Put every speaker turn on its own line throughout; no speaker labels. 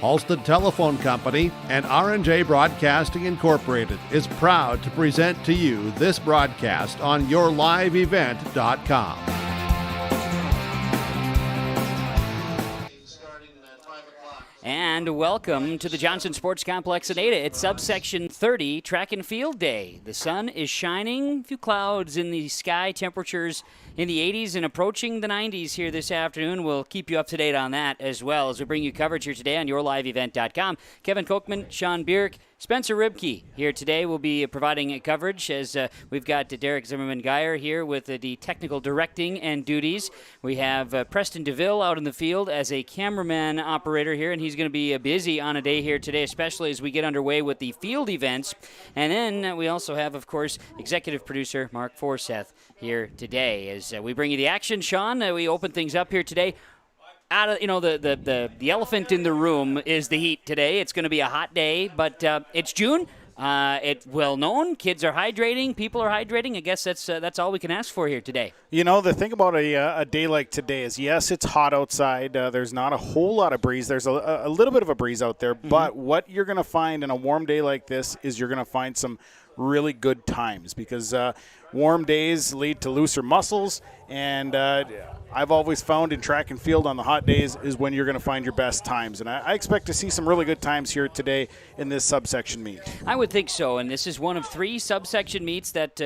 Halstead Telephone Company and R&J Broadcasting Incorporated is proud to present to you this broadcast on yourliveevent.com.
And welcome to the Johnson Sports Complex in Ada. It's subsection 30, track and field day. The sun is shining, a few clouds in the sky, temperatures in the 80s and approaching the 90s here this afternoon. We'll keep you up to date on that as well as we bring you coverage here today on yourliveevent.com. Kevin Kochman, Sean Bierk, Spencer Ribke here today will be providing coverage as we've got Derek Zimmerman-Geyer here with the technical directing and duties. We have Preston DeVille out in the field as a cameraman operator here, and he's going to be busy on a day here today, especially as we get underway with the field events. And then we also have, of course, executive producer Mark Forseth here today as we bring you the action. Sean, we open things up here today. Out of the elephant in the room is the heat today. It's going to be a hot day, but it's June. It's well known. Kids are hydrating. People are hydrating. I guess that's all we can ask for here today.
You know, the thing about a day like today is, yes, it's hot outside. There's not a whole lot of breeze. There's a little bit of a breeze out there. Mm-hmm. But what you're going to find in a warm day like this is you're going to find some really good times because warm days lead to looser muscles, and I've always found in track and field on the hot days is when you're going to find your best times, and I expect to see some really good times here today in this subsection meet. I
would think so, and this is one of 3 subsection meets that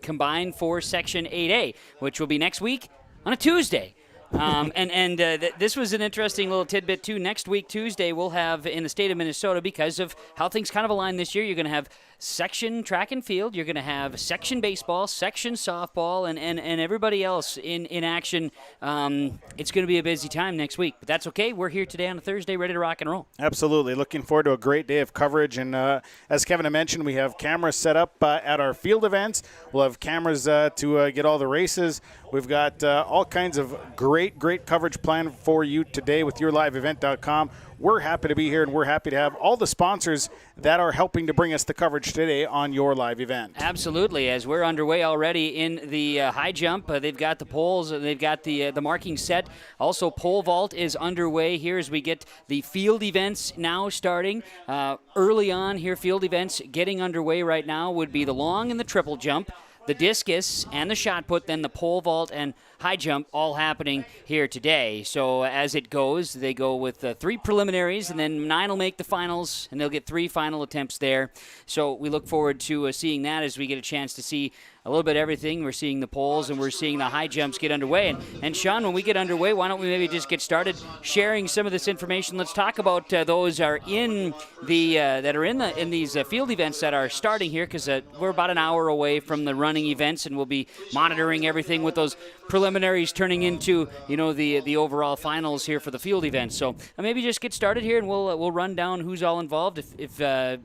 combine for Section 8A, which will be next week on a Tuesday. This was an interesting little tidbit, too. Next week, Tuesday, we'll have in the state of Minnesota, because of how things kind of align this year, you're going to have section track and field, you're going to have section baseball, section softball, and everybody else in action. It's going to be a busy time next week, but that's okay. We're here today on a Thursday ready to rock and roll.
Absolutely. Looking forward to a great day of coverage. And as Kevin had mentioned, we have cameras set up at our field events. We'll have cameras to get all the races. We've got all kinds of great coverage planned for you today with yourliveevent.com. We're happy to be here, and we're happy to have all the sponsors that are helping to bring us the coverage today on Your Live Event.
Absolutely. As we're underway already in the high jump, they've got the poles, they've got the marking set. Also, pole vault is underway here as we get the field events now starting. Early on here, field events getting underway right now would be the long and the triple jump, the discus and the shot put, then the pole vault and high jump all happening here today. So as it goes, they go with 3 preliminaries, and then 9 will make the finals, and they'll get 3 final attempts there. So we look forward to seeing that as we get a chance to see a little bit of everything. We're seeing the poles and we're seeing the high jumps get underway. And Sean, when we get underway, why don't we maybe just get started sharing some of this information? Let's talk about those are in the that are in these field events that are starting here, because we're about an hour away from the running events, and we'll be monitoring everything with those preliminaries turning into the overall finals here for the field events. So maybe just get started here, and we'll run down who's all involved. If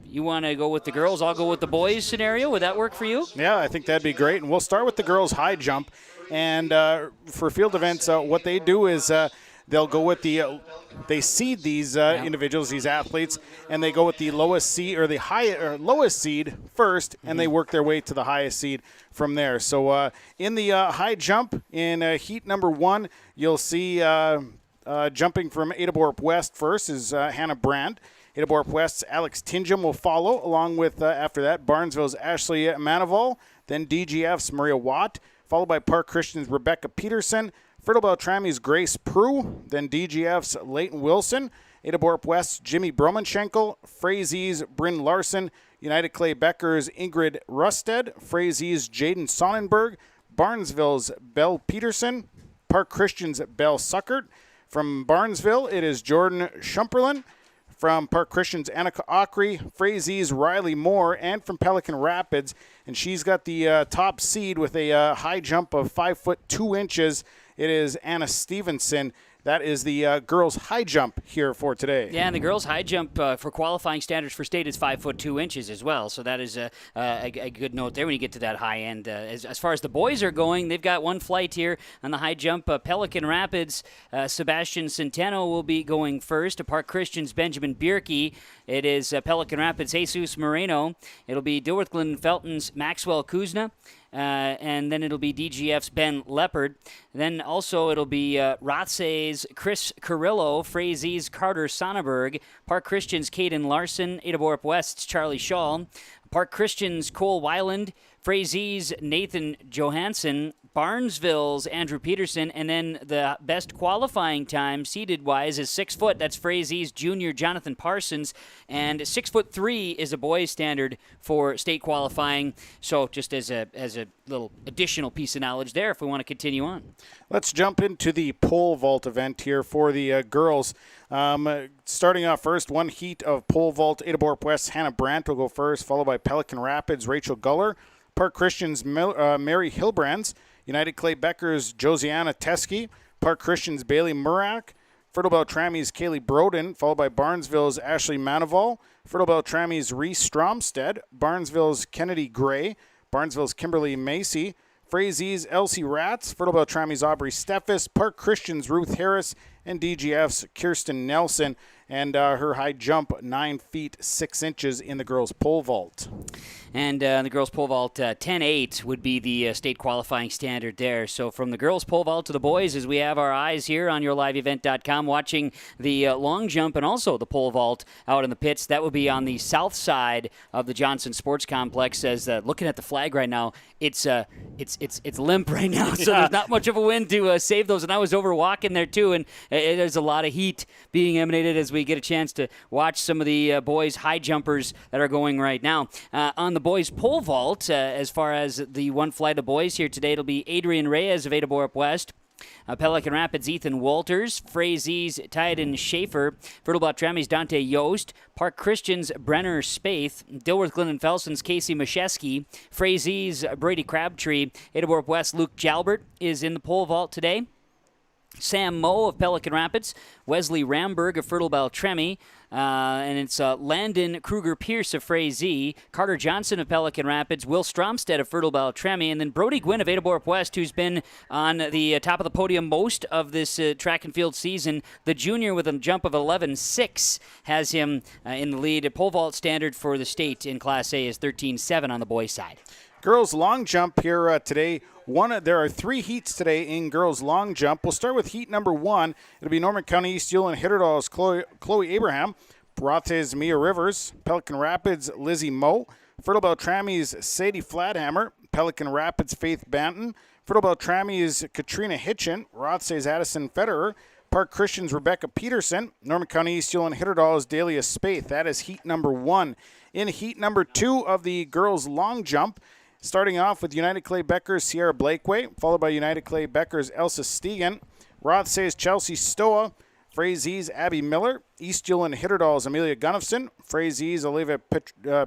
you want to go with the girls, I'll go with the boys scenario. Would that work for you?
Yeah, I think that'd be great. And we'll start with the girls' high jump. And for field events, what they do is they'll go with they seed these individuals, these athletes, and they go with the lowest seed or the lowest seed first, and they work their way to the highest seed from there. So in the high jump in heat number 1, you'll see jumping from Adeboorp West first is Hannah Brandt. Adeboorp West's Alex Tingham will follow, along with, after that, Barnesville's Ashley Manival, then DGF's Maria Watt, followed by Park Christian's Rebecca Peterson, Fertile Beltrami's Grace Prue, then DGF's Leighton Wilson, Adeboorp West's Jimmy Bromanschenkel, Frazee's Bryn Larson, United Clay Becker's Ingrid Rusted, Frazee's Jaden Sonnenberg, Barnesville's Belle Peterson, Park Christian's Belle Suckert. From Barnesville, it is Jordan Schumperlin. From Park Christian's Annika Ockery, Frazee's Riley Moore, and from Pelican Rapids. And she's got the top seed with a high jump of 5 foot 2 inches. It is Anna Stevenson. That is the girls' high jump here for today.
Yeah, and the girls' high jump for qualifying standards for state is 5 foot 2 inches as well. So that is a good note there when you get to that high end. As far as the boys are going, they've got one flight here on the high jump. Pelican Rapids, Sebastian Centeno will be going first. Park Christian's Benjamin Bierke. It is Pelican Rapids' Jesus Moreno. It'll be Dilworth Glen Felton's Maxwell Kuzna. and then it'll be DGF's Ben Leopard. Then also it'll be Rothsay's Chris Carrillo, Frazier's Carter Sonnenberg, Park Christian's Caden Larson, Ada Borup West's Charlie Shaw, Park Christian's Cole Weiland, Frazier's Nathan Johansson, Barnesville's Andrew Peterson, and then the best qualifying time seated-wise is 6 foot. That's Frazier's junior Jonathan Parsons, and 6'3" is a boys' standard for state qualifying. So just as a little additional piece of knowledge there, if we want to continue on.
Let's jump into the pole vault event here for the girls. Starting off first, one heat of pole vault. Ada Borup West's Hannah Brandt will go first, followed by Pelican Rapids' Rachel Guller, Park Christian's Mary Hilbrands, United Clay Becker's Josiana Teskey, Park Christian's Bailey Murak, Fertile Beltrami's Kaylee Broden, followed by Barnesville's Ashley Manival, Fertile Beltrami's Reese Stromstead, Barnesville's Kennedy Gray, Barnesville's Kimberly Macy, Frazier's Elsie Ratz, Fertile Beltrami's Aubrey Steffes, Park Christian's Ruth Harris, and DGF's Kirsten Nelson, and her high jump 9 feet 6 inches in the girls' pole vault.
And the girls' pole vault, 10.8 would be the state qualifying standard there. So from the girls' pole vault to the boys, as we have our eyes here on yourliveevent.com watching the long jump and also the pole vault out in the pits, that would be on the south side of the Johnson Sports Complex. As looking at the flag right now, it's limp right now, so there's not much of a wind to save those. And I was over walking there too, and there's a lot of heat being emanated as we get a chance to watch some of the boys' high jumpers that are going right now. On the boys' pole vault, as far as the one flight of boys here today, it'll be Adrian Reyes of Ada Borup West, Pelican Rapids' Ethan Walters, Frazier's Tyden Schaefer, Fertile Beltrami's Dante Yost, Park Christian's Brenner Spaeth, Dilworth Glennon Felson's Casey Mashesky, Frazier's Brady Crabtree, Ada Borup West' Luke Jalbert is in the pole vault today. Sam Moe of Pelican Rapids, Wesley Ramberg of Fertile Beltrami, and it's Landon Kruger-Pierce of Frazy, Carter Johnson of Pelican Rapids, Will Stromstead of Fertile Beltrami, and then Brody Gwynn of Ada Borup West, who's been on the top of the podium most of this track and field season. The junior with a jump of 11.6 has him in the lead. A pole vault standard for the state in Class A is 13.7 on the boys' side.
Girls long jump here today. There are 3 heats today in girls long jump. We'll start with heat number 1. It'll be Norman County East Yulen Hitterdal's Chloe Abraham, Barate's Mia Rivers, Pelican Rapids' Lizzie Moe, Fertile Beltrami's Sadie Flathammer, Pelican Rapids' Faith Banton, Fertile Beltrami's Katrina Hitchin, Rothsay's Addison Federer, Park Christian's Rebecca Peterson, Norman County East Yulen Hitterdal's Dahlia Spaeth. That is heat number 1. In heat number 2 of the girls long jump, starting off with United Clay Becker's Sierra Blakeway, followed by United Clay Becker's Elsa Stegen, Rothsay's Chelsea Stoa, Frazier's Abby Miller, East Yulen Hitterdal's Amelia Gunnifson, Frazier's Olivia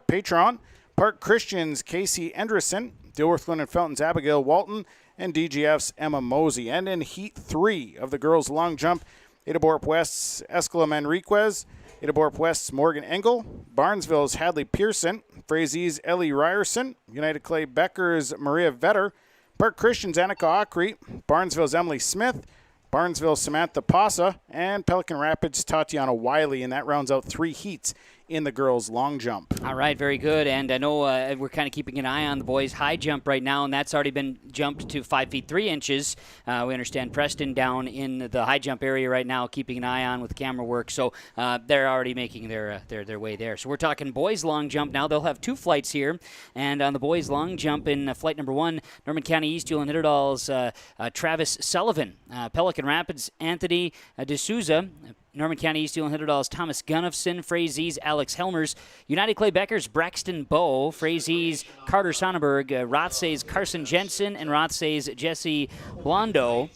Patron, Park Christian's Casey Enderson, Dilworth Glennon Felton's Abigail Walton, and DGF's Emma Mosey. And in heat 3 of the girls long jump, Ada Borup West's Escala Manriquez, Ada Borup West's Morgan Engel, Barnesville's Hadley Pearson, Frazier's Ellie Ryerson, United Clay Becker's Maria Vetter, Park Christian's Annika Akri, Barnesville's Emily Smith, Barnesville's Samantha Pasa, and Pelican Rapids' Tatiana Wiley, and that rounds out 3 heats in the girls' long jump.
All right, very good. And I know we're kind of keeping an eye on the boys' high jump right now, and that's already been jumped to 5 feet 3 inches. We understand Preston down in the high jump area right now, keeping an eye on with camera work. So they're already making their way there. So we're talking boys' long jump now. They'll have 2 flights here. And on the boys' long jump in flight number 1, Norman County East Yulen Hitterdal's Travis Sullivan, Pelican Rapids' Anthony D'Souza, Norman County East Yulen Hitterdal's Thomas Gunnifson, Frazier's Alex Helmers, United Clay Becker's Braxton Bowe, Frazier's Carter Sonnenberg, Rothsay's Carson Jensen, and Rothsay's Jesse Blondo.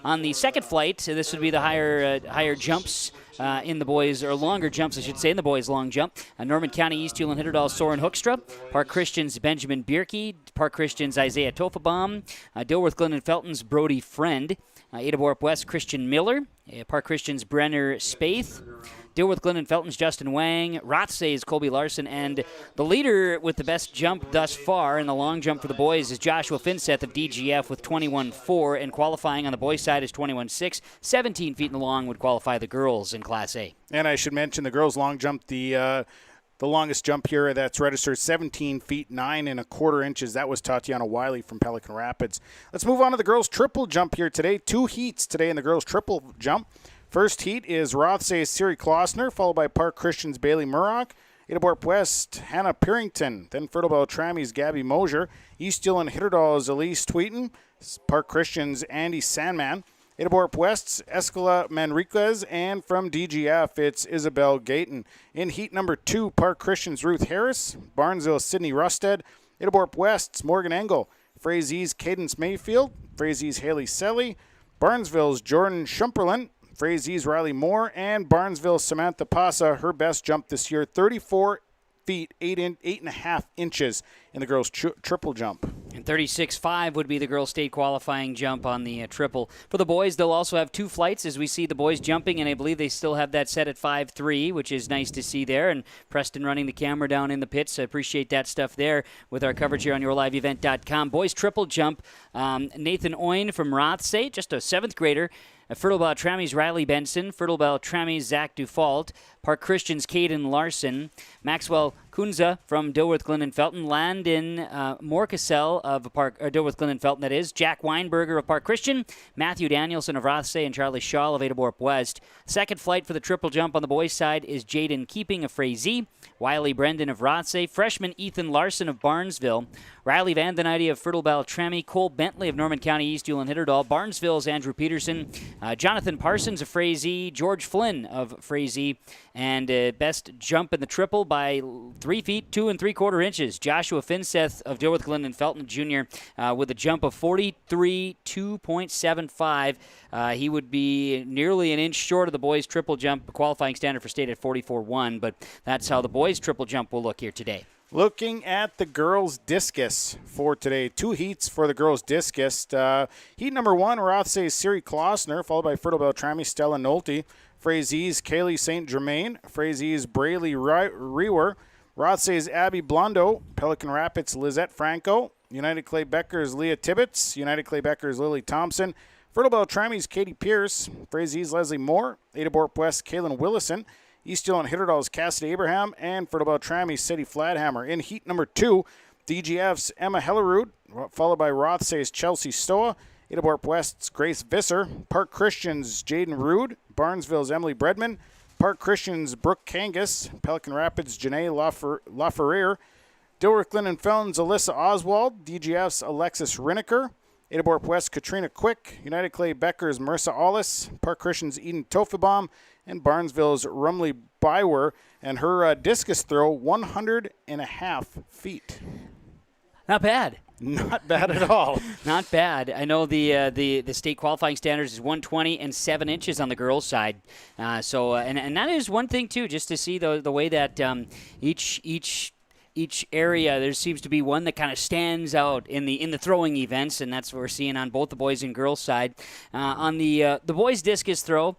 On the second flight, this would be the higher jumps in the boys, or longer jumps, I should say, in the boys' long jump. Norman County East Yulen Hitterdal's Soren Hoekstra, Park Christian's Benjamin Bierke, Park Christian's Isaiah Tofabaum, Dilworth Glennon Felton's Brody Friend, Ada Borup West Christian Miller, Park Christian's Brenner Spaeth, Dilworth Glennon Felton's Justin Wang, Rothsay's Colby Larson, and the leader with the best jump thus far in the long jump for the boys is Joshua Finseth of DGF with 21.4, and qualifying on the boys' side is 21.6. 17 feet in the long would qualify the girls in Class A.
And I should mention the girls' long jump, the The longest jump here that's registered 17 feet 9.25 inches. That was Tatiana Wiley from Pelican Rapids. Let's move on to the girls' triple jump here today. 2 heats today in the girls' triple jump. First heat is Rothsay's Siri Klossner, followed by Park Christian's Bailey Murrock. Edeborp West, Hannah Pirrington. Then Fertile Beltrame's Gabby Mosier. East Dillon Hitterdall's Elise Tweeten. Park Christian's Andy Sandman. Edeborp West's Escala Manriquez, and from DGF, it's Isabel Gayton. In heat number 2, Park Christian's Ruth Harris, Barnesville's Sydney Rusted, Edeborp West's Morgan Engel, Frazier's Cadence Mayfield, Frazier's Haley Selly, Barnesville's Jordan Schumperlin, Frazier's Riley Moore, and Barnesville's Samantha Pasa, her best jump this year, 34 feet, 8.5 inches in the girls' triple jump.
And 36.5 would be the girls' state qualifying jump on the triple. For the boys, they'll also have 2 flights as we see the boys jumping, and I believe they still have that set at 5.3, which is nice to see there. And Preston running the camera down in the pits. I appreciate that stuff there with our coverage here on yourliveevent.com. Boys triple jump, Nathan Oyen from Rothsay, just a 7th grader. Fertile Beltrame's Riley Benson, Fertile Beltrame's Zach Dufault, Park Christian's Caden Larson, Maxwell Kunza from Dilworth Glen and Felton, Landon Morcassel of Dilworth Glen and Felton, that is, Jack Weinberger of Park Christian, Matthew Danielson of Rothsay, and Charlie Shaw of Edeborp West. Second flight for the triple jump on the boys' side is Jaden Keeping of Frazee, Wiley Brendan of Rothsay, freshman Ethan Larson of Barnesville, Riley Vandenide of Fertile Beltrame, Cole Bentley of Norman County East Hewlin Hitterdall, Barnesville's Andrew Peterson, Jonathan Parsons of Frazee, George Flynn of Frazee, and best jump in the triple by 3 feet 2 3/4 inches. Joshua Finseth of Dilworth Glen and Felton Jr. With a jump of 43.275. He would be nearly an inch short of the boys' triple jump qualifying standard for state at 44.1, but that's how the boys' triple jump will look here today.
Looking at the girls' discus for today. 2 heats for the girls' discus. Heat number 1, Rothsay's Siri Klossner, followed by Fertile Beltrame Stella Nolte. Frazee's Kaylee St. Germain. Frazee's Braylee Rewer. Rothsay's Abby Blondo. Pelican Rapids' Lizette Franco. United Clay Becker's Leah Tibbetts. United Clay Becker's Lily Thompson. Fertile Beltrame's Katie Pierce. Frazee's Leslie Moore. Edeborp West Kaylin Willison. East Dillon Hitterdall's Cassidy Abraham, and Fertile Beltrame's City Flathammer. In heat number 2, DGF's Emma Hellerud, followed by Rothsay's Chelsea Stoa, Edeborp West's Grace Visser, Park Christian's Jaden Rude, Barnesville's Emily Bredman, Park Christian's Brooke Kangas, Pelican Rapids' Janae LaFerriere, Dilworth Glen and Felton's Alyssa Oswald, DGF's Alexis Rinneker, Edeborp West Katrina Quick, United Clay Becker's Marissa Ollis, Park Christian's Eden Tofebaum, and Barnesville's Rumley Bywer, and her discus throw 100.5 feet.
Not bad.
Not bad at all.
Not bad. I know the state qualifying standards is 120 and 7 inches on the girls' side. And that is one thing too, just to see the way that each area, there seems to be one that kind of stands out in the throwing events, and that's what we're seeing on both the boys and girls side. On the boys discus throw,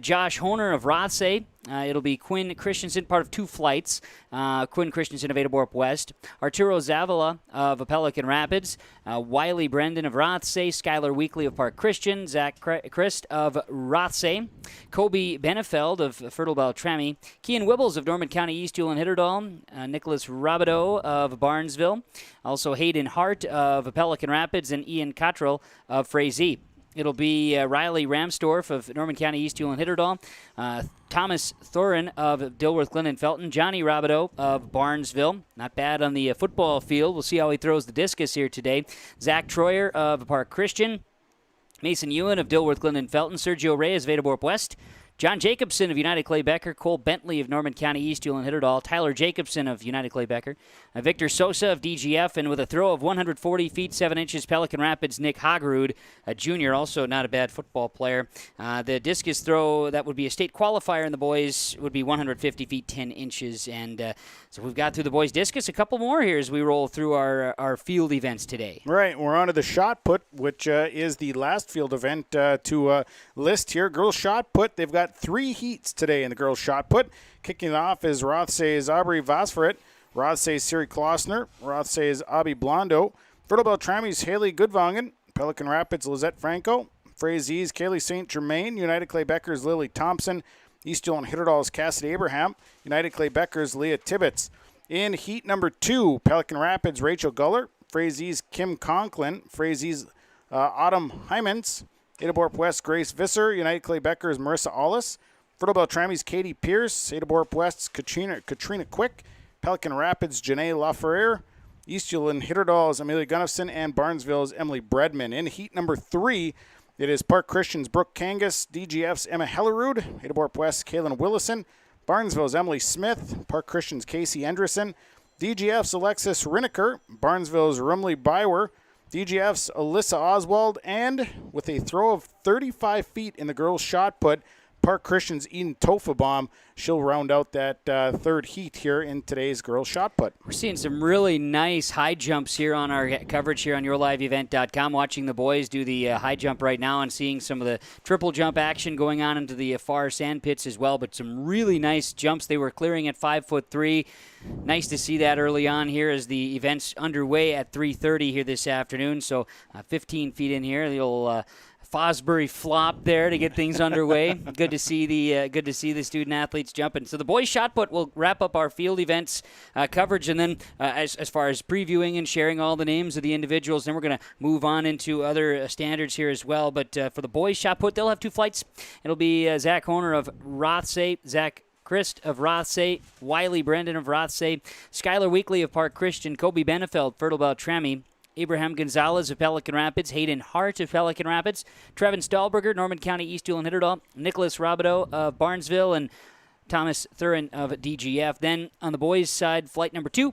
Josh Honer of Rothsay. It'll be Quinn Christensen, part of 2 flights. Quinn Christensen of Edeborp West. Arturo Zavala of Pelican Rapids. Wiley Brendan of Rothsay. Skylar Weekly of Park Christian. Zach Christ of Rothsay. Kobe Benefeld of Fertile Beltrame. Kean Wibbles of Norman County East Hewlin Hitterdall. Nicholas Rabideau of Barnesville. Also Hayden Hart of Pelican Rapids, and Ian Cottrell of Frazee. It'll be Riley Ramsdorf of Norman County East Hewlin Hitterdall, Thomas Thorin of Dilworth Glen and Felton, Johnny Rabideau of Barnesville. Not bad on the football field. We'll see how he throws the discus here today. Zach Troyer of Park Christian, Mason Ewan of Dilworth Glen and Felton, Sergio Reyes of Edeborp West, John Jacobson of United Clay Becker, Cole Bentley of Norman County East Hewlin Hitterdall, Tyler Jacobson of United Clay Becker, Victor Sosa of DGF, and with a throw of 140 feet 7 inches, Pelican Rapids, Nick Hagerud, a junior, also not a bad football player. The discus throw, that would be a state qualifier in the boys, would be 150 feet 10 inches. And so we've got through the boys discus. A couple more here as we roll through our field events today.
Right, we're on to the shot put, which is the last field event to list here. Girls shot put, they've got 3 heats today in the girls shot put. Kicking it off is Rothsay's Aubrey Vosferet, Rothsay's Siri Klossner, Rothsay's Abby Blondo, Fertile Beltrame's Haley Goodvangen, Pelican Rapids' Lizette Franco, Frazee's Kaylee St. Germain, United Clay Becker's Lily Thompson, East Dillon Hitterdall's Cassidy Abraham. United Clay Becker's Leah Tibbetts. In heat number 2, Pelican Rapids' Rachel Guller. Frazier's Kim Conklin. Frazier's Autumn Hymans. Adaborp West Grace Visser. United Clay Becker's Marissa Allis. Fertile Beltrami's Katie Pierce. Adaborp West's Katrina Quick. Pelican Rapids' Janae LaFerriere. East Dillon Hitterdall's Amelia Gunnifson. And Barnesville's Emily Bredman. In heat number 3, it is Park Christian's Brooke Kangas. DGF's Emma Hellerud. Adaborp West's Kaylin Willison. Barnesville's Emily Smith. Park Christian's Casey Anderson. DGF's Alexis Rinneker. Barnesville's Rumley Bywer. DGF's Alyssa Oswald. And with a throw of 35 feet in the girls' shot put, Park Christian's Eden Tofabaum. She'll round out that third heat here in today's girls' shot put.
We're seeing some really nice high jumps here on our coverage here on yourliveevent.com. Watching the boys do the high jump right now and seeing some of the triple jump action going on into the far sand pits as well. But some really nice jumps. They were clearing at 5'3". Nice to see that early on here as the event's underway at 3:30 here this afternoon. So 15 feet in here. The old Fosbury flop there to get things underway. Good to see the student athletes jumping. So the boys shot put will wrap up our field events coverage, and then as far as previewing and sharing all the names of the individuals, then we're going to move on into other standards here as well. But for the boys shot put, they'll have 2 flights. It'll be Zach Horner of Rothsay, Zach Christ of Rothsay, Wiley Brendan of Rothsay, Skylar Weekly of Park Christian, Kobe Benefeld, Fertile Beltrami, Abraham Gonzalez of Pelican Rapids, Hayden Hart of Pelican Rapids, Trevin Stahlberger, Norman County East Dillon Hitterdall, Nicholas Robideau of Barnesville, and Thomas Thurin of DGF. Then on the boys' side, flight number 2,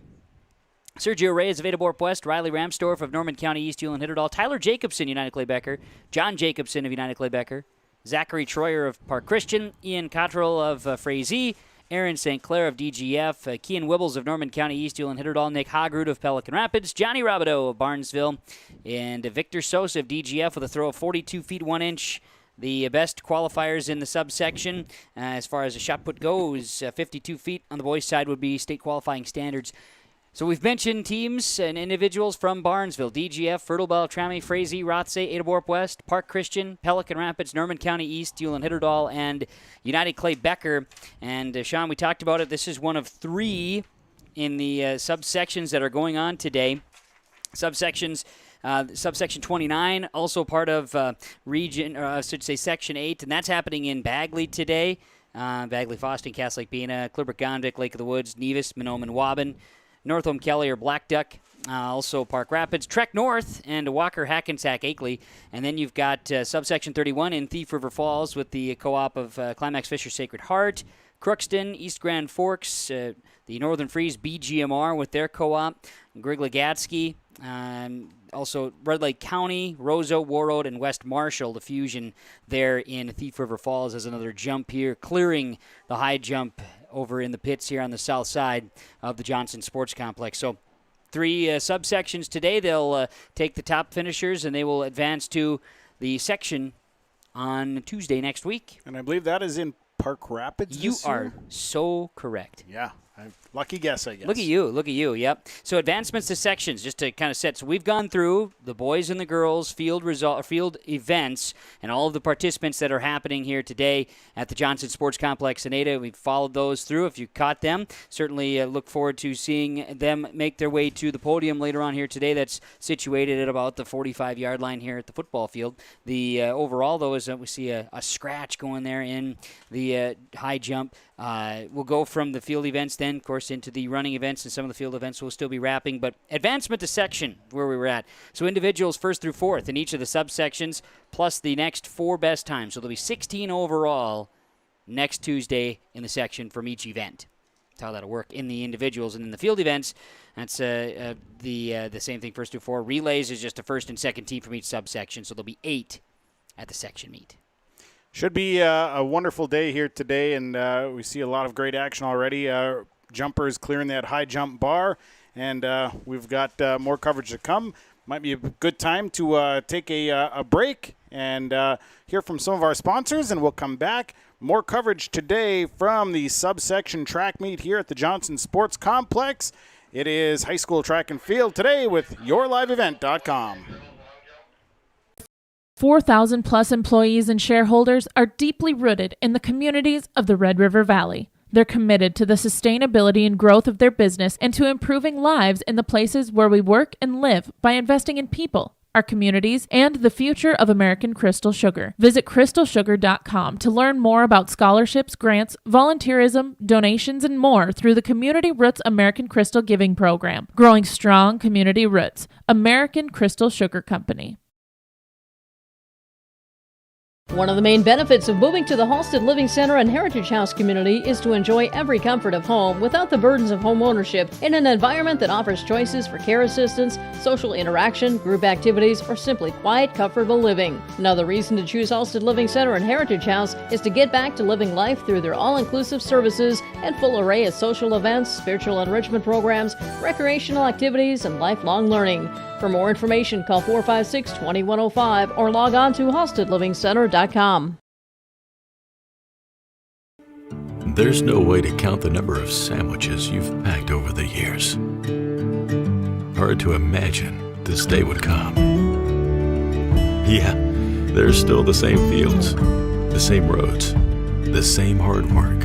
Sergio Reyes of Adaborp West, Riley Ramsdorf of Norman County East Dillon Hitterdall, Tyler Jacobson, United Clay Becker, John Jacobson of United Clay Becker, Zachary Troyer of Park Christian, Ian Cottrell of Frazee, Aaron St. Clair of DGF, Kean Wibbles of Norman County East Dillon Hitterdall, Nick Hogrud of Pelican Rapids, Johnny Robideau of Barnesville, and Victor Sosa of DGF with a throw of 42 feet 1 inch. The best qualifiers in the subsection as far as the shot put goes, 52 feet on the boys' side would be state qualifying standards. So we've mentioned teams and individuals from Barnesville, DGF, Fertile Beltrami, Frazee, Rothsay, Adaborp West, Park Christian, Pelican Rapids, Norman County East, Dillon Hitterdall, and United Clay Becker. And Sean, we talked about it. This is one of 3 in the subsections that are going on today. Subsection 29, also part of Section 8, and that's happening in Bagley today. Bagley, Foston, Cass Lake Bena, Clipper, Gondvik, Lake of the Woods, Nevis, Mahnomen, Waban, Northam, Kelly, or Black Duck, also Park Rapids, Trek North, and Walker, Hackensack, Akeley. And then you've got subsection 31 in Thief River Falls with the co-op of Climax Fisher Sacred Heart, Crookston, East Grand Forks, the Northern Freeze BGMR with their co-op, Griglegatsky, also Red Lake County, Roseau, Warroad, and West Marshall, the fusion there in Thief River Falls as another jump here, clearing the high jump over in the pits here on the south side of the Johnson Sports Complex. So 3 subsections today. They'll take the top finishers, and they will advance to the section on Tuesday next week.
And I believe that is in Park Rapids
You
this year?
are so correct.
Yeah. Lucky guess, I guess.
Look at you, yep. So advancements to sections, just to kind of set. So we've gone through the boys and the girls field events and all of the participants that are happening here today at the Johnson Sports Complex in Ada. We've followed those through. If you caught them, certainly look forward to seeing them make their way to the podium later on here today. That's situated at about the 45-yard line here at the football field. The overall, though, is that we see a scratch going there in the high jump. We'll go from the field events then, of course, into the running events, and some of the field events will still be wrapping. But advancement to section, where we were at. So individuals 1st through 4th in each of the subsections, plus the next 4 best times. So there'll be 16 overall next Tuesday in the section from each event. That's how that'll work in the individuals. And in the field events, that's the same thing, 1st through 4. Relays is just a 1st and 2nd team from each subsection, so there'll be 8 at the section meet.
Should be a wonderful day here today, and we see a lot of great action already. Jumpers clearing that high jump bar, and we've got more coverage to come. Might be a good time to take a break and hear from some of our sponsors, and we'll come back. More coverage today from the subsection track meet here at the Johnson Sports Complex. It is high school track and field today with yourliveevent.com.
4,000 plus employees and shareholders are deeply rooted in the communities of the Red River Valley. They're committed to the sustainability and growth of their business and to improving lives in the places where we work and live by investing in people, our communities, and the future of American Crystal Sugar. Visit crystalsugar.com to learn more about scholarships, grants, volunteerism, donations, and more through the Community Roots American Crystal Giving Program. Growing strong community roots. American Crystal Sugar Company.
One of the main benefits of moving to the Halstead Living Center and Heritage House community is to enjoy every comfort of home without the burdens of home ownership in an environment that offers choices for care assistance, social interaction, group activities, or simply quiet, comfortable living. Another reason to choose Halstead Living Center and Heritage House is to get back to living life through their all-inclusive services and full array of social events, spiritual enrichment programs, recreational activities, and lifelong learning. For more information, call 456-2105 or log on to halsteadlivingcenter.com.
There's no way to count the number of sandwiches you've packed over the years. Hard to imagine this day would come. Yeah, there's still the same fields, the same roads, the same hard work.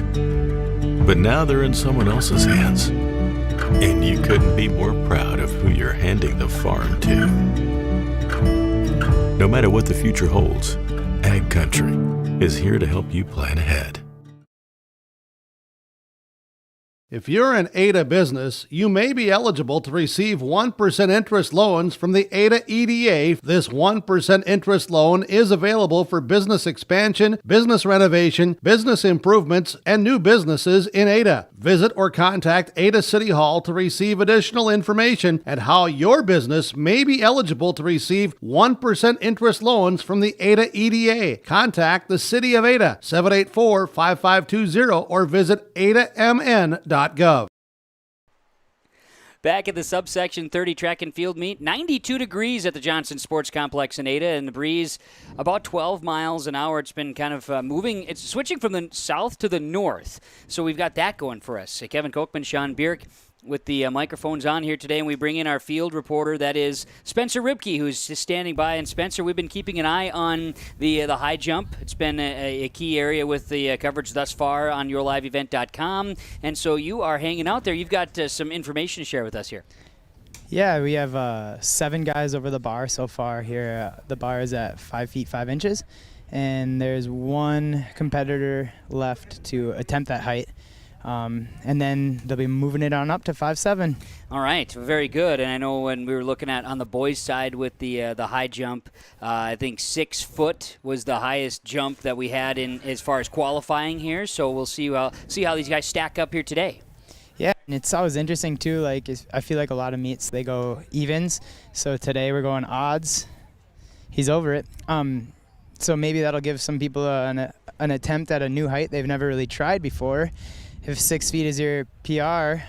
But now they're in someone else's hands. And you couldn't be more proud of who you're handing the farm to. No matter what the future holds, Ag Country is here to help you plan ahead.
If you're an Ada business, you may be eligible to receive 1% interest loans from the Ada EDA. This 1% interest loan is available for business expansion, business renovation, business improvements, and new businesses in Ada. Visit or contact Ada City Hall to receive additional information and how your business may be eligible to receive 1% interest loans from the Ada EDA. Contact the City of Ada, 784-5520, or visit adamn.gov.
Back at the subsection 30 track and field meet, 92 degrees at the Johnson Sports Complex in Ada, and the breeze about 12 miles an hour. It's been kind of moving. It's switching from the south to the north, so we've got that going for us. Kevin Kochman, Sean Bierk with the microphones on here today, and we bring in our field reporter, that is Spencer Ribke, who's just standing by. And Spencer, we've been keeping an eye on the high jump. It's been a key area with the coverage thus far on yourliveevent.com, and so you are hanging out there. You've got some information to share with us here.
Yeah, we have 7 guys over the bar so far here. The bar is at 5 feet 5 inches, and there's 1 competitor left to attempt that height. And then they'll be moving it on up to 5'7".
All right, very good. And I know when we were looking at on the boys' side with the high jump, I think 6 foot was the highest jump that we had in as far as qualifying here. So we'll see how these guys stack up here today.
Yeah, and it's always interesting too. Like I feel like a lot of meets they go evens. So today we're going odds. He's over it. So maybe that'll give some people an attempt at a new height they've never really tried before. If 6 feet is your PR,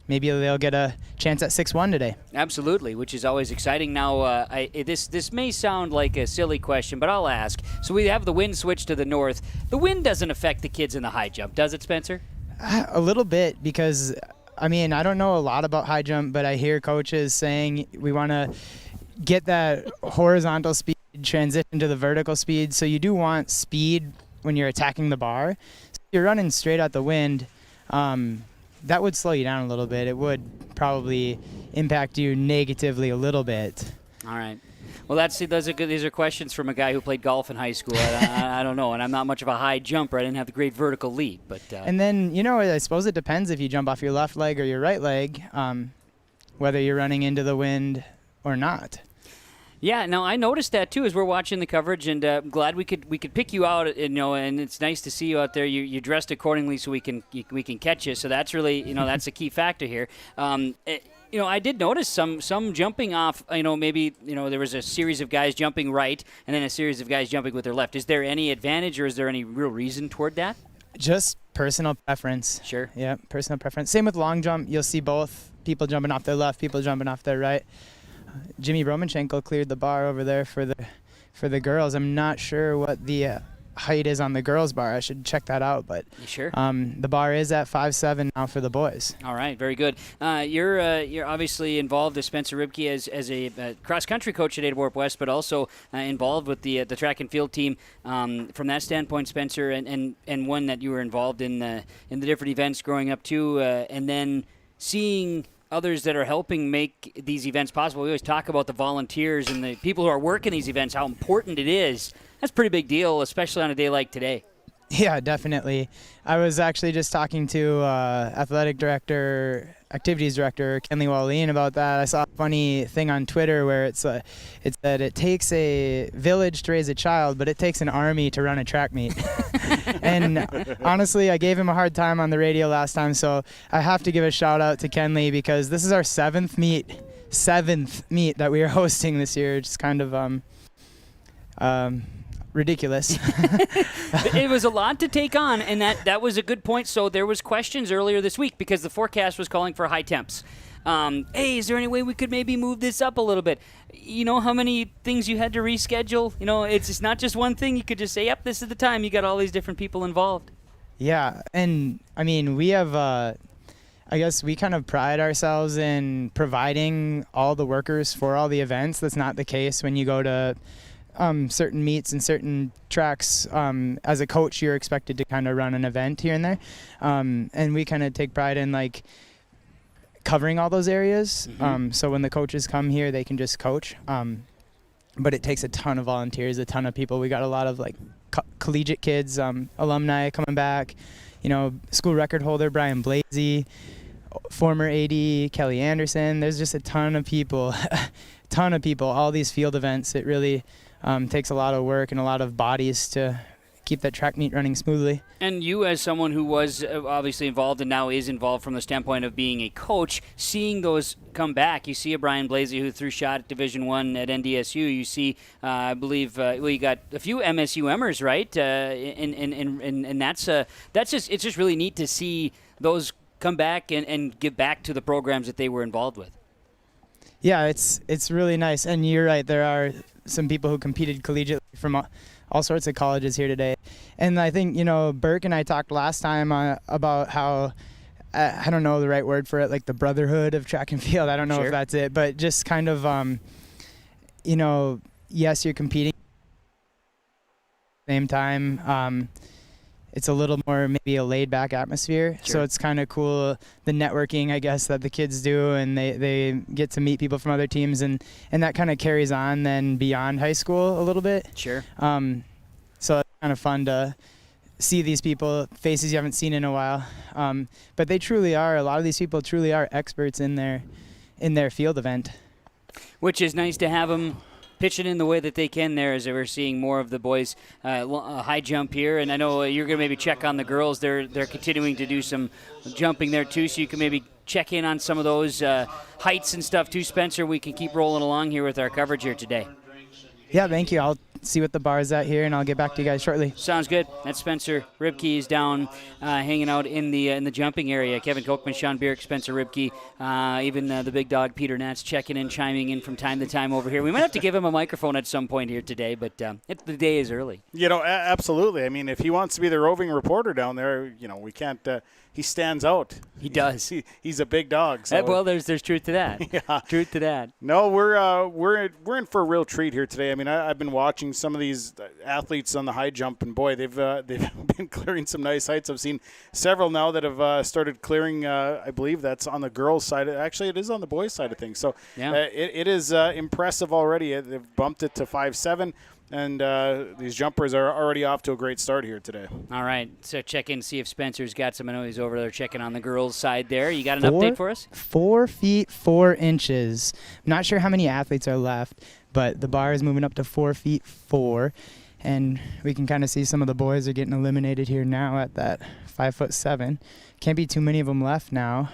maybe they'll get a chance at 6'1" today.
Absolutely, which is always exciting. Now, this may sound like a silly question, but I'll ask. So we have the wind switch to the north. The wind doesn't affect the kids in the high jump, does it, Spencer?
A little bit, because, I mean, I don't know a lot about high jump, but I hear coaches saying we want to get that horizontal speed transition to the vertical speed. So you do want speed when you're attacking the bar. You're running straight out the wind, that would slow you down a little bit. It would probably impact you negatively a little bit.
All right. Well, these are questions from a guy who played golf in high school. I don't know, and I'm not much of a high jumper. I didn't have the great vertical leap. But
and then, I suppose it depends if you jump off your left leg or your right leg, whether you're running into the wind or not.
Yeah, no, I noticed that too as we're watching the coverage, and I'm glad we could pick you out, and it's nice to see you out there. You dressed accordingly so we can catch you. So that's really that's a key factor here. I did notice some jumping off. Maybe there was a series of guys jumping right, and then a series of guys jumping with their left. Is there any advantage, or is there any real reason toward that?
Just personal preference.
Sure.
Yeah, personal preference. Same with long jump. You'll see both people jumping off their left, people jumping off their right. Jimmy Romanchenko cleared the bar over there for the girls. I'm not sure what the height is on the girls bar. I should check that out. But
You sure?
the bar is at 5'7" now for the boys.
All right, very good. You're obviously involved as Spencer Ribke as a cross country coach at Ada Warp West, but also involved with the track and field team. From that standpoint, Spencer, and one that you were involved in the different events growing up too, and then seeing others that are helping make these events possible. We always talk about the volunteers and the people who are working these events, how important it is. That's a pretty big deal, especially on a day like today.
Yeah, definitely. I was actually just talking to activities director Kenley Wallin about that. I saw a funny thing on Twitter where it said it takes a village to raise a child, but it takes an army to run a track meet. And honestly, I gave him a hard time on the radio last time, so I have to give a shout out to Kenley because this is our seventh meet that we are hosting this year. It's kind of ridiculous.
It was a lot to take on, and that was a good point. So there was questions earlier this week because the forecast was calling for high temps. Hey, is there any way we could maybe move this up a little bit? You know how many things you had to reschedule? You know, it's not just one thing. You could just say, yep, this is the time. You got all these different people involved.
Yeah, and I mean, we have I guess we kind of pride ourselves in providing all the workers for all the events. That's not the case when you go to certain meets and certain tracks. As a coach, you're expected to kind of run an event here and there, and we kind of take pride in like covering all those areas. So when the coaches come here, they can just coach. But it takes a ton of volunteers, a ton of people. We got a lot of like collegiate kids, alumni coming back. You know, school record holder Brian Blasey, former AD Kelly Anderson. There's just a ton of people, all these field events. It really takes a lot of work and a lot of bodies to keep that track meet running smoothly.
And you, as someone who was obviously involved and now is involved from the standpoint of being a coach, seeing those come back, you see a Brian Blasey who threw shot at Division I at NDSU. You see, I believe, you got a few MSUMers, right? And that's just, it's just really neat to see those come back and give back to the programs that they were involved with.
Yeah, it's really nice. And you're right, there are some people who competed collegiately from all sorts of colleges here today. And I think, you know, Burke and I talked last time about how, I don't know the right word for it, like the brotherhood of track and field. I don't know
Sure.
if that's it, but just kind of, you know, yes, you're competing at the same time. It's a little more maybe a laid-back atmosphere.
Sure.
So it's kind of cool, the networking, I guess, that the kids do, and they get to meet people from other teams, and that kind of carries on then beyond high school a little bit.
Sure.
So it's kind of fun to see these people, faces you haven't seen in a while. But they truly are, a lot of these people truly are experts in their field event.
Which is nice to have them pitching in the way that they can there, as we're seeing more of the boys high jump here. And I know you're going to maybe check on the girls. They're continuing to do some jumping there too, so you can maybe check in on some of those heights and stuff too, Spencer. We can keep rolling along here with our coverage here today.
Yeah, thank you. I'll see what the bar is at here, and I'll get back to you guys shortly.
Sounds good. That's Spencer Ribke. He's down hanging out in the jumping area. Kevin Kochman, Sean Bierk, Spencer Ribke, even the big dog Peter Nats checking in, chiming in from time to time over here. We might have to give him a microphone at some point here today, but the day is early.
You know, absolutely. I mean, if he wants to be the roving reporter down there, you know, we can't. He stands out.
He does.
He's a big dog. So.
Well, there's truth to that.
Yeah.
Truth to that.
No, we're in for a real treat here today. I mean, I've been watching some of these athletes on the high jump, and boy, they've been clearing some nice heights. I've seen several now that have started clearing. I believe that's on the girls' side. Actually, it is on the boys' side of things. So
Yeah.
it is impressive already. They've bumped it to 5.7. And these jumpers are already off to a great start here today.
All right, so check in, see if Spencer's got some. I know he's over there checking on the girls' side there. You got an update for us?
4 feet 4 inches. I'm not sure how many athletes are left, but the bar is moving up to 4 feet 4, and we can kind of see some of the boys are getting eliminated here now at that 5'7". Can't be too many of them left now.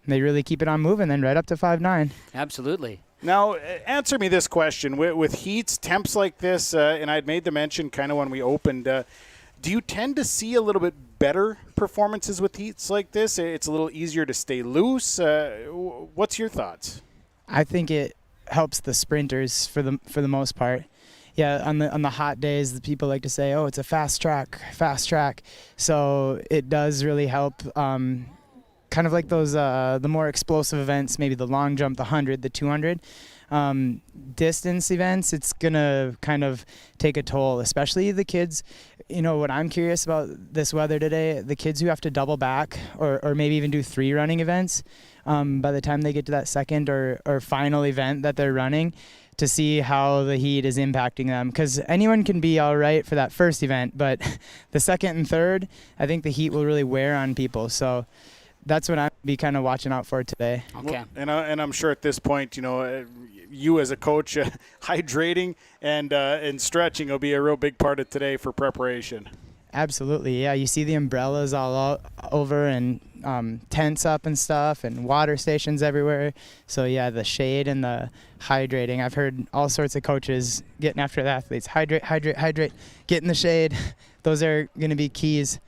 They really keep it on moving, then right up to 5'9".
Absolutely.
Now, answer me this question. With heats, temps like this, and I'd made the mention kind of when we opened, do you tend to see a little bit better performances with heats like this? It's a little easier to stay loose. What's your thoughts?
I think it helps the sprinters for the most part. yeah, on the hot days, the people like to say, oh, it's a fast track. So it does really help. Kind of like those the more explosive events, maybe the long jump, the 100, the 200. Distance events, it's gonna kind of take a toll, especially the kids. You know what I'm curious about this weather today, the kids who have to double back or maybe even do 3 running events by the time they get to that second or final event that they're running, to see how the heat is impacting them. Because anyone can be all right for that first event, but the second and third, I think the heat will really wear on people. So that's what I'll be kind of watching out for today.
Okay.
Well, and I'm sure at this point, you as a coach, hydrating and stretching will be a real big part of today for preparation.
Absolutely, yeah. You see the umbrellas all over and tents up and stuff and water stations everywhere. So, yeah, the shade and the hydrating. I've heard all sorts of coaches getting after the athletes. Hydrate, get in the shade. Those are going to be keys.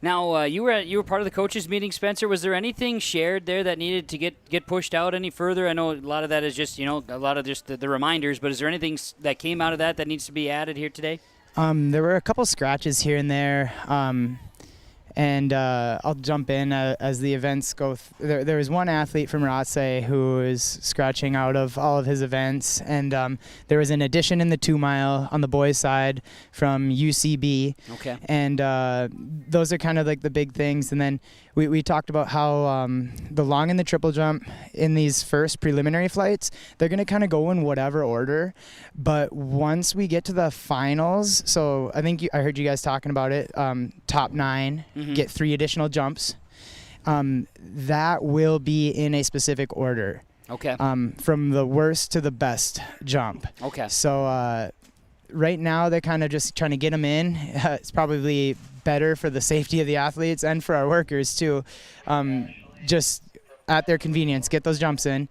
Now, you were part of the coaches meeting, Spencer. Was there anything shared there that needed to get pushed out any further? I know a lot of that is just, a lot of just the reminders, but is there anything that came out of that needs to be added here today?
There were a couple scratches here and there, and I'll jump in as the events go. There was one athlete from Rothsay who was scratching out of all of his events, and there was an addition in the 2 mile on the boys' side from UCB.
Okay.
And those are kind of like the big things. And then we talked about how the long and the triple jump in these first preliminary flights, they're going to kind of go in whatever order. But once we get to the finals, so I think I heard you guys talking about it, top 9, get 3 additional jumps. That will be in a specific order.
Okay.
From the worst to the best jump.
Okay.
So right now they're kind of just trying to get them in. It's probably better for the safety of the athletes and for our workers too. Just at their convenience, get those jumps in.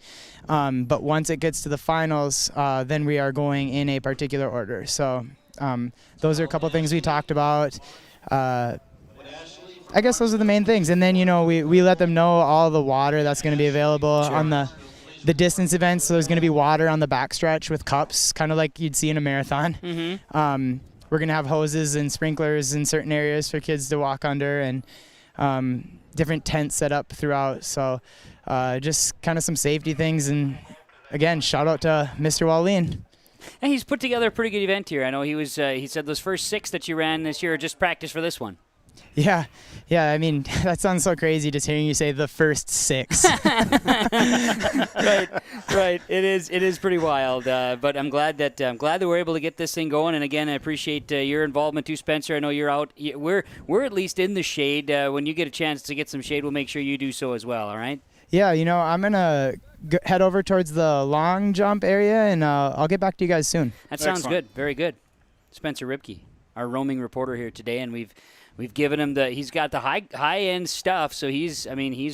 But once it gets to the finals, then we are going in a particular order. So those are a couple things we talked about. I guess those are the main things. And then, we let them know all the water that's going to be available on the distance events. So there's going to be water on the backstretch with cups, kind of like you'd see in a marathon. We're going to have hoses and sprinklers in certain areas for kids to walk under, and different tents set up throughout. So just kind of some safety things. And, again, shout out to Mr. Wallin.
And he's put together a pretty good event here. I know he said those first 6 that you ran this year are just practice for this one.
Yeah. I mean, that sounds so crazy just hearing you say the first 6.
Right. It is pretty wild. But I'm glad that we're able to get this thing going. And again, I appreciate your involvement too, Spencer. I know you're out. We're at least in the shade. When you get a chance to get some shade, we'll make sure you do so as well. All right.
Yeah. I'm gonna head over towards the long jump area, and I'll get back to you guys soon.
That sounds good. Very good. Spencer Ribke, our roaming reporter here today, and we've given him he's got the high end stuff, so he's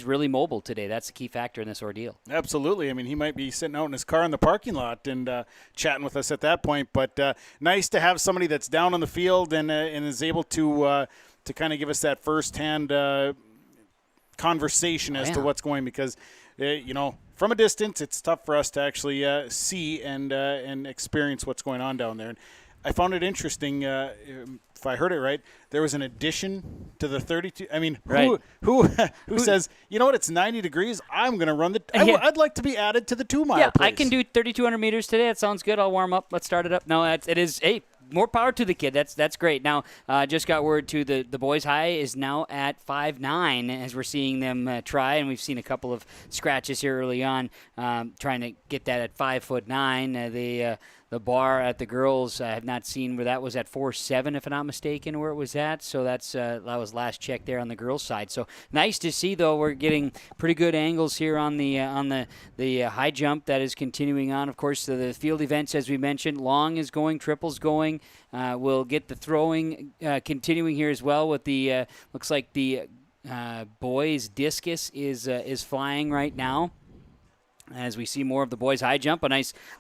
really mobile today. That's the key factor in this ordeal.
Absolutely. I mean, he might be sitting out in his car in the parking lot and chatting with us at that point. But nice to have somebody that's down on the field and is able to kind of give us that firsthand conversation as to what's going, because from a distance it's tough for us to actually see and experience what's going on down there. And I found it interesting. If I heard it right, there was an addition to the 32. I mean, who says, it's 90 degrees? I'm going to run I'd like to be added to the 2 mile.
Yeah,
please.
I can do 3,200 meters today. That sounds good. I'll warm up. Let's start it up. No, it is. Hey, more power to the kid. That's great. Now, just got word to the boys' high is now at 5'9", as we're seeing them try, and we've seen a couple of scratches here early on, trying to get that at 5'9". The bar at the girls, I have not seen where that was at 4.7, if I'm not mistaken, where it was at. So that was last check there on the girls' side. So nice to see, though. We're getting pretty good angles here on the high jump that is continuing on. Of course, the field events, as we mentioned, long is going, triples going. We'll get the throwing continuing here as well with the looks like the boys discus is flying right now. As we see more of the boys' high jump,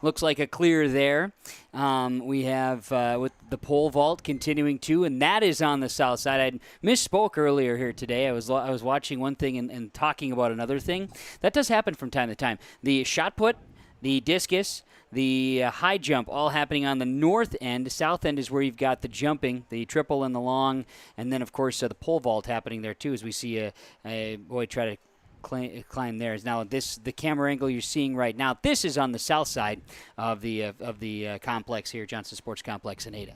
looks like a clear there. We have with the pole vault continuing too, and that is on the south side. I misspoke earlier here today. I was watching one thing and talking about another thing. That does happen from time to time. The shot put, the discus, the high jump all happening on the north end. The south end is where you've got the jumping, the triple and the long, and then, of course, the pole vault happening there, too, as we see a boy try to climb there. Now, the camera angle you're seeing right now, this is on the south side of the complex here, Johnson Sports Complex in Ada.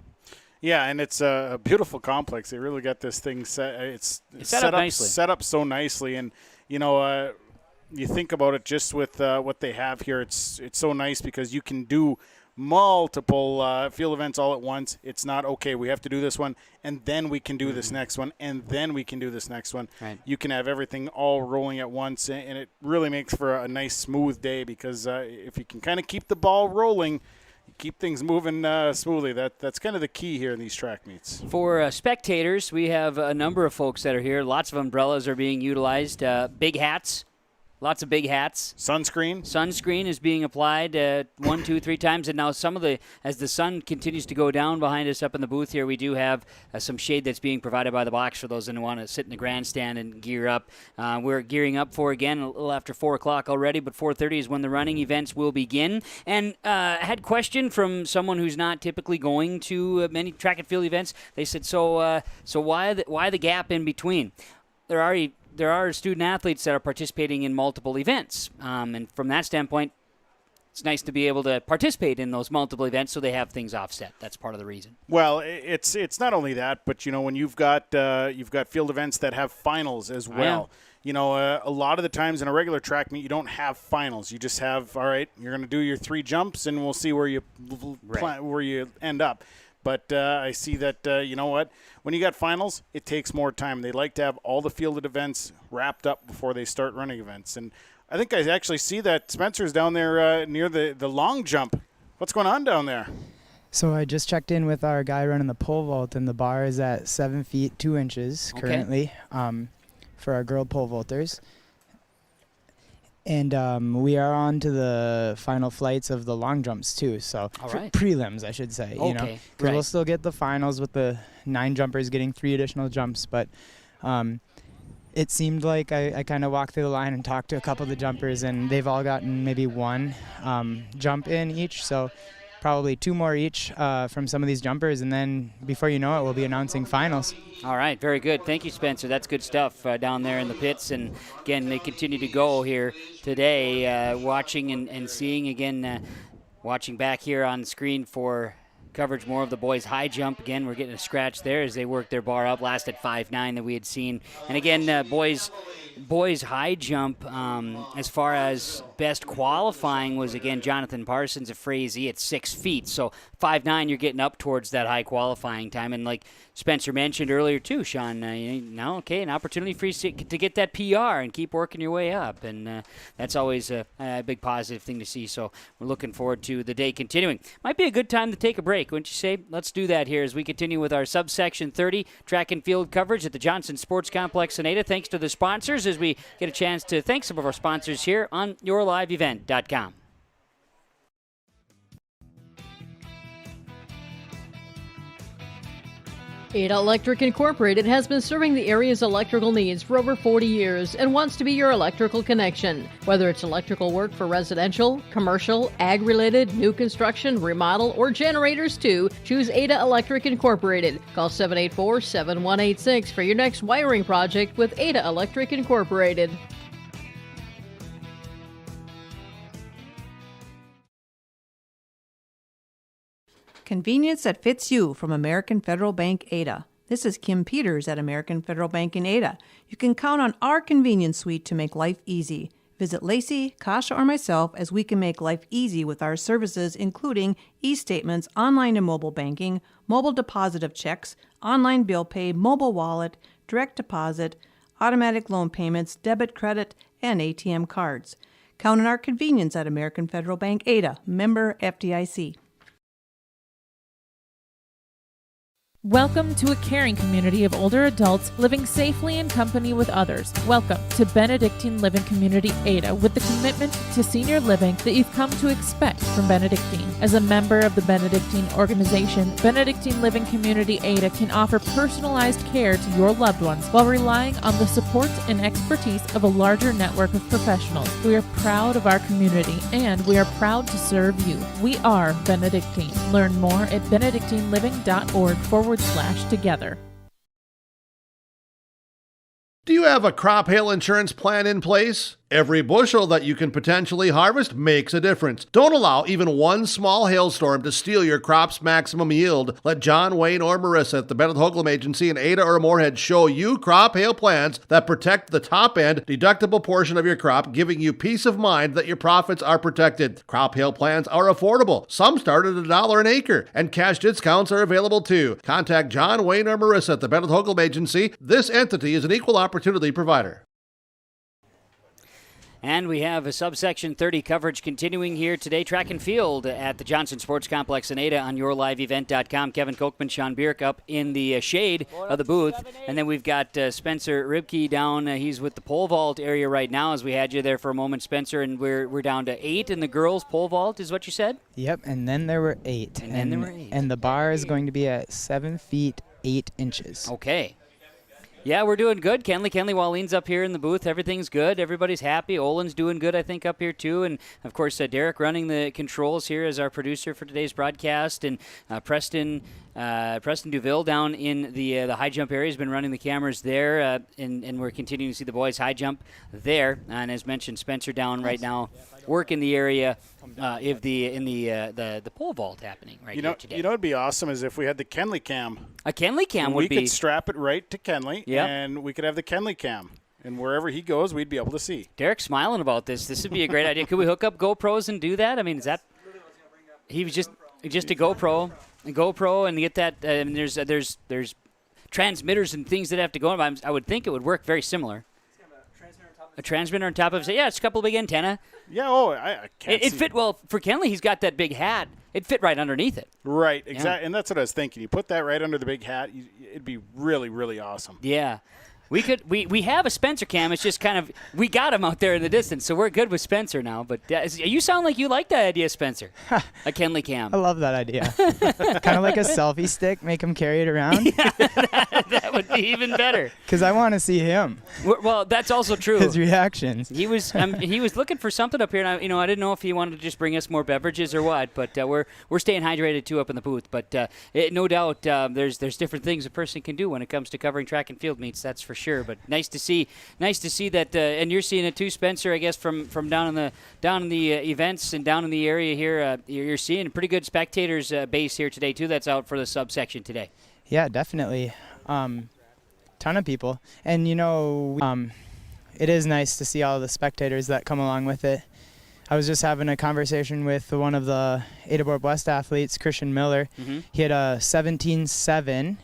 Yeah, and it's a beautiful complex. They really got this thing set. It's
set
up so nicely, and you think about it just with what they have here. It's so nice because you can do multiple field events all at once. It's not, okay, we have to do this one, and then we can do this next one, and then we can do this next one.
Right.
You can have everything all rolling at once, and it really makes for a nice, smooth day because if you can kind of keep the ball rolling, keep things moving smoothly. That's kind of the key here in these track meets.
For spectators, we have a number of folks that are here. Lots of umbrellas are being utilized. Big hats. Lots of big hats. Sunscreen is being applied 1, 2, 3 times. And now as the sun continues to go down behind us up in the booth here, we do have some shade that's being provided by the box for those that want to sit in the grandstand and gear up. We're gearing up for, again, a little after 4 o'clock already, but 4:30 is when the running events will begin. And I had a question from someone who's not typically going to many track and field events. They said, so why the gap in between? There are student athletes that are participating in multiple events. And from that standpoint, it's nice to be able to participate in those multiple events so they have things offset. That's part of the reason.
Well, it's not only that, but, when you've got field events that have finals as well. A lot of the times in a regular track meet, you don't have finals. You just have, all right, you're going to do your 3 jumps, and we'll see where you where you end up. But I see that, when you got finals, it takes more time. They like to have all the fielded events wrapped up before they start running events. And I think I actually see that Spencer's down there near the long jump. What's going on down there?
So I just checked in with our guy running the pole vault, and the bar is at 7 feet 2 inches currently for our girl pole vaulters. And we are on to the final flights of the long jumps, too. So prelims, I should say.
Okay.
Because we'll still get the finals with the 9 jumpers getting 3 additional jumps. But it seemed like I kind of walked through the line and talked to a couple of the jumpers, and they've all gotten maybe 1 jump in each. So probably 2 more each from some of these jumpers. And then before you know it, we'll be announcing finals.
All right, very good. Thank you, Spencer. That's good stuff down there in the pits. And, again, they continue to go here today, watching and seeing, again, watching back here on the screen for coverage more of the boys' high jump. Again, we're getting a scratch there as they work their bar up, last at 5.9 that we had seen. And, again, boys' high jump, as far as best qualifying was, again, Jonathan Parsons of Frazee at 6 feet. So 5.9, you're getting up towards that high qualifying time. And like Spencer mentioned earlier too, Sean, an opportunity for you to get that PR and keep working your way up. And that's always a big positive thing to see. So we're looking forward to the day continuing. Might be a good time to take a break, wouldn't you say? Let's do that here as we continue with our subsection 30 track and field coverage at the Johnson Sports Complex in Ada. Thanks to the sponsors as we get a chance to thank some of our sponsors here on yourliveevent.com.
Ada Electric Incorporated has been serving the area's electrical needs for over 40 years and wants to be your electrical connection. Whether it's electrical work for residential, commercial, ag-related, new construction, remodel, or generators too, choose Ada Electric Incorporated. Call 784-7186 for your next wiring project with Ada Electric Incorporated.
Convenience that fits you from American Federal Bank Ada. This is Kim Peters at American Federal Bank in Ada. You can count on our convenience suite to make life easy. Visit Lacey, Kasha, or myself as we can make life easy with our services including e-statements, online and mobile banking, mobile deposit of checks, online bill pay, mobile wallet, direct deposit, automatic loan payments, debit, credit, and ATM cards. Count on our convenience at American Federal Bank Ada, member FDIC.
Welcome to a caring community of older adults living safely in company with others. Welcome to Benedictine Living Community Ada, with the commitment to senior living that you've come to expect from Benedictine. As a member of the Benedictine organization, Benedictine Living Community Ada can offer personalized care to your loved ones while relying on the support and expertise of a larger network of professionals. We are proud of our community, and we are proud to serve you. We are Benedictine. Learn more at benedictineliving.org/together.
Do you have a crop hail insurance plan in place? Every bushel that you can potentially harvest makes a difference. Don't allow even one small hailstorm to steal your crop's maximum yield. Let John, Wayne, or Marissa at the Bennett Hoagland Agency in Ada or Moorhead show you crop hail plans that protect the top-end deductible portion of your crop, giving you peace of mind that your profits are protected. Crop hail plans are affordable. Some start at $1 an acre, and cash discounts are available too. Contact John, Wayne, or Marissa at the Bennett Hoagland Agency. This entity is an equal opportunity provider.
And we have a subsection 30 coverage continuing here today. Track and field at the Johnson Sports Complex in Ada on yourliveevent.com. Kevin Kochman, Sean Bierk up in the shade of the booth. And then we've got Spencer Ribke down. He's with the pole vault area right now, as we had you there for a moment, Spencer. And we're down to 8 in the girls' pole vault, is what you said?
Yep, and then there were 8.
And then there were 8.
And the bar is going to be at 7 feet 8 inches.
Okay. Yeah, we're doing good. Kenley Wallen's up here in the booth. Everything's good. Everybody's happy. Olin's doing good, I think, up here too. And, of course, Derek running the controls here as our producer for today's broadcast. And Preston Duville down in the high jump area has been running the cameras there. And we're continuing to see the boys high jump there. And as mentioned, Spencer down right now, working the area in the pole vault happening right here today.
You know, it'd be awesome is if we had the Kenley cam.
A Kenley cam would be.
We could strap it right to Kenley,
Yep.
and we could have the Kenley cam. And wherever he goes, we'd be able to see.
Derek's smiling about this. This would be a great idea. Could we hook up GoPros and do that? I mean, is that he was just a GoPro and get that? There's transmitters and things that have to go on. I would think it would work very similar. A transmitter on top of it. Yeah, it's a couple of big antenna.
Yeah. Oh, I can't.
It fit well for Kenley. He's got that big hat. It fit right underneath it.
Right. Exactly. Yeah. And that's what I was thinking. You put that right under the big hat. It'd be really, really awesome.
Yeah. We have a Spencer cam. It's just kind of, we got him out there in the distance, so we're good with Spencer now. But you sound like you like that idea, Spencer. A Kenley cam.
I love that idea. Kind of like a selfie stick, make him carry it around.
Yeah, that would be even better.
Because I want to see him.
Well, that's also true.
His reactions.
He was looking for something up here, and I didn't know if he wanted to just bring us more beverages or what. But we're staying hydrated too up in the booth. But no doubt there's different things a person can do when it comes to covering track and field meets. That's for sure. But nice to see that, and you're seeing it too, Spencer. I guess from down in the events and down in the area here, you're seeing a pretty good spectators base here today too. That's out for the subsection today.
Yeah, definitely. Ton of people, and it is nice to see all the spectators that come along with it. I was just having a conversation with one of the Ada Borb West athletes, Christian Miller. Mm-hmm. He had a 17.7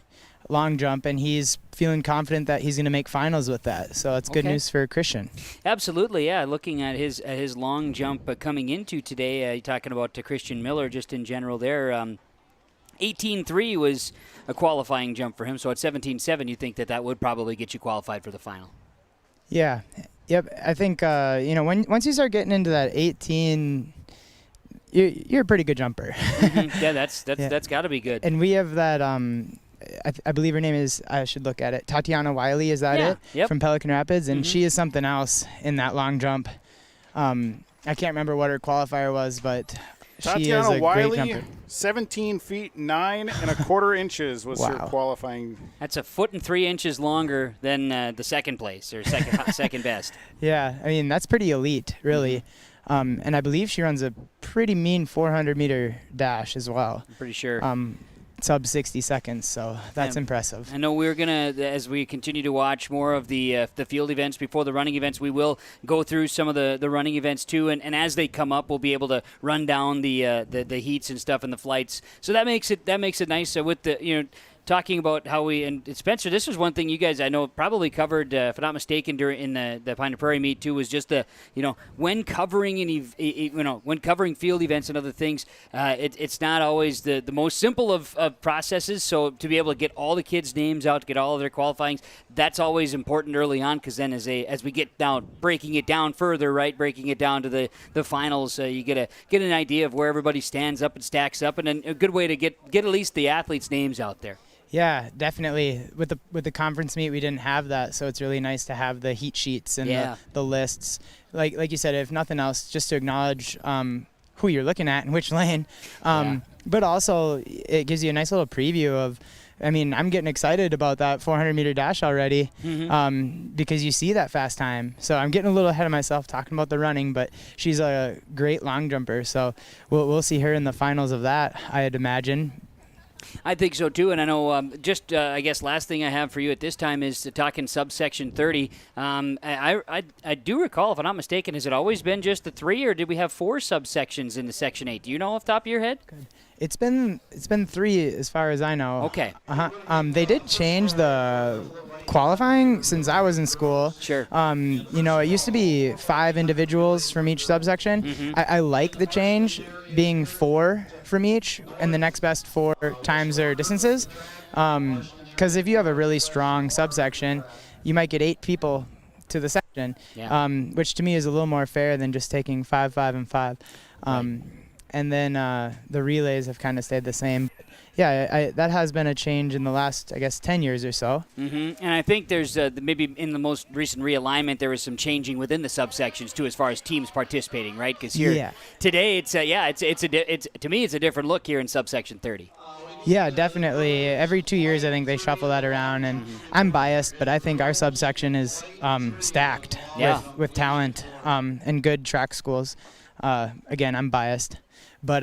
long jump, and he's feeling confident that he's going to make finals with that. So it's good news for Christian.
Absolutely, yeah. Looking at his long jump coming into today, talking about Christian Miller just in general there. 18.3 was a qualifying jump for him. So at 17.7, you think that would probably get you qualified for the final?
Yeah. Yep. I think once you start getting into that 18. You're a pretty good jumper.
Mm-hmm. Yeah, that's got to be good.
And we have that. I believe her name is, I should look at it, Tatiana Wiley, is that it?
Yep.
From Pelican Rapids, and
mm-hmm.
she is something else in that long jump. I can't remember what her qualifier was, but she is a
Wiley,
great jumper.
17 feet 9 1/4 inches was her qualifying.
That's 1 foot and 3 inches longer than the second place or second best.
Yeah, I mean, that's pretty elite, really. Mm-hmm. And I believe she runs a pretty mean 400-meter dash as well.
I'm pretty sure.
Sub 60 seconds, so that's impressive.
I know we're going to, as we continue to watch more of the field events before the running events, we will go through some of the running events too, and as they come up, we'll be able to run down the heats and stuff and the flights. So that makes it nice with the, talking about how and Spencer, this was one thing you guys I know probably covered, if I'm not mistaken, during the Pine Prairie meet too, was just when covering when covering field events and other things, it's not always the most simple of processes. So to be able to get all the kids' names out, to get all of their qualifying, that's always important early on, because then as we get down, breaking it down further, right, breaking it down to the finals, you get an idea of where everybody stands up and stacks up, and then a good way to get at least the athletes' names out there.
Yeah, definitely. With the conference meet, we didn't have that, so it's really nice to have the heat sheets and the lists. Like you said, if nothing else, just to acknowledge who you're looking at and which lane. But also, it gives you a nice little preview of. I mean, I'm getting excited about that 400-meter dash already because you see that fast time. So I'm getting a little ahead of myself talking about the running, but she's a great long jumper. So we'll see her in the finals of that, I'd imagine.
I think so too, and I know. I guess last thing I have for you at this time is to talk in subsection 30. I do recall, if I'm not mistaken, has it always been just the 3, or did we have 4 subsections in the section 8? Do you know off the top of your head?
Good. It's been 3 as far as I know.
Okay.
They did change the qualifying since I was in school.
Sure.
It used to be 5 individuals from each subsection. I like the change being 4 from each, and the next best 4 times their distances. Because if you have a really strong subsection, you might get 8 people to the section, which to me is a little more fair than just taking 5, 5, and 5. And then the relays have kind of stayed the same. Yeah, that has been a change in the last, I guess, 10 years or so.
And I think there's maybe in the most recent realignment there was some changing within the subsections too, as far as teams participating, right? Because here today it's to me it's a different look here in subsection 30.
Yeah, definitely. Every 2 years I think they shuffle that around, and I'm biased, but I think our subsection is stacked with talent and good track schools. Again, I'm biased, but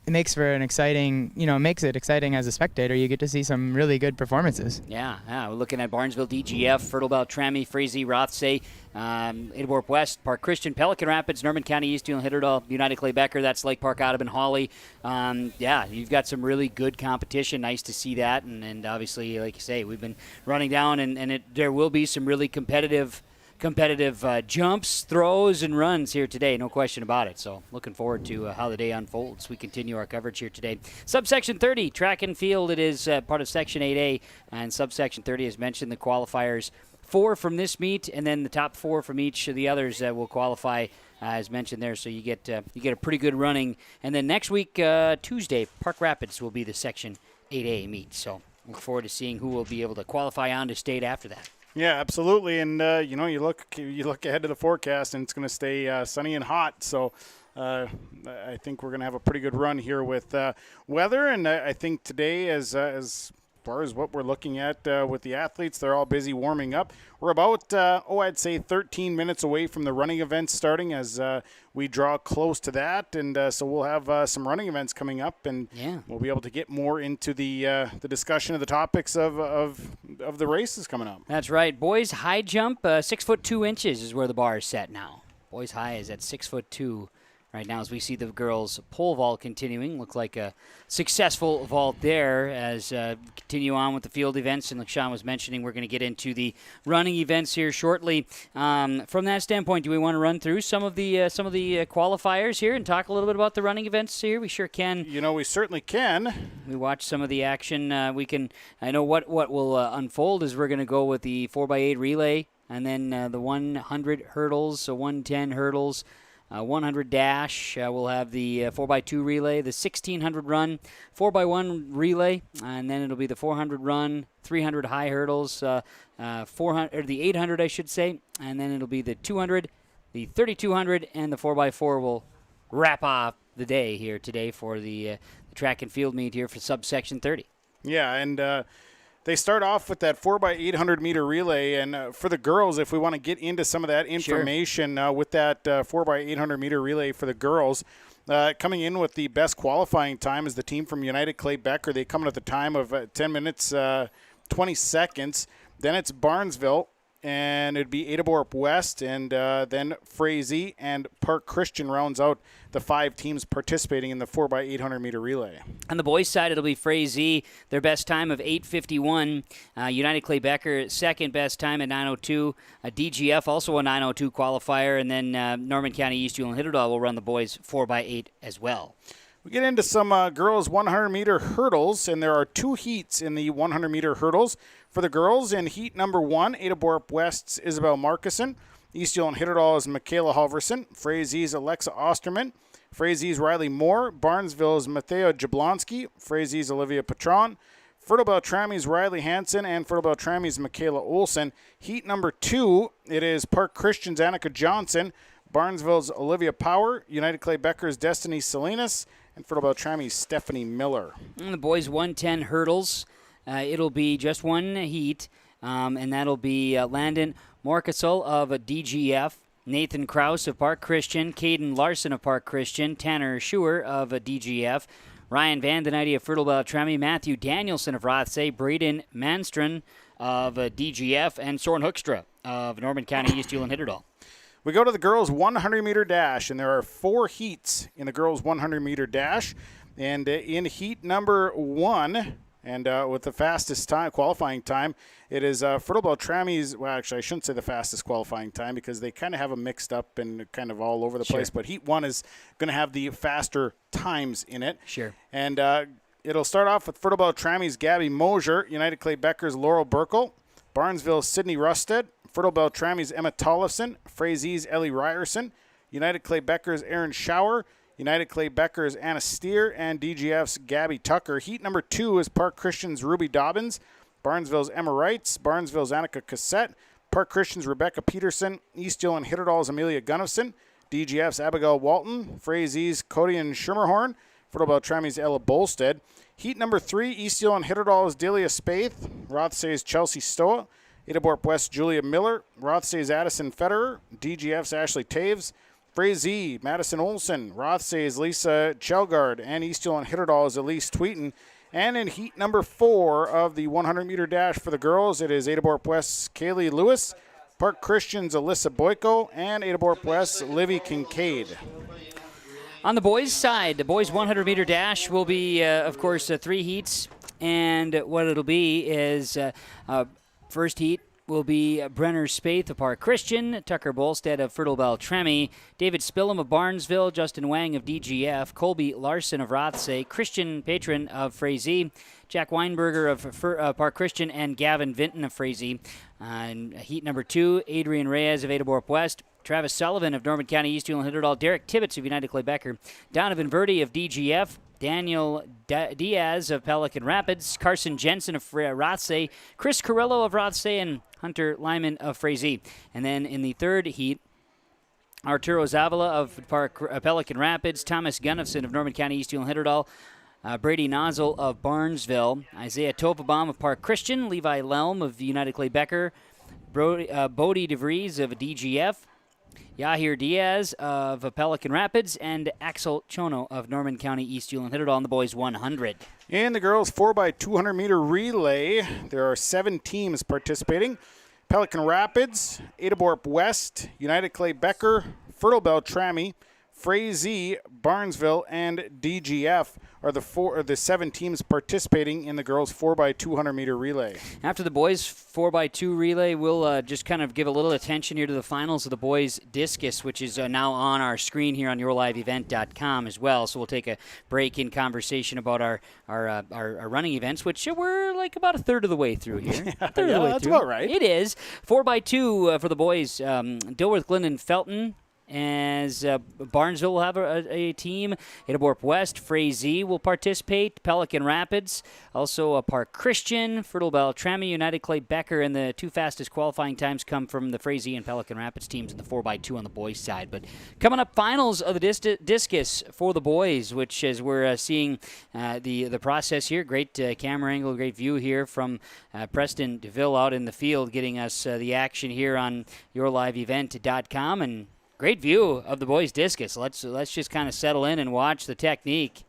it makes for an exciting, makes it exciting as a spectator. You get to see some really good performances.
Yeah. We're looking at Barnesville, DGF, Fertilbelt, Tramy, Frazee, Rothsay, Edwarp West, Park Christian, Pelican Rapids, Norman County, Eastfield, Hitterdal, United Clay Becker. That's Lake Park, Audubon, Hawley. You've got some really good competition. Nice to see that. And obviously, like you say, we've been running down, and there will be some really competitive jumps, throws, and runs here today, no question about it. So looking forward to how the day unfolds. We continue our coverage here today. Subsection 30, track and field. It is part of Section 8A, and subsection 30, as mentioned, the qualifiers 4 from this meet, and then the top 4 from each of the others will qualify, as mentioned there. So you get a pretty good running. And then next week, Tuesday, Park Rapids will be the Section 8A meet. So look forward to seeing who will be able to qualify on to state after that.
Yeah, absolutely. And, you look ahead to the forecast, and it's going to stay sunny and hot. So I think we're going to have a pretty good run here with weather. And I think today, as far as what we're looking at with the athletes, they're all busy warming up. We're about, I'd say 13 minutes away from the running events starting as we draw close to that. And so we'll have some running events coming up, and we'll be able to get more into the discussion of the topics of the races coming up.
That's right. Boys high jump, 6 foot 2 inches is where the bar is set now. Boys high is at 6'2" right now, as we see the girls pole vault continuing. Look like a successful vault there as continue on with the field events. And like Sean was mentioning, we're going to get into the running events here shortly. From that standpoint, do we want to run through some of the qualifiers here and talk a little bit about the running events here? We sure can.
We certainly can.
We watch some of the action. We can. I know what will unfold is we're going to go with the 4x8 relay, and then the 100 hurdles, so 110 hurdles. 100 dash, we'll have the 4x2 relay, the 1600 run, 4x1 relay, and then it'll be the 400 run, 300 high hurdles, 400 or the 800, I should say, and then it'll be the 200, the 3200, and the 4x4 will wrap off the day here today for the track and field meet here for subsection 30.
Yeah, and they start off with that 4x800 meter relay, and for the girls, if we want to get into some of that information with that 4x800 meter relay for the girls, coming in with the best qualifying time is the team from United Clay Becker. They come in at the time of 10 minutes 20 seconds. Then it's Barnesville and it'd be Adaborp West, and then Frazee and Park Christian rounds out the 5 teams participating in the 4x800 meter relay.
On the boys' side, it'll be Frazee, their best time of 8:51. United Clay Becker, second best time at 9:02. DGF, also a 9:02 qualifier, and then Norman County East Hewlin Hitterdal will run the boys 4x8 as well.
We get into some girls 100 meter hurdles, and there are 2 heats in the 100 meter hurdles. For the girls, in heat number 1, Adaborp West's Isabel Markison. East Hewlin Hitterdal is Michaela Halverson. Frazee's Alexa Osterman. Frazee's Riley Moore. Barnesville's Matteo Jablonski. Frazee's Olivia Patron. Fertile Beltramy's Riley Hansen, and Fertile Beltramy's Michaela Olson. Heat number 2, it is Park Christian's Annika Johnson. Barnesville's Olivia Power. United Clay Becker's Destiny Salinas. And Fertile Beltramy's Stephanie Miller.
And the boys 110 hurdles. It'll be just one heat, and that'll be Landon Morkasol of DGF, Nathan Kraus of Park Christian, Caden Larson of Park Christian, Tanner Schuer of DGF, Ryan Vandenite of Fertile Beltrami, Matthew Danielson of Rothsay, Braden Manstron of DGF, and Soren Hoekstra of Norman County East Hewlin Hitterdal.
We go to the girls 100 meter dash, and there are 4 heats in the girls 100 meter dash. And in heat number 1, and with the fastest time, qualifying time, it is Fertile Beltramy's, well, actually, I shouldn't say the fastest qualifying time because they kind of have them mixed up and kind of all over the place. But heat 1 is going to have the faster times in it.
Sure.
And it'll start off with Fertile Beltramy's Gabby Mosier, United Clay Becker's Laurel Burkle, Barnesville's Sydney Rusted, Fertile Beltramy's Emma Tollefson, Frazee's Ellie Ryerson, United Clay Becker's Aaron Schauer, United Clay Becker's Anna Steer, and DGF's Gabby Tucker. Heat number 2 is Park Christian's Ruby Dobbins, Barnesville's Emma Wrights, Barnesville's Annika Cassette, Park Christian's Rebecca Peterson, East Hewlin Hitterdal's Amelia Gunnifson, DGF's Abigail Walton, Frazee's Codian Schermerhorn, Fertile Beltramy's Ella Bolstead. Heat number 3, East Hewlin Hitterdal's Delia Spaeth, Rothsay's Chelsea Stoa, Adaborp West Julia Miller, Rothsay's Addison Federer, DGF's Ashley Taves, Frazee, Madison Olson, Rothsay's Lisa Chelgard, and East Hewlin Hitterdal is Elise Tweeten. And in heat number 4 of the 100 meter dash for the girls, it is Adaborp West's Kaylee Lewis, Park Christian's Alyssa Boyko, and Adaborp West's Livy Kincaid.
On the boys' side, the boys' 100 meter dash will be, of course, 3 heats. And what it'll be is first heat will be Brenner Spaeth of Park Christian, Tucker Bolstead of Fertile Beltrami, David Spillum of Barnesville, Justin Wang of DGF, Colby Larson of Rothsay, Christian Patron of Frazee, Jack Weinberger of Park Christian, and Gavin Vinton of Frazee. In heat number 2, Adrian Reyes of Adaborp West, Travis Sullivan of Norman County East Hewlin Hitterdal, Derek Tibbetts of United Clay Becker, Donovan Verdi of DGF, Daniel Diaz of Pelican Rapids, Carson Jensen of Rothsay, Chris Carrillo of Rothsay, and Hunter Lyman of Frazee. And then in the third heat, Arturo Zavala of Pelican Rapids, Thomas Gunnifson of Norman County East Hewlin Hitterdal, Brady Nozzle of Barnesville, Isaiah Topabaum of Park Christian, Levi Lelm of United Clay Becker, Bodie DeVries of DGF, Yahir Diaz of Pelican Rapids, and Axel Chono of Norman County East Hewlin Hitterdal in the boys 100.
In the girls 4x200 meter relay, there are 7 teams participating. Pelican Rapids, Adaborp West, United Clay Becker, Fertile Beltrami, Frazee, Barnesville, and DGF are the 7 teams participating in the girls 4x200 meter relay.
After the boys 4x2 relay, we'll just kind of give a little attention here to the finals of the boys discus, which is now on our screen here on yourliveevent.com as well. So we'll take a break in conversation about our running events, which we're like about a third of the way through here.
That's about right.
It is 4x2 for the boys. Dilworth, Glenn, and Felton. As Barnesville will have a team. Adaborp West, Frazee will participate. Pelican Rapids, also Park Christian, Fertile Beltrami, United Clay Becker, and the 2 fastest qualifying times come from the Frazee and Pelican Rapids teams in the 4x2 on the boys' side. But coming up, finals of the discus for the boys, which as we're seeing the process here, great camera angle, great view here from Preston DeVille out in the field, getting us the action here on yourliveevent.com, and great view of the boys' discus. Let's just kind of settle in and watch the technique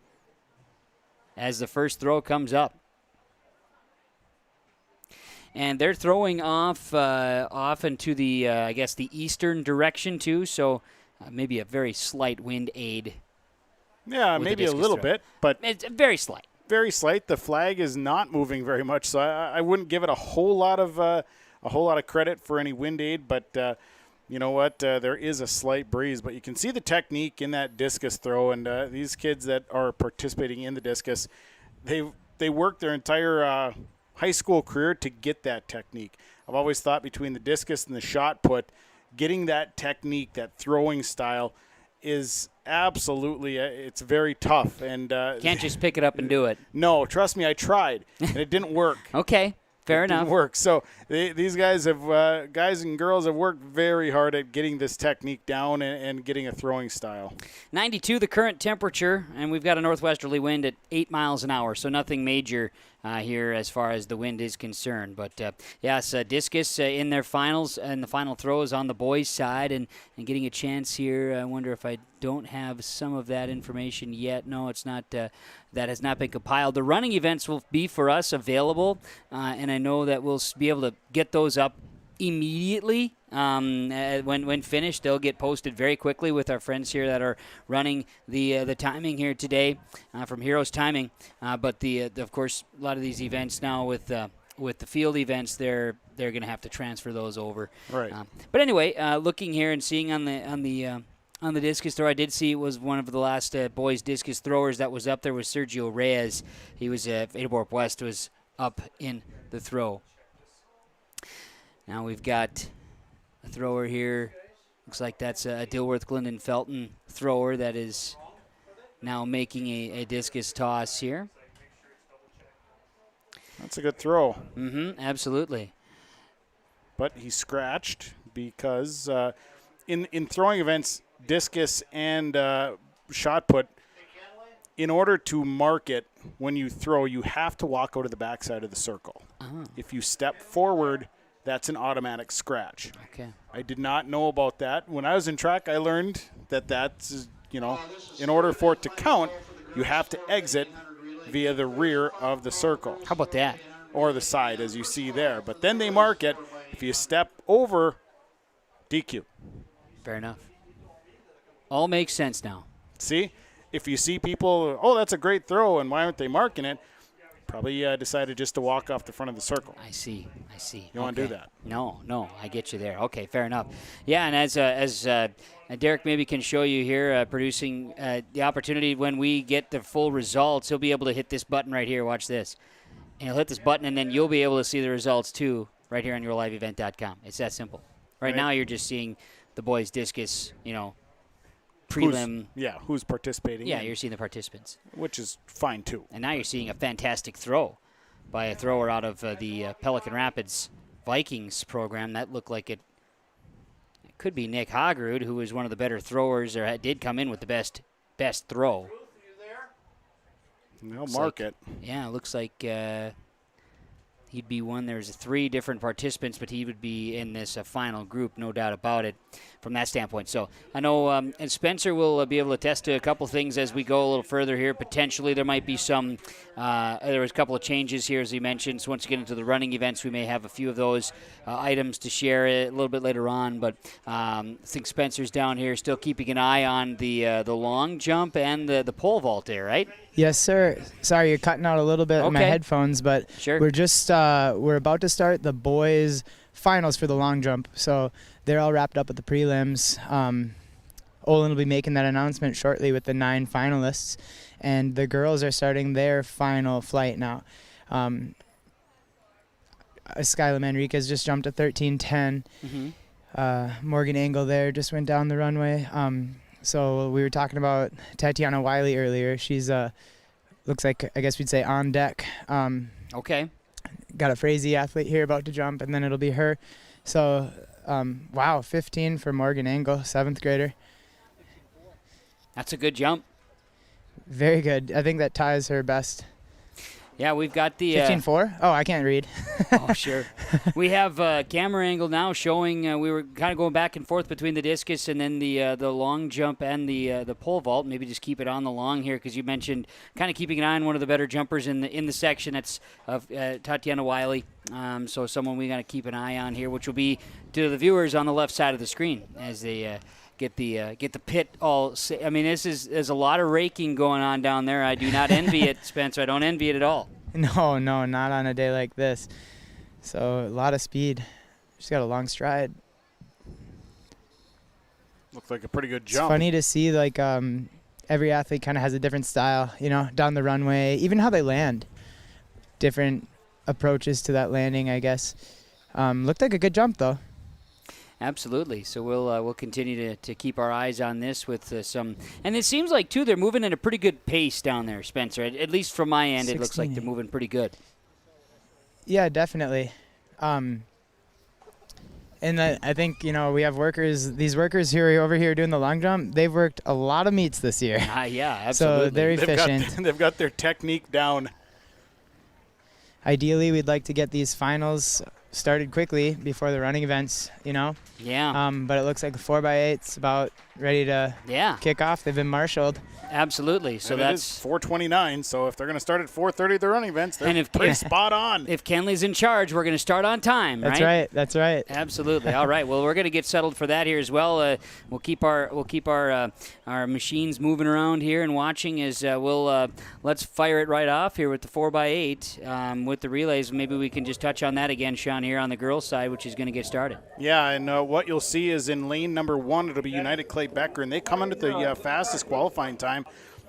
as the first throw comes up. and they're throwing off into the I guess the eastern direction too. So maybe a very slight wind aid.
Yeah,
with the
maybe a
discus
little
throw.
bit, but
It's very slight.
very slight. The flag is not moving very much, so I wouldn't give it a whole lot of credit for any wind aid. But you know what? There is a slight breeze, but you can see the technique in that discus throw. And these kids that are participating in the discus, they work their entire high school career to get that technique. I've always thought between the discus and the shot put, getting that technique, that throwing style, is absolutely it's very tough. And
Can't just pick it up and do it.
no, trust me, I tried, and it didn't work.
Okay, fair
It didn't
enough.
work. So these guys guys and girls have worked very hard at getting this technique down and getting a throwing style.
92 the current temperature, and we've got a northwesterly wind at 8 miles an hour, so nothing major here as far as the wind is concerned. But yes, discus in their finals and the final throws on the boys' side, and getting a chance here. I wonder if I don't have some of that information yet. No, it's not. That has not been compiled. The running events will be for us available, and I know that we'll be able to get those up immediately. When finished, they'll get posted very quickly with our friends here that are running the timing here today from Heroes Timing. But of course, a lot of these events now with the field events, they're going to have to transfer those over.
Right.
But anyway, looking here and seeing on the discus throw, I did see it was one of the last boys discus throwers that was up there was Sergio Reyes. He was Adaborough West was up in the throw. Now we've got a thrower here. Looks like that's a Dilworth Glendon Felton thrower that is now making a discus toss here.
That's a good throw.
Absolutely.
But he scratched because in throwing events, discus and shot put, in order to mark it when you throw, you have to walk out of the backside of the circle. If you step forward, that's an automatic scratch.
Okay.
I did not know about that. When I was in track, I learned that that's, in order for it to count, you have to exit via the rear of the circle.
How about that?
Or the side, as you see there. But then they mark it. If you step over, DQ.
Fair enough. All makes sense now.
See? If you see people, oh, that's a great throw, and why aren't they marking it? Probably decided just to walk off the front of the circle.
I see.
You don't want to do that.
No, I get you there. Okay, fair enough. Yeah, and as Derek maybe can show you here, producing the opportunity when we get the full results, he'll be able to hit this button right here. Watch this. And he'll hit this button, and then you'll be able to see the results too right here on yourliveevent.com. It's that simple. Right now you're just seeing the boys' discus, prelim.
Who's participating.
Yeah, you're seeing the participants.
Which is fine, too.
And now you're seeing a fantastic throw by a thrower out of the Pelican Rapids Vikings program. That looked like it could be Nick Hagerud, who was one of the better throwers, or did come in with the best throw.
They'll mark it.
Yeah, it looks like he'd be one. There's 3 different participants, but he would be in this final group, no doubt about it, from that standpoint. So I know and Spencer will be able to attest to a couple things as we go a little further here. Potentially there might be some, there was a couple of changes here, as he mentioned. So once you get into the running events, we may have a few of those items to share a little bit later on. But I think Spencer's down here still keeping an eye on the long jump and the pole vault there, right?
Yes, sir. Sorry, you're cutting out a little bit in my
Okay.
headphones, but
Sure.
we're just we're about to start the boys' finals for the long jump. So they're all wrapped up with the prelims. Olin will be making that announcement shortly with the 9 finalists, and the girls are starting their final flight now. Skylar Manriquez just jumped a 13:10. Morgan Engel there just went down the runway. So we were talking about Tatiana Wiley earlier. She's looks like, I guess we'd say, on deck.
Okay.
Got a Frazee athlete here about to jump, and then it'll be her. So, wow, 15 for Morgan Engel, 7th grader.
That's a good jump.
Very good. I think that ties her best.
Yeah, we've got the
15-4? Oh, I can't read.
Oh, sure. We have camera angle now showing we were kind of going back and forth between the discus and then the long jump and the pole vault. Maybe just keep it on the long here because you mentioned kind of keeping an eye on one of the better jumpers in the section. That's Tatiana Wiley. So someone we got to keep an eye on here, which will be to the viewers on the left side of the screen as they get the pit all. I mean, there's a lot of raking going on down there. I do not envy it, Spencer. I don't envy it at all.
No, not on a day like this. So a lot of speed. She's got a long stride.
Looks like a pretty good
It's
jump.
funny to see like every athlete kind of has a different style, down the runway, even how they land. Different approaches to that landing, I guess. Looked like a good jump though.
Absolutely. So we'll continue to keep our eyes on this with some. And it seems like too they're moving at a pretty good pace down there, Spencer. At least from my end, it looks like they're moving pretty good.
Yeah, definitely. And I think we have workers. These workers who are over here doing the long jump, they've worked a lot of meets this year.
Yeah, absolutely.
So they're efficient.
They've got their technique down.
Ideally, we'd like to get these finals started quickly before the running events,
Yeah.
But it looks like the 4x8's about ready to kick off. They've been marshaled.
Absolutely. So
and
that's
4:29. So if they're going to start at 4:30, the running events, they're pretty spot on.
If Kenley's in charge, we're going to start on time.
That's right. That's right.
Absolutely. All right. Well, we're going to get settled for that here as well. We'll keep our machines moving around here and watching as let's fire it right off here with the 4x8 with the relays. Maybe we can just touch on that again, Sean, here on the girls' side, which is going to get started.
Yeah, and what you'll see is in lane number 1, it'll be United Clay Becker, and they come into the fastest qualifying time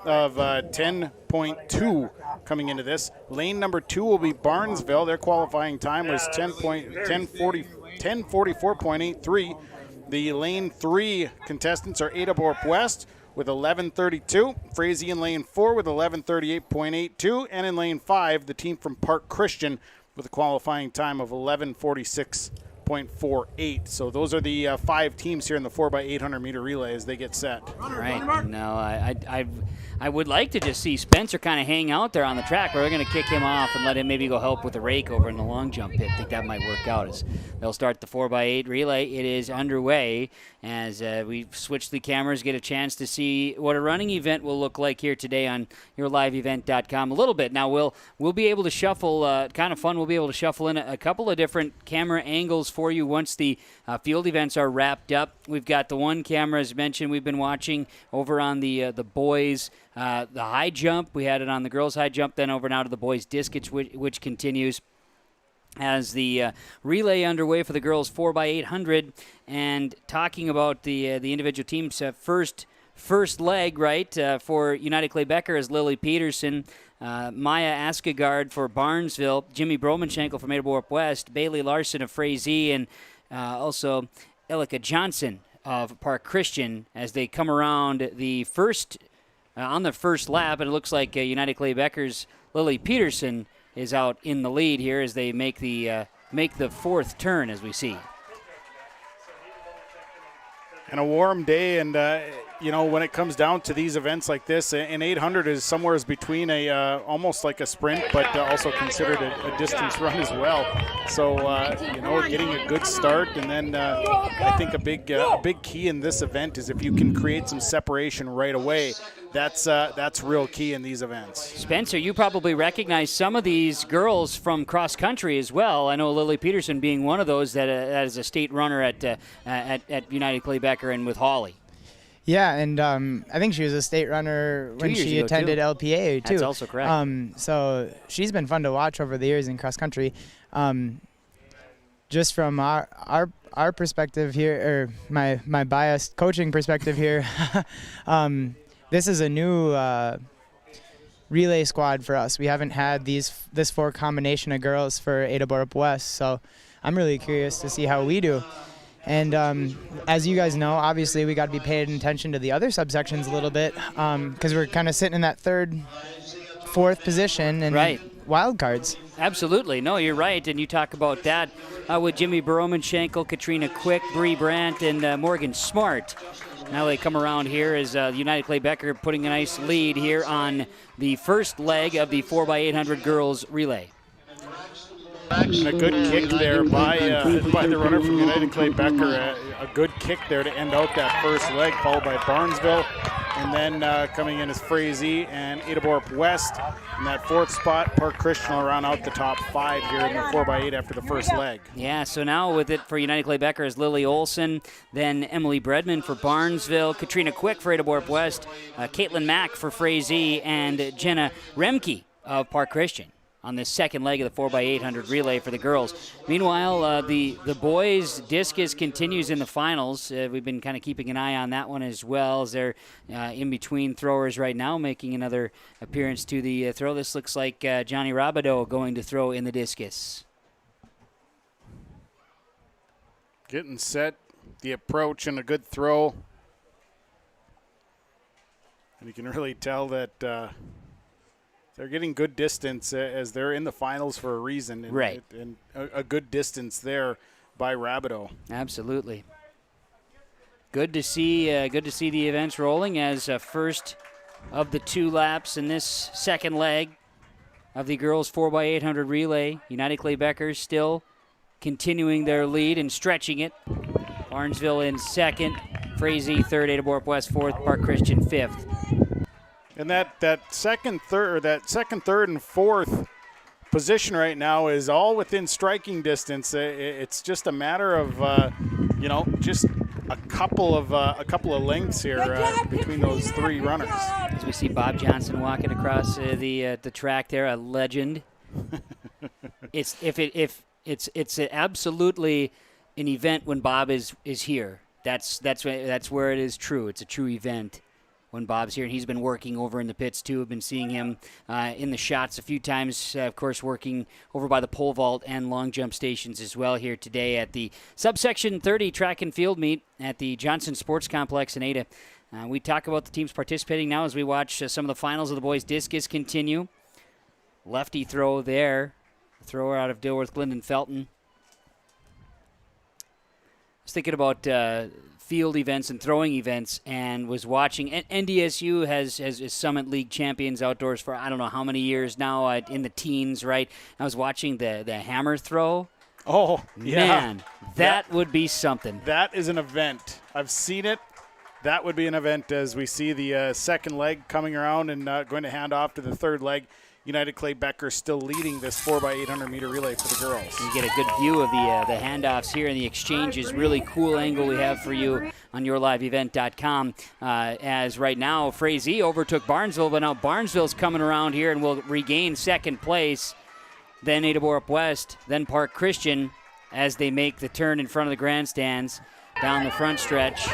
of 10.2 coming into this. Lane number 2 will be Barnesville. Their qualifying time was 10:44.83. The lane 3 contestants are Ada Borup West with 11:32. Frazee in lane 4 with 11:38.82. And in lane 5, the team from Park Christian with a qualifying time of 11:46.48. So those are the 5 teams here in the 4x800 meter relay as they get set.
Right. No, I would like to just see Spencer kind of hang out there on the track. We're going to kick him off and let him maybe go help with the rake over in the long jump pit. I think that might work out as they'll start the 4x8 relay. It is underway as we switch the cameras, get a chance to see what a running event will look like here today on yourliveevent.com a little bit. Now we'll be able to shuffle, kind of fun, we'll be able to shuffle in a couple of different camera angles for you once the field events are wrapped up. We've got the one camera, as mentioned, we've been watching over on the boys' the high jump. We had it on the girls' high jump, then over now to the boys' discus, which continues as the relay underway for the girls' 4x800. And talking about the individual teams, first leg, right, for United Clay Becker is Lily Peterson, Maya Askegard for Barnesville, Jimmy Bromanchenko from Ada Borup West, Bailey Larson of Frazee, and also Elika Johnson of Park Christian as they come around the first on the first lap. And it looks like United Clay Becker's Lily Peterson is out in the lead here as they make the fourth turn, as we see.
And a warm day, and when it comes down to these events like this, an 800 is somewhere between almost like a sprint, but also considered a distance run as well. So getting a good start, and then I think a big key in this event is if you can create some separation right away. That's real key in these events.
Spencer, you probably recognize some of these girls from cross country as well. I know Lily Peterson being one of those that is a state runner at United Clay Becker and with Holly.
Yeah, and I think she was a state runner when she attended LPA too.
That's also correct.
So she's been fun to watch over the years in cross country. Just from our perspective here, or my biased coaching perspective here, this is a new relay squad for us. We haven't had this 4 combination of girls for Ada Borup West, so I'm really curious to see how we do. And as you guys know, obviously we got to be paying attention to the other subsections a little bit because we're kind of sitting in that 3rd, 4th position and wild cards.
Absolutely. No, you're right. And you talk about that with Jimmy Bromanchenko, Katrina Quick, Bree Brandt, and Morgan Smart. Now they come around here as United Clay Becker putting a nice lead here on the first leg of the 4x800 girls relay.
And a good kick there by the runner from United Clay Becker. A good kick there to end out that first leg, followed by Barnesville. And then coming in is Frazee and Adeborup West. In that fourth spot, Park Christian will round out the top 5 here in the 4x8 after the first leg.
Yeah, so now with it for United Clay Becker is Lily Olson, then Emily Bredman for Barnesville, Katrina Quick for Adeborup West, Caitlin Mack for Frazee, and Jenna Remke of Park Christian on this second leg of the 4x800 relay for the girls. Meanwhile, the boys' discus continues in the finals. We've been kind of keeping an eye on that one as well, as they're in-between throwers right now, making another appearance to the throw. This looks like Johnny Rabideau going to throw in the discus.
Getting set, the approach, and a good throw. And you can really tell that they're getting good distance as they're in the finals for a reason. And,
right.
And a good distance there by Rabideau.
Absolutely. Good to see the events rolling as first of the 2 laps in this second leg of the girls 4x800 relay. United Clay Becker still continuing their lead and stretching it. Barnesville in second, Frazee third, Adeborup West fourth, Park Christian fifth.
And that second, third, and fourth position right now is all within striking distance. It's just a matter of just a couple of lengths here between those 3 runners.
As we see Bob Johnson walking across the track there, a legend. It's absolutely an event when Bob is here. That's where it is true. It's a true event when Bob's here, and he's been working over in the pits too. I've been seeing him in the shots a few times, of course, working over by the pole vault and long jump stations as well here today at the subsection 30 track and field meet at the Johnson Sports Complex in Ada. We talk about the teams participating now as we watch some of the finals of the boys discus continue. Lefty throw there, thrower out of Dilworth, Glendon Felton. I was thinking about field events and throwing events and was watching. NDSU has Summit League champions outdoors for I don't know how many years now, in the teens, right? I was watching the hammer throw.
Oh, yeah.
Man, that would be something.
That is an event. I've seen it. That would be an event as we see the second leg coming around and going to hand off to the third leg. United Clay Becker still leading this 4x800 meter relay for the girls.
You get a good view of the handoffs here and the exchanges. Really cool angle we have for you on yourliveevent.com. As right now, Frazee overtook Barnesville, but now Barnesville's coming around here and will regain second place. Then Adeborup West, then Park Christian as they make the turn in front of the grandstands down the front stretch.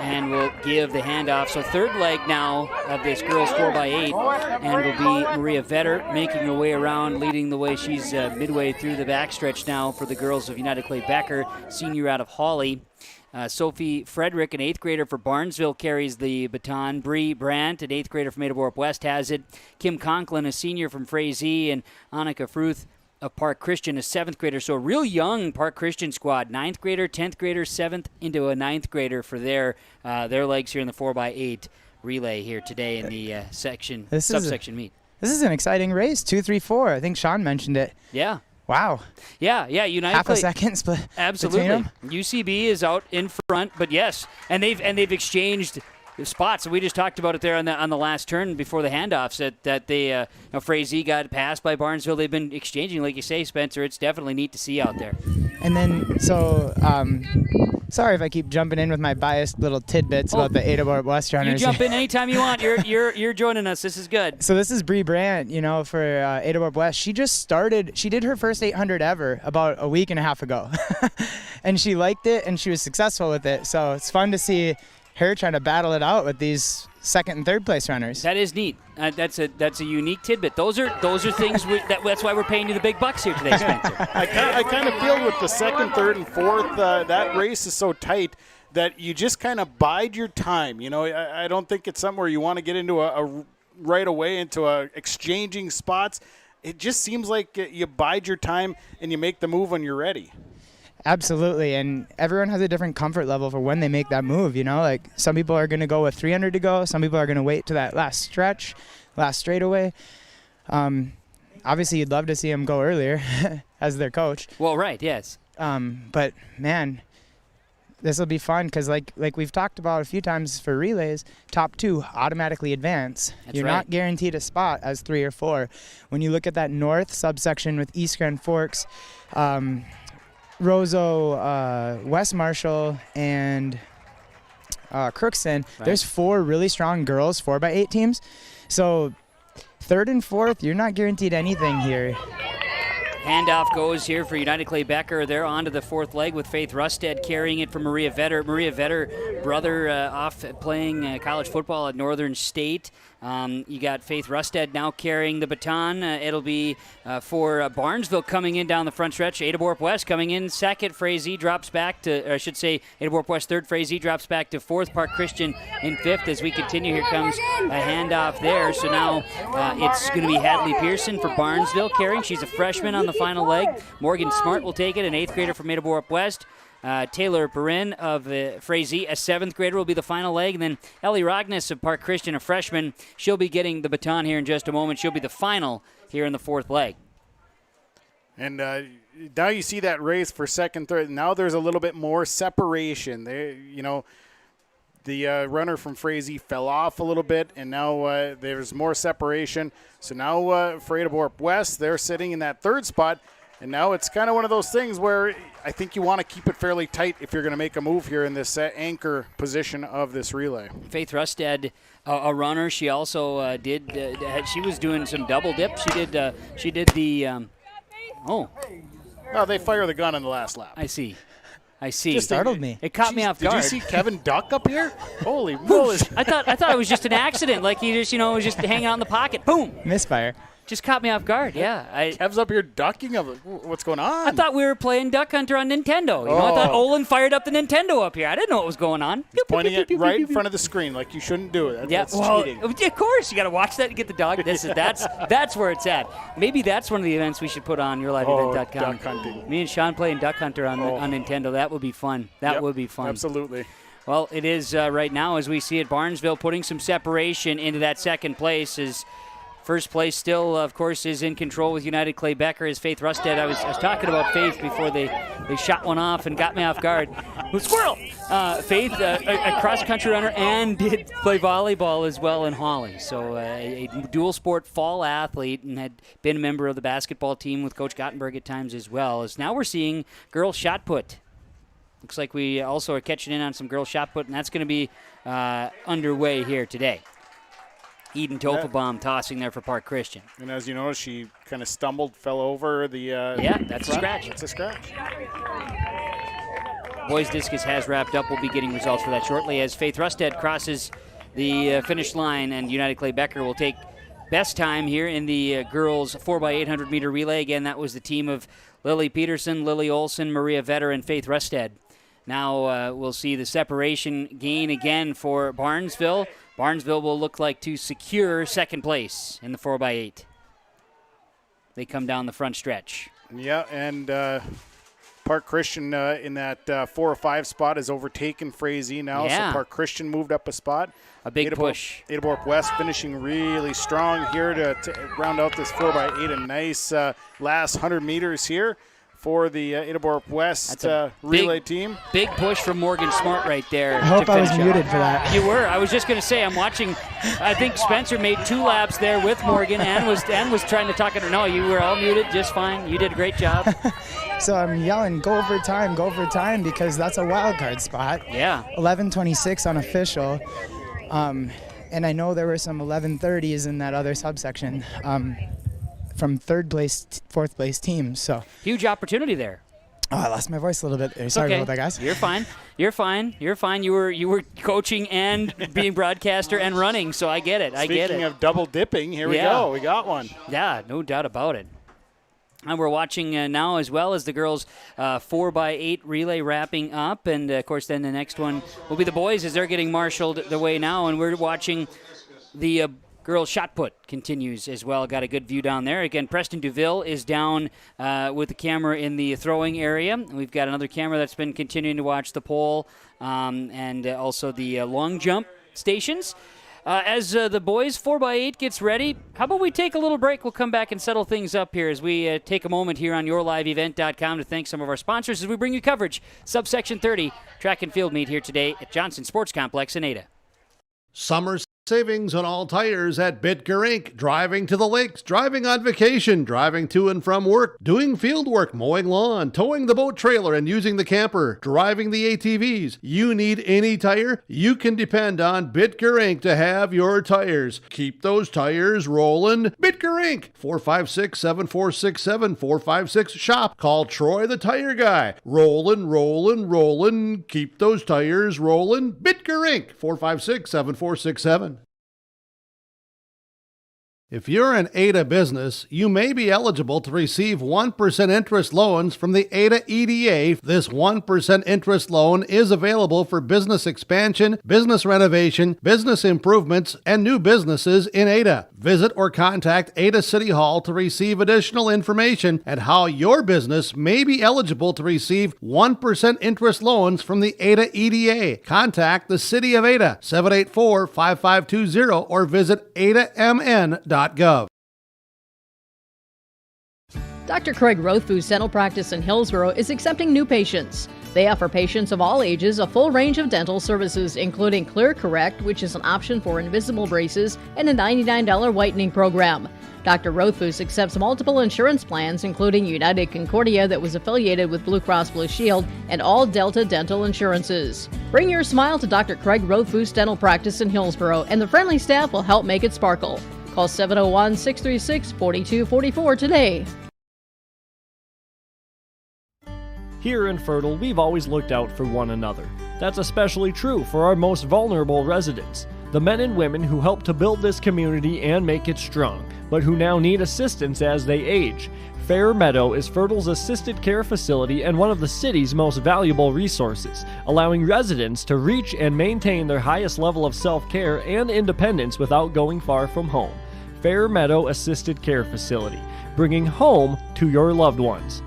And will give the handoff. So third leg now of this girls 4x8, and will be Maria Vetter making her way around, leading the way. She's midway through the backstretch now for the girls of United Clay Becker, senior out of Hawley. Sophie Frederick, an 8th grader for Barnesville, carries the baton. Bree Brandt, an 8th grader from Adeborup West, has it. Kim Conklin, a senior from Frazee, and Annika Fruth of Park Christian, a 7th grader. So a real young Park Christian squad, 9th grader, 10th grader, 7th into a 9th grader for their legs here in the 4x8 relay here today in the subsection meet.
This is an exciting race, 2, 3, 4. I think Sean mentioned it.
Yeah.
Wow.
Yeah, United
half
Clay,
a second split.
Absolutely. UCB is out in front, but yes, and they've exchanged spots. We just talked about it there on the last turn before the handoffs that they Frazee got passed by Barnesville. They've been exchanging, like you say, Spencer. It's definitely neat to see out there.
And then sorry if I keep jumping in with my biased little tidbits about the Adeborup West runners.
You jump in anytime you want. You're joining us. This is good.
So this is Bree Brandt, for Adeborup West. She just started. She did her first 800 ever about a week and a half ago, and she liked it and she was successful with it. So it's fun to see her trying to battle it out with these second and third place runners.
That is neat. That's a unique tidbit. Those are things that's why we're paying you the big bucks here today, Spencer.
I kind of feel with the second, third, and fourth, that race is so tight that you just kind of bide your time. I don't think it's somewhere you want to get into a right away into exchanging spots. It just seems like you bide your time and you make the move when you're ready.
Absolutely, and everyone has a different comfort level for when they make that move, you know? Like, some people are going to go with 300 to go, some people are going to wait to that last stretch, last straightaway. Obviously, you'd love to see them go earlier as their coach.
Well, right, yes.
But, man, this will be fun because, like we've talked about a few times for relays, top 2 automatically advance.
That's
You're
right.
not guaranteed a spot as 3 or 4. When you look at that north subsection with East Grand Forks, Roseau, West Marshall, and Crookston, there's 4 really strong girls 4x8 teams. So 3rd and 4th, you're not guaranteed anything here.
Handoff goes here for United Clay Becker. They're on to the 4th leg with Faith Rusted carrying it for Maria Vetter. Maria Vetter, brother off playing college football at Northern State. You got Faith Rusted now carrying the baton. It'll be for Barnesville coming in down the front stretch. Adaborough West coming in second. Frazee drops back to, or I should say, Adaborough West third. Frazee drops back to 4th. Park Christian in 5th. As we continue, here comes a handoff there. So now it's going to be Hadley Pearson for Barnesville carrying. She's a freshman on the final leg. Morgan Smart will take it, an 8th grader from Adaborough West. Taylor Perrin of Frazee, a 7th grader, will be the final leg. And then Ellie Rognes of Park Christian, a freshman. She'll be getting the baton here in just a moment. She'll be the final here in the 4th leg.
And now you see that race for second, third. Now there's a little bit more separation. The runner from Frazee fell off a little bit, and now there's more separation. So now for Adaborough West, they're sitting in that 3rd spot. And now it's kind of one of those things where I think you want to keep it fairly tight if you're going to make a move here in this anchor position of this relay.
Faith Rusted, a runner. She also she was doing some double dip. She did the,
Oh, they fire the gun in the last lap.
I see.
Just startled me.
It caught me off guard.
Did you see Kevin Duck up here? Holy moly.
I thought it was just an accident. Like he just, was just hanging out in the pocket. Boom.
Misfire.
Just caught me off guard, yeah.
Kev's up here ducking. What's going on?
I thought we were playing Duck Hunter on Nintendo. I thought Olin fired up the Nintendo up here. I didn't know what was going on.
He's pointing it right in front of the screen like you shouldn't do it. That's cheating.
Of course, you got to watch that to get the dog. That's where it's at. Maybe that's one of the events we should put on YourLiveEvent.com.
Duck hunting.
Me and Sean playing Duck Hunter on Nintendo. That would be fun. That would be fun.
Absolutely.
Well, it is right now as we see it. Barnesville putting some separation into that second place as first place still, of course, is in control with United Clay Becker as Faith Rusted. I was talking about Faith before they shot one off and got me off guard. Squirrel! Faith, a cross-country runner, and did play volleyball as well in Hawley. So a dual-sport fall athlete and had been a member of the basketball team with Coach Gottenberg at times as well. As now we're seeing girls shot put. Looks like we also are catching in on some girls shot put, and that's going to be underway here today. Eden Toffelbaum tossing there for Park Christian.
And as you notice, she kind of stumbled, fell over the
that's a scratch.
That's a scratch.
Boys discus has wrapped up. We'll be getting results for that shortly as Faith Rusted crosses the finish line, and United Clay Becker will take best time here in the girls 4x800 meter relay. Again, that was the team of Lily Peterson, Lily Olson, Maria Vetter, and Faith Rusted. Now we'll see the separation gain again for Barnesville. Barnesville will look like to secure second place in the 4x8. They come down the front stretch.
Yeah, and Park Christian in that 4 or 5 spot has overtaken Frazee now.
Yeah.
So Park Christian moved up a spot.
A big push.
Adaborough West finishing really strong here to round out this 4x8. A nice last 100 meters here for the Adaborough West relay team.
Big push from Morgan Smart right there.
I hope I was muted for that.
You were. I was just going to say, I'm watching. I think Spencer made 2 laps there with Morgan and was trying to talk to her. No, you were all muted just fine. You did a great job.
So I'm yelling, go for time, because that's a wild card spot.
Yeah.
11:26 unofficial. And I know there were some 11:30s in that other subsection. From 3rd place, 4th place teams. So
huge opportunity there.
Oh, I lost my voice a little bit there. Sorry about that, guys.
You're fine. You're fine. You were coaching and being broadcaster and running, so I get it.
Speaking of double dipping, here we go. We got one.
Yeah, no doubt about it. And we're watching now as well as the girls 4x8 relay wrapping up. And, of course, then the next one will be the boys as they're getting marshaled the way now. And we're watching the girls shot put continues as well. Got a good view down there. Again, Preston DeVille is down with the camera in the throwing area. We've got another camera that's been continuing to watch the pole and also the long jump stations. As the boys 4x8 gets ready, how about we take a little break? We'll come back and settle things up here as we take a moment here on yourliveevent.com to thank some of our sponsors as we bring you coverage. Subsection 30 track and field meet here today at Johnson Sports Complex in Ada.
Summer savings on all tires at Bitger Inc. Driving to the lakes, driving on vacation, driving to and from work, doing field work, mowing lawn, towing the boat trailer and using the camper, driving the ATVs. You need any tire? You can depend on Bitger Inc. to have your tires. Keep those tires rolling. Bitger Inc. 456-7467, 456-SHOP. Call Troy the Tire Guy. Rollin', rollin', rollin'. Keep those tires rolling. Bitger Inc. 456-7467. If you're an Ada business, you may be eligible to receive 1% interest loans from the Ada EDA. This 1% interest loan is available for business expansion, business renovation, business improvements, and new businesses in Ada. Visit or contact Ada City Hall to receive additional information and how your business may be eligible to receive 1% interest loans from the Ada EDA. Contact the City of Ada, 784-5520, or visit adamn.gov.
Dr. Craig Rothfuss Dental Practice in Hillsborough is accepting new patients. They offer patients of all ages a full range of dental services, including Clear Correct, which is an option for invisible braces, and a $99 whitening program. Dr. Rothfuss accepts multiple insurance plans, including United Concordia that was affiliated with Blue Cross Blue Shield, and all Delta dental insurances. Bring your smile to Dr. Craig Rothfuss Dental Practice in Hillsborough, and the friendly staff will help make it sparkle. Call 701-636-4244 today.
Here in Fertile, we've always looked out for one another. That's especially true for our most vulnerable residents, the men and women who help to build this community and make it strong, but who now need assistance as they age. Fair Meadow is Fertile's assisted care facility and one of the city's most valuable resources, allowing residents to reach and maintain their highest level of self-care and independence without going far from home. Fair Meadow Assisted Care Facility, bringing home to your loved ones.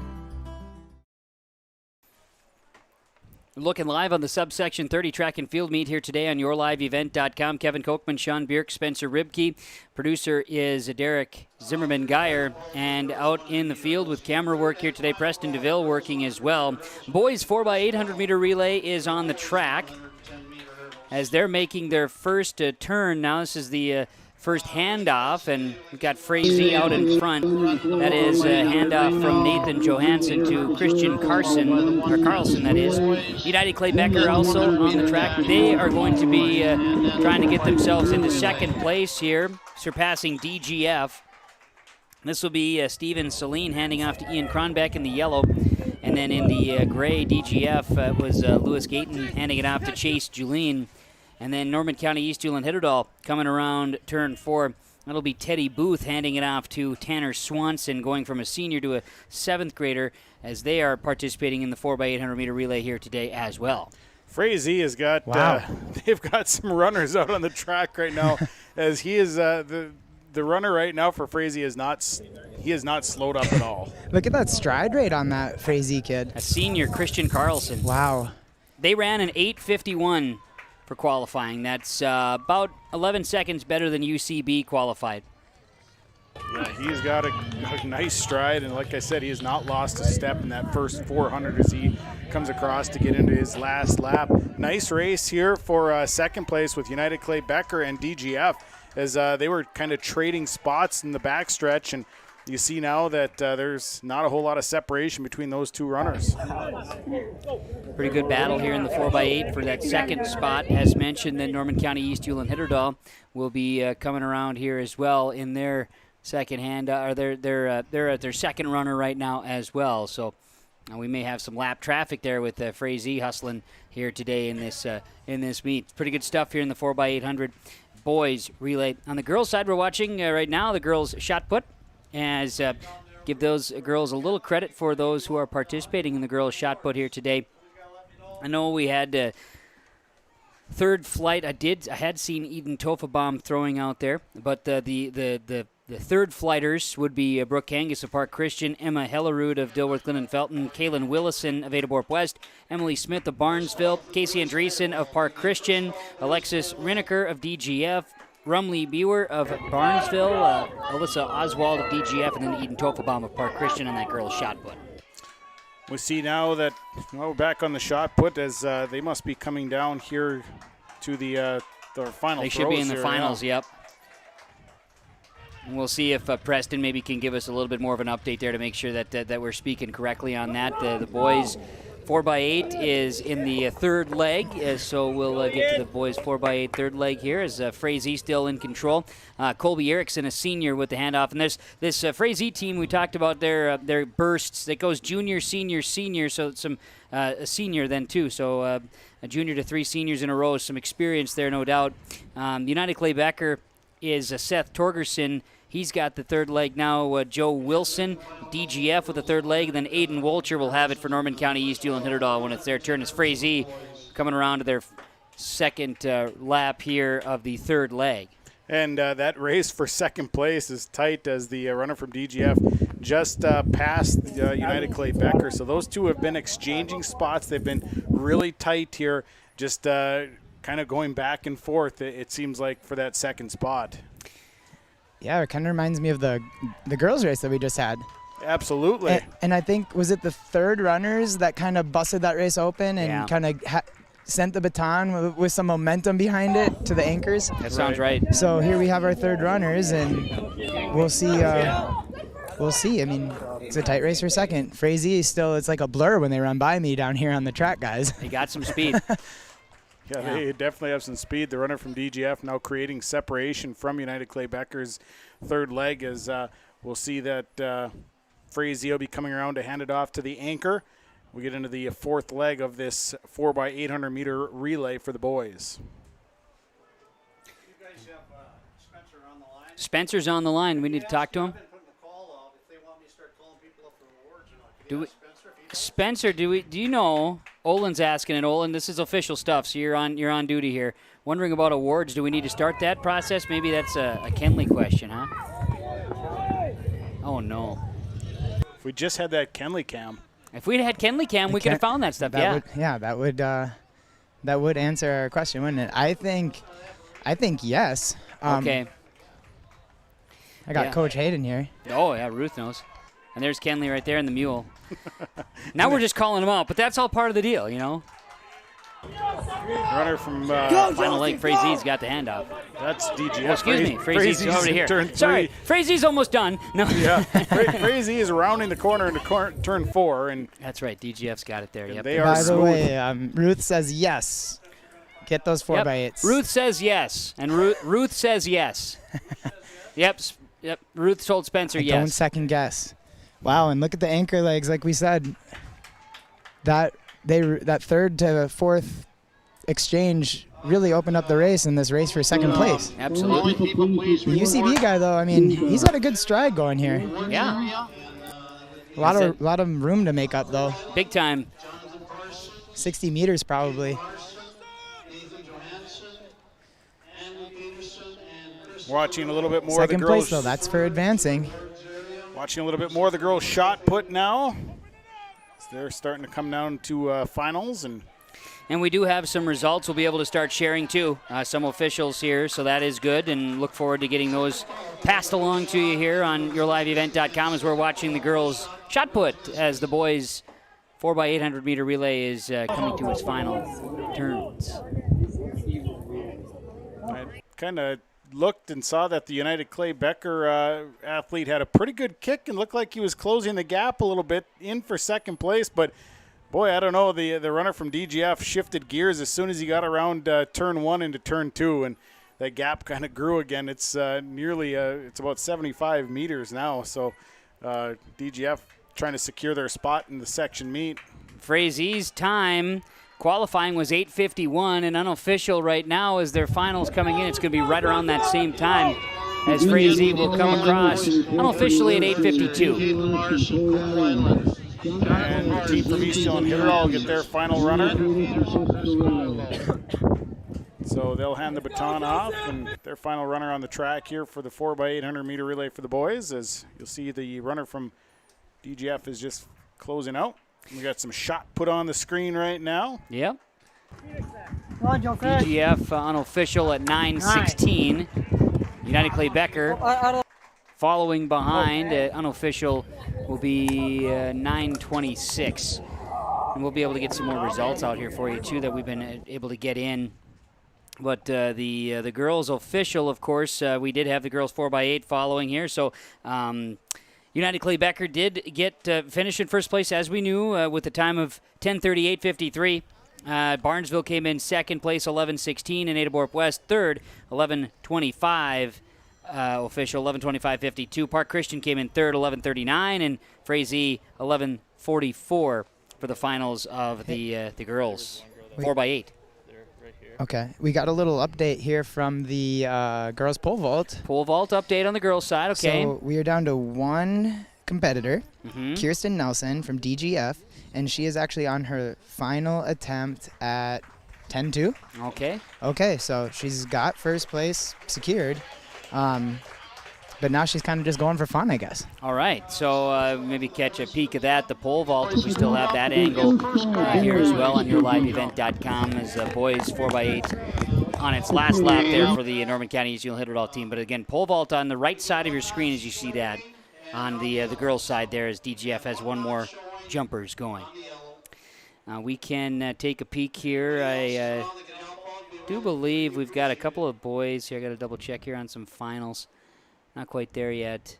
Looking live on the Subsection 30 track and field meet here today on yourliveevent.com. Kevin Kochman, Sean Bierk, Spencer Ribke. Producer is Derek Zimmerman-Geyer. And out in the field with camera work here today, Preston DeVille working as well. Boys 4x800 meter relay is on the track as they're making their first turn. Now this is the first handoff, and we've got Frazee out in front. That is a handoff from Nathan Johansson to Christian Carlson, that is. United Clay Becker also on the track. They are going to be trying to get themselves into second place here, surpassing DGF. This will be Steven Celine handing off to Ian Cronbeck in the yellow. And then in the gray, DGF was Lewis Gayton handing it off to Chase Julien. And then Norman County East Hewlin-Hidderdahl coming around turn 4. That'll be Teddy Booth handing it off to Tanner Swanson, going from a senior to a 7th grader, as they are participating in the 4x800 meter relay here today as well.
Frazee has got they've got some runners out on the track right now, as he is the runner right now for Frazee is not slowed up at all.
Look at that stride rate on that Frazee kid.
A senior, Christian Carlson.
Wow.
They ran an 8:51 for qualifying. That's about 11 seconds better than UCB qualified.
Yeah, he's got a nice stride, and like I said, he has not lost a step in that first 400 as he comes across to get into his last lap. Nice race here for second place with United Clay Becker and DGF, as they were kind of trading spots in the backstretch, and you see now that there's not a whole lot of separation between those two runners.
Pretty good battle here in the 4x8 for that second spot. As mentioned, then Norman County East Hewlin-Hidderdahl will be coming around here as well in their second hand. They're at their second runner right now as well. So we may have some lap traffic there with Frazee hustling here today in this meet. Pretty good stuff here in the 4x800 boys relay. On the girls' side, we're watching right now the girls' shot put. As give those girls a little credit for those who are participating in the girls' shot put here today. I know we had third flight, I had seen Eden Tofenbaum throwing out there, but the third flighters would be Brooke Kangas of Park Christian, Emma Hellerud of Dilworth Glen Felton, Kaylin Willison of Adaborp West, Emily Smith of Barnesville, Casey Andreessen of Park Christian, Alexis Rinneker of DGF, Rumley Bewer of Barnesville, Alyssa Oswald of DGF, and then Eden Tofenbaum of Park Christian on that girl's shot put.
We see now that we're back on the shot put as they must be coming down here to the final.
They should be in the
here,
finals,
yeah.
yep. And we'll see if Preston maybe can give us a little bit more of an update there to make sure that we're speaking correctly on that. The boys 4x8 is in the third leg, so we'll get to the boys 4x8 third leg here as Frazee still in control. Colby Erickson, a senior, with the handoff. And there's this Frazee team, we talked about their bursts. That goes junior, senior, senior, so some a senior then too. So a junior to 3 seniors in a row, some experience there, no doubt. United Clay Becker is Seth Torgerson. He's got the third leg now. Joe Wilson, DGF with the third leg. Then Aiden Wolcher will have it for Norman County East Hewlett Hitterdall when it's their turn. As Frazee coming around to their second lap here of the third leg.
And that race for second place is tight as the runner from DGF just passed United Clay Becker. So those two have been exchanging spots. They've been really tight here, just kind of going back and forth, it seems like, for that second spot.
Yeah, it kind of reminds me of the girls' race that we just had.
Absolutely.
And I think, was it the third runners that kind of busted that race open and kind of sent the baton with some momentum behind it to the anchors?
That sounds right.
So here we have our third runners, and we'll see. We'll see. I mean, it's a tight race for second. Frazee still, it's like a blur when they run by me down here on the track, guys.
He got some speed.
Yeah, they definitely have some speed. The runner from DGF now creating separation from United Clay Becker's third leg as we'll see that Frazee will be coming around to hand it off to the anchor. We get into the fourth leg of this 4x800 meter relay for the boys.
You guys have Spencer on the line?
Spencer's on the line. We need to talk to him. Spencer, do you know? Olin's asking it. Olin, this is official stuff, so you're on duty here. Wondering about awards. Do we need to start that process? Maybe that's a Kenley question, huh? Oh no.
If we just had that Kenley cam.
If we'd had Kenley cam, we could have found that stuff.
That would answer our question, wouldn't it? I think yes.
Okay.
I got Coach Hayden here.
Oh yeah, Ruth knows. And there's Kenley right there in the mule. Now we're just calling him out, but that's all part of the deal, you know.
Runner from
final leg, Frazee's got the handoff.
That's DGF.
Oh, excuse me, Frazee's over here. Sorry, Frazee's almost done. No.
Yeah, Frazee is rounding the corner into turn 4, and
that's right. DGF's got it there. Yep.
They are
By the
smooth.
way, Ruth says yes. Get those 4x8s.
Ruth says yes, and Ruth says yes. Yep. Ruth told Spencer yes.
Don't second guess. Wow, and look at the anchor legs, like we said. That third to fourth exchange really opened up the race in this race for second place.
Absolutely.
The UCB guy, though, I mean, he's got a good stride going here.
Yeah.
A lot of room to make up, though.
Big time.
60 meters probably.
Watching a little bit more
Second
of the girls.
place, though, that's for advancing.
Watching a little bit more of the girls' shot put now. They're starting to come down to finals. And
we do have some results we'll be able to start sharing, too. Some officials here, so that is good. And look forward to getting those passed along to you here on yourliveevent.com as we're watching the girls' shot put as the boys' 4x800 meter relay is coming to its final turns.
I kind of looked and saw that the United Clay Becker athlete had a pretty good kick and looked like he was closing the gap a little bit in for second place. But, boy, I don't know. The runner from DGF shifted gears as soon as he got around turn 1 into turn 2, and that gap kind of grew again. It's it's about 75 meters now. So DGF trying to secure their spot in the section meet.
Frazee's time qualifying was 8:51, and unofficial right now as their finals coming in. It's going to be right around that same time as Frazee will come across unofficially at 8:52.
And the team from East Hewlett Hitterdall will get their final runner. So they'll hand the baton off, and their final runner on the track here for the 4x800 meter relay for the boys. As you'll see, the runner from DGF is just closing out. We got some shot put on the screen right now.
Yep. DGF unofficial at 9:16. United Clay Becker following behind. Unofficial will be 9:26. And we'll be able to get some more results out here for you, too, that we've been able to get in. But the girls official, of course, we did have the girls 4x8 following here. So United Clay Becker did get finish in first place, as we knew, with a time of 10:38.53. Barnesville came in second place, 11:16, and Ada Borup West third, 11:25. Official 11:25.52. Park Christian came in third, 11:39, and Frazee 11:44 for the finals of the girls 4x8.
Okay, we got a little update here from the girls pole vault.
Pole vault update on the girls' side. Okay.
So we are down to one competitor, Kirsten Nelson from DGF, and she is actually on her final attempt at 10-2.
Okay.
Okay, so she's got first place secured, but now she's kind of just going for fun, I guess.
All right, so maybe catch a peek of that. The pole vault, if we still have that angle here as well on yourliveevent.com, as boys 4x8 on its last lap there for the Norman County East Hit It All team. But again, pole vault on the right side of your screen as you see that. On the girls' side there, as DGF has one more jumpers going. We can take a peek here. I do believe we've got a couple of boys here. I got to double check here on some finals. Not quite there yet.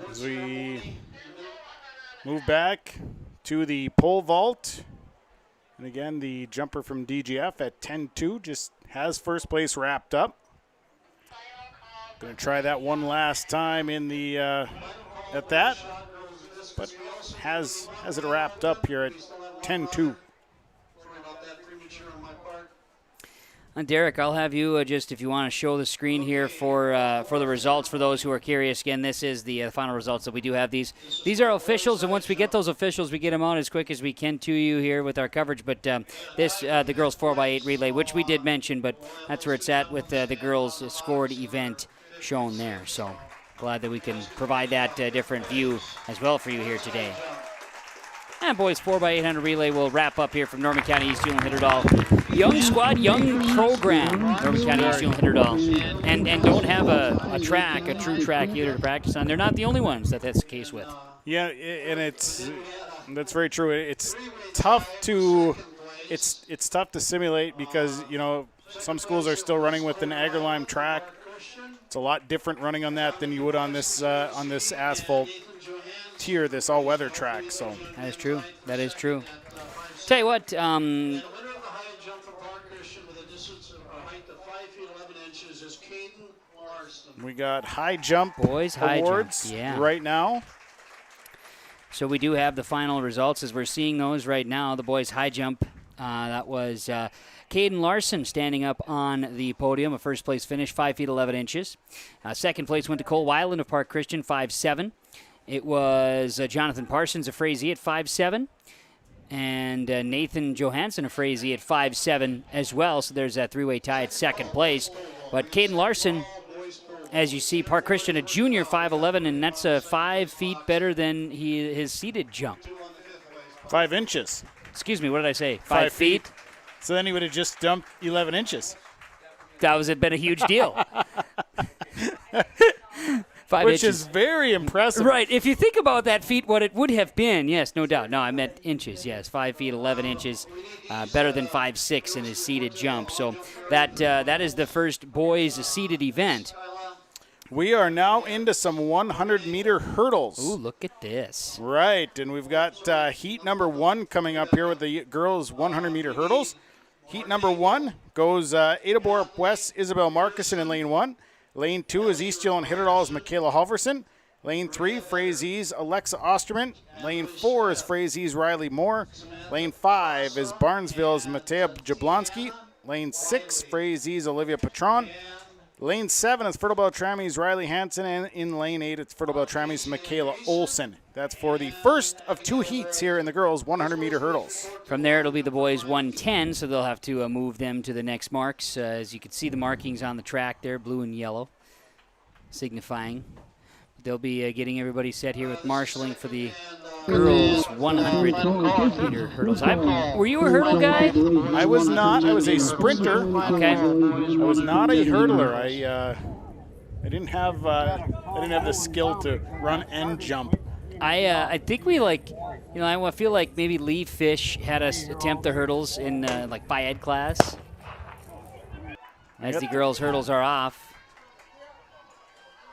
As we move back to the pole vault. And again, the jumper from DGF at 10-2 just has first place wrapped up. Going to try that one last time in the at that, but has it wrapped up here at 10-2.
Derek, I'll have you just, if you want to show the screen here for the results for those who are curious. Again, this is the final results that we do have. These are officials, and once we get those officials, we get them out as quick as we can to you here with our coverage. But this, the girls 4x8 relay, which we did mention, but that's where it's at with the girls scored event shown there. So glad that we can provide that different view as well for you here today. And boys 4x800 relay will wrap up here from Norman County East Hit It All. Young squad, young program, Norman County East Hit It All. And don't have a true track either to practice on. They're not the only ones that's the case with.
Yeah, and that's very true. It's tough to simulate because, you know, some schools are still running with an AgriLime track. It's a lot different running on that than you would on this asphalt tier, this all-weather track. So
that is true. That is true. Tell you what,
we got high jump
boys
awards right now.
So we do have the final results as we're seeing those right now. The boys high jump, that was Caden Larson standing up on the podium, a first place finish, 5 feet 11 inches. Second place went to Cole Weiland of Park Christian, 5'7". It was Jonathan Parsons of Frazee at 5'7", and Nathan Johansson of Frazee at 5'7" as well. So there's a three-way tie at second place. But Caden Larson, as you see, Park Christian, a junior, 5'11", and that's 5 feet better than his seated jump.
5 inches.
Excuse me, what did I say? 5 feet?
So then he would have just jumped 11 inches.
That would have been a huge deal. 5
Which
inches.
is very impressive.
Right. If you think about that feet, what it would have been, yes, no doubt. No, I meant inches, yes. 5 feet, 11 inches, better than 5'6" in his seated jump. So that is the first boys' seated event.
We are now into some 100-meter hurdles.
Ooh, look at this.
Right, and we've got heat number 1 coming up here with the girls' 100-meter hurdles. Heat number 1 goes Ada Borup West, Isabel Marcuson in lane 1. Lane 2 is East Hit It All's Michaela Halverson. Lane 3, Frazee's Alexa Osterman. Lane 4 is Frazee's Riley Moore. Lane 5 is Barnesville's Matea Jablonski. Lane 6, Frazee's Olivia Patron. Lane 7 is Fertile Beltramy's Riley Hansen, and in Lane 8 it's Fertile Beltramy's Michaela Olson. That's for the first of 2 heats here in the girls' 100-meter hurdles.
From there, it'll be the boys 110, so they'll have to move them to the next marks. As you can see, the markings on the track there, blue and yellow, signifying. They'll be getting everybody set here with marshalling for the girls' 100-meter hurdles. Were you a hurdle guy?
I was not. I was a sprinter.
Okay.
I was not a hurdler. I didn't have the skill to run and jump.
I think we I feel like maybe Lee Fish had us attempt the hurdles in Phi-Ed class. As the girls' hurdles are off.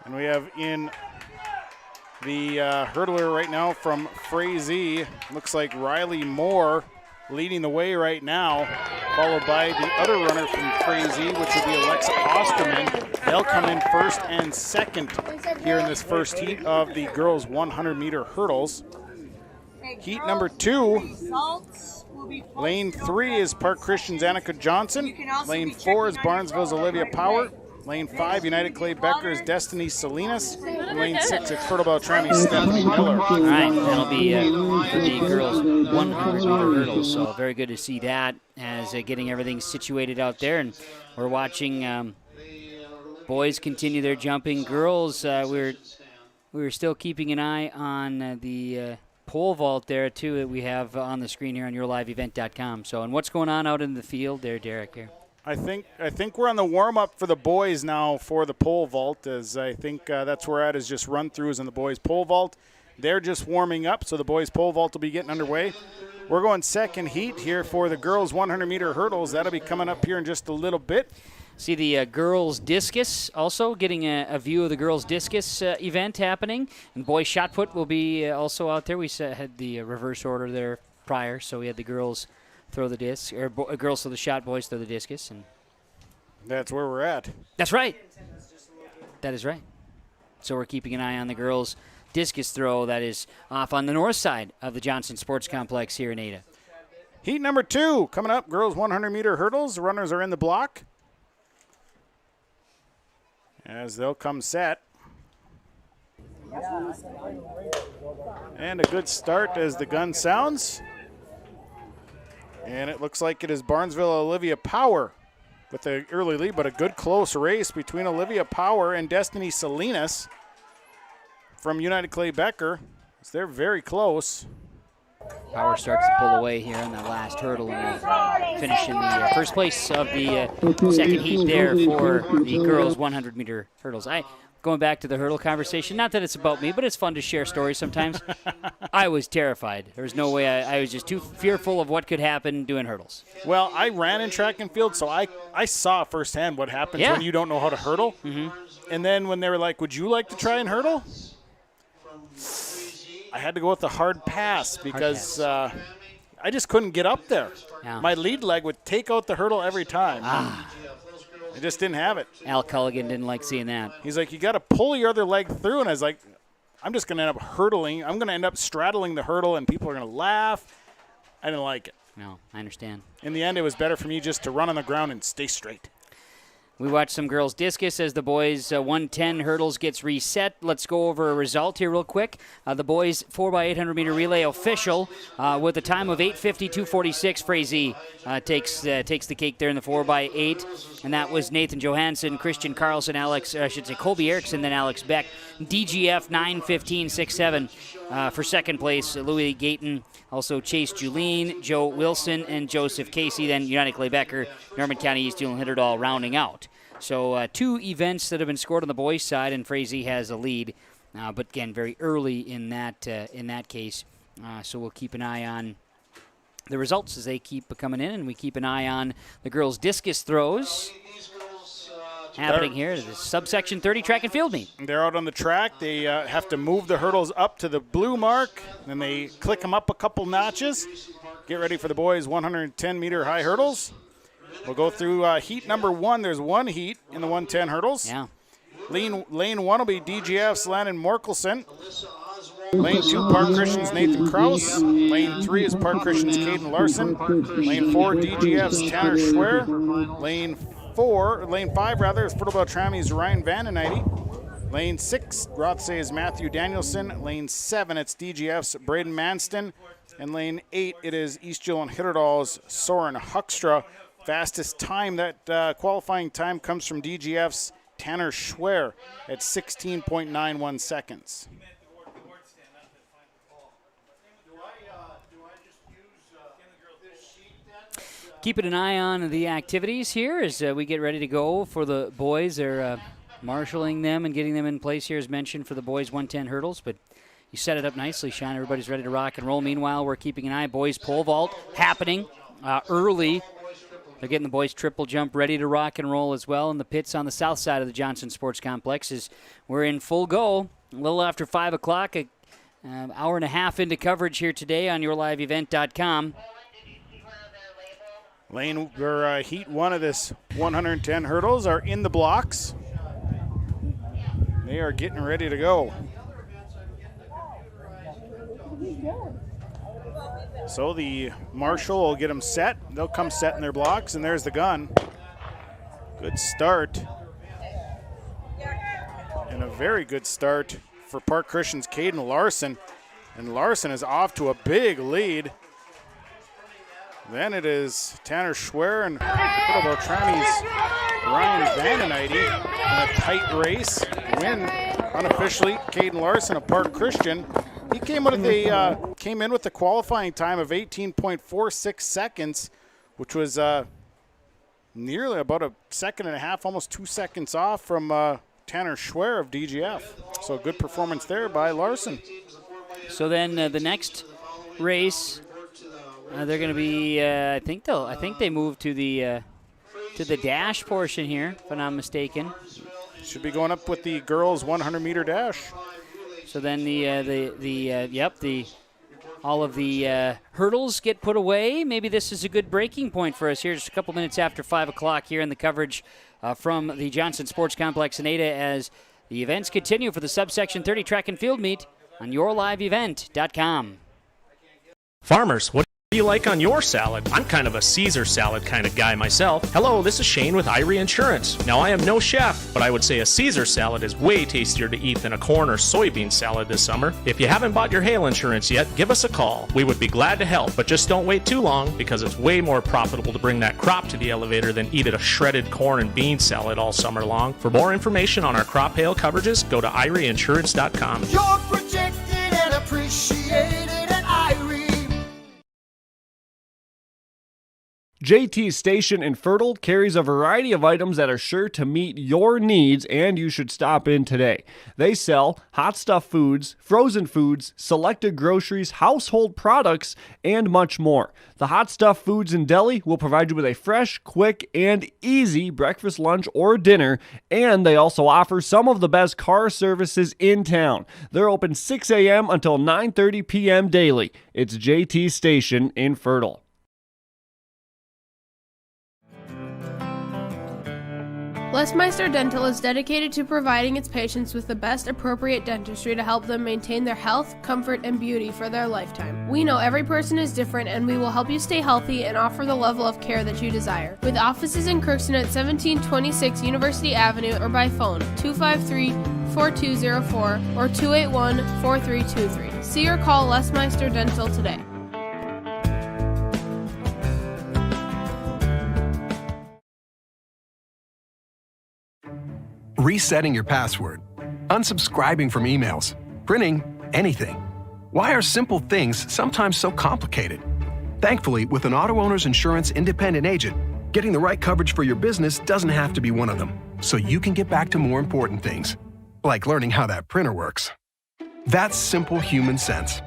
And we have in the hurdler right now from Frazee, looks like Riley Moore leading the way right now, followed by the other runner from Frazee, which would be Alexa Osterman. They'll come in first and second here in this first heat of the girls' 100-meter hurdles. Heat number 2, lane 3 is Park Christian's Annika Johnson. Lane 4 is Barnesville's Olivia Power. Lane 5, United Clay Becker's Destiny Salinas. And lane 6, it's Fertile Beltramy's Stephanie Miller.
All right, that'll be for the girls' 100-meter hurdles. So very good to see that as getting everything situated out there. And we're watching boys continue their jumping. Girls, we're still keeping an eye on the pole vault there, too, that we have on the screen here on yourliveevent.com. So, and what's going on out in the field there, Derek, here?
I think we're on the warm-up for the boys now for the pole vault, as I think that's where we're at, is just run-throughs in the boys' pole vault. They're just warming up, so the boys' pole vault will be getting underway. We're going second heat here for the girls' 100-meter hurdles. That'll be coming up here in just a little bit.
See the girls' discus also, getting a view of the girls' discus event happening. And boys' shot put will be also out there. We had the reverse order there prior, so we had the girls throw the disc, or girls throw the shot, boys throw the discus. And
that's where we're at.
That's right. That is right. So we're keeping an eye on the girls' discus throw that is off on the north side of the Johnson Sports Complex here in Ada.
Heat number 2 coming up, girls 100-meter hurdles. The runners are in the block as they'll come set. And a good start as the gun sounds. And it looks like it is Barnesville Olivia Power with the early lead, but a good close race between Olivia Power and Destiny Salinas from United Clay Becker. So they're very close.
Power starts to pull away here on the last hurdle and finish in the first place of the second heat there for the girls' 100-meter hurdles. Going back to the hurdle conversation, not that it's about me, but it's fun to share stories sometimes. I was terrified. There was no way. I was just too fearful of what could happen doing hurdles.
Well, I ran in track and field, so I saw firsthand what happens when you don't know how to hurdle. Mm-hmm. And then when they were like, would you like to try and hurdle? I had to go with the hard pass because I just couldn't get up there.
Yeah.
My lead leg would take out the hurdle every time. I just didn't have it.
Al Culligan didn't like seeing that.
He's like, you got to pull your other leg through. And I was like, I'm just going to end up hurdling. I'm going to end up straddling the hurdle, and people are going to laugh. I didn't like it.
No, I understand.
In the end, it was better for me just to run on the ground and stay straight.
We watched some girls discus as the boys 110 hurdles gets reset. Let's go over a result here real quick. The boys 4x800 meter relay official with a time of 8:52.46. Frazee takes the cake there in the 4x8, and that was Nathan Johansson, Christian Carlson, Colby Erickson, then Alex Beck. DGF 9:15.67 for second place. Louis Gayton, also Chase Julien, Joe Wilson, and Joseph Casey. Then United Clay Becker, Norman County East Hit it all rounding out. So 2 events that have been scored on the boys' side, and Frazee has a lead. But again, very early in that case. So we'll keep an eye on the results as they keep coming in, and we keep an eye on the girls' discus throws happening here at the subsection 30 track and field meet.
They're out on the track. They have to move the hurdles up to the blue mark, then they click them up a couple notches. Get ready for the boys' 110-meter high hurdles. We'll go through heat number 1. There's 1 heat in the 110 hurdles.
Yeah.
Lane 1 will be DGF's Landon Morkelson. Lane 2, Park Christian's Nathan Kraus. Lane 3 is Park Christian's Caden Larson. Lane 4, DGF's Tanner Schwer. Lane lane 5 rather, is Fertile Beltrami's Ryan Vandenheide. Lane 6, Rothsay's Matthew Danielson. Lane 7, it's DGF's Braden Manston. And lane 8, it is East Jill and Hitterdal's Soren Huckstra. Fastest time, that qualifying time comes from DGF's Tanner Schwer at 16.91 seconds.
Keeping an eye on the activities here as we get ready to go for the boys. They're marshaling them and getting them in place here as mentioned for the boys 110 hurdles, but you set it up nicely, Sean. Everybody's ready to rock and roll. Meanwhile, we're keeping an eye. Boys pole vault happening early. They're getting the boys triple jump ready to rock and roll as well. And the pits on the south side of the Johnson Sports Complex is we're in full go. A little after 5 o'clock, an hour and a half into coverage here today on yourliveevent.com.
Heat 1 of this 110 hurdles are in the blocks. They are getting ready to go. So the marshal will get them set. They'll come set in their blocks, and there's the gun. Good start. And a very good start for Park Christian's Caden Larson. And Larson is off to a big lead. Then it is Tanner Schwer and Beltrami's Ryan Vandenheide in a tight race. Win unofficially, Caden Larson of Park Christian. He came in with the qualifying time of 18.46 seconds, which was nearly about a second and a half, almost 2 seconds off from Tanner Schwer of DGF. So a good performance there by Larson.
So then the next race, they're going to be. I think they move to the dash portion here, if I'm not mistaken.
Should be going up with the girls' 100-meter dash.
So then all of the hurdles get put away. Maybe this is a good breaking point for us here, just a couple minutes after 5 o'clock here in the coverage from the Johnson Sports Complex in Ada as the events continue for the subsection 30 track and field meet on yourliveevent.com.
Farmers, what do you like on your salad? I'm kind of a Caesar salad kind of guy myself. Hello, this is Shane with Irie Insurance. Now, I am no chef, but I would say a Caesar salad is way tastier to eat than a corn or soybean salad this summer. If you haven't bought your hail insurance yet, give us a call. We would be glad to help, but just don't wait too long because it's way more profitable to bring that crop to the elevator than eat a shredded corn and bean salad all summer long. For more information on our crop hail coverages, go to IrieInsurance.com.
You're protected and appreciated at Irie.
JT's Station in Fertile carries a variety of items that are sure to meet your needs, and you should stop in today. They sell hot stuff foods, frozen foods, selected groceries, household products, and much more. The Hot Stuff Foods and Deli will provide you with a fresh, quick, and easy breakfast, lunch, or dinner, and they also offer some of the best car services in town. They're open 6 a.m. until 9:30 p.m. daily. It's JT's Station in Fertile.
Lesmeister Dental is dedicated to providing its patients with the best appropriate dentistry to help them maintain their health, comfort, and beauty for their lifetime. We know every person is different, and we will help you stay healthy and offer the level of care that you desire. With offices in Crookston at 1726 University Avenue or by phone 253-4204 or 281-4323. See or call Lesmeister Dental today.
Resetting your password, unsubscribing from emails, printing anything. Why are simple things sometimes so complicated? Thankfully, with an auto owner's insurance independent agent, getting the right coverage for your business doesn't have to be one of them, so you can get back to more important things, like learning how that printer works. That's simple human sense.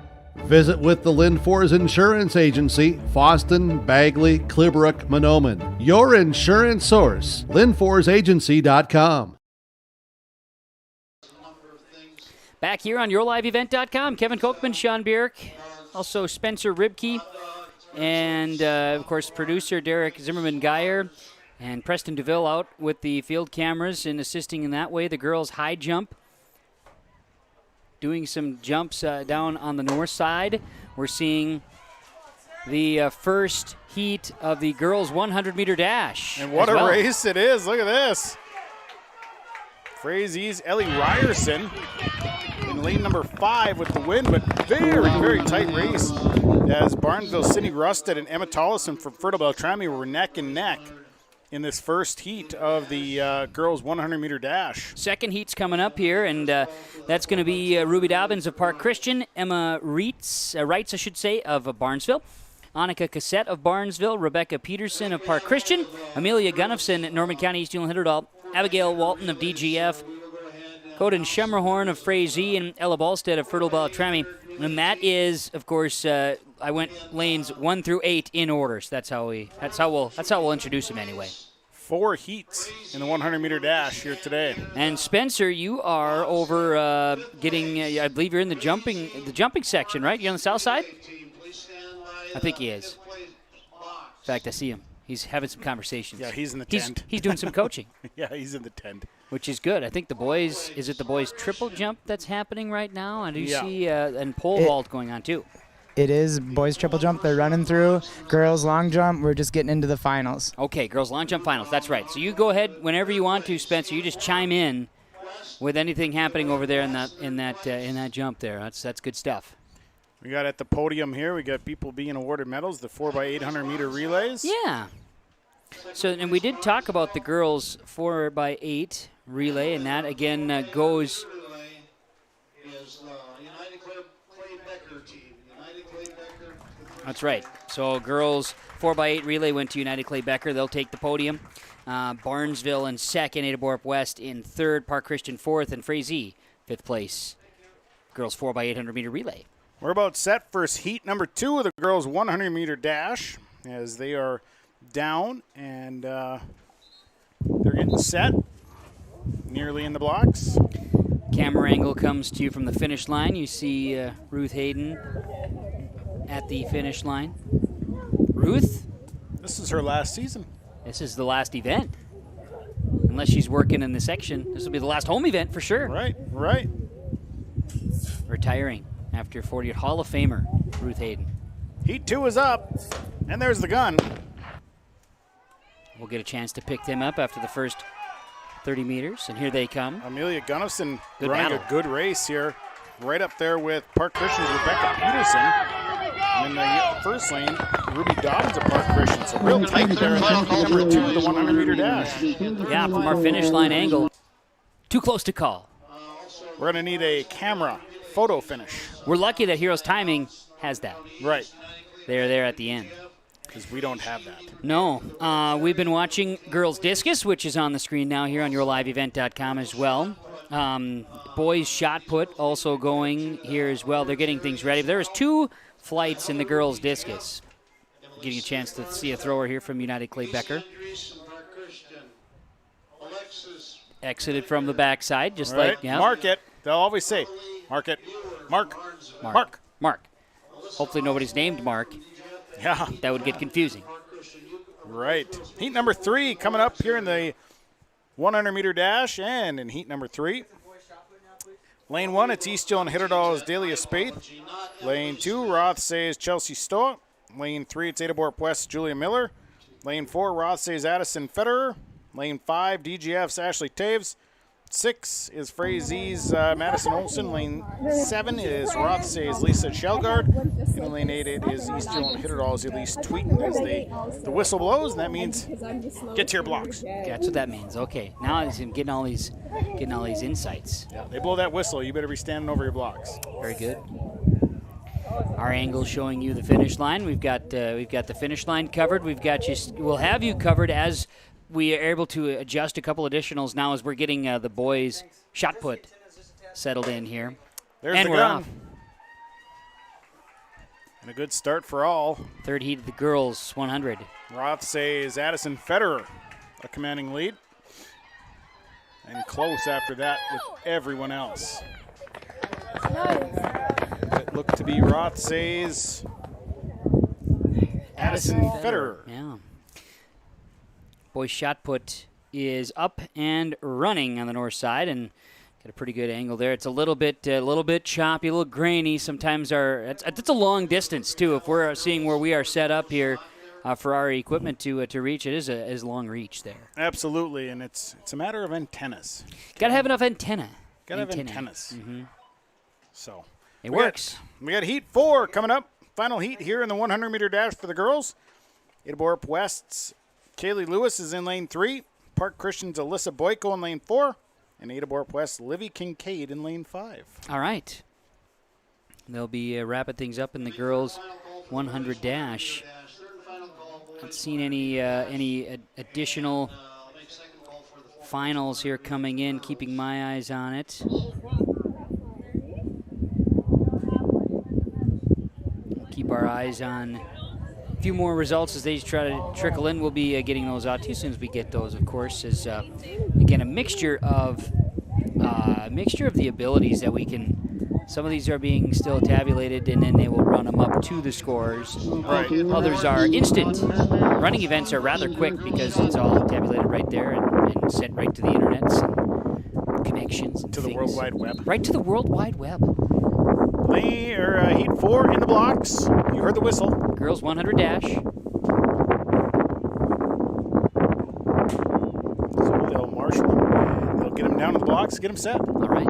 Visit with the Lindfors Insurance Agency, Foston, Bagley, Clibrook, Monoman. Your insurance source, LindforsAgency.com.
Back here on yourliveevent.com, Kevin Kochman, Sean Bierk, also Spencer Ribke, and of course producer Derek Zimmerman-Geyer, and Preston DeVille out with the field cameras and assisting in that way. The girls high jump, doing some jumps down on the north side. We're seeing the first heat of the girls' 100-meter dash.
And what
as
a
well.
race it is. Look at this. Frazier's Ellie Ryerson in lane number 5 with the win, but very, very tight race as Barnesville's Sydney Rusted and Emma Tollison from Fertile Beltrami were neck and neck in this first heat of the girls' 100-meter dash.
Second heat's coming up here, and that's going to be Ruby Dobbins of Park Christian, Emma Reitz, of Barnesville, Annika Cassette of Barnesville, Rebecca Peterson of Park Christian, Amelia Gunnifson at Norman County East Hilderdal, Abigail Walton of DGF, Coden Schemmerhorn of Frazee, and Ella Ballstead of Fertile Beltrami. And that is, of course, I went lanes 1 through 8 in order. So that's how we'll introduce them anyway.
4 heats in the 100-meter dash here today.
And Spencer, you are over getting. I believe you're in the jumping section, right? You're on the south side. I think he is. In fact, I see him. He's having some conversations.
Yeah, he's in the tent.
He's doing some coaching.
Yeah, he's in the tent.
Which is good. I think the boys, is it the boys triple jump that's happening right now? I do see and pole vault going on too.
It is boys triple jump they're running through. Girls long jump, we're just getting into the finals.
Okay, girls long jump finals. That's right. So you go ahead whenever you want to, Spencer. You just chime in with anything happening over there in that jump there. That's good stuff.
We got at the podium here, we got people being awarded medals, the 4x800 meter relays.
Yeah. So, and we did talk about the girls 4x8 relay, and that again goes. That's right. So girls 4x8 relay went to United Clay Becker. They'll take the podium. Barnesville in second, Ada Borup West in third, Park Christian fourth, and Frazee fifth place. Girls 4x800 meter relay.
We're about set for heat number 2 of the girls 100 meter dash as they are down and they're getting set nearly in the blocks.
Camera angle comes to you from the finish line. You see Ruth Hayden at the finish line. Ruth?
This is her last season.
This is the last event. Unless she's working in the section. This will be the last home event for sure.
Right.
Retiring after 40th Hall of Famer, Ruth Hayden.
Heat 2 is up, and there's the gun.
We'll get a chance to pick them up after the first 30 meters, and here they come.
Amelia Gunnifson
Good
running
battle.
a good race here, right up there with Park Christian's Rebecca Peterson. And in the first lane, Ruby Dobbins of Park Christian. So real tight there at number 2 of the 100 meter dash.
Yeah, from our finish line angle, too close to call.
We're going to need a camera photo finish.
We're lucky that Heroes Timing has that.
Right.
They're there at the end.
Because we don't have that.
No. We've been watching Girls Discus, which is on the screen now here on yourliveevent.com as well. Boys Shot Put also going here as well. They're getting things ready. There's 2 flights in the Girls Discus. Getting a chance to see a thrower here from United Clay Becker. Exited from the backside, just
right.
like, yeah.
Mark it. They'll always say, mark it. Mark.
Hopefully nobody's named Mark.
Yeah.
That would get confusing.
Right. Heat number 3 coming up here in the 100 meter dash, and in heat number 3. Lane 1, it's Easthill and Hitterdal's Dahlia Spade. Lane 2, Rothsay's Chelsea Stoa. Lane 3, it's Ada Borup West, Julia Miller. Lane 4, Rothsay's Addison Federer. Lane 5, DGF's Ashley Taves. 6 is Frazee's Madison Olson. Lane 7 is Rothsay's Lisa Shelgard. And in lane 8 it is Easthill and Hitterdal's Elise Tweeten as the whistle blows, and that means get to your blocks.
That's what that means. Okay, now I'm getting all these insights.
Yeah, they blow that whistle. You better be standing over your blocks.
Very good. Our angle showing you the finish line. We've got the finish line covered. We'll have you covered as we are able to adjust a couple additionals now as we're getting the boys' shot put settled in here.
There's
and
the
we're
gun.
off.
And a good start for all.
Third heat of the girls 100.
Rothsay's Addison Federer, a commanding lead. And close after that with everyone else. It looked to be Rothsay's Addison Federer.
Yeah. Boys shot put is up and running on the north side, and Got a pretty good angle there. It's a little bit choppy, a little grainy. Sometimes it's a long distance too. If we're seeing where we are set up here for our equipment to reach, it is a long reach there.
Absolutely, and it's a matter of antennas.
Got to have enough antenna.
Got to have antennas.
Mm-hmm.
So
it works.
We got Heat 4 coming up. Final heat here in the 100-meter dash for the girls. Ada Borup West's Kaylee Lewis is in lane 3. Park Christian's Alyssa Boyko in lane 4. And Ada Borup West, Livy Kincaid in lane 5.
All right. They'll be wrapping things up in the girls' 100 dash. Not seen any additional finals here coming in. Keeping my eyes on it. We'll keep our eyes on a few more results as they try to trickle in. We'll be getting those out too soon as we get those, of course. As again, a mixture of the abilities that we can. Some of these are being still tabulated, and then they will run them up to the scores.
Right.
Others are instant. Running events are rather quick because it's all tabulated right there and sent right to the internets and connections and
to the World Wide Web.
Right to the World Wide Web.
Heat 4 in the blocks. You heard the whistle.
Girls 100 dash.
So they'll marshal them. And they'll get them down to the blocks, get them set.
All right.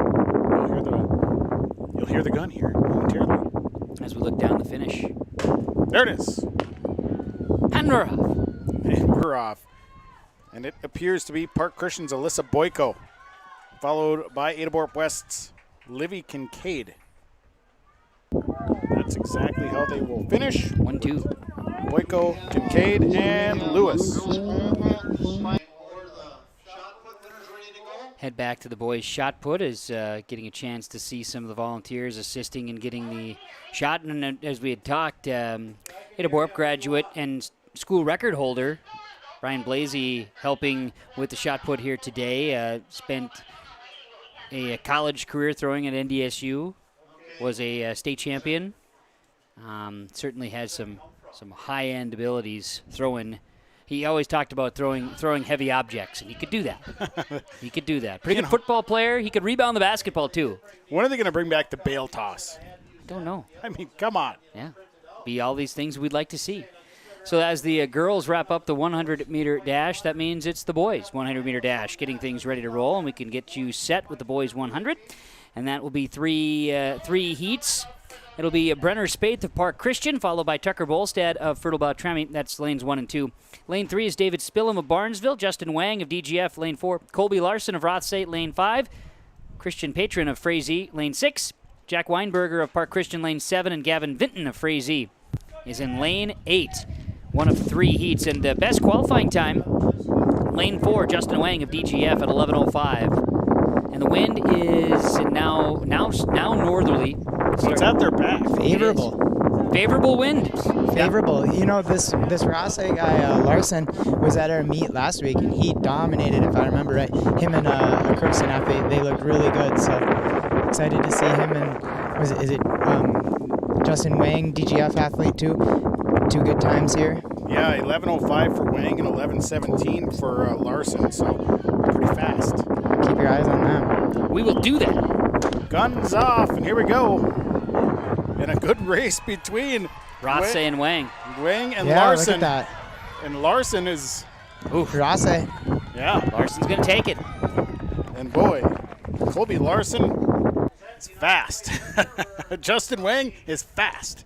You'll hear the gun here momentarily.
As we look down the finish.
There it is.
And we're off.
And we're off. And it appears to be Park Christian's Alyssa Boyko, followed by Ada Borup West's Livy Kincaid. That's exactly how they will finish.
1-2.
Boyko, Kincaid, and Lewis.
Head back to the boys' shot put as getting a chance to see some of the volunteers assisting in getting the shot. And as we had talked, Ada Borup graduate and school record holder Ryan Blasey helping with the shot put here today. Spent a college career throwing at NDSU. Was a state champion. Certainly has some high-end abilities throwing. He always talked about throwing heavy objects, and he could do that. He could do that. Pretty good football player. He could rebound the basketball, too.
When are they going to bring back the bail toss?
I don't know.
I mean, come on.
Yeah. Be all these things we'd like to see. So as the girls wrap up the 100-meter dash, that means it's the boys' 100-meter dash, getting things ready to roll, and we can get you set with the boys' 100. And that will be three heats. It'll be Brenner Spaeth of Park Christian, followed by Tucker Bolstad of Fertilbau Tremie. That's lanes 1 and 2. Lane 3 is David Spillum of Barnesville, Justin Wang of DGF, lane 4. Colby Larson of Rothsay, lane 5. Christian Patron of Frazee, lane 6. Jack Weinberger of Park Christian, lane 7. And Gavin Vinton of Frazee is in lane 8. One of 3 heats. And best qualifying time, lane 4, Justin Wang of DGF at 11:05. And the wind is now northerly.
It's at their back.
Favorable wind.
Favorable. You know, this Rothsay guy, Larson, was at our meet last week, and he dominated, if I remember right. Him and a Crookston athlete, they looked really good. So excited to see him. And is it Justin Wang, DGF athlete too? 2 good times here.
Yeah, 11:05 for Wang and 11:17 for Larson. So pretty fast.
Keep your eyes on them.
We will do that.
Guns off, and here we go. In a good race between
Rothsay and Wang.
Wang and
yeah,
Larson.
Look at that.
And Larson is...
Rothsay.
Yeah.
Larson's going to take it.
And boy, Colby Larson is fast. Justin Wang is fast.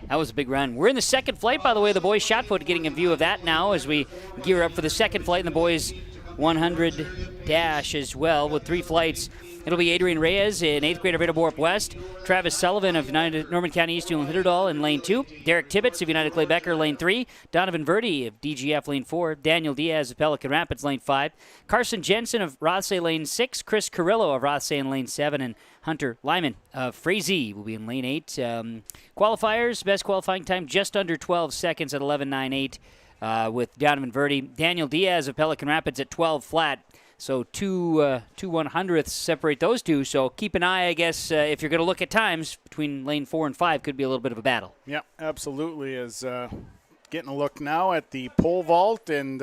That was a big run. We're in the second flight, by the way. The boys' shot put, getting a view of that now as we gear up for the second flight in the boys' 100 dash as well with 3 flights. It'll be Adrian Reyes in 8th grade of Ada Borup West, Travis Sullivan of United Norman County East Newland Hitterdal in lane 2, Derek Tibbetts of United Clay Becker lane 3, Donovan Verdi of DGF lane 4, Daniel Diaz of Pelican Rapids lane 5, Carson Jensen of Rothsay lane 6, Chris Carrillo of Rothsay in lane 7, and Hunter Lyman of Frazee will be in lane 8. Qualifiers, best qualifying time just under 12 seconds at 11:98 with Donovan Verdi. Daniel Diaz of Pelican Rapids at 12 flat. So two 100ths separate those two. So keep an eye, I guess, if you're going to look at times between lane 4 and 5, could be a little bit of a battle.
Yeah, absolutely. As getting a look now at the pole vault and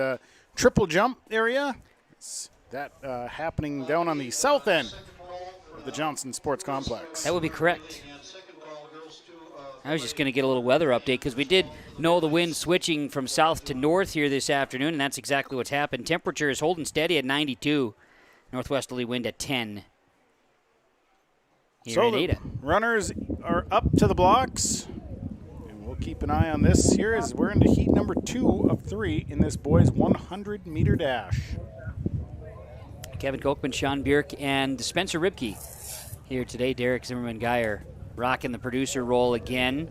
triple jump area. It's That happening down on the south end of the Johnson Sports Complex.
That would be correct. I was just going to get a little weather update because we did know the wind switching from south to north here this afternoon, and that's exactly what's happened. Temperature is holding steady at 92. Northwesterly wind at 10. Here in Ada.
Runners are up to the blocks. And we'll keep an eye on this here as we're into heat number 2 of 3 in this boys 100-meter dash.
Kevin Kochman, Sean Bjerk, and Spencer Ribke here today. Derek Zimmerman-Geyer rocking the producer role again.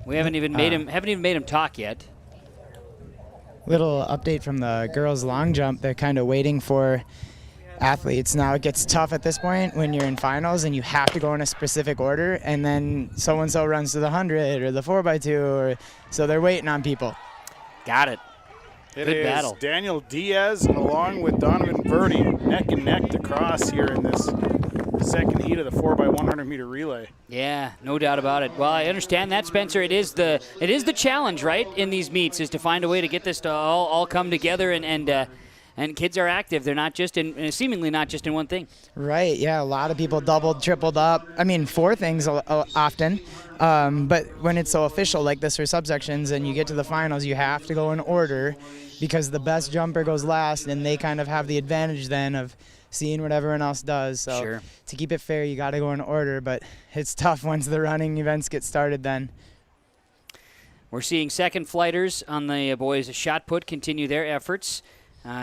We haven't even made him talk yet.
Little update from the girls' long jump. They're kind of waiting for athletes. Now it gets tough at this point when you're in finals and you have to go in a specific order, and then so-and-so runs to the 100 or the 4x2, so they're waiting on people.
Got it.
It
Good
is
battle.
Daniel Diaz along with Donovan Verdi neck and neck to cross here in this second heat of the 4x100-meter relay.
Yeah, no doubt about it. Well, I understand that, Spencer. It is the challenge, right, in these meets, is to find a way to get this to all come together, and kids are active. They're not just seemingly not just in one thing.
Right, yeah, a lot of people doubled, tripled up. I mean, 4 things often. But when it's so official like this for subsections and you get to the finals, you have to go in order because the best jumper goes last, and they kind of have the advantage then of seeing what everyone else does. So
Sure.
To keep it fair, you got to go in order, but it's tough once the running events get started then.
We're seeing second flighters on the boys' shot put continue their efforts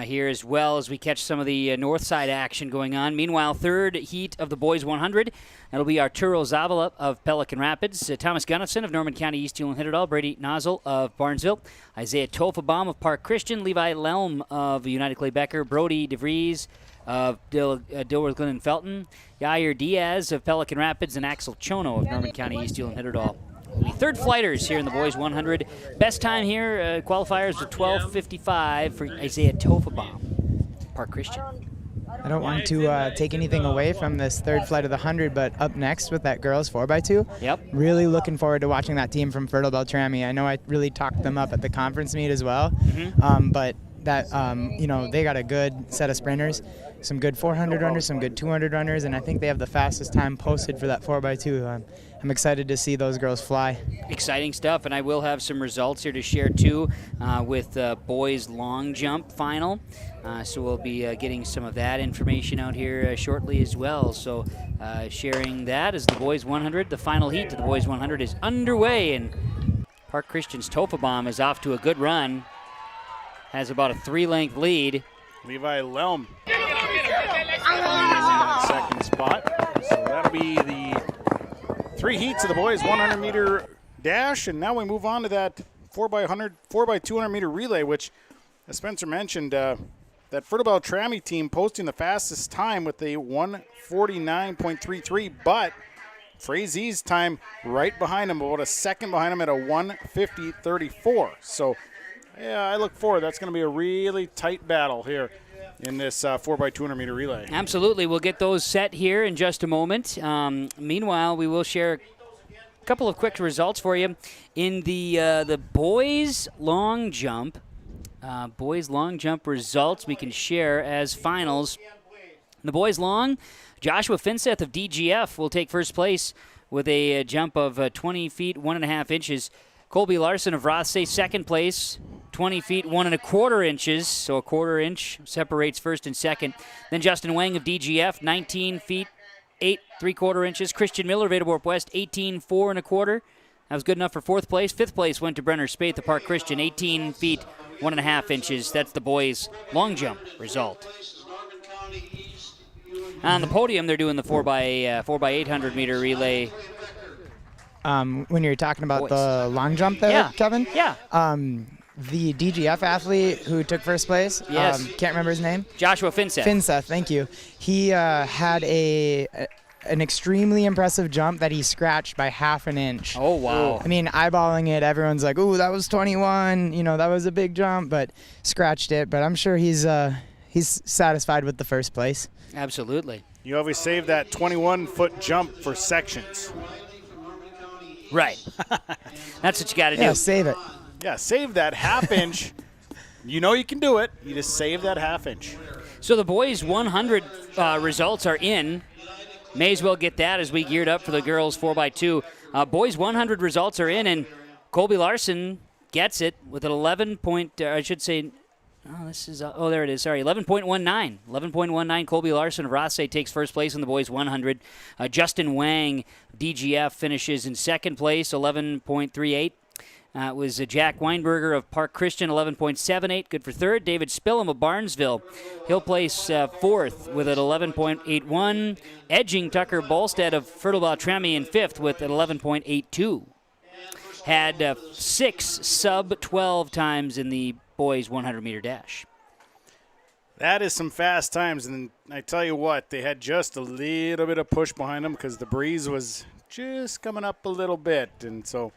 here, as well as we catch some of the north side action going on. Meanwhile, third heat of the boys 100. That'll be Arturo Zavala of Pelican Rapids, Thomas Gunnison of Norman County East Hewlin Hitterdal, Brady Nozzle of Barnesville, Isaiah Tofenbaum of Park Christian, Levi Lelm of United Clay Becker, Brody DeVries of Dilworth Glen and Felton, Yair Diaz of Pelican Rapids, and Axel Chono of Norman County East Hewlin Hitterdal. The third flighters here in the boys 100. Best time here, qualifiers with 12:55 for Isaiah Tofenbaum, Park Christian.
I don't want to take anything away from this third flight of the 100, but up next with that girls 4x2.
Yep.
Really looking forward to watching that team from Fertile Beltrami. I know I really talked them up at the conference meet as well, but that they got a good set of sprinters, some good 400 runners, some good 200 runners, and I think they have the fastest time posted for that 4x2. I'm excited to see those girls fly.
Exciting stuff, and I will have some results here to share too with boys long jump final. So we'll be getting some of that information out here shortly as well. So sharing that as the boys 100, the final heat to the boys 100 is underway, and Park Christian's Tofenbaum is off to a good run. Has about a 3-length lead.
Levi Lelm is in that second spot. So that'll be the 3 heats of the boys 100-meter dash, and now we move on to that 4x200-meter relay, which, as Spencer mentioned, that Fertile Beltrami team posting the fastest time with a 1:49.33, but Frazier's time right behind him, about a second behind him at a 1:50.34. So, yeah, I look forward. That's going to be a really tight battle here in this 4x200-meter relay.
Absolutely. We'll get those set here in just a moment. Meanwhile, we will share a couple of quick results for you. In the boys long jump, results we can share as finals. The boys long, Joshua Finseth of DGF will take first place with a jump of 20 feet, 1.5 inches. Colby Larson of Rothsay, second place, 20 feet, 1.25 inches, so a 1/4 inch separates first and second. Then Justin Wang of DGF, 19 feet, 8.75 inches. Christian Miller of Adaborp West, 18, 4.25. That was good enough for fourth place. Fifth place went to Brenner Spaeth of Park Christian, 18 feet, 1.5 inches. That's the boys' long jump result. On the podium, they're doing the 4x800-meter relay.
When you're talking about
boys.
the long jump there,
Yeah.
Kevin?
Yeah.
The DGF athlete who took first place,
Yes.
can't remember his name.
Joshua Finseth.
Finseth, thank you. He had an extremely impressive jump that he scratched by 1/2 inch.
Oh, wow.
I mean, eyeballing it, everyone's like, ooh, that was 21. That was a big jump, but scratched it. But I'm sure he's satisfied with the first place.
Absolutely.
You always save that 21-foot jump for sections.
Right. That's what you got to do.
Yeah, save it.
Yeah, save that 1/2 inch You know you can do it. You just save that half inch.
So the boys 100 results are in. May as well get that as we geared up for the girls 4x2. Boys 100 results are in, and Colby Larson gets it with an 11 point, I should say, there it is, sorry, 11.19. 11.19, Colby Larson of Rothsay takes first place in the boys 100. Justin Wang, DGF, finishes in second place, 11.38. It was Jack Weinberger of Park Christian, 11.78, good for third. David Spillum of Barnesville, he'll place fourth with an 11.81. Edging Tucker Bolstead of Fertile Beltrami in fifth with an 11.82. Had 6 sub-12 times in the boys 100-meter dash.
That is some fast times, and I tell you what, they had just a little bit of push behind them because the breeze was just coming up a little bit, and so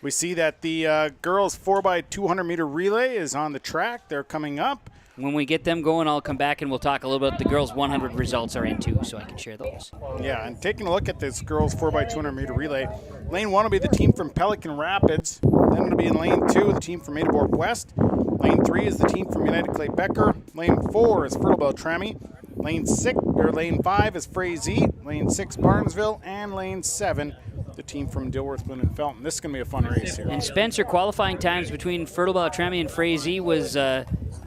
we see that the girls 4x200-meter relay is on the track. They're coming up.
When we get them going, I'll come back and we'll talk a little bit. The girls 100 results are in too, so I can share those.
Yeah, and taking a look at this girls 4x200-meter relay, lane 1 will be the team from Pelican Rapids. Then it'll be in lane 2, the team from Adaborg West. Lane 3 is the team from United Clay Becker. Lane 4 is Fertile Beltrami. Lane 5 is Frazee. Lane 6, Barnesville. And lane 7, the team from Dilworth, Bloom, and Felton. This is going to be a fun race here.
And Spencer, qualifying times between Fertile Beltrami and Frazee was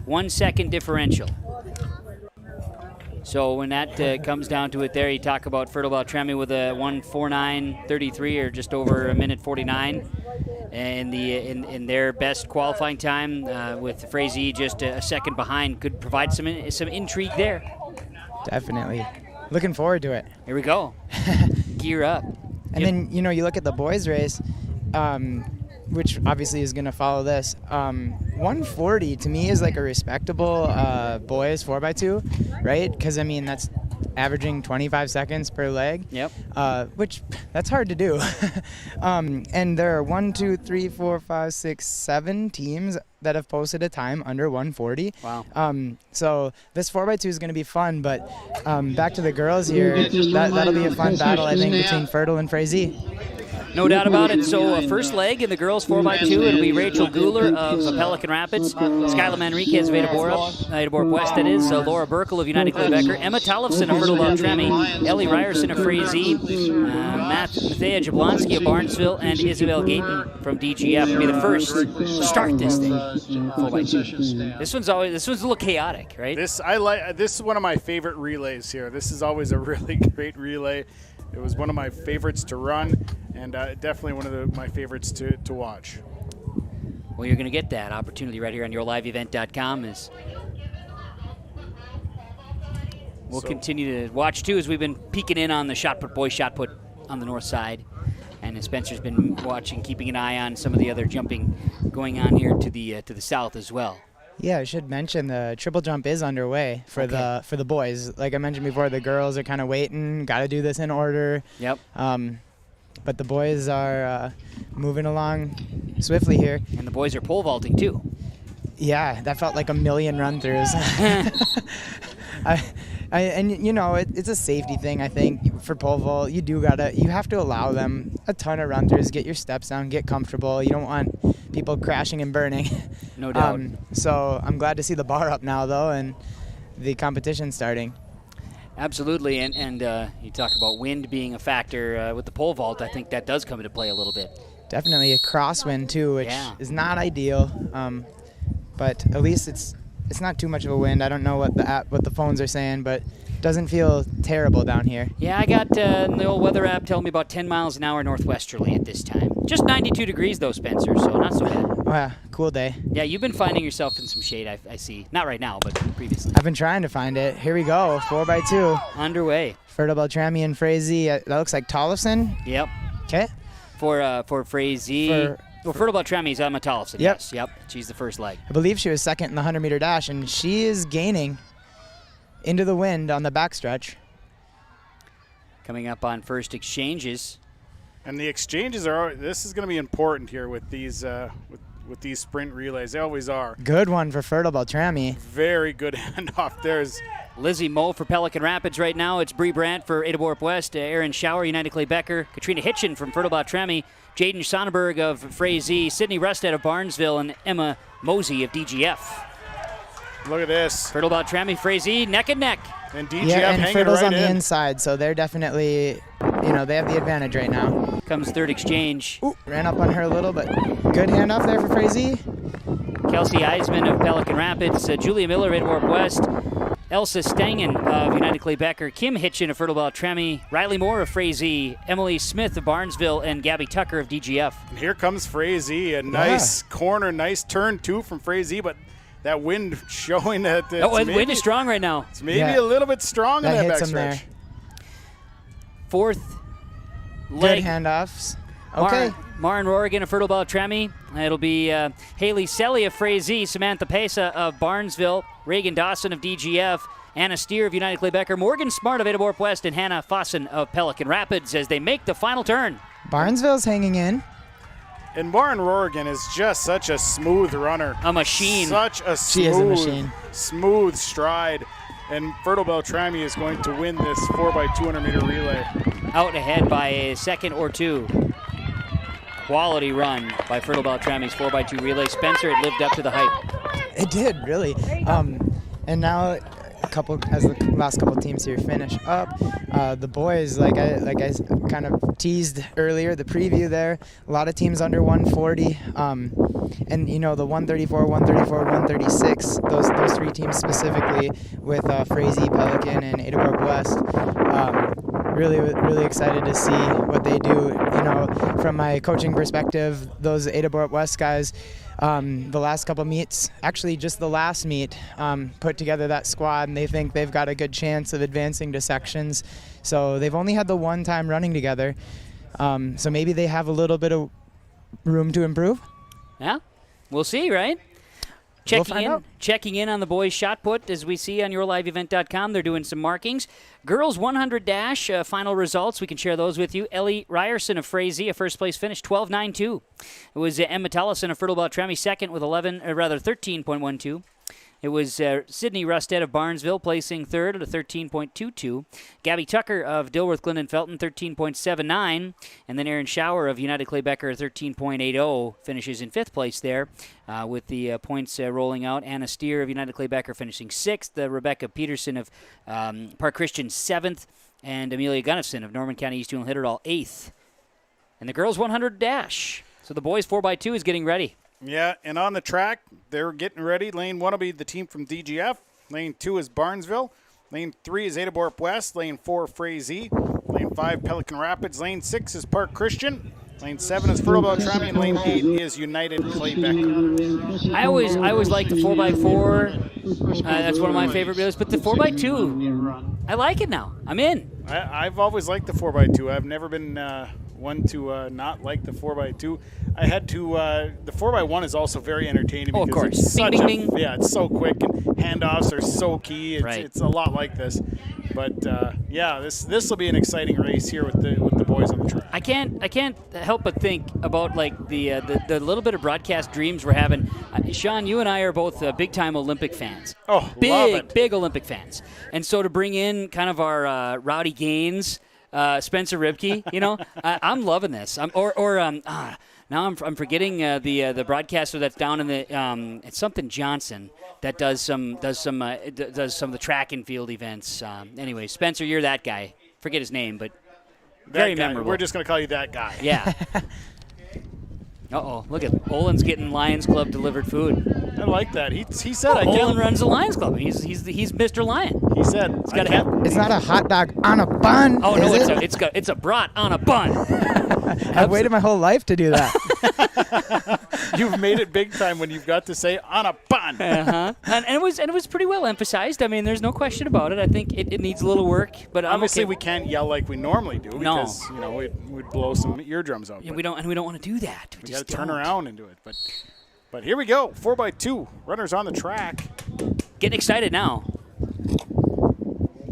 1 second differential. So when that comes down to it there, you talk about Fertile Beltrami with a 1:49.33 or just over a minute 49. And in their best qualifying time with Frazee just a second behind could provide some intrigue there.
Definitely. Looking forward to it.
Here we go. Gear up.
And then, you look at the boys' race, which obviously is going to follow this. 140 to me is like a respectable boys 4x2, right? Because, that's averaging 25 seconds per leg.
Yep.
Which, that's hard to do. And there are 7 teams that have posted a time under 140.
Wow.
So this 4x2 is going to be fun, but back to the girls here, that'll be a fun battle, I think, between Fertile and Frazee.
No doubt about it. So first leg in the girls 4x2, it'll be Rachel Guler of Pelican Rapids, Skyla Manriquez of Adaborg West, that is, Laura Burkle of United Clay Becker, Emma Tollefson of Fertile Beltrami, Ellie Ryerson of Frazee, Mathea Jablonski of Barnesville, and Isabel Gayton from DGF will be the first to start this thing. 4x2. This one's a little chaotic, right?
This is one of my favorite relays here. This is always a really great relay. It was one of my favorites to run, and definitely one of my favorites to watch.
Well, you're going to get that opportunity right here on yourliveevent.com. We'll continue to watch, too, as we've been peeking in on the boys shot put on the north side. And Spencer's been watching, keeping an eye on some of the other jumping going on here to the south as well.
Yeah, I should mention the triple jump is underway for the boys. Like I mentioned before, the girls are kind of waiting, got to do this in order.
Yep.
But the boys are moving along swiftly here.
And the boys are pole vaulting too.
Yeah, that felt like a million run-throughs. It's a safety thing, I think, for pole vault. You have to allow them a ton of run-throughs, get your steps down, get comfortable. You don't want people crashing and burning.
No doubt.
So I'm glad to see the bar up now, though, and the competition starting.
Absolutely, and you talk about wind being a factor with the pole vault. I think that does come into play a little bit.
Definitely a crosswind, too, which is not ideal. But at least it's not too much of a wind. I don't know what the phones are saying, but it doesn't feel terrible down here.
Yeah, I got the old weather app telling me about 10 miles an hour northwesterly at this time. Just 92 degrees, though, Spencer, so not so bad.
Oh, yeah, cool day.
Yeah, you've been finding yourself in some shade, I see. Not right now, but previously.
I've been trying to find it. Here we go, 4x2.
Underway.
Fertile Beltrami and Frazee. That looks like Tollefson.
Yep.
Okay.
For Frazee. Fertile Beltrami is Emma Tollefson.
Yep.
Yes, yep. She's the first leg.
I believe she was second in the 100-meter dash, and she is gaining into the wind on the backstretch.
Coming up on first exchanges.
And the exchanges this is going to be important here with these with these sprint relays. They always are.
Good one for Fertile Beltrami.
Very good handoff. There's
Lizzie Moe for Pelican Rapids right now. It's Bree Brandt for Adaborg West, Erin Schauer, United Clay Becker, Katrina Hitchin from Fertile Beltrami, Jaden Sonnenberg of Frazee, Sydney Rusted of Barnesville, and Emma Mosey of DGF.
Look at this.
Fertile Beltrami, Frazee, neck and neck.
And DGF
Yeah, and
hanging
Fertle's
right
on the
in.
inside, so they're definitely, they have the advantage right now.
Comes third exchange.
Ooh, ran up on her a little, but good handoff there for Frazee.
Kelsey Eisman of Pelican Rapids, Julia Miller of Edinburgh West, Elsa Stangen of United Clay Becker, Kim Hitchin of Fertile Beltrami, Riley Moore of Frazee, Emily Smith of Barnesville, and Gabby Tucker of DGF.
And here comes Frazee. A nice corner, nice turn, too, from Frazee, but that wind showing that
Wind is strong right now.
It's maybe a little bit strong in that
hits him
backstretch.
there.
Fourth
Good
leg.
handoffs. Okay.
Maren Rorigan of Fertile Beltrami. It'll be Haley Selly of Frazee, Samantha Pesa of Barnesville, Reagan Dawson of DGF, Anna Steer of United Clay Becker, Morgan Smart of Edinburgh West, and Hannah Fossen of Pelican Rapids as they make the final turn.
Barnesville's hanging in.
And Maren Rorigan is just such a smooth runner.
A machine.
Such a
She is a machine.
smooth stride. And Fertile Beltrami is going to win this 4x200 meter relay.
Out ahead by a second or two. Quality run by Fertile Beltrami's 4x2 relay. Spencer, it lived up to the hype.
It did, really. And now as the last couple teams here finish up, the boys, like I kind of teased earlier, the preview there, a lot of teams under 140, and the 134, 134, 136, those three teams specifically with Frazee, Pelican, and Edinburgh West. Really excited to see what they do. From my coaching perspective, those Edinburgh West guys, the last couple meets, actually just the last meet, put together that squad, and they think they've got a good chance of advancing to sections. So they've only had the one time running together. So maybe they have a little bit of room to improve.
Yeah, we'll see, right? Checking in on the boys' shot put, as we see on yourliveevent.com. They're doing some markings. Girls 100 dash final results. We can share those with you. Ellie Ryerson of Frazee, a first place finish, 12.92. It was Emma Tullison of Fertile Beltrami second with 13.12. It was Sydney Rusted of Barnesville placing third at a 13.22. Gabby Tucker of Dilworth Glendon Felton, 13.79. And then Erin Schauer of United Clay Becker, 13.80, finishes in fifth place there with the points rolling out. Anna Steer of United Clay Becker finishing sixth. Rebecca Peterson of Park Christian, seventh. And Amelia Gunnifson of Norman County East Newell Hitterdall, eighth. And the girls 100 dash. So the boys 4x2 is getting ready.
Yeah, and on the track, they're getting ready. Lane 1 will be the team from DGF. Lane 2 is Barnesville. Lane 3 is Edinburgh West. Lane 4, Frazee. Lane 5, Pelican Rapids. Lane 6 is Park Christian. Lane 7 is Fertile Beltrami, and Lane 8 is United Clay Becker.
I always like the 4x4. That's one of my favorite relays. But the 4x2, I like it now. I'm in.
I've always liked the 4x2. I've never been one to not like the 4x2. I had to. The 4x1 is also very entertaining.
Oh, of
because
course.
It's such
Bing, bing.
Yeah, it's so quick, and handoffs are so key. It's a lot like this. But yeah, this will be an exciting race here with the boys on the track.
I can't help but think about like the little bit of broadcast dreams we're having. Sean, you and I are both big time Olympic fans.
Oh, love it.
Big Olympic fans. And so to bring in kind of our Rowdy Gaines, Spencer Ribke, I'm loving this. Now I'm forgetting the broadcaster that's down in the it's something Johnson that does some of the track and field events. Anyway, Spencer, you're that guy. Forget his name, but very memorable.
We're just going to call you that guy.
Yeah. Look at Olin's getting Lions Club delivered food.
I like that. He said
Olin runs the Lions Club. He's Mr. Lion.
He said
it's got to have.
It's not a hot dog on a bun.
Oh no, it's a brat on a bun.
I've waited my whole life to do that.
You've made it big time when you've got to say on a bun.
Uh-huh. And it was pretty well emphasized. I mean, there's no question about it. I think it needs a little work, but
obviously
we
can't yell like we normally do because we'd blow some eardrums out.
Yeah, we don't want to do that.
We got to turn around and do it. But here we go. 4x2 runners on the track.
Getting excited now.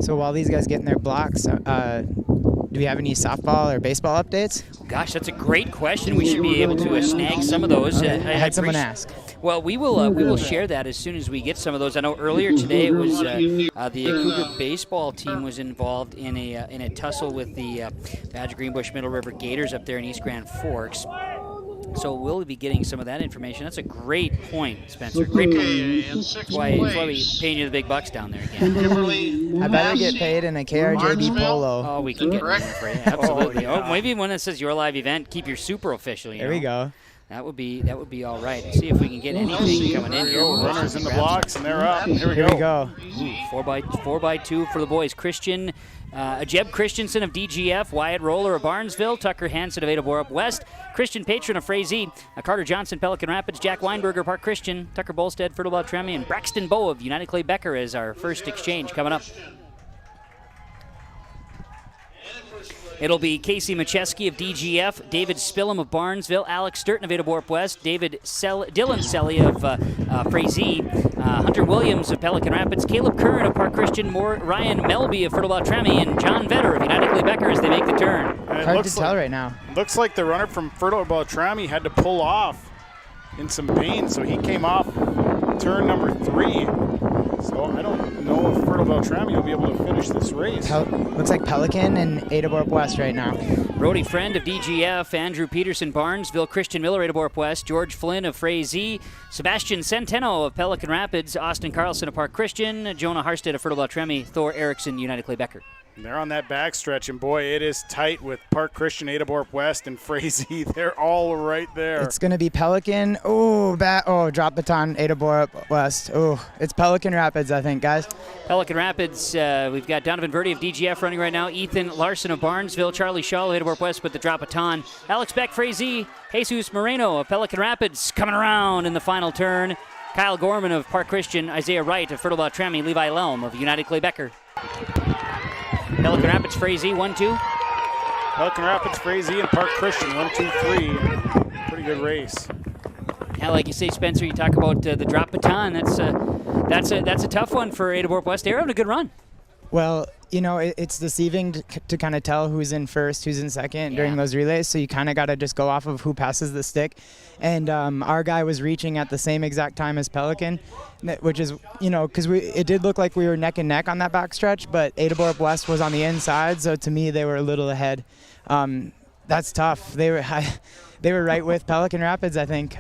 So while these guys get in their blocks, do we have any softball or baseball updates?
Gosh, that's a great question. We should be able to snag some of those.
Okay. I had someone ask.
Well, we will share that as soon as we get some of those. I know earlier today it was the Cougar baseball team was involved in a tussle with the Badger Greenbush Middle River Gators up there in East Grand Forks. So we'll be getting some of that information. That's a great point, Spencer. Great point. That's why we're paying you the big bucks down there again.
Kimberly,
I better get paid in a KRJB polo.
Oh, we can get one for you. Absolutely. Maybe one that says your live event. Keep your super official.
There we go.
That would be all right. See if we can get anything coming in here.
Runners in the blocks, and they're up. Here we go.
Ooh, 4x2 for the boys. Christian, Jeb Christensen of DGF, Wyatt Roller of Barnesville, Tucker Hansen of Ada Borup West, Christian Patron of Frazee, Carter Johnson, Pelican Rapids, Jack Weinberger, Park Christian, Tucker Bolstead, Fertile Beltrami, and Braxton Bowe of United Clay Becker as our first exchange coming up. It'll be Casey Macheski of DGF, David Spillum of Barnesville, Alex Sturton of Ada Borup West, Dylan Selly of Frazee, Hunter Williams of Pelican Rapids, Caleb Curran of Park Christian, Ryan Melby of Fertile Beltrami, and John Vetter of United Clay Becker as they make the turn.
Hard to tell right now.
Looks like the runner from Fertile Beltrami had to pull off in some pain, so he came off turn number 3. So I don't know if Fertile Beltrami will be able to finish this race.
Looks like Pelican and Ada Borup West right now.
Brody Friend of DGF, Andrew Peterson, Barnesville, Christian Miller, Ada Borup West, George Flynn of Frazee, Sebastian Centeno of Pelican Rapids, Austin Carlson of Park Christian, Jonah Harstead of Fertile Beltrami, Thor Erickson, United Clay Becker.
They're on that backstretch, and boy, it is tight with Park Christian, Ada Borup West, and Frazee. They're all right there.
It's going to be Pelican. Drop baton, Ada Borup West. It's Pelican Rapids, I think, guys.
Pelican Rapids, we've got Donovan Verdi of DGF running right now, Ethan Larson of Barnesville, Charlie Shaw of Ada Borup West with the drop baton, Alex Beck, Frazee, Jesus Moreno of Pelican Rapids coming around in the final turn, Kyle Gorman of Park Christian, Isaiah Wright of Fertile Beltrami, Levi Lelm of United Clay Becker. Pelican Rapids, Frazee, 1-2.
Pelican Rapids, Frazee, and Park Christian, 1-2-3. Pretty good race.
Yeah, like you say, Spencer, you talk about the drop baton. That's a tough one for Ada Borup West. They're having a good run.
Well, it's deceiving to kind of tell who's in first, who's in second during those relays. So you kind of got to just go off of who passes the stick. And our guy was reaching at the same exact time as Pelican, which is, because it did look like we were neck and neck on that backstretch, but Ada Borup West was on the inside. So to me, they were a little ahead. That's tough. They were right with Pelican Rapids, I think.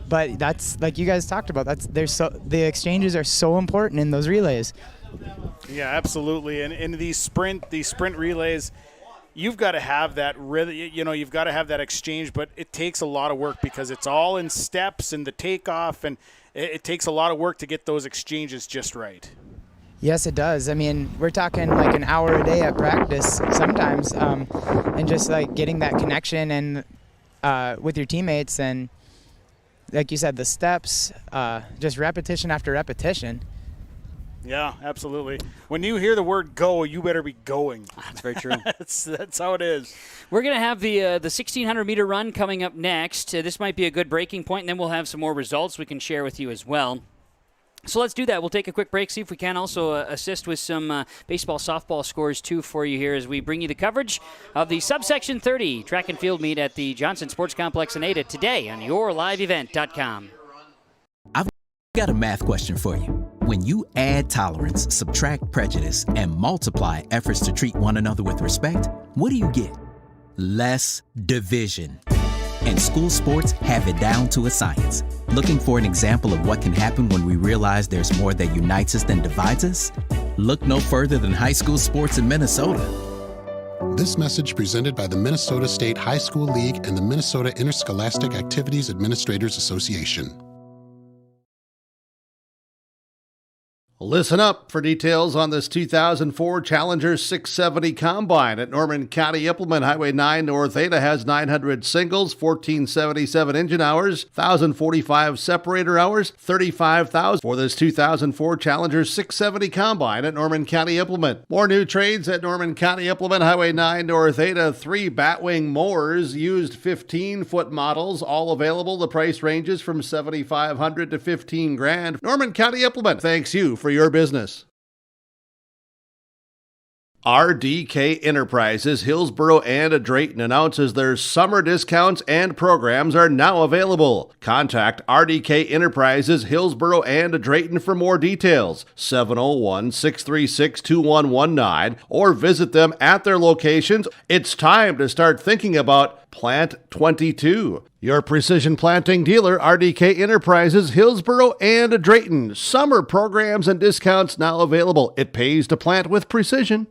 But that's, like you guys talked about, the exchanges are so important in those relays.
Yeah, absolutely. And in these sprint relays, you've got to have that rhythm. You've got to have that exchange, but it takes a lot of work because it's all in steps and the takeoff, and it takes a lot of work to get those exchanges just right.
Yes, it does. I mean, we're talking like an hour a day at practice sometimes, and just like getting that connection and with your teammates, and like you said, the steps, just repetition after repetition.
Yeah, absolutely. When you hear the word go, you better be going.
That's very true.
That's how it is.
We're going to have the 1,600-meter run coming up next. This might be a good breaking point, and then we'll have some more results we can share with you as well. So let's do that. We'll take a quick break, see if we can also assist with some baseball, softball scores, too, for you here as we bring you the coverage of the Subsection 30 track and field meet at the Johnson Sports Complex in Ada today on YourLiveEvent.com.
I've got a math question for you. When you add tolerance, subtract prejudice, and multiply efforts to treat one another with respect, what do you get? Less division. And school sports have it down to a science. Looking for an example of what can happen when we realize there's more that unites us than divides us? Look no further than high school sports in Minnesota.
This message presented by the Minnesota State High School League and the Minnesota Interscholastic Activities Administrators Association.
Listen up for details on this 2004 Challenger 670 Combine at Norman County Implement. Highway 9 North Ada has 900 singles, 1477 engine hours, 1,045 separator hours, 35,000 for this 2004 Challenger 670 Combine at Norman County Implement. More new trades at Norman County Implement. Highway 9 North Ada, 3 Batwing mowers, used 15-foot models, all available. The price ranges from $7,500 to $15,000. Norman County Implement thanks you for your business. RDK Enterprises, Hillsboro and Drayton announces their summer discounts and programs are now available. Contact RDK Enterprises, Hillsboro and Drayton for more details, 701-636-2119, or visit them at their locations. It's time to start thinking about Plant 22. Your precision planting dealer, RDK Enterprises, Hillsboro and Drayton. Summer programs and discounts now available. It pays to plant with precision.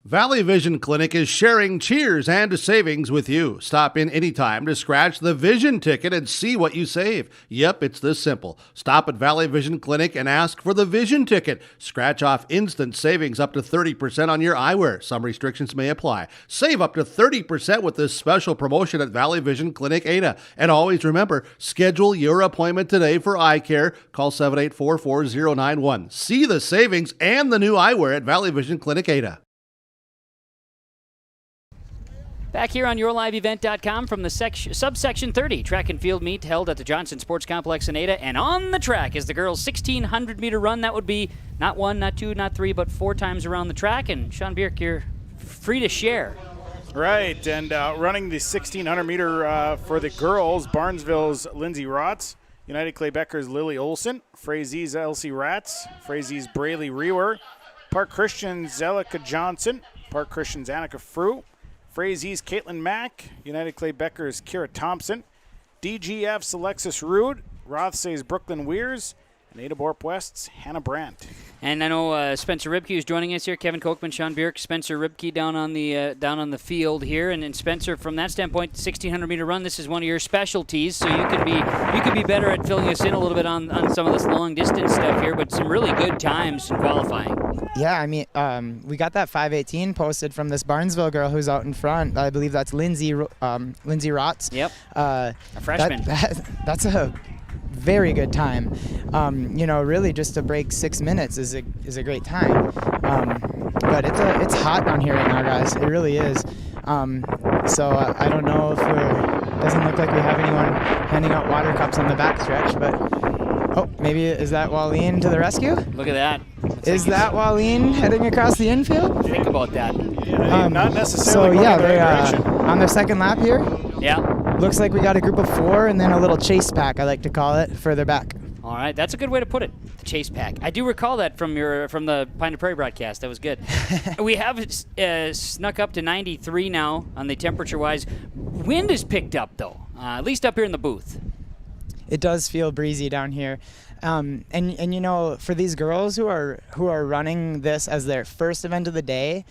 Valley Vision Clinic is sharing cheers and savings with you. Stop in anytime to scratch the vision ticket and see what you save. Yep, it's this simple. Stop at Valley Vision Clinic and ask for the vision ticket. Scratch off instant savings up to 30% on your eyewear. Some restrictions may apply. Save up to 30% with this special promotion at Valley Vision Clinic Ada. And always remember, schedule your appointment today for eye care. Call 784-4091. See the savings and the new eyewear at Valley Vision Clinic Ada.
Back here on YourLiveEvent.com from the subsection 30 track and field meet held at the Johnson Sports Complex in Ada. And on the track is the girls' 1,600-meter run. That would be not 1, not 2, not 3, but 4 times around the track. And Sean Bierk, you're free to share.
Right, and running the 1,600-meter for the girls, Barnesville's Lindsay Rotz, United Clay Becker's Lily Olson, Frazier's Elsie Ratz, Frazier's Braylee Rewer, Park Christian's Zelika Johnson, Park Christian's Annika Frew, Frazier's Caitlin Mack, United Clay Becker's Kira Thompson, DGF's Alexis Rude, Rothsay's Brooklyn Weirs, and Ada Borp West's Hannah Brandt.
And I know Spencer Ribke is joining us here. Kevin Kochman, Sean Bierk, Spencer Ribke down on the field here. And Spencer, from that standpoint, 1,600-meter run. This is one of your specialties, so you could be better at filling us in a little bit on some of this long distance stuff here. But some really good times in qualifying.
Yeah, I mean, we got that 5:18 posted from this Barnesville girl who's out in front. I believe that's Lindsay Rotz.
Yep, a freshman.
That's a very good time. Really just to break 6 minutes is a great time. But it's hot down here right now, guys. It really is. So I don't know if doesn't look like we have anyone handing out water cups on the backstretch, but maybe is that Wallene to the rescue?
Look at that.
Is that Wallene heading across the infield?
Think about that.
Not necessarily.
So yeah,
they're
on their second lap here.
Yeah.
Looks like we got a group of 4 and then a little chase pack, I like to call it, further back.
All right, that's a good way to put it. The chase pack. I do recall that from the Pine Prairie broadcast. That was good. We have snuck up to 93 now on the temperature-wise. Wind is picked up though, at least up here in the booth.
It does feel breezy down here, and for these girls who are running this as their first event of the day,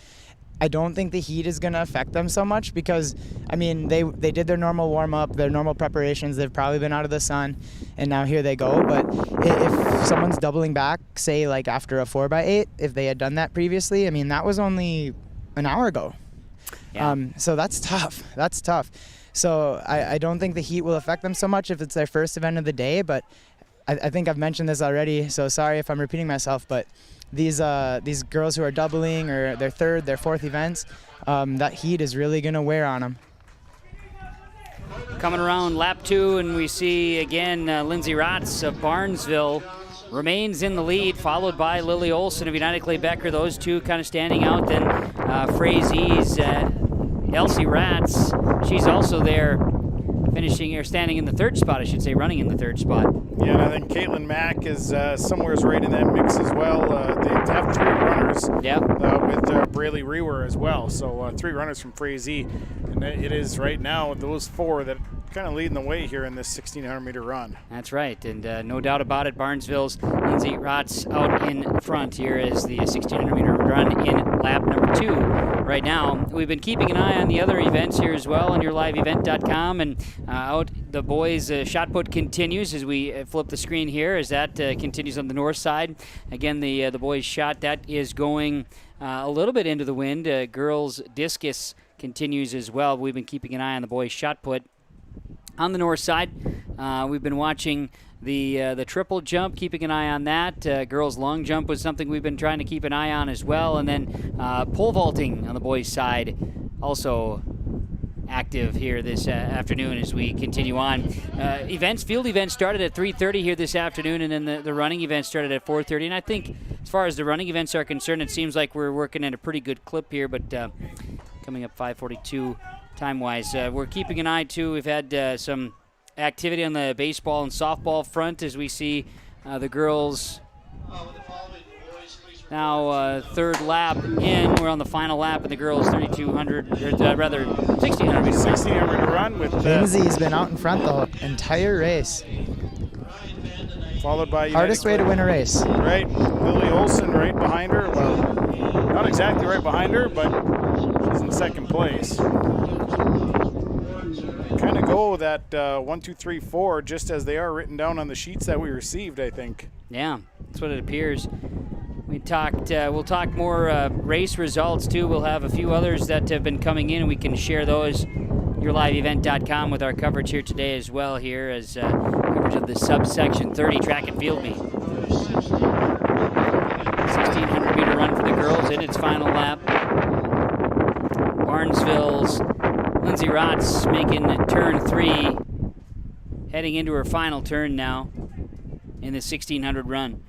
I don't think the heat is going to affect them so much because, I mean, they did their normal warm-up, their normal preparations. They've probably been out of the sun, and now here they go. But if someone's doubling back, say, like after a 4x8, if they had done that previously, I mean, that was only an hour ago.
Yeah.
So that's tough. That's tough. So I don't think the heat will affect them so much if it's their first event of the day. But I think I've mentioned this already, so sorry if I'm repeating myself, but these girls who are doubling or their third, their fourth events, that heat is really going to wear on them.
Coming around lap 2, and we see again Lindsay Rotz of Barnesville remains in the lead, followed by Lily Olson of United Clay Becker. Those two kind of standing out. Then Frazier's Elsie Ratz, she's also there, standing in the third spot, I should say, running in the third spot.
Yeah, and I think Caitlin Mack is somewhere right in that mix as well. They have 3 runners with Braylee Rewer as well. So 3 runners from Frazee. And it is right now those 4 that kind of leading the way here in this 1,600-meter run.
That's right, and no doubt about it, Barnesville's Lindsay Rotz out in front here as the 1,600-meter run in lap number 2 right now. We've been keeping an eye on the other events here as well on YourLiveEvent.com, and out the boys' shot put continues as we flip the screen here as that continues on the north side. Again, the boys' shot, that is going a little bit into the wind. Girls' discus continues as well. We've been keeping an eye on the boys' shot put. On the north side, we've been watching the triple jump, keeping an eye on that. Girls' long jump was something we've been trying to keep an eye on as well. And then pole vaulting on the boys' side, also active here this afternoon as we continue on. Field events started at 3:30 here this afternoon, and then the running events started at 4:30. And I think as far as the running events are concerned, it seems like we're working at a pretty good clip here, but coming up 5:42 time-wise. We're keeping an eye, too. We've had some activity on the baseball and softball front as we see the girls. Now third lap in. We're on the final lap of the girls' 3,200, or rather 1,600 meter.
1,600 meter run with
Lindsay's been out in front the entire race.
Followed by
hardest way to win a race.
Right, Lily Olson right behind her. Well, not exactly right behind her, but she's in second place. Kind of go that 1, 2, 3, 4 just as they are written down on the sheets that we received, I think.
Yeah, that's what it appears. We talked. We'll talk more race results too. We'll have a few others that have been coming in, and we can share those. YourLiveEvent.com with our coverage here today as well. Here as coverage of the subsection 30 track and field meet. 1,600 meter run for the girls in its final lap. Barnesville's Lindsay Rotz making turn 3, heading into her final turn now in the 1,600 run.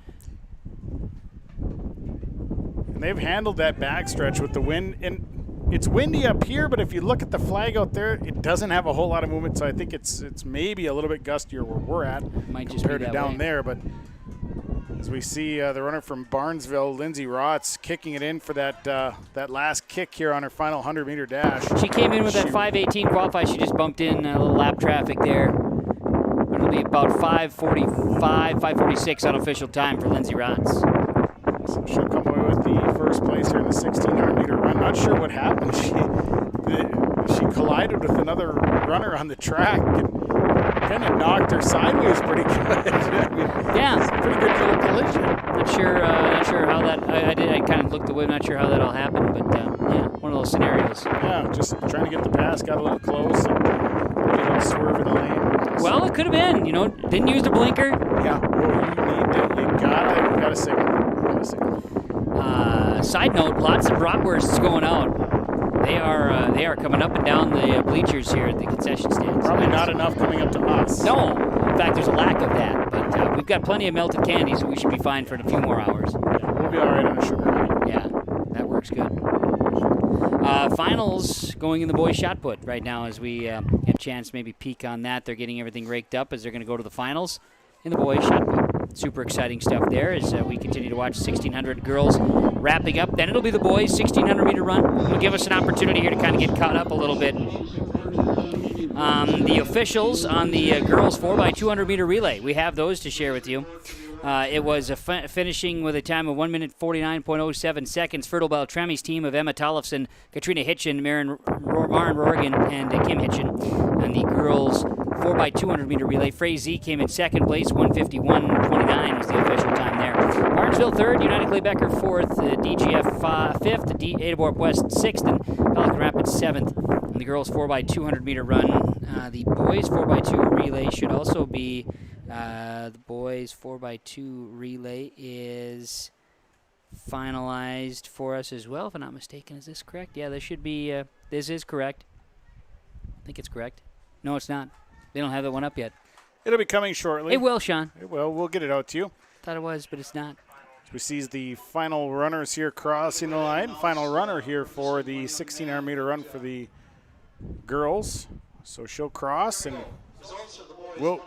And they've handled that backstretch with the wind. And it's windy up here, but if you look at the flag out there, it doesn't have a whole lot of movement. So I think it's maybe a little bit gustier where we're at compared to down there. But as we see the runner from Barnesville, Lindsay Rotz, kicking it in for that last kick here on her final 100-meter dash.
She came in with that 5:18 qualify. She just bumped in a little lap traffic there. It'll be about 5:45, 5:46 unofficial time for Lindsay Rotz.
So she'll come away with the first place here in the 1,600-meter run. Not sure what happened. She collided with another runner on the track and kind of knocked her sideways pretty good. I mean,
yeah,
it's a pretty good little collision.
Not sure how that. I kind of looked away. Not sure how that all happened, but yeah, one of those scenarios.
Yeah, just trying to get the pass, got a little close, and a little swerve in the lane.
Well, it could have been. Didn't use the blinker.
Yeah, you gotta signal.
Side note: lots of bratwursts going out. They are coming up and down the bleachers here at the concession stands.
Probably not enough coming up to us.
No, in fact, there's a lack of that. But we've got plenty of melted candy, so we should be fine for a few more hours.
Yeah, we'll be all right on a sugar high.
Yeah, that works good. Finals going in the boys' shot put right now as we get a chance to maybe peek on that. They're getting everything raked up as they're going to go to the finals in the boys' shot put. Super exciting stuff there as we continue to watch 1,600 girls wrapping up. Then it'll be the boys' 1,600 meter run. It'll give us an opportunity here to kind of get caught up a little bit. The officials on the girls' 4x200 meter relay, we have those to share with you. It was finishing with a time of 1 minute 49.07 seconds. Fertile Beltrami's team of Emma Tollefson, Katrina Hitchin, Maren Rorigan, and Kim Hitchin. And the girls' 4x200 meter relay, Frazee came in second place, 151.29 was the official time there. Barnesville third, United Clay Becker fourth, DGF fifth, Ada-Borup West sixth, and Pelican Rapids seventh. And the girls' 4x200 meter run. The boys' 4x2 relay should also be. The boys' 4x2 relay is finalized for us as well, if I'm not mistaken. Is this correct? Yeah, this should be. This is correct. I think it's correct. No, it's not. They don't have that one up yet.
It'll be coming shortly.
It will, Sean.
It will. We'll get it out to you.
Thought it was, but it's not.
As we see the final runners here crossing the line. Final runner here for the 1,600 meter run for the girls. So she'll cross, and we'll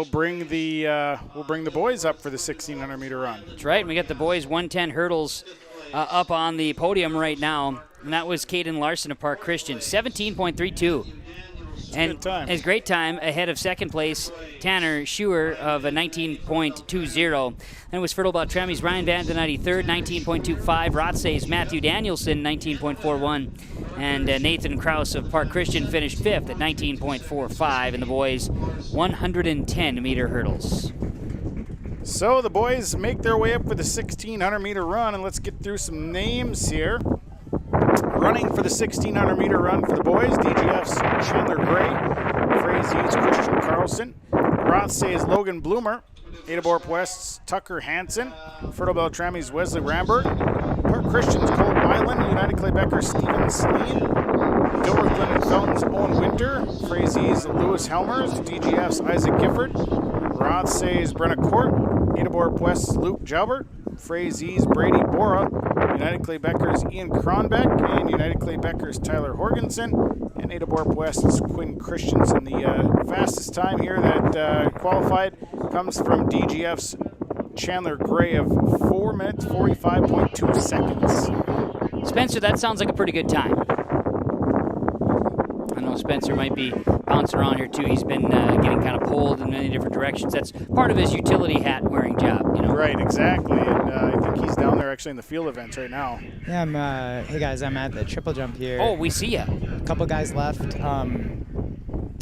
bring the boys up for the 1,600 meter run.
That's right. We got the boys 110 hurdles up on the podium right now, and that was Caden Larson of Park Christian, 17.32. And it's a great time ahead of second place, Tanner Schuer of a 19.20. Then it was Fertile Beltrami's Ryan Vandenati third, 19.25. Rothsay's Matthew Danielson, 19.41. And Nathan Krause of Park Christian finished fifth at 19.45 in the boys' 110-meter hurdles.
So the boys make their way up for the 1,600-meter run, and let's get through some names here. Running for the 1,600 meter run for the boys, DGF's Chandler Gray, Frazee's Christian Carlson, Rothsay's Logan Bloomer, Ada-Borup West's Tucker Hansen, Fertile Beltrami's Wesley Rambert, Park Christian's Cole Weiland, United Clay Becker's Stephen Celine, Dilworth and Felton's Owen Winter, Frazee's Lewis Helmers, DGF's Isaac Gifford, Rothsay's Brenna Court, Ada-Borup West's Luke Jalbert, Frazee's Brady Bora, United Clay Becker's Ian Kronbeck, and United Clay Becker's Tyler Horgensen, and Ada-Borup West's Quinn Christensen. The fastest time here that qualified comes from DGF's Chandler Gray of 4 minutes, 45.2 seconds.
Spencer, that sounds like a pretty good time. I know Spencer might be bouncing around here too. He's been getting kind of pulled in many different directions. That's part of his utility hat wearing job, you know.
Right, exactly. And I think he's down there actually in the field events right now.
Yeah, hey guys, I'm at the triple jump here.
Oh, we see ya.
A couple guys left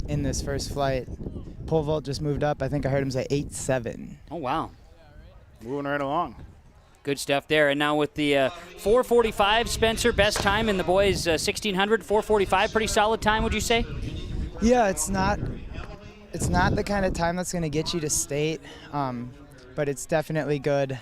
in this first flight. Pole vault just moved up. I think I heard him say 8.7.
Oh, wow.
Moving right along.
Good stuff there. And now with the 4:45, Spencer, best time in the boys' 1600, 4:45, pretty solid time, would you say?
Yeah, it's not the kind of time that's going to get you to state, but it's definitely good.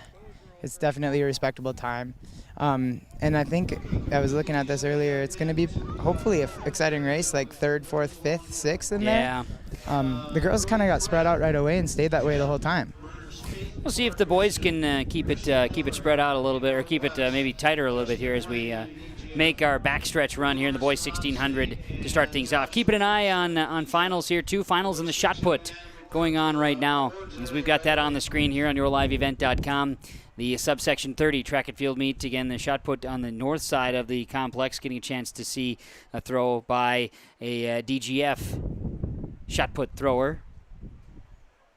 It's definitely a respectable time. And I think I was looking at this earlier. It's going to be hopefully an exciting race, like 3rd, 4th, 5th, 6th in there.
Yeah.
The girls kind of got spread out right away and stayed that way the whole time.
We'll see if the boys can keep it spread out a little bit, or keep it maybe tighter a little bit here as we make our backstretch run here in the boys 1600 to start things off. Keeping an eye on finals here too. Finals in the shot put going on right now, as we've got that on the screen here on yourliveevent.com. The subsection 30 track and field meet. Again, the shot put on the north side of the complex, getting a chance to see a throw by a DGF shot put thrower.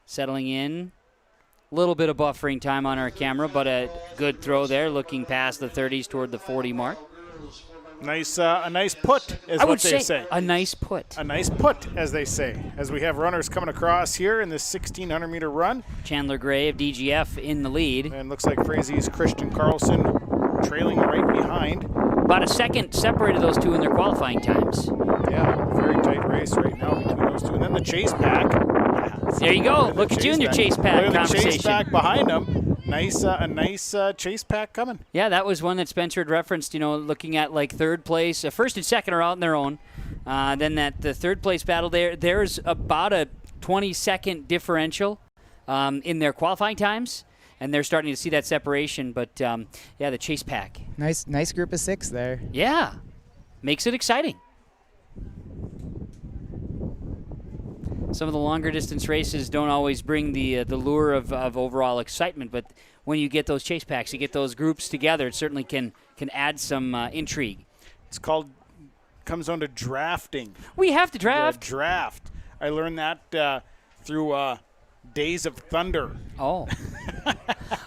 Settling in. Little bit of buffering time on our camera, but a good throw there, looking past the 30s toward the 40 mark.
Nice, a nice put is
I
what
would
they
say. A nice put.
A nice put, as they say, as we have runners coming across here in this 1,600-meter run.
Chandler Gray of DGF in the lead.
And looks like Frazier's Christian Carlson trailing right behind.
About a second separated those two in their qualifying times.
Yeah, very tight race right now between those two. And then the chase pack.
There you go. Look at you in your chase pack
Look at
conversation.
the chase pack behind them. A nice chase pack coming.
Yeah, that was one that Spencer had referenced, looking at like third place. First and second are out on their own. Then the third place battle there's about a 20-second differential in their qualifying times, and they're starting to see that separation. But, the chase pack.
Nice group of 6 there.
Yeah, makes it exciting. Some of the longer distance races don't always bring the lure of overall excitement, but when you get those chase packs, you get those groups together, it certainly can add some intrigue.
It's comes down to drafting.
We have to draft.
Draft. I learned that through Days of Thunder.
Oh.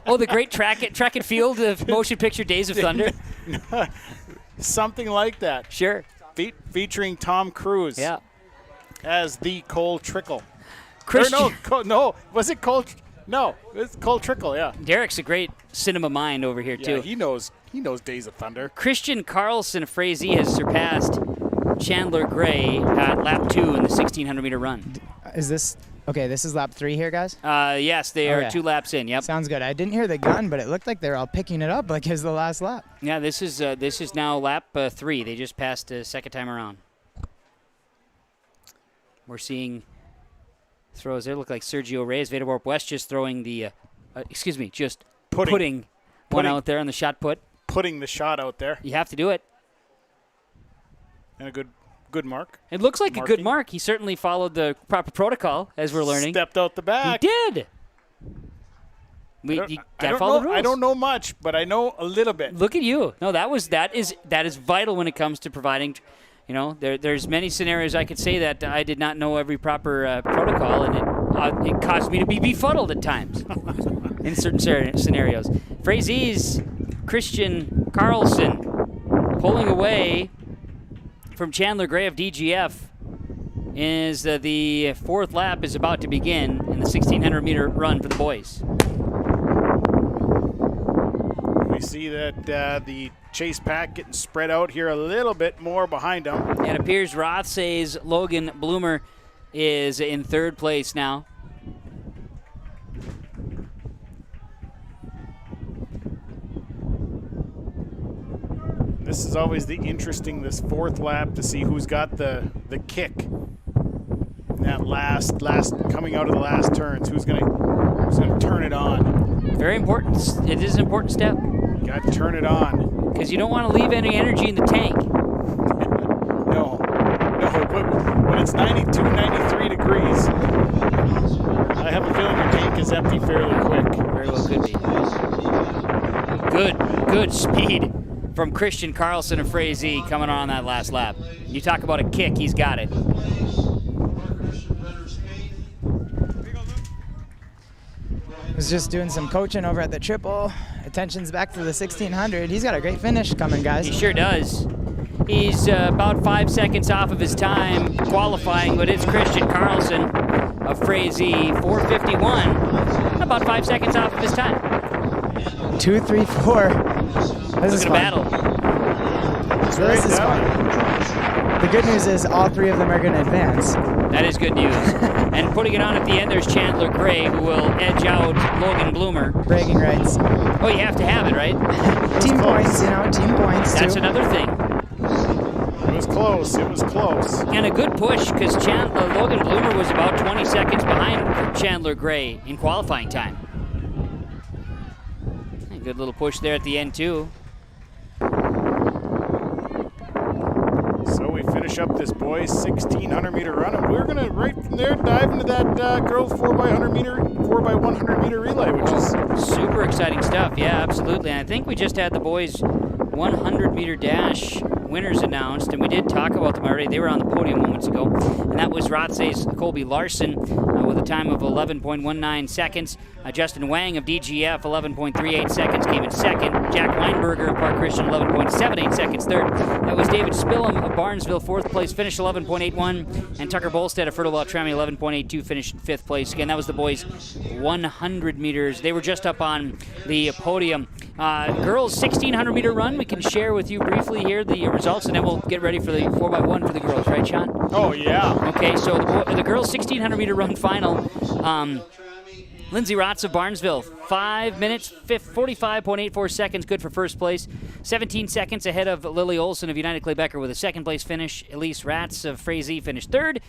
The great track and field of motion picture Days of Thunder?
Something like that.
Sure.
Featuring Tom Cruise.
Yeah.
As the Cole Trickle.
Christian.
No. Was it Cole? No, it's Cole Trickle, yeah.
Derek's a great cinema mind over here, too.
Yeah, he knows Days of Thunder.
Christian Carlson of Frazee has surpassed Chandler Gray at lap 2 in the 1,600-meter run.
Is this... Okay, this is lap 3 here, guys?
Yes, they are 2 laps in, yep.
Sounds good. I didn't hear the gun, but it looked like they were all picking it up like it was the last lap.
Yeah, this is now lap 3. They just passed a second time around. We're seeing throws there. Look like Sergio Reyes, Vederborp West just throwing the, putting one out there on the shot put.
Putting the shot out there.
You have to do it.
And a good mark.
It looks like a good mark. He certainly followed the proper protocol, as we're learning.
Stepped out the back.
He did. You gotta follow the rules.
I don't know much, but I know a little bit.
Look at you. No, that is vital when it comes to providing. There's many scenarios I could say that I did not know every proper protocol, and it caused me to be befuddled at times in certain scenarios. Frazee's Christian Carlson pulling away from Chandler Gray of DGF is the 4th lap is about to begin in the 1,600-meter run for the boys.
We see that the chase pack getting spread out here a little bit more behind them.
It appears Rothsay's Logan Bloomer is in 3rd place now.
This is always this 4th lap to see who's got the kick. That last coming out of the last turns, who's gonna turn it on.
Very important. It is an important step.
Got to turn it on.
Because you don't want to leave any energy in the tank.
No. when it's 92, 93 degrees, I have a feeling your tank is empty fairly quick.
Very well could be. Good speed from Christian Carlson of Frazee coming on that last lap. You talk about a kick, he's got it.
Was just doing some coaching over at the triple. Attention's back to the 1600. He's got a great finish coming, guys.
He sure does. He's about 5 seconds off of his time qualifying, but it's Christian Carlson of Frazee, 4:51. About 5 seconds off of his time.
2, 3, 4. This is
Look at a
fun.
battle.
This is fun. The good news is all three of them are going to advance.
That is good news. And putting it on at the end, there's Chandler Gray, who will edge out Logan Bloomer.
Bragging rights.
Oh, you have to have it, right?
Team points, team points.
That's
too.
another thing.
It was close.
And a good push, because Logan Bloomer was about 20 seconds behind Chandler Gray in qualifying time. A good little push there at the end, too.
So we finish up this boys' 1,600 meter run, and we're gonna right from there dive into that girls 4x100 meter relay, which is
super exciting stuff. Yeah, absolutely. And I think we just had the boys' 100 meter dash winners announced, and we did talk about them already. They were on the podium moments ago, and that was Rothsay's Colby Larson with a time of 11.19 seconds. Justin Wang of DGF, 11.38 seconds, came in second. Jack Weinberger of Park Christian, 11.78 seconds, third. That was David Spillum of Barnesville, fourth place, finished 11.81. And Tucker Bolstead of Fertile Beltrami, 11.82, finished in fifth place. Again, that was the boys' 100 meters. They were just up on the podium. Girls' 1,600 meter run, we can share with you briefly here the results, and then we'll get ready for the 4x1 for the girls, right, Sean?
Oh, yeah.
Okay, so the girls' 1,600 meter run final. Lindsay Rotz of Barnesville, 5 minutes, 45.84 seconds, good for first place. 17 seconds ahead of Lily Olson of United Clay Becker with a second place finish. Elise Ratz of Frazee finished third.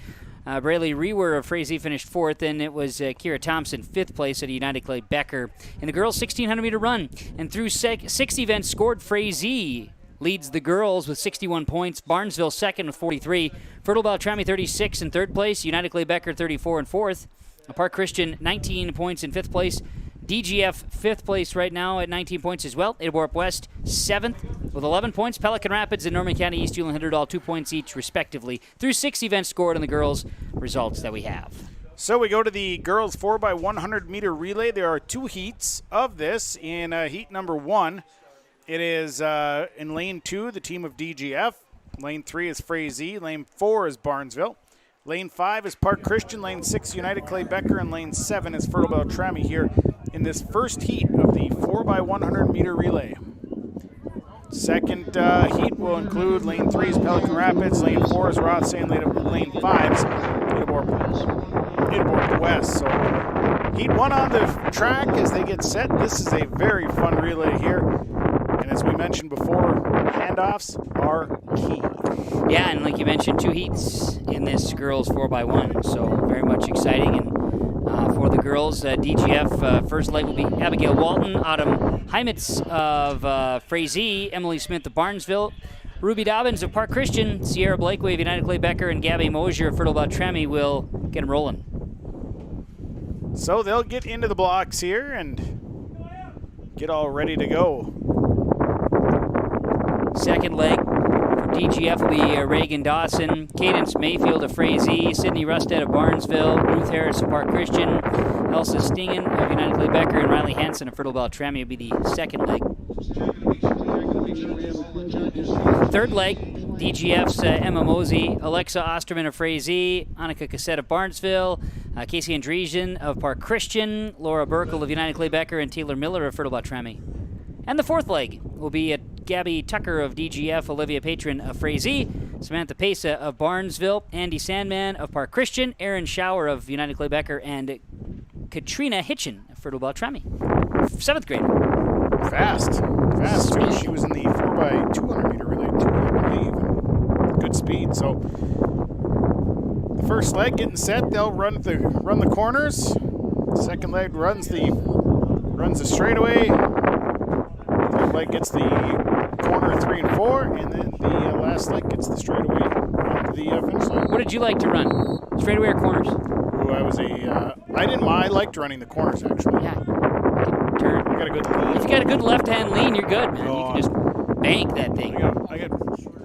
Braylee Rewer of Frazee finished fourth, and it was Kira Thompson, fifth place at United Clay Becker in the girls' 1,600 meter run. And through 6 events scored, Frazee leads the girls with 61 points. Barnesville second with 43. Fertile Beltrami 36 in third place. United Clay Becker 34 in fourth. Park Christian 19 points in fifth place. DGF fifth place right now at 19 points as well. Edwarp West seventh with 11 points. Pelican Rapids and Norman County East Hewlin Hinderdall 2 points each respectively. Through 6 events scored in the girls' results that we have.
So we go to the girls 4x100 meter relay. There are 2 heats of this. In heat number 1, it is in lane 2, the team of DGF. Lane 3 is Frazee. Lane 4 is Barnesville. Lane 5 is Park Christian. Lane 6, United Clay Becker. And lane 7 is Fertile Beltrami here in this first heat of the 4x100 meter relay. Second heat will include lane 3's Pelican Rapids, lane 4 is Rothsay, and lane 5's Edwarp West. So heat 1 on the track as they get set. This is a very fun relay here. And as we mentioned before, handoffs are key.
Yeah, and like you mentioned, 2 heats in this girls 4x1, so very much exciting. And for the girls, DGF first leg will be Abigail Walton, Autumn Heimitz of Frazee, Emily Smith of Barnesville, Ruby Dobbins of Park Christian, Sierra Blakeway of United Clay Becker, and Gabby Mosier of Fertile Beltrami will get them rolling.
So they'll get into the blocks here and get all ready to go.
Second leg for DGF will be Reagan Dawson, Cadence Mayfield of Frazee, Sydney Rusted of Barnesville, Ruth Harris of Park Christian, Elsa Stingen of United Clay Becker, and Riley Hansen of Fertile Beltrami will be the second leg. Third leg, DGF's Emma Mosey, Alexa Osterman of Frazee, Annika Cassette of Barnesville, Casey Andresian of Park Christian, Laura Burkle of United Clay Becker, and Taylor Miller of Fertile Beltrami. And the fourth leg will be Gabby Tucker of DGF, Olivia Patron of Frazee, Samantha Pesa of Barnesville, Andy Sandman of Park Christian, Aaron Schauer of United Clay Becker, and Katrina Hitchin of Fertile Beltrami. 7th grader.
Fast too. She was in the 4x200 meter relay too, I believe. Good speed. So the first leg getting set, they'll run the corners. Second leg runs the straightaway. Third leg gets the corner 3 and 4, and then the last leg gets the straightaway onto the finish line.
What did you like to run? Straightaway or corners?
Ooh, I didn't mind. I liked running the corners, actually.
Yeah. Turn.
I got a good lean.
If you got a good left-hand lean, you're good, man. You can just bank that thing.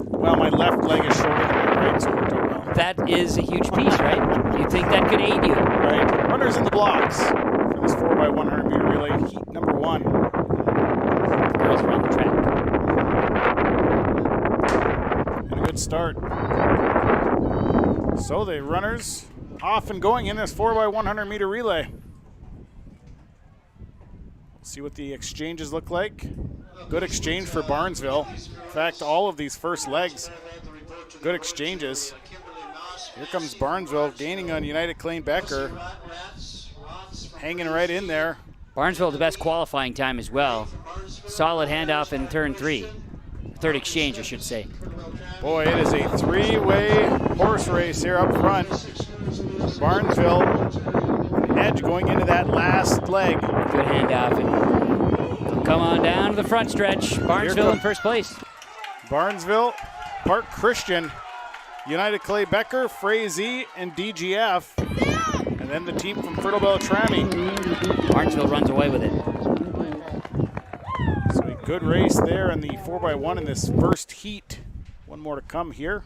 Well, my left leg is shorter than my right, so it worked out well.
That is a huge piece, right? You think that could aid you?
Right. Runners in the blocks for this 4x100 meter relay, heat number 1.
Girls are on the track.
And a good start. So the runners off and going in this 4x100 meter relay. See what the exchanges look like. Good exchange for Barnesville. In fact, all of these first legs, good exchanges. Here comes Barnesville gaining on United Klein-Becker. Hanging right in there.
Barnesville, the best qualifying time as well. Solid handoff in turn 3. Third exchange, I should say.
Boy, it is a 3-way horse race here up front. Barnesville, edge going into that last leg.
Good handoff. And come on down to the front stretch. Barnesville in first place.
Barnesville, Park Christian, United Clay-Becker, Frazee, and DGF. And then the team from Fertile Beltrami.
Barnesville runs away with it.
So a good race there in the 4x1 in this first heat. One more to come here.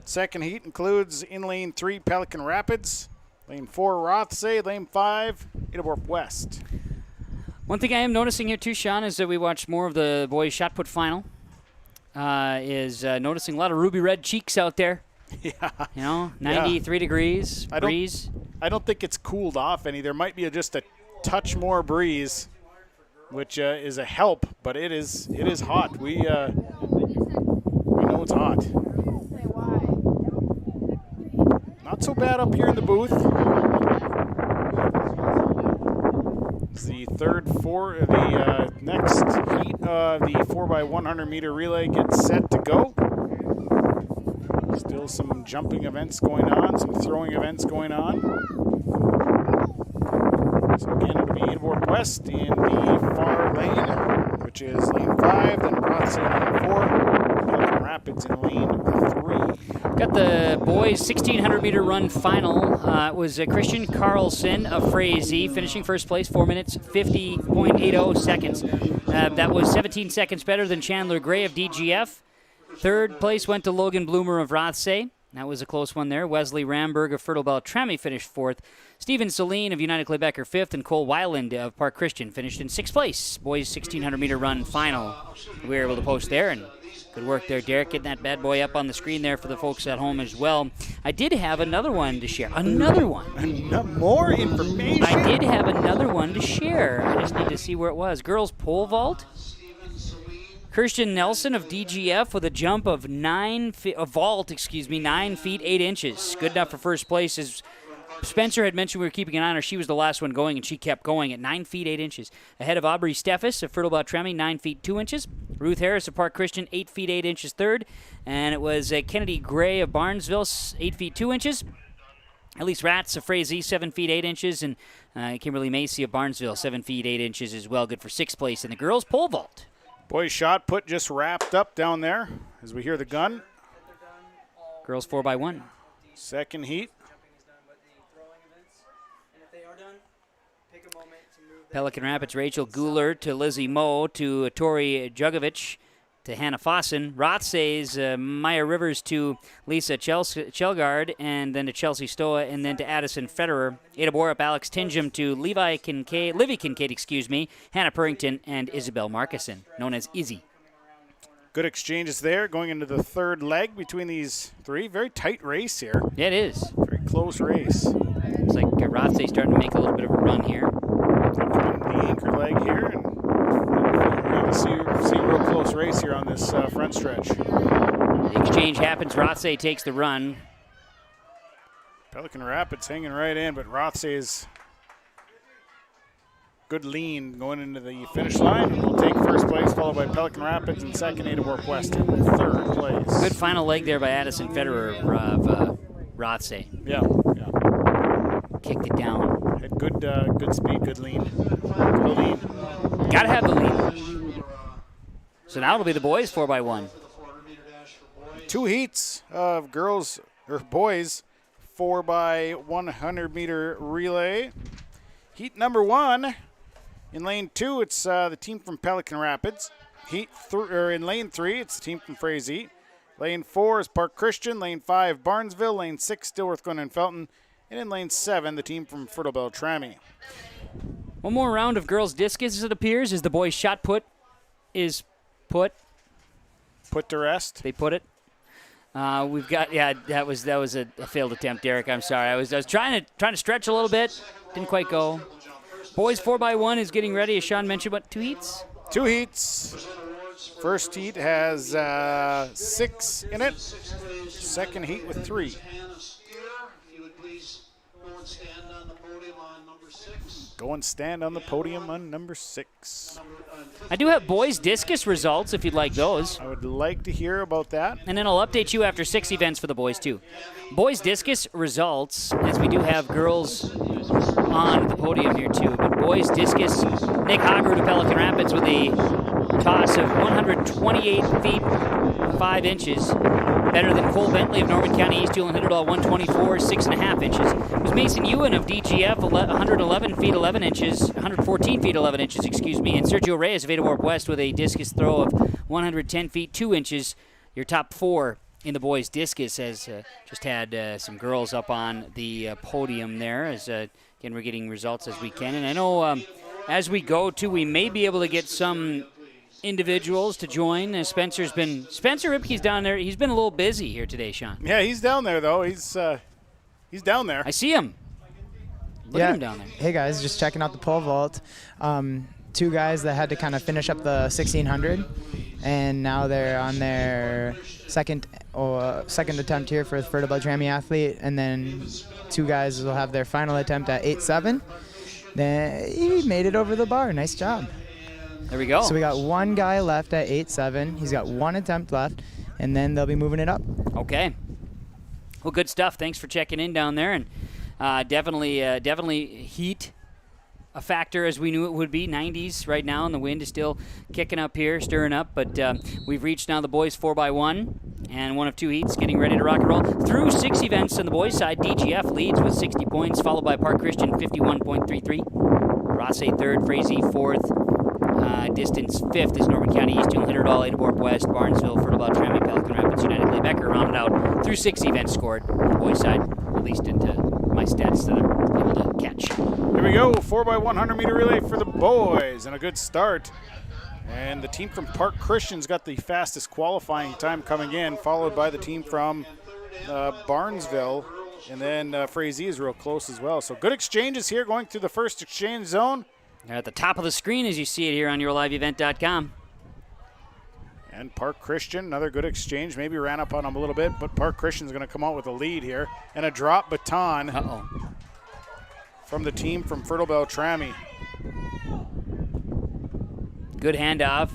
Second heat includes in lane 3, Pelican Rapids. Lane 4, Rothsay. Lane 5, Edelborp West.
One thing I am noticing here too, Sean, is that we watched more of the boys' shot put final. Noticing a lot of ruby red cheeks out there.
Yeah.
You know, 93 degrees, breeze.
I don't think it's cooled off any. There might be just a touch more breeze, which is a help, but it is hot. We know it's hot. Not so bad up here in the booth. It's the next heat of the 4x100 meter relay gets set to go. Still some jumping events going on, some throwing events going on. So again, it'll be Edelborp West in the far lane, which is lane 5, then Rothsay in lane 4, Pelican Rapids in lane 3.
Got the boys' 1,600 meter run final. It was Christian Carlson of Frazee finishing first place, 4 minutes 50.80 seconds. That was 17 seconds better than Chandler Gray of DGF. Third place went to Logan Bloomer of Rothsay. That was a close one there. Wesley Ramberg of Fertile Beltrami finished 4th. Stephen Celine of United Clay-Becker 5th, and Cole Weiland of Park Christian finished in 6th place. Boys' 1,600 meter run final. We were able to post there, and good work there, Derek, getting that bad boy up on the screen there for the folks at home as well. I did have another one to share. Another one.
More information.
I did have another one to share. I just need to see where it was. Girls pole vault. Kirsten Nelson of DGF with a jump of 9 feet 8 inches. Good enough for first place. As Spencer had mentioned, we were keeping an eye on her. She was the last one going, and she kept going at 9 feet 8 inches. Ahead of Aubrey Steffes of Fertile Beltrami, 9 feet 2 inches. Ruth Harris of Park Christian, 8 feet 8 inches third. And it was Kennedy Gray of Barnesville, 8 feet 2 inches. Elise Ratz of Frazee, 7 feet 8 inches. And Kimberly Macy of Barnesville, 7 feet 8 inches as well. Good for 6th place in the girls' pole vault.
Boys' shot put just wrapped up down there as we hear the gun.
Girls 4x1.
Second heat.
Pelican Rapids, Rachel Guler to Lizzie Moe to Tori Jugovic to Hannah Fossen. Rothsay's Maya Rivers to Lisa Chelgard, and then to Chelsea Stoa, and then to Addison Federer. Ada Borup, Alex Tingham to Livy Kincaid, Hannah Purrington, and Isabel Markison, known as Izzy.
Good exchanges there going into the third leg between these three. Very tight race here.
Yeah, it is.
Very close race.
Looks like Rothsay's starting to make a little bit of a run here.
The anchor leg here, and we're going to see a real close race here on this front stretch.
The exchange happens. Rothsay takes the run.
Pelican Rapids hanging right in, but Rothsay's good lean going into the finish line. Will take first place, followed by Pelican Rapids, and second Edelborp West in third place.
Good final leg there by Addison Federer of Rothsay.
Yeah.
Kicked it down.
Had good speed, good lean. Good lean.
Gotta have the lean. So now it'll be the boys 4x1.
2 heats of girls or boys 4x100 meter relay. Heat number 1 in lane 2, it's the team from Pelican Rapids. In lane 3, it's the team from Frazee. Lane 4 is Park Christian. Lane 5, Barnesville. Lane 6, Dilworth Glen and Felton. And in lane 7, the team from Fertile Beltrami.
One more round of girls discus, it appears, as the boys shot put is put
to rest.
They put it. We've got that was a failed attempt, Derek. I'm sorry. I was trying to stretch a little bit, didn't quite go. Boys 4x1 is getting ready, as Sean mentioned. What, 2 heats?
2 heats. First heat has 6 in it. Second heat with 3. Go and stand on the podium on number 6.
I do have boys discus results if you'd like those.
I would like to hear about that.
And then I'll update you after 6 events for the boys too. Boys discus results, as we do have girls on the podium here too. But boys discus, Nick Hoggerud of Pelican Rapids with a toss of 128 feet 5 inches. Better than Cole Bentley of Norman County East Hewlett, hit it all 124 6.5 inches. It was Mason Ewan of DGF, 111 feet 11 inches, 114 feet 11 inches, excuse me, and Sergio Reyes of Ada Warp West with a discus throw of 110 feet 2 inches. Your top 4 in the boys discus has just had some girls up on the podium there. As again, we're getting results as we can, and I know as we go too, we may be able to get some individuals to join. Spencer Ripke's down there. He's been a little busy here today, Sean.
Yeah, he's down there though. He's down there.
I see him. Look at him down there.
Hey guys, just checking out the pole vault. 2 guys that had to kind of finish up the 1600, and now they're on their second attempt here for the Fertile Beltrami athlete, and then 2 guys will have their final attempt at 8.7. Then he made it over the bar. Nice job.
There we go.
So we got 1 guy left at 8.7. He's got 1 attempt left, and then they'll be moving it up.
Okay. Well, good stuff. Thanks for checking in down there, and definitely heat a factor as we knew it would be. 90s right now, and the wind is still kicking up here, stirring up. But we've reached now the boys 4x1, and 1 of 2 heats getting ready to rock and roll. Through 6 events on the boys' side, DGF leads with 60 points, followed by Park Christian 51.33. Rosse third, Frazee 4th. Distance 5th is Norman County East, Hillerdall, Ada Warp West, Barnesville, Fertile Beltrami, Pelican Rapids United. Lee Becker rounded out through 6 events scored on the boys' side, at least into my stats that I'm able to catch.
Here we go, 4x100 meter relay for the boys, and a good start. And the team from Park Christian's got the fastest qualifying time coming in, followed by the team from Barnesville. And then Frazee is real close as well. So good exchanges here going through the first exchange zone.
They're at the top of the screen as you see it here on yourliveevent.com.
And Park Christian, another good exchange. Maybe ran up on them a little bit, but Park Christian's going to come out with a lead here. And a drop baton from the team from Fertile Beltrami.
Good handoff.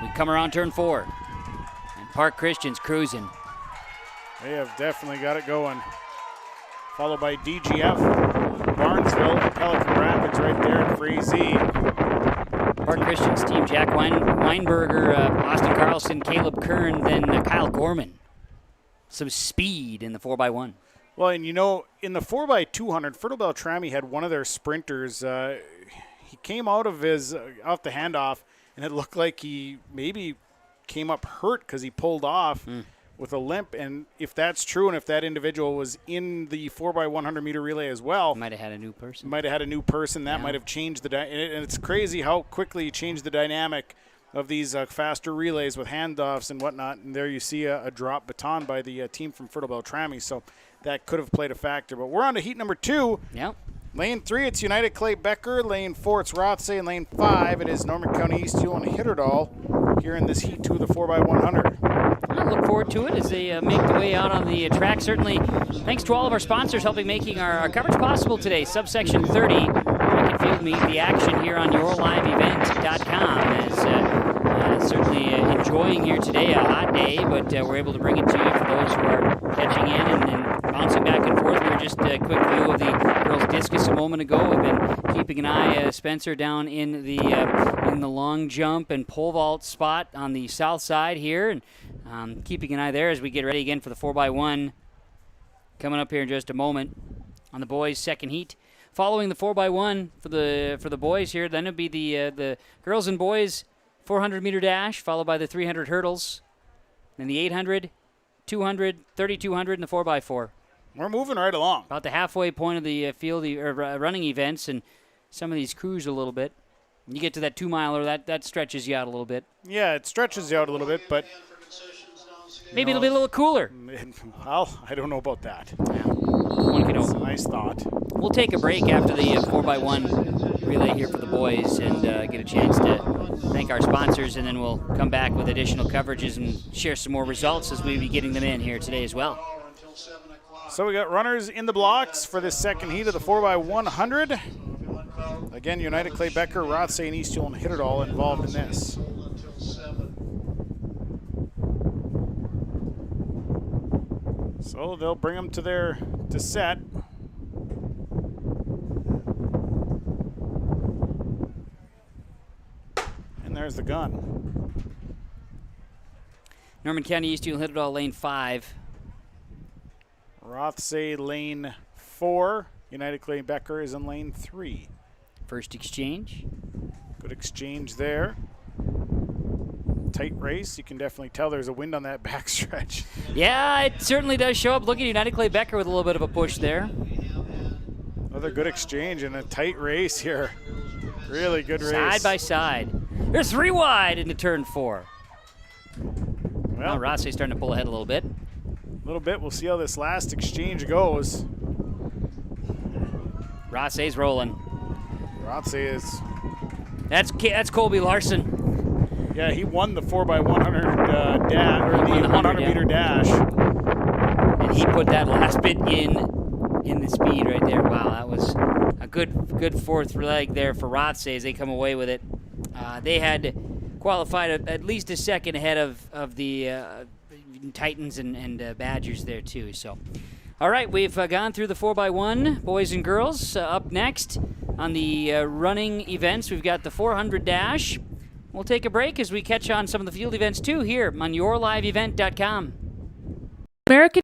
We come around turn 4. And Park Christian's cruising.
They have definitely got it going. Followed by DGF, Barnesville, Pelican Rapids right there in Frazee.
Park Christian's team, Jack Weinberger, Austin Carlson, Caleb Kern, then Kyle Gorman. Some speed in the 4x1.
Well, and you know, in the 4x200, Fertile Beltrami had one of their sprinters. He came out of off the handoff, and it looked like he maybe came up hurt because he pulled off with a limp. And if that's true, and if that individual was in the 4x100 meter relay as well,
might have had a new person.
That might have changed and it's crazy how quickly you change the dynamic of these faster relays with handoffs and whatnot. And there you see a drop baton by the team from Fertile Beltrami. So that could have played a factor. But we're on to heat number 2.
Yep.
Lane 3, it's United Clay Becker. Lane 4, it's Rothsay. And lane 5, it is Norman County East Hewlett and Hitterdall here in this heat 2 of the 4x100.
I look forward to it as they make the way out on the track. Certainly, thanks to all of our sponsors helping making our coverage possible today. Subsection 30, track and field meet the action here on yourliveevent.com. As certainly enjoying here today, a hot day, but we're able to bring it to you for those who are catching in and bouncing back and forth. We were just a quick view of the girls' discus a moment ago. We've been keeping an eye, Spencer, down in the long jump and pole vault spot on the south side here, and keeping an eye there as we get ready again for the 4x1 coming up here in just a moment on the boys' second heat. Following the 4x1 for the boys here, then it'll be the girls and boys 400-meter dash, followed by the 300 hurdles, then the 800, 200, 3,200, and the 4x4.
We're moving right along.
About the halfway point of the field running events, and some of these cruise a little bit. When you get to that 2-miler, that stretches you out a little bit.
Yeah, it stretches you out a little bit, but
maybe it'll be a little cooler.
Well, I don't know about that.
Yeah. One can
It's a
hope.
nice thought.
We'll take a break after the 4x1 relay here for the boys and get a chance to thank our sponsors, and then we'll come back with additional coverages and share some more results as we be getting them in here today as well.
So we got runners in the blocks for this second heat of the 4x100. Again, United Clay Becker, Rothsay, and East Yule and Hitterdall involved in this. So they'll bring them to set. And there's the gun.
Norman County East Yule Hitterdall lane 5.
Rothsay lane 4. United Clay Becker is in lane 3.
First exchange.
Good exchange there. Tight race. You can definitely tell there's a wind on that backstretch.
Yeah, it certainly does show up. Look at United Clay Becker with a little bit of a push there.
Another good exchange and a tight race here. Really good race.
Side by side. They're 3 wide into turn 4.
Well,
Rothsay's starting to pull ahead a little bit.
A little bit. We'll see how this last exchange goes.
Rothsay's rolling.
Rothsay is.
That's Colby Larson.
Yeah, he won the 4x100 dash, or the 100-meter dash.
And he put that last bit in the speed right there. Wow, that was a good fourth leg there for Rothsay as they come away with it. They had qualified at least a second ahead of the Titans and Badgers there too. So, all right, we've gone through the 4x1, boys and girls. Up next on the running events, we've got the 400 dash. We'll take a break as we catch on some of the field events too here on yourliveevent.com.
American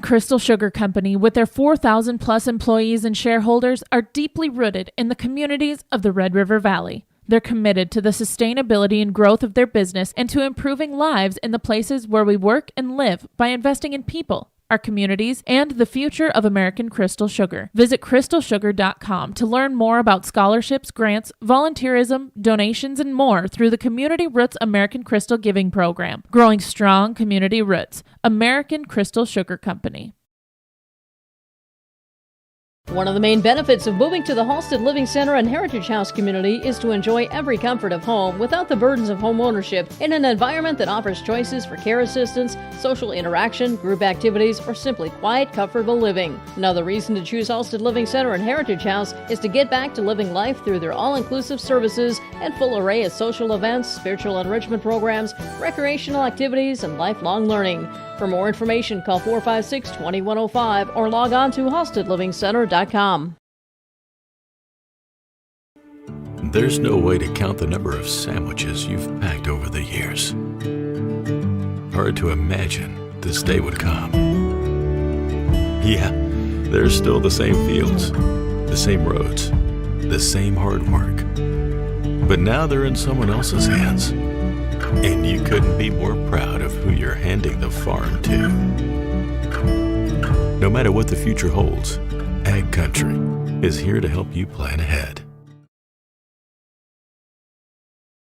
Crystal Sugar Company, with their 4,000 plus employees and shareholders, are deeply rooted in the communities of the Red River Valley. They're committed to the sustainability and growth of their business and to improving lives in the places where we work and live by investing in people, our communities, and the future of American Crystal Sugar. Visit crystalsugar.com to learn more about scholarships, grants, volunteerism, donations, and more through the Community Roots American Crystal Giving Program. Growing strong community roots. American Crystal Sugar Company.
One of the main benefits of moving to the Halsted Living Center and Heritage House community is to enjoy every comfort of home without the burdens of home ownership in an environment that offers choices for care assistance, social interaction, group activities, or simply quiet, comfortable living. Another reason to choose Halsted Living Center and Heritage House is to get back to living life through their all-inclusive services and full array of social events, spiritual enrichment programs, recreational activities, and lifelong learning. For more information, call 456-2105 or log on to halstedlivingcenter.com.
There's no way to count the number of sandwiches you've packed over the years. Hard to imagine this day would come. Yeah, there's still the same fields, the same roads, the same hard work. But now they're in someone else's hands. And you couldn't be more proud of who you're handing the farm to. No matter what the future holds, Ag Country is here to help you plan ahead.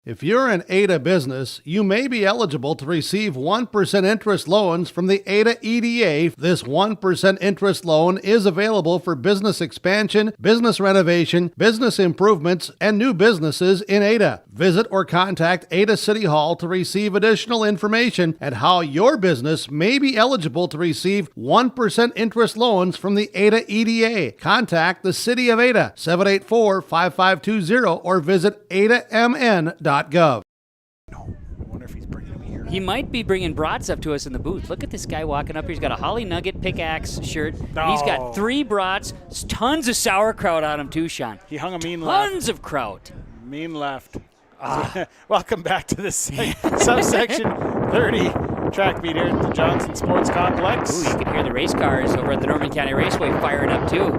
If you're an ADA business, you may be eligible to receive 1% interest loans from the ADA EDA. This 1% interest loan is available for business expansion, business renovation, business improvements, and new businesses in ADA. Visit or contact Ada City Hall to receive additional information at how your business may be eligible to receive 1% interest loans from the ADA EDA. Contact the City of Ada, 784-5520, or visit adamn.gov.
I wonder if he's bringing him here.
He might be bringing brats up to us in the booth. Look at this guy walking up here. He's got a Holly Nugget pickaxe shirt. And he's got 3 brats. Tons of sauerkraut on him too, Sean.
He hung a mean left.
Tons of kraut.
Mean left. Welcome back to this subsection 30 track meet here at the Johnson Sports Complex.
Ooh, you can hear the race cars over at the Norman County Raceway firing up too.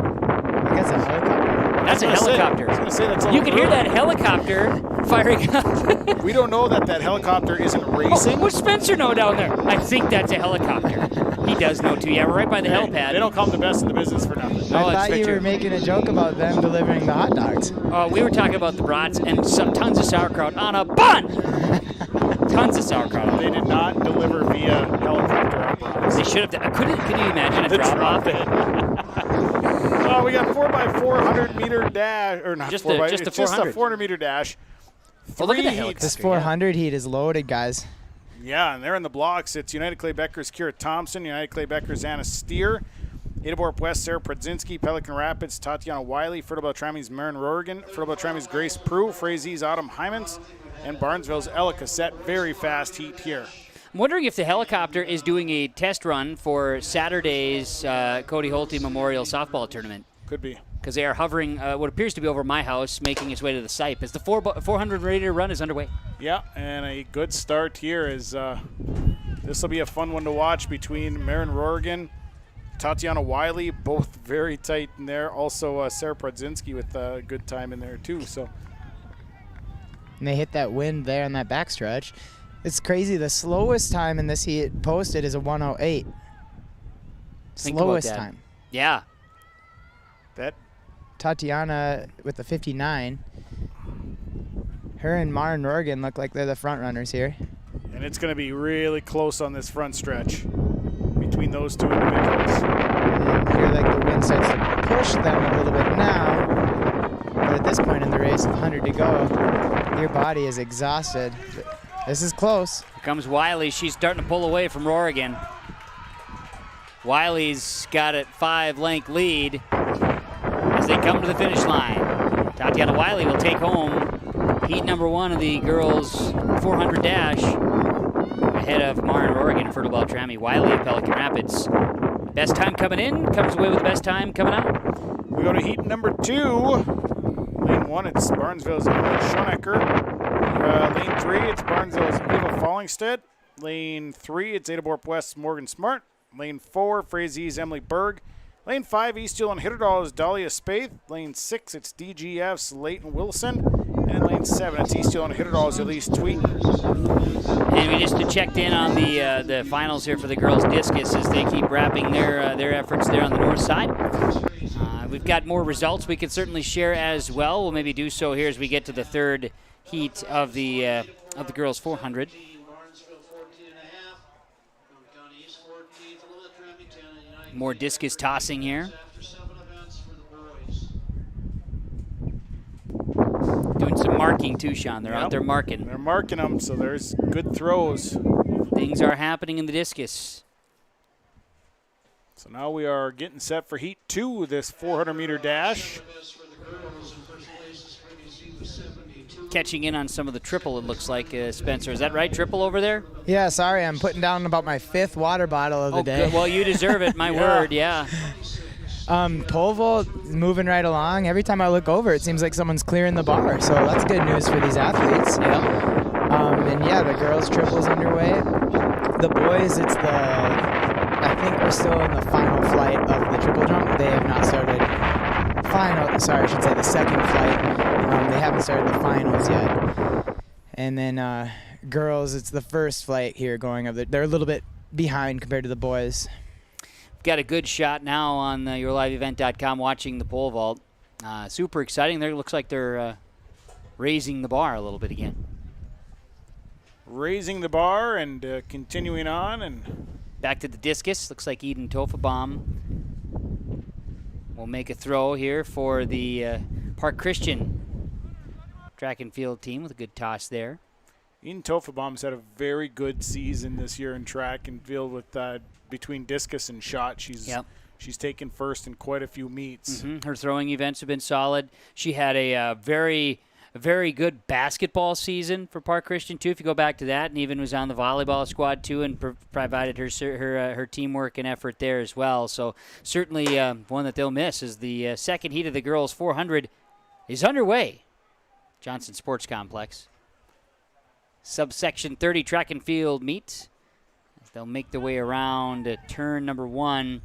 That's a helicopter.
That's a helicopter.
I was going to say that's
You can hear that helicopter firing up.
We don't know that helicopter isn't racing.
What's Spencer know down there? I think that's a helicopter. He does know too. Yeah, we're right by the helipad.
They don't call them the best in the business for nothing.
I thought you were making a joke about them delivering the hot dogs.
We were talking about the brats and tons of sauerkraut on a bun. Tons of sauerkraut.
They did not deliver via helicopter on brats.
They should have. Could you imagine a
The
drop off?
We got 4x400 meter dash, or not
Just
4x,
just a
it's just a
400.
400 meter dash.
Oh, look at the
Three
helicopter.
This 400 heat is loaded, guys.
Yeah, and they're in the blocks. It's United Clay Becker's Kira Thompson, United Clay Becker's Anna Steer, Adaborp West, Sarah Pradzinski, Pelican Rapids, Tatiana Wiley, Fertile Beltrami's Marin Rorigan, Fertile Beltrami's Grace Prue, Frazee's Autumn Hymans, and Barnesville's Ella Cassette. Very fast heat here.
I'm wondering if the helicopter is doing a test run for Saturday's Cody Holte Memorial Softball Tournament.
Could be.
Because they are hovering what appears to be over my house, making its way to the site as the 400 meter run is underway.
Yeah, and a good start here is this will be a fun one to watch between Marin Rorigan, Tatiana Wiley, both very tight in there. Also Sarah Pradzinski with a good time in there too. So.
And they hit that wind there on that backstretch. It's crazy. The slowest time in this heat posted is a 1:08.
Think about
Slowest
that.
time.
Yeah.
That
Tatiana with the 59. Her and Marin Rorigan look like they're the front runners here.
And it's going to be really close on this front stretch between those two individuals.
And here, like, the wind starts to push them a little bit now. But at this point in the race, 100 to go, your body is exhausted. This is close.
Here comes Wiley. She's starting to pull away from Rorigan. Wiley's got a 5-length lead as they come to the finish line. Tatiana Wiley will take home heat number 1 of the girls' 400 dash ahead of Marin Rorigan and Fertile Beltrami. Wiley of Pelican Rapids. Best time coming in, comes away with the best time coming out.
We go to heat number 2. Lane 1, it's Barnesville's Emily Schonecker. Lane 3, it's Barnesville's Eva Fallingstead. Lane 3, it's Adaborp West's Morgan Smart. Lane 4, Frazee's Emily Berg. Lane 5, Easthill and Hitterdall's Dahlia Spaeth. Lane 6, it's DGF's Leighton Wilson. And in lane 7, it's Easthill and Hitterdall's Elise Tweeten.
And we just checked in on the finals here for the girls' discus as they keep wrapping their efforts there on the north side. We've got more results we could certainly share as well. We'll maybe do so here as we get to the third heat of the girls' 400. More discus tossing here. Doing some marking too, Sean. They're out there marking.
They're marking them, so there's good throws.
Things are happening in the discus.
So now we are getting set for heat 2, this 400-meter dash.
Catching in on some of the triple, it looks like, Spencer. Is that right, triple over there?
Yeah, sorry, I'm putting down about my 5th water bottle of the day.
Good. Well, you deserve it, my word, yeah.
Pole vault moving right along. Every time I look over, it seems like someone's clearing the bar, so that's good news for these athletes. And yeah, the girls' triple's underway. The boys, I think we're still in the final flight of the triple jump. They have not started the second flight. They haven't started the finals yet. And then girls, it's the first flight here going up. They're a little bit behind compared to the boys.
Got a good shot now on yourliveevent.com watching the pole vault. Super exciting. There looks like they're raising the bar a little bit again.
Raising the bar and continuing on. And
back to the discus. Looks like Eden Tofenbaum will make a throw here for the Park Christian track and field team with a good toss there.
Eden Tofenbaum's had a very good season this year in track and field with between discus and shot. She's taken first in quite a few meets.
Her throwing events have been solid. She had a very a very good basketball season for Park Christian, too, if you go back to that, and even was on the volleyball squad, too, and provided her teamwork and effort there as well. So certainly one that they'll miss as the second heat of the girls 400 is underway. Johnson Sports Complex. Subsection 30 track and field meet. They'll make their way around turn number 1.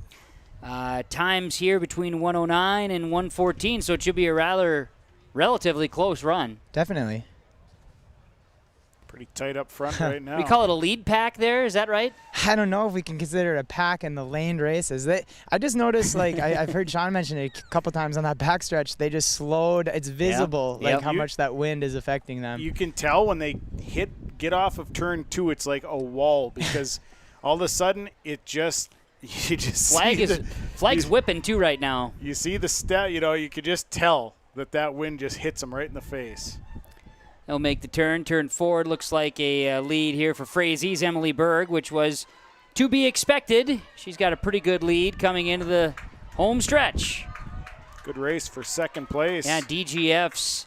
Times here between 109 and 114, so it should be a relatively close run.
Definitely.
Pretty tight up front right now.
We call it a lead pack there, is that right?
I don't know if we can consider it a pack in the lane races. I just noticed, like, I've heard Sean mention it a couple times on that backstretch, they just slowed. It's visible, how much that wind is affecting them.
You can tell when they get off of turn 2, it's like a wall because all of a sudden you just
Flag's whipping too right now.
You see the you could just tell that wind just hits them right in the face.
They'll make the turn forward. Looks like a lead here for Frazie's Emily Berg, which was to be expected. She's got a pretty good lead coming into the home stretch.
Good race for second place.
Yeah, DGF's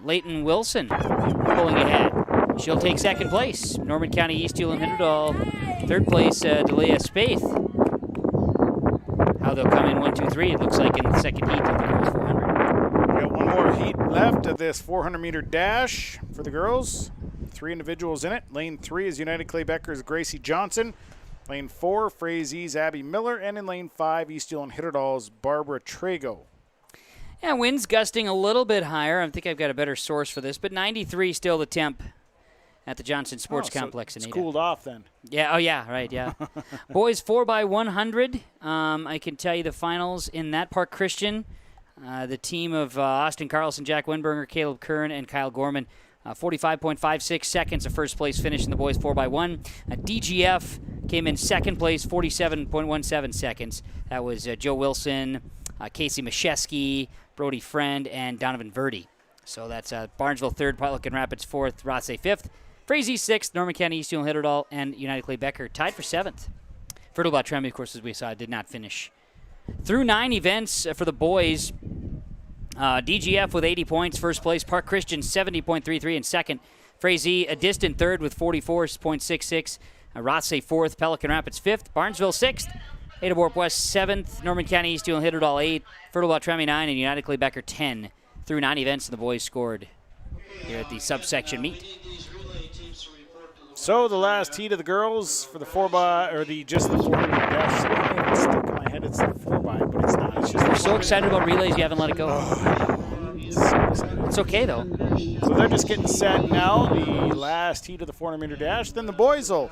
Leighton Wilson pulling ahead. She'll take second place. Norman County East Hewlin Hinterdal, third place, Delia Spaeth. How they'll come in 1, 2, 3, it looks like in the second heat of the girls 400.
We got one more heat left of this 400-meter dash for the girls. 3 individuals in it. Lane 3 is United Clay Becker's Gracie Johnson. Lane 4, Frazie's Abby Miller. And in lane 5, East Hewlin Hitterdal's Barbara Trago.
Yeah, wind's gusting a little bit higher. I think I've got a better source for this, but 93 still the temp at the Johnson Sports Complex in Ada.
It's cooled off then.
Yeah, right, yeah. Boys 4x100. I can tell you the finals in that Park Christian. The team of Austin Carlson, Jack Winberger, Caleb Kern, and Kyle Gorman. 45.56 seconds of first place finish in the boys 4x1. DGF came in second place, 47.17 seconds. That was Joe Wilson, Casey Mashesky, Brody Friend, and Donovan Verdi. So that's Barnesville third, Pelican Rapids fourth, Rothsay fifth, Frazee sixth, Norman County East Hewlin Hitterdal, and United Clay Becker tied for seventh. Fertile Tremby, of course, as we saw, did not finish. Through 9 events for the boys, DGF with 80 points, first place. Park Christian 70.33 in second. Frazee a distant third with 44.66. Rothsay fourth, Pelican Rapids fifth, Barnesville sixth, Ada Borp West seventh, Norman County East Hewlin Hitterdal 8, Fertile Tremby 9, and United Clay Becker 10. Through 9 events, and the boys scored here at the subsection meet.
So the last heat of the girls for the 4x, or just the 400 dash. It's stuck in my head. It's the 4x, but it's not. It's just.
You're so excited about relays, you haven't let it go. It's okay though.
So they're just getting set now. The last heat of the 400-meter dash. Then the boys will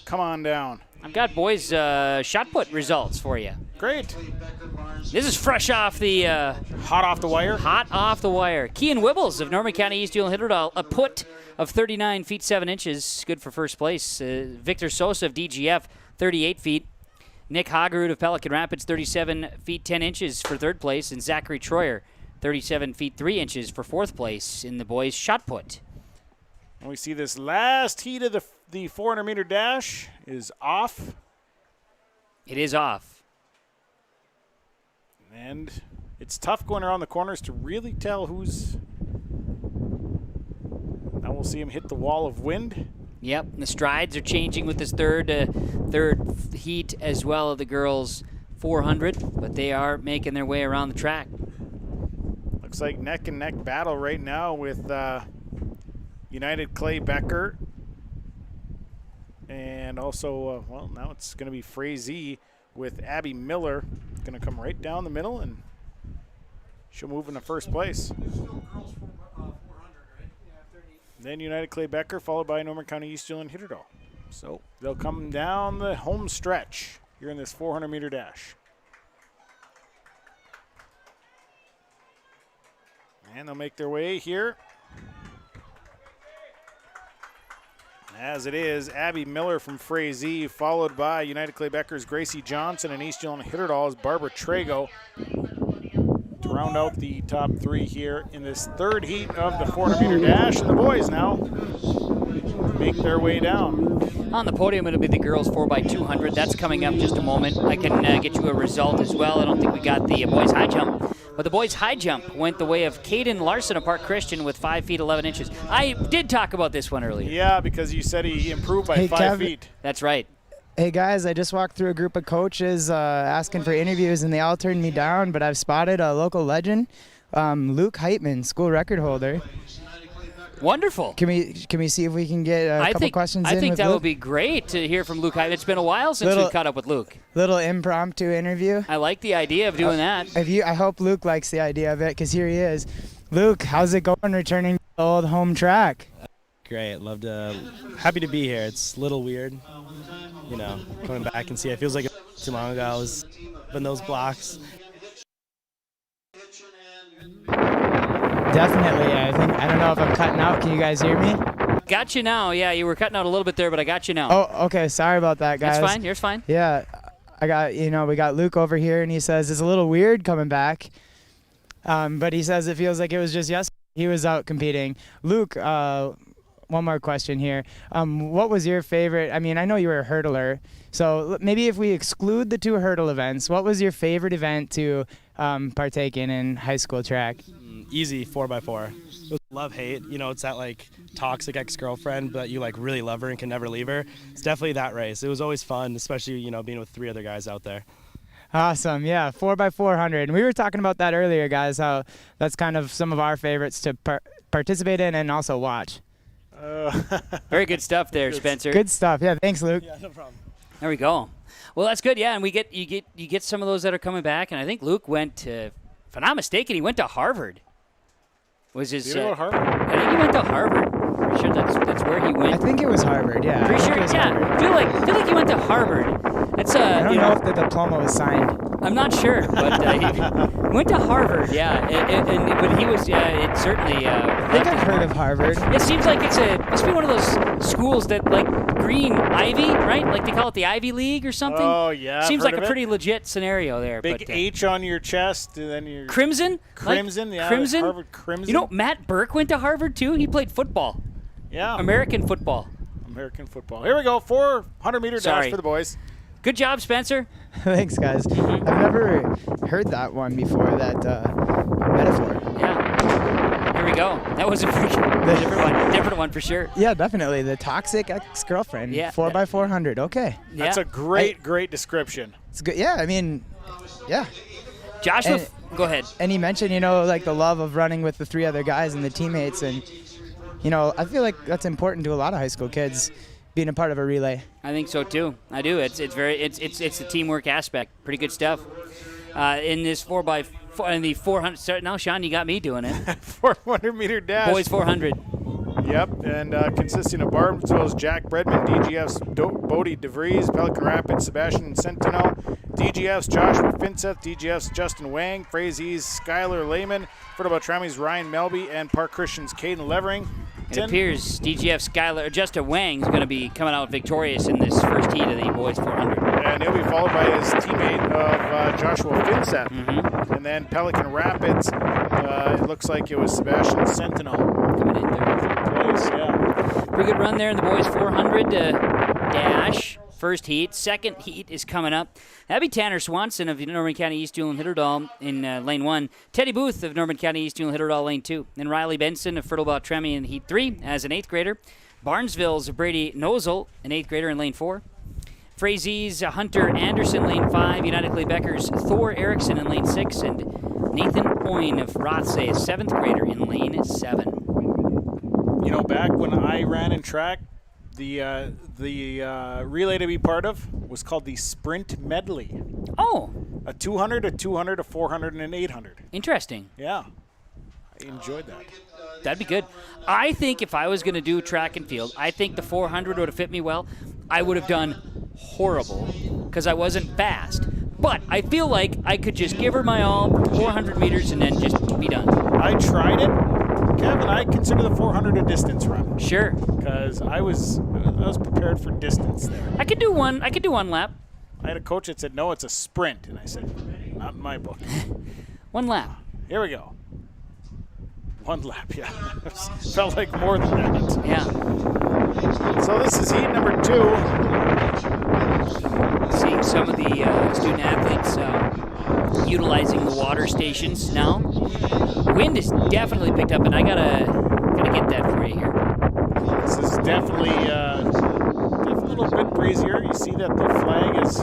come on down.
I've got boys shot put results for you.
Great.
This is fresh off the
hot off the wire.
Hot off the wire. Kean Wibbles of Norman County East Hewlin Hitterdal, a put of 39 feet 7 inches, good for first place. Victor Sosa of DGF, 38 feet. Nick Hagerud of Pelican Rapids, 37 feet 10 inches for third place, and Zachary Troyer, 37 feet 3 inches for fourth place in the boys shot put.
And we see this last heat of the 400-meter dash is off.
It is off.
And it's tough going around the corners to really tell who's. Now we'll see him hit the wall of wind.
Yep, the strides are changing with this third heat as well of the girls 400, but they are making their way around the track.
Looks like neck and neck battle right now with United Clay Becker. And also, now it's going to be Frazee with Abby Miller. Going to come right down the middle, and she'll move into first place. Then United Clay Becker, followed by Norman County East Hewlin Hitterdal. So they'll come down the home stretch here in this 400-meter dash. And they'll make their way here. As it is, Abby Miller from Frazee, followed by United Clay Becker's Gracie Johnson, and East Hewlin Hitterdal's Barbara Trago to round out the top 3 here in this third heat of the 400-meter dash. And the boys now make their way down.
On the podium, it'll be the girls 4x200. That's coming up just a moment. I can get you a result as well. I don't think we got the boys high jump. But the boys' high jump went the way of Caden Larson of Park Christian with 5 feet 11 inches. I did talk about this one earlier.
Yeah, because you said he improved by
Hey,
5
Kev.
feet.
That's right.
Hey guys, I just walked through a group of coaches asking for interviews, and they all turned me down. But I've spotted a local legend, Luke Heitman, school record holder.
Wonderful.
Can we see if we can get a couple questions in?
I think
with
that
Luke?
would be great to hear from Luke. It's been a while since
Little-
we've caught up with Luke.
Little impromptu interview.
I like the idea of doing that.
I hope Luke likes the idea of it, because here he is. Luke, how's it going returning to the old home track?
Great, happy to be here. It's a little weird, coming back and see. It feels like too long ago I was up in those blocks.
Definitely, I don't know if I'm cutting out. Can you guys hear me?
Got you now. Yeah, you were cutting out a little bit there, but I got you now.
Oh, okay. Sorry about that, guys.
That's fine. You're fine.
Yeah, we got Luke over here, and he says it's a little weird coming back, but he says it feels like it was just yesterday he was out competing. Luke, one more question here. What was your favorite? I mean, I know you were a hurdler, so maybe if we exclude the 2 hurdle events, what was your favorite event to partake in high school track?
Easy 4x4. It was love-hate. It's that toxic ex-girlfriend, but you really love her and can never leave her. It's definitely that race. It was always fun, especially being with 3 other guys out there.
Awesome, yeah, 4x400. And we were talking about that earlier, guys, how that's kind of some of our favorites to participate in and also watch.
Very good stuff there, Spencer.
Good stuff. Yeah, thanks, Luke.
Yeah, no problem.
There we go. Well, that's good. Yeah, and you get some of those that are coming back, and I think Luke went to, if I'm not mistaken, he went to Harvard. Was his?
Did he go to Harvard?
I think he went to Harvard. Pretty sure that's where he went.
I think it was Harvard. Yeah.
Pretty
I think
sure.
it was
Yeah.
Harvard.
I feel like he went to Harvard. That's
I don't know if the diploma was signed.
I'm not sure, but he went to Harvard. Yeah, but he was. It certainly.
I think I've heard of Harvard.
It seems like must be one of those schools that green Ivy, right? Like they call it the Ivy League or something.
Oh yeah.
Seems
I've
like
heard
a
of
pretty
it.
legit scenario there.
Big
but,
H on your chest, and then your
Crimson.
Crimson, yeah.
Crimson.
Harvard Crimson.
You know, Matt Burke went to Harvard too. He played football.
Yeah.
American football.
American football. Here we go. 400-meter dash for the boys.
Good job, Spencer.
Thanks, guys. I've never heard that one before, that metaphor.
Yeah. Here we go. That was a different one for sure.
Yeah, definitely. The toxic ex-girlfriend.
Yeah.
4x400. Okay.
That's a great description.
It's good. Yeah, I mean, yeah.
Joshua, go ahead.
And he mentioned, the love of running with the 3 other guys and the teammates, and I feel like that's important to a lot of high school kids, being a part of a relay.
I think so too. I do. It's the teamwork aspect. Pretty good stuff. In this 4x4 in the 400. Now, Sean, you got me doing it.
400-meter dash.
Boys 400.
Yep, and consisting of Barnesville's Jack Bredman, DGF's Bodie DeVries, Pelican Rapids Sebastian Centeno, DGF's Joshua Finseth, DGF's Justin Wang, Frazie's Skylar Lehman, Fertile Beltrami's Ryan Melby, and Park Christian's Caden Levering.
It appears DGF Justin Wang is going to be coming out victorious in this first heat of the boys 400.
And he'll be followed by his teammate of Joshua Finseth. Mm-hmm. And then Pelican Rapids, it looks like it was Sebastian Centeno.
Coming in third
place, yeah.
Pretty good run there in the boys 400 dash. First heat. Second heat is coming up. That'd be Tanner Swanson of Norman County East Dual and Hitterdal in lane 1. Teddy Booth of Norman County East Dual and Hitterdal lane 2. And Riley Benson of Fertile Beltrami in heat 3 as an 8th grader. Barnesville's Brady Nozel, an 8th grader in lane 4. Frazie's Hunter Anderson, lane 5. United Clay Becker's Thor Erickson in lane 6. And Nathan Oyne of Rothsay, a 7th grader in lane 7.
Back when I ran in track, the relay to be part of was called the Sprint Medley.
Oh.
A 200, a 200, a 400, and an 800.
Interesting.
Yeah. I enjoyed that.
That'd be good. I think if I was going to do track and field, I think the 400 would have fit me well. I would have done horrible because I wasn't fast. But I feel like I could just give her my all, 400 meters, and then just be done.
I tried it. Kevin, I consider the 400 a distance run.
Sure.
Because I was prepared for distance there.
I could do one lap.
I had a coach that said, no, it's a sprint. And I said, not in my book.
1 lap.
Here we go. 1 lap, yeah. Felt like more than that.
Yeah.
So this is heat number 2.
Seeing some of the student athletes utilizing the water stations now. Wind is definitely picked up, and I gotta get that for you here.
This is definitely a little bit breezier. You see that the flag is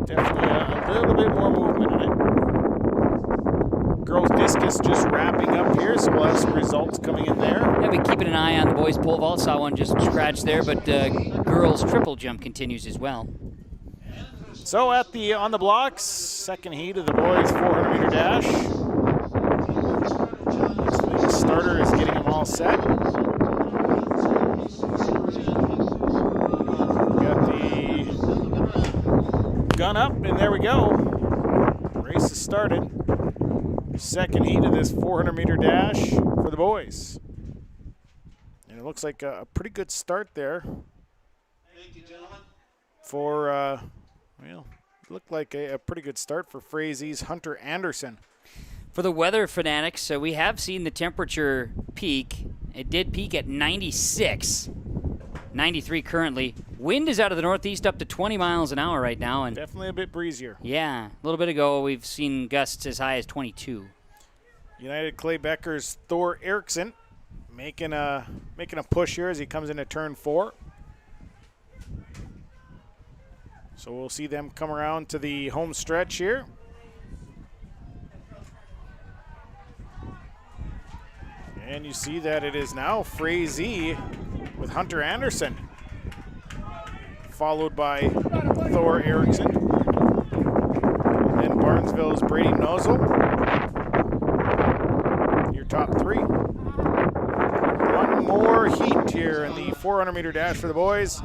definitely a little bit more movement in it. Girls discus just wrapping up here, so we'll have some results coming in there.
I've been keeping an eye on the boys pole vault. Saw one just scratch there, but girls triple jump continues as well.
So on the blocks, second heat of the boys 400-meter dash. So the starter is getting them all set. Got the gun up, and there we go. Race has started. Second heat of this 400-meter dash for the boys. And it looks like a pretty good start there.
Thank you, gentlemen.
For, well, it looked like a pretty good start for Frazier's Hunter Anderson.
For the weather fanatics, we have seen the temperature peak. It did peak at 96. 93 currently. Wind is out of the northeast up to 20 miles an hour right now. And
definitely a bit breezier.
Yeah, a little bit ago we've seen gusts as high as 22.
United Clay Becker's Thor Eriksson making a push here as he comes into turn 4. So we'll see them come around to the home stretch here. And you see that it is now Frazee with Hunter Anderson, followed by Thor Eriksson. And then Barnesville's Brady Nozel. Your top 3. One more heat here in the 400-meter dash for the boys.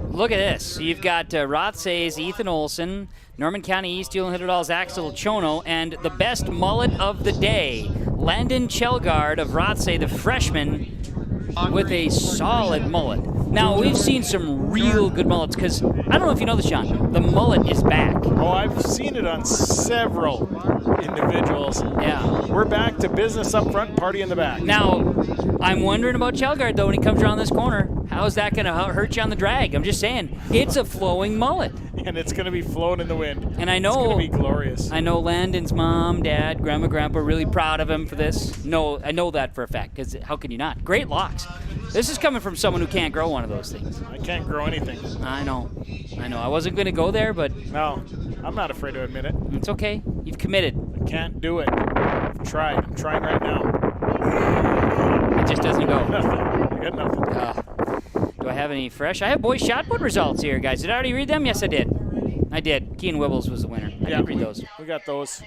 Look at this. You've got Rothsay's Ethan Olson, Norman County East Hillendall's Axel Chono, and the best mullet of the day, Landon Chelgard of Rothsay, the freshman, with a solid mullet. Now, we've seen some real good mullets, because I don't know if you know this, John, the mullet is back.
Oh, I've seen it on several individuals.
Yeah.
We're back to business up front, party in the back.
Now, I'm wondering about Chelgard, though, when he comes around this corner. How is that going to hurt you on the drag? I'm just saying, it's a flowing mullet.
And it's going to be flowing in the wind.
And I know
it's going to be glorious.
I know Landon's mom, dad, grandma, grandpa are really proud of him for this. No, I know that for a fact, because how can you not? Great locks. This is coming from someone who can't grow one of those things.
I can't grow anything.
I know. I wasn't going to go there, but...
No, I'm not afraid to admit it.
It's okay. You've committed.
I can't do it. I've tried. I'm trying right now.
It just doesn't go.
Nothing. I got nothing.
Do I have any fresh? I have boys shot put results here, guys. Did I already read them? Yes, I did. I did. Kean Wibbles was the winner. I did read those.
We got those.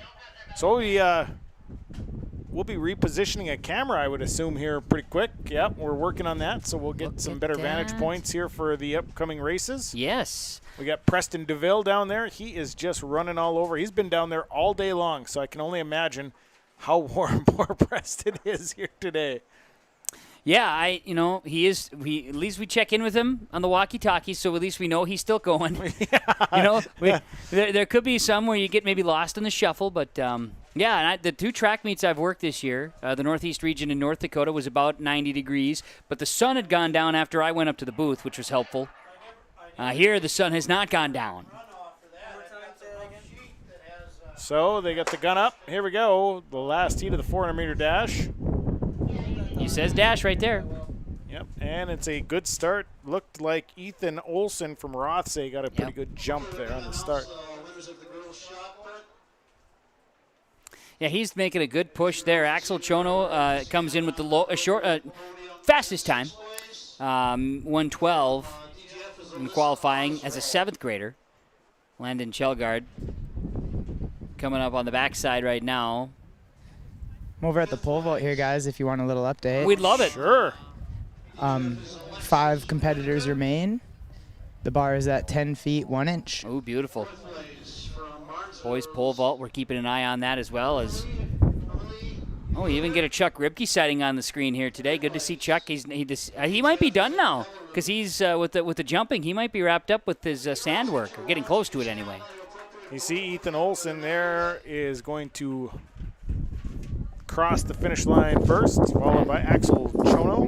So we'll be repositioning a camera, I would assume, here pretty quick. Yep, we're working on that, so we'll get some better vantage points here for the upcoming races.
Yes.
We got Preston DeVille down there. He is just running all over. He's been down there all day long, so I can only imagine how warm poor Preston is here today.
Yeah, he is. At least we check in with him on the walkie-talkie, so at least we know he's still going. There could be some where you get maybe lost in the shuffle, but yeah. And the 2 track meets I've worked this year, the Northeast region in North Dakota was about 90 degrees, but the sun had gone down after I went up to the booth, which was helpful. Here, the sun has not gone down.
So they got the gun up. Here we go. The last heat of the 400-meter dash.
He says dash right there.
Yep, and it's a good start. Looked like Ethan Olson from Rothsay got a pretty good jump there on the start.
Yeah, he's making a good push there. Axel Chono comes in with the fastest time, 1:12 in qualifying as a 7th grader. Landon Chelgard coming up on the backside right now.
I'm over at the pole vault here, guys, if you want a little update.
We'd love it.
Sure.
5 competitors remain. The bar is at 10 feet 1 inch.
Oh, beautiful. Boys pole vault, we're keeping an eye on that as well as. Oh, you even get a Chuck Ribke sighting on the screen here today. Good to see Chuck. He might be done now because he's with the jumping. He might be wrapped up with his sand work, or getting close to it anyway.
You see Ethan Olson there is going to cross the finish line first, followed by Axel Chono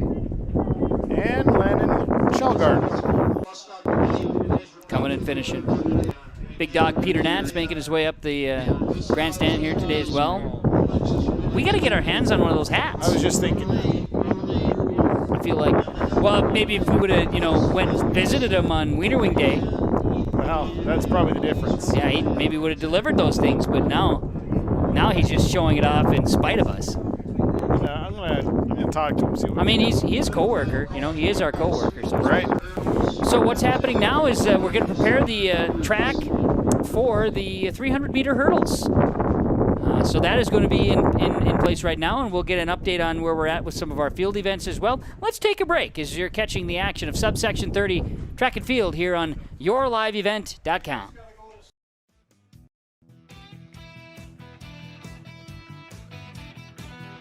and Landon Chelgard.
Coming and finishing. Big dog Peter Nance making his way up the grandstand here today as well. We got to get our hands on one of those hats.
I was just thinking.
I feel like, well, maybe if we would have, went and visited him on Wiener Wing Day.
Well, that's probably the difference.
Yeah, he maybe would have delivered those things, but now he's just showing it off in spite of us.
I'm gonna talk to him. See what
he is co-worker. He is our co-worker. So.
Right.
So what's happening now is we're going to prepare the track for the 300-meter hurdles. So that is going to be in place right now, and we'll get an update on where we're at with some of our field events as well. Let's take a break as you're catching the action of Subsection 30 Track and Field here on YourLiveEvent.com.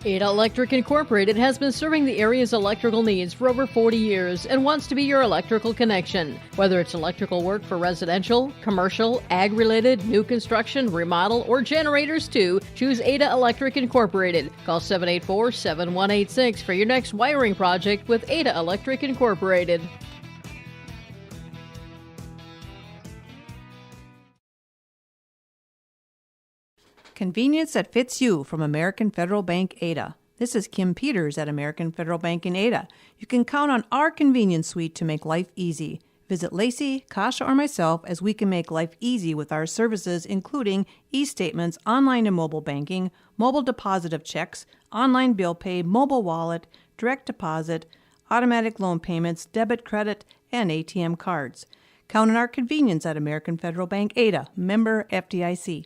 Ada Electric Incorporated has been serving the area's electrical needs for over 40 years and wants to be your electrical connection. Whether it's electrical work for residential, commercial, ag-related, new construction, remodel, or generators too, choose Ada Electric Incorporated. Call 784-7186 for your next wiring project with Ada Electric Incorporated.
Convenience that fits you from American Federal Bank Ada. This is Kim Peters at American Federal Bank in Ada. You can count on our convenience suite to make life easy. Visit Lacey, Kasha, or myself as we can make life easy with our services including e-statements, online and mobile banking, mobile deposit of checks, online bill pay, mobile wallet, direct deposit, automatic loan payments, debit, credit, and ATM cards. Count on our convenience at American Federal Bank Ada, member FDIC.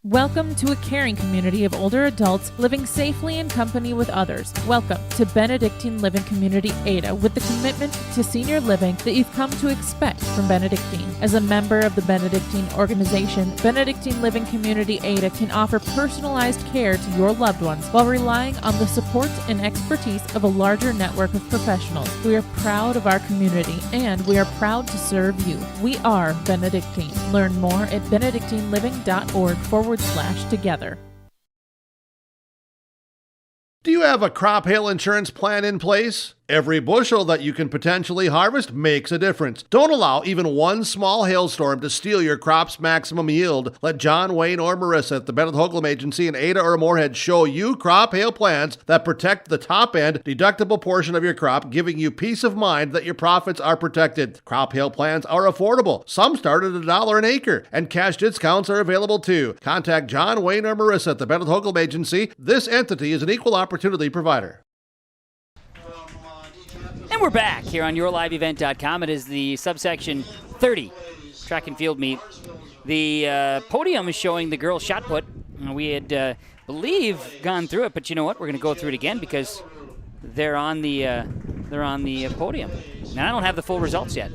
Welcome to a caring community of older adults living safely in company with others. Welcome to Benedictine Living Community Ada with the commitment to senior living that you've come to expect from Benedictine. As a member of the Benedictine organization, Benedictine Living Community Ada can offer personalized care to your loved ones while relying on the support and expertise of a larger network of professionals. We are proud of our community and we are proud to serve you. We are Benedictine. Learn more at benedictineliving.org/together.
Do you have a crop hail insurance plan in place? Every bushel that you can potentially harvest makes a difference. Don't allow even one small hailstorm to steal your crop's maximum yield. Let John, Wayne, or Marissa at the Bennett Hoagland Agency in Ada or Moorhead show you crop hail plans that protect the top-end deductible portion of your crop, giving you peace of mind that your profits are protected. Crop hail plans are affordable. Some start at $1 an acre, and cash discounts are available too. Contact John, Wayne, or Marissa at the Bennett Hoagland Agency. This entity is an equal opportunity provider.
And we're back here on YourLiveEvent.com. It is the Subsection 30 Track and Field meet. The podium is showing the girls' shot put. We had, believe, gone through it, but you know what? We're going to go through it again because they're on the podium. And I don't have the full results yet.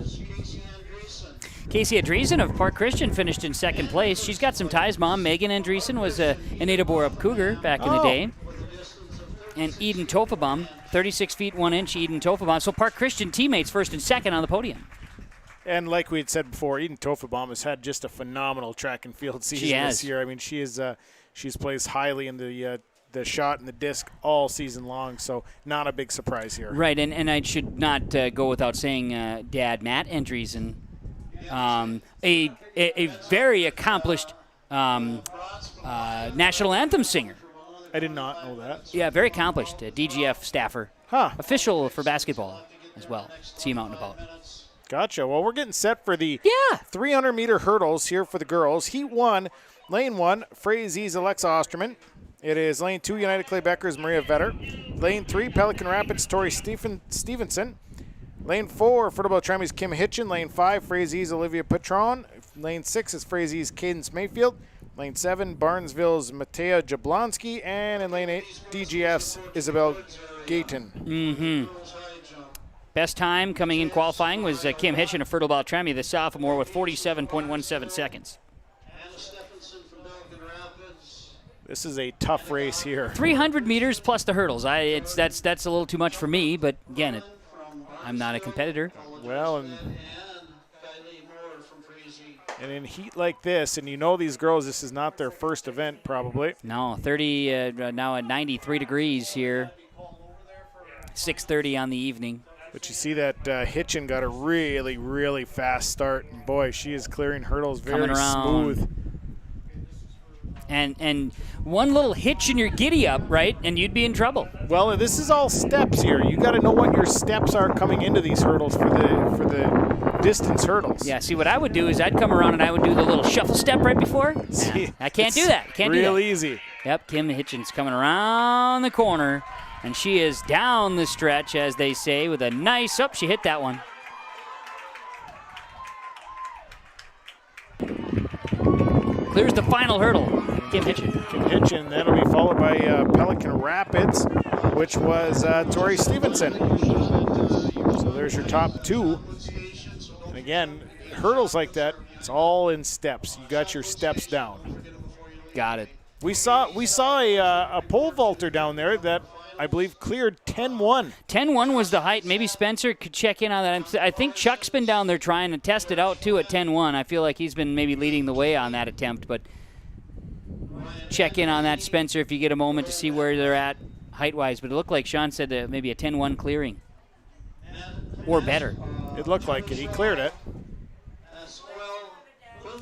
Casey Andreessen of Park Christian finished in second place. She's got some ties. Mom, Megan Andreessen, was an Ada Borup Cougar back in the day. And Eden Tofabom, 36 feet 1 inch, Eden Tofabom. So Park Christian teammates first and second on the podium.
And like we had said before, Eden Tofabom has had just a phenomenal track and field season this year. I mean, she's placed highly in the shot and the disc all season long, so not a big surprise here.
Right, and I should not go without saying Dad Matt Andreessen, a very accomplished national anthem singer.
I did not know that.
Yeah, very accomplished. DGF staffer. Official for basketball as well. See him out and about.
Gotcha. Well, we're getting set for the 300-meter hurdles here for the girls. Heat 1, Lane 1, Frazie's Alexa Osterman. It is Lane 2, United Clay Becker's Maria Vetter. Lane 3, Pelican Rapids, Tori Stevenson. Lane 4, Fruitable Tremy's Kim Hitchin. Lane 5, Frazie's Olivia Patron. Lane 6 is Frazie's Cadence Mayfield. Lane 7, Barnesville's Matea Jablonski. And in Lane 8, DGF's Isabel Gayton.
Best time coming in qualifying was Kim Hitchin of Fertile Beltrami, the sophomore, with 47.17 seconds.
This is a tough race here.
300 meters plus the hurdles. That's a little too much for me, but again, I'm not a competitor.
Well, and in heat like this, and you know these girls, this is not their first event probably.
No, 30 now at 93 degrees here. 6:30 on the evening.
But you see that Hitchin got a really, really fast start. And boy, she is clearing hurdles very smooth.
And one little hitch in your giddy up, right, and you'd be in trouble.
Well, this is all steps here. You got to know what your steps are coming into these hurdles for the distance hurdles.
Yeah, see, what I would do is I'd come around and I would do the little shuffle step right before.
See,
I can't do that. Can't do that.
Real easy.
Yep, Kim Hitchens coming around the corner, and she is down the stretch, as they say, with a nice up. She hit that one. Clears the final hurdle. Kim Hitchin.
Kim Hitchin. That'll be followed by Pelican Rapids, which was Tori Stevenson. So there's your top two. And again, hurdles like that, it's all in steps. You got your steps down.
Got it.
We saw a pole vaulter down there that I believe cleared 10-1.
10-1 was the height. Maybe Spencer could check in on that. I think Chuck's been down there trying to test it out too at 10-1. I feel like he's been maybe leading the way on that attempt, but check in on that, Spencer, if you get a moment to see where they're at height-wise. But it looked like Sean said maybe a 10-1 clearing or better.
It looked like it. He cleared it.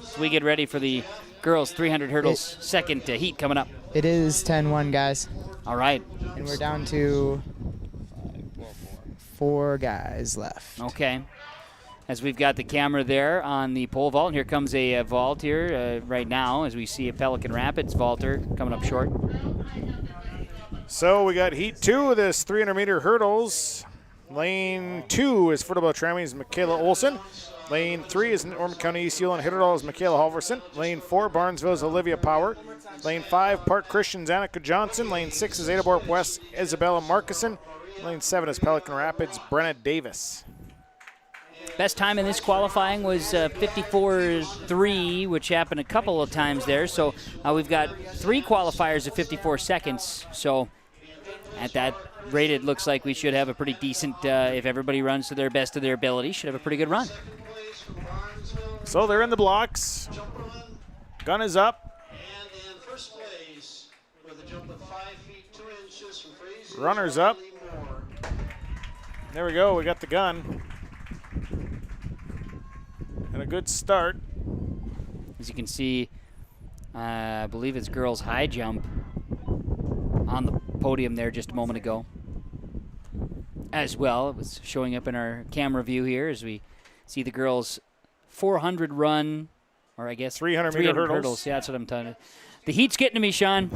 So we get ready for the girls 300 hurdles second heat coming up.
It is 10-1, guys.
All right.
And we're down to 4 guys left.
Okay. As we've got the camera there on the pole vault, and here comes a vault here right now as we see a Pelican Rapids vaulter coming up short.
So we got heat 2 of this 300-meter hurdles. Lane 2 is Footabout Trammies Michaela Olsen. Lane 3 is Norman County East Yulan Hitterdal is Michaela Halverson. Lane 4, Barnesville is Olivia Power. Lane 5, Park Christian's Annika Johnson. Lane 6 is Adaborp West Isabella Markison. Lane 7 is Pelican Rapids Brenna Davis.
Best time in this qualifying was 54.3, which happened a couple of times there. So we've got 3 qualifiers of 54 seconds. So at that rate, it looks like we should have a pretty decent, if everybody runs to their best of their ability, should have a pretty good run.
So they're in the blocks. Gun is up. Runners up. There we go. We got the gun. And a good start.
As you can see, I believe it's girls high jump on the podium there just a moment ago. As well, it was showing up in our camera view here as we see the girls 400 run, or I guess
300 meter hurdles.
Yeah, that's what I'm telling you. The heat's getting to me, Sean.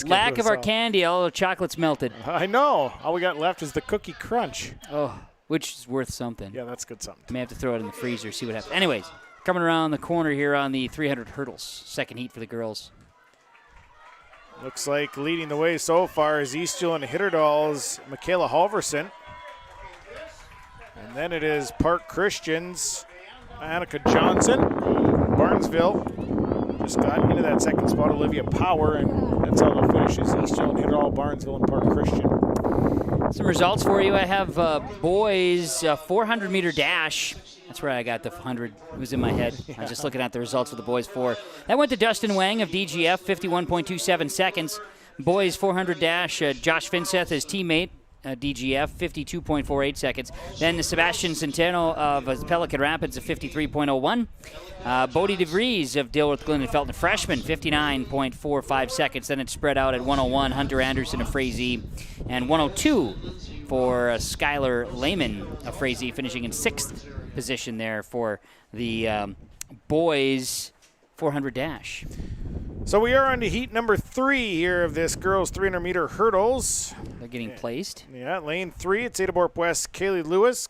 Lack of our candy, all the chocolate's melted.
I know. All we got left is the cookie crunch.
Oh, which is worth something.
Yeah, that's good something.
May have to throw it in the freezer, see what happens. Anyways, coming around the corner here on the 300 hurdles, second heat for the girls.
Looks like leading the way so far is East Yulan Hitterdal's Michaela Halverson. And then it is Park Christian's Annika Johnson. Barnesville just got into that second spot, Olivia Power, and that's how the finish is East Yulan Hitterdal, Barnesville, and Park Christian.
Some results for you. I have boys 400-meter dash. That's where I got the 100. It was in my head. I was just looking at the results for the boys 4. That went to Dustin Wang of DGF, 51.27 seconds. Boys 400 dash, Josh Finseth, his teammate, DGF, 52.48 seconds. Then Sebastian Centeno of Pelican Rapids of 53.01. Bodie DeVries of Dilworth Glen and Felton, freshman, 59.45 seconds. Then it spread out at 101. Hunter Anderson of Frazee, and 102 for Skylar Lehman of Frazee, finishing in 6th position there for the boys 400 dash.
So we are on to heat number 3 here of this girls 300-meter hurdles.
They're getting placed.
Yeah, lane 3, it's Adaborp West, Kylie Lewis,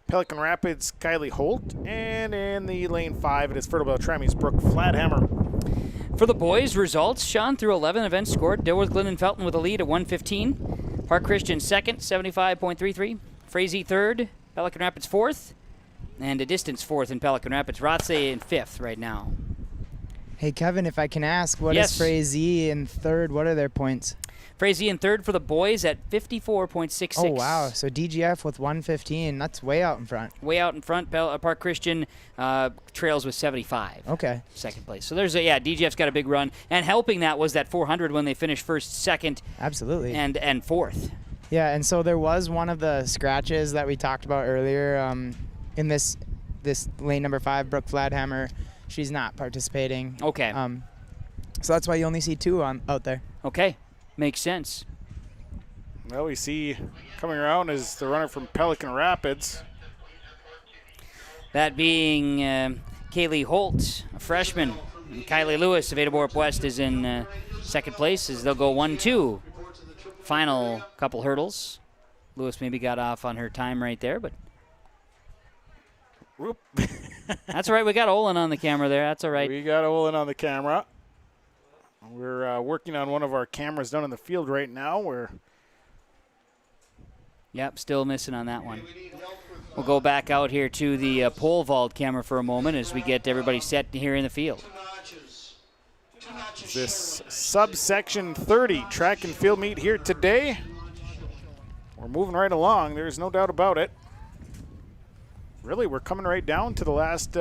Pelican Rapids, Kylie Holt, and in the lane 5, it is Fertile Trammies, Brooke Flathammer.
For the boys, results, Sean, through 11 events scored. Dilworth Glen and Felton with a lead at 115. Park Christian second, 75.33. Frazee third, Pelican Rapids fourth, and a distance fourth in Pelican Rapids. Rotse in 5th right now.
Hey, Kevin, if I can ask, what
Yes.
is Frazee in 3rd? What are their points?
Frazee in 3rd for the boys at 54.66.
Oh, wow. So DGF with 115. That's way out in front.
Way out in front. Park Christian trails with 75.
Okay.
Second place. So there's DGF's got a big run. And helping that was that 400 when they finished first, second.
Absolutely.
And 4th.
Yeah, and so there was one of the scratches that we talked about earlier in this lane number 5, Brooke Fladhammer. She's not participating.
Okay.
So that's why you only see 2 out there.
Okay, makes sense.
Well, we see coming around is the runner from Pelican Rapids.
That being Kaylee Holt, a freshman. And Kylie Lewis of Ada Borup West is in second place as they'll go 1-2. Final couple hurdles. Lewis maybe got off on her time right there, but
Whoop.
that's all right. We got Olin on the camera there. That's all right.
We got Olin on the camera. We're working on one of our cameras down in the field right now.
Yep, still missing on that one. We'll go back out here to the pole vault camera for a moment as we get everybody set here in the field.
This subsection 30 track and field meet here today. We're moving right along. There's no doubt about it. Really, we're coming right down to the last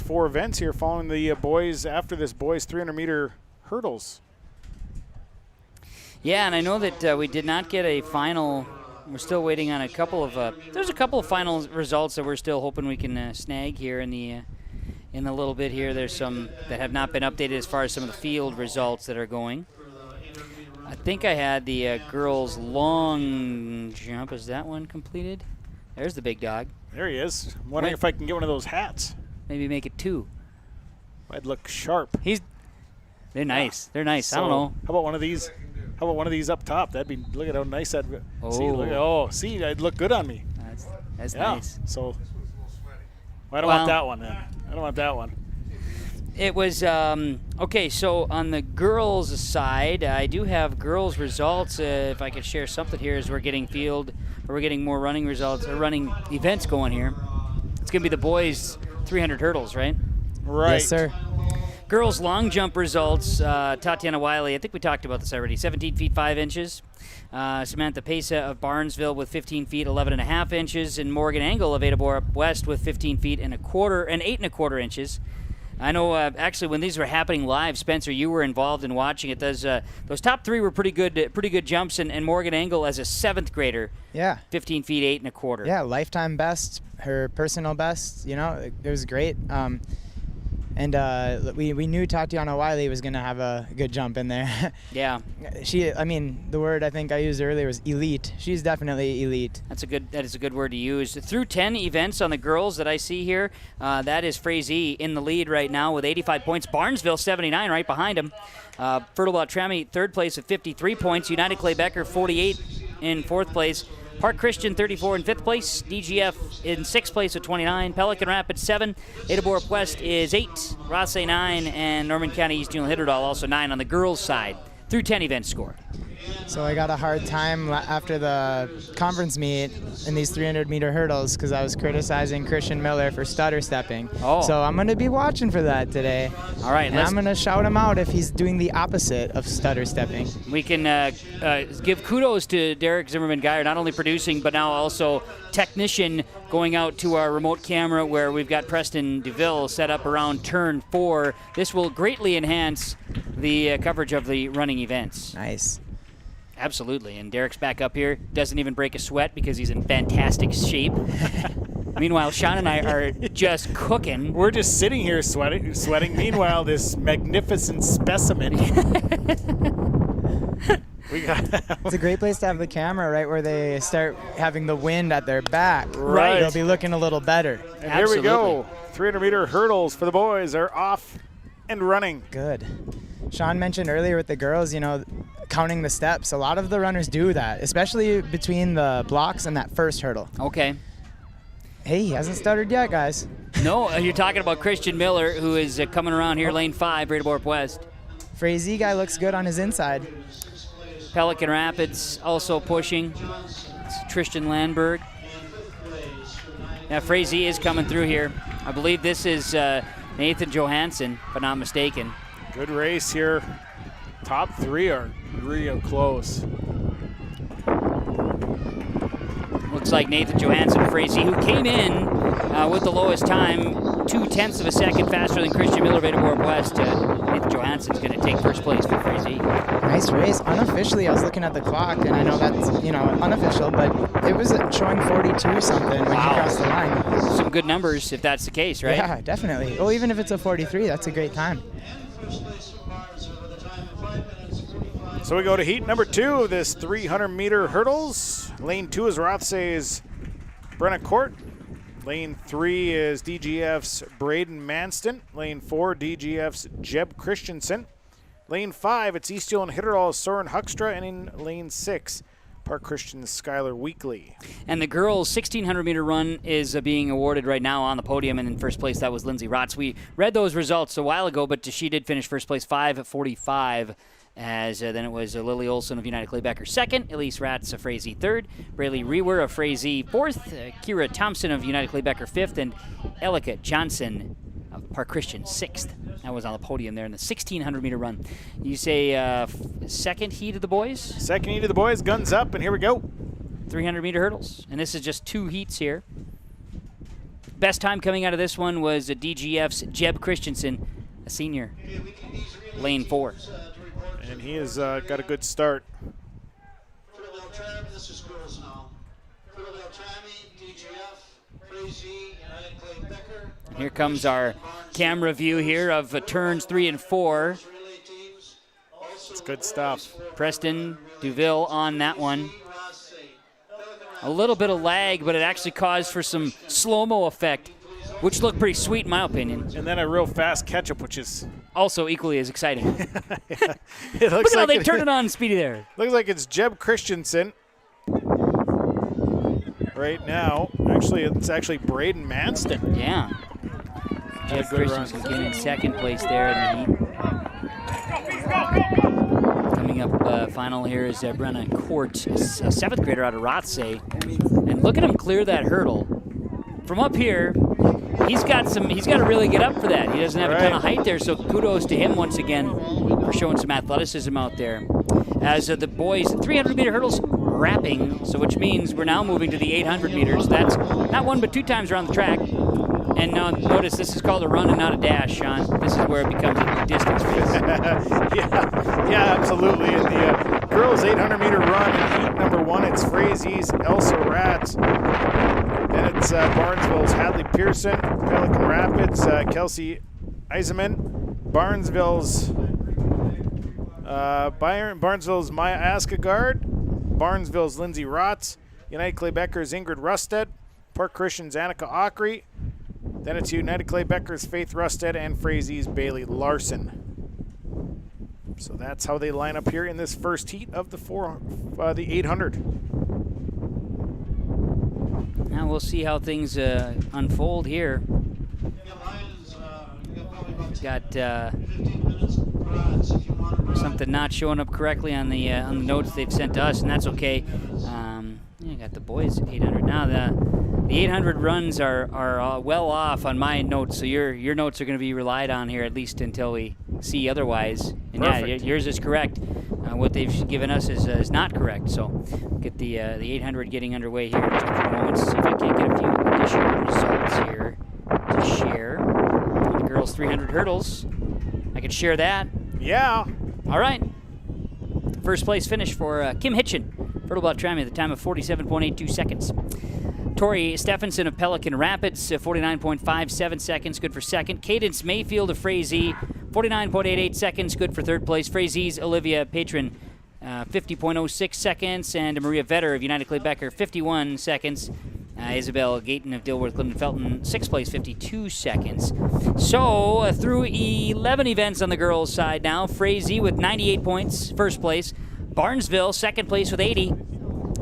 4 events here following the boys after this boys 300-meter hurdles.
Yeah, and I know that we did not get a final. We're still waiting on a couple of. There's a couple of final results that we're still hoping we can snag here in a little bit here. There's some that have not been updated as far as some of the field results that are going. I think I had the girls' long jump. Is that one completed? There's the big dog.
There he is. I'm wondering if I can get one of those hats.
Maybe make it 2.
I'd look sharp.
They're nice. They're nice.
So,
I don't know.
How about one of these? How about one of these up top? That'd be. Look at how nice that'd be. See, that'd look good on me.
That's
yeah.
nice.
So I don't want that one then. I don't want that one.
It was okay. So on the girls' side, I do have girls' results. If I could share something here, as we're getting more running results or running events going here. It's gonna be the boys' 300 hurdles, right?
Right.
Yes, sir.
Girls' long jump results. Tatiana Wiley. I think we talked about this already. 17 feet 5 inches. Samantha Pesa of Barnesville with 15 feet 11.5 inches, and Morgan Engel of Ada Borup West with 15 feet and 8.25 inches. I know, actually, when these were happening live, Spencer, you were involved in watching it. Those top 3 were pretty good jumps, and Morgan Engel as a 7th grader.
Yeah.
15 feet 8.25.
Yeah, lifetime best, her personal best. You know, it was great. And we knew Tatiana Wiley was going to have a good jump in there.
Yeah.
The word I think I used earlier was elite. She's definitely elite.
That is a good word to use. Through 10 events on the girls that I see here, that is Frazee in the lead right now with 85 points. Barnesville 79 right behind him. Fertile Beltrami 3rd place with 53 points. United Clay Becker 48 in 4th place. Park Christian 34 in 5th place. DGF in 6th place with 29. Pelican Rapids 7. Ada Borup West is 8. Rothsay 9. And Norman County East Newell Hitterdal also 9 on the girls' side. Through 10 events score.
So I got a hard time after the conference meet in these 300-meter hurdles because I was criticizing Christian Miller for stutter stepping.
Oh.
So I'm going to be watching for that today.
All right.
And I'm going to shout him out if he's doing the opposite of stutter stepping.
We can give kudos to Derek Zimmerman-Geyer, not only producing but now also technician, going out to our remote camera where we've got Preston DeVille set up around turn 4. This will greatly enhance the coverage of the running events.
Nice.
Absolutely, and Derek's back up here. Doesn't even break a sweat because he's in fantastic shape. Meanwhile, Sean and I are just cooking.
We're just sitting here sweating. Meanwhile, this magnificent specimen.
It's a great place to have the camera right where they start having the wind at their back.
Right.
They'll be looking a little better.
And here we go. 300-meter hurdles for the boys are off and running.
Good. Sean mentioned earlier with the girls, counting the steps. A lot of the runners do that, especially between the blocks and that first hurdle.
Okay.
Hey, he hasn't stuttered yet, guys.
No, you're talking about Christian Miller, who is coming around here, lane 5, Ada Borup West.
Frazee guy looks good on his inside.
Pelican Rapids also pushing. It's Tristan Landberg. Now, Frazee is coming through here. I believe this is Nathan Johansson, if I'm not mistaken.
Good race here. Top 3 are real close.
Looks like Nathan Johansson and Frazee, who came in with the lowest time, 0.2 of a second faster than Christian Miller of Ada Borup West. Nathan Johansson's going to take first place for Frazee.
Nice race. Unofficially, I was looking at the clock, and I know that's, you know, unofficial, but it was showing 42 something when he crossed the line.
Some good numbers if that's the case, right?
Yeah, definitely. Well, even if it's a 43, that's a great time.
So we go to heat number 2 of this 300-meter hurdles. Lane 2 is Rothsay's Brenna Court. Lane 3 is DGF's Braden Manston. Lane 4, DGF's Jeb Christensen. Lane 5, it's East and Hitterdall's Soren Huckstra. And in lane 6, Park Christian's Skylar Weekly.
And the girls' 1,600-meter run is being awarded right now on the podium, and in first place that was Lindsay Rotz. We read those results a while ago, but she did finish first place, 5:45. As then it was Lily Olson of United Claybecker second, Elise Ratz of Frazee third, Braylee Rewer of Frazee fourth, Kira Thompson of United Claybecker fifth, and Elika Johnson of Park Christian sixth. That was on the podium there in the 1,600-meter run. You say second heat of the boys?
Second heat of the boys, guns up, and here we go.
300-meter hurdles, and this is just 2 heats here. Best time coming out of this one was DGF's Jeb Christensen, a senior, lane 4.
And he has got a good start.
And here comes our camera view here of turns 3 and 4.
It's good stuff.
Preston Duville on that one. A little bit of lag, but it actually caused for some slow-mo effect, which looked pretty sweet in my opinion.
And then a real fast catch-up, which is
also equally as exciting.
It looks
Look at how
like
they turned it on, Speedy there.
Looks like it's Jeb Christensen right now. Actually, it's actually Braden Manston.
Yeah. Jeb Christensen came in second place there in the heat. Coming up final here is Brenna Court, a 7th grader out of Rothsay. And look at him clear that hurdle. From up here, he's got to really get up for that. He doesn't have a ton of height there, so kudos to him once again for showing some athleticism out there. As the boys, 300-meter hurdles wrapping, so which means we're now moving to the 800 meters. That's not 1 but 2 times around the track. And now notice this is called a run and not a dash, Sean. This is where it becomes a distance race.
yeah, absolutely. In the girls' 800-meter run in heat number 1, it's Frazee's Elsa Ratz. Then it's Barnesville's Hadley Pearson, Pelican Rapids, Kelsey Eisenman, Barnesville's Maya Askegard, Barnesville's Lindsay Rotz, United Claybecker's Ingrid Rusted, Park Christian's Annika Ockery. Then it's United Claybecker's Faith Rusted and Frazee's Bailey Larson. So that's how they line up here in this first heat of the 800.
Now we'll see how things unfold here. Got something not showing up correctly on the notes they've sent to us, and that's okay. You got the boys at 800 now. The 800 runs are well off on my notes, so your notes are going to be relied on here at least until we see otherwise. And yeah, yours is correct. What they've given us is not correct. So get the 800 getting underway here in just a few moments. See if I can't get a few additional results here to share. On the girls' 300 hurdles, I can share that.
Yeah.
All right. First place finish for Kim Hitchin, Fertile Beltrami, at the time of 47.82 seconds. Tori Stephenson of Pelican Rapids, 49.57 seconds, good for second. Cadence Mayfield of Frazee, 49.88 seconds, good for third place. Frazee's Olivia Patron, 50.06 seconds. And Maria Vetter of United Claybecker, 51 seconds. Isabel Gayton of Dilworth Clinton Felton, sixth place, 52 seconds. So through 11 events on the girls' side now, Frazee with 98 points, first place. Barnesville, second place with 80.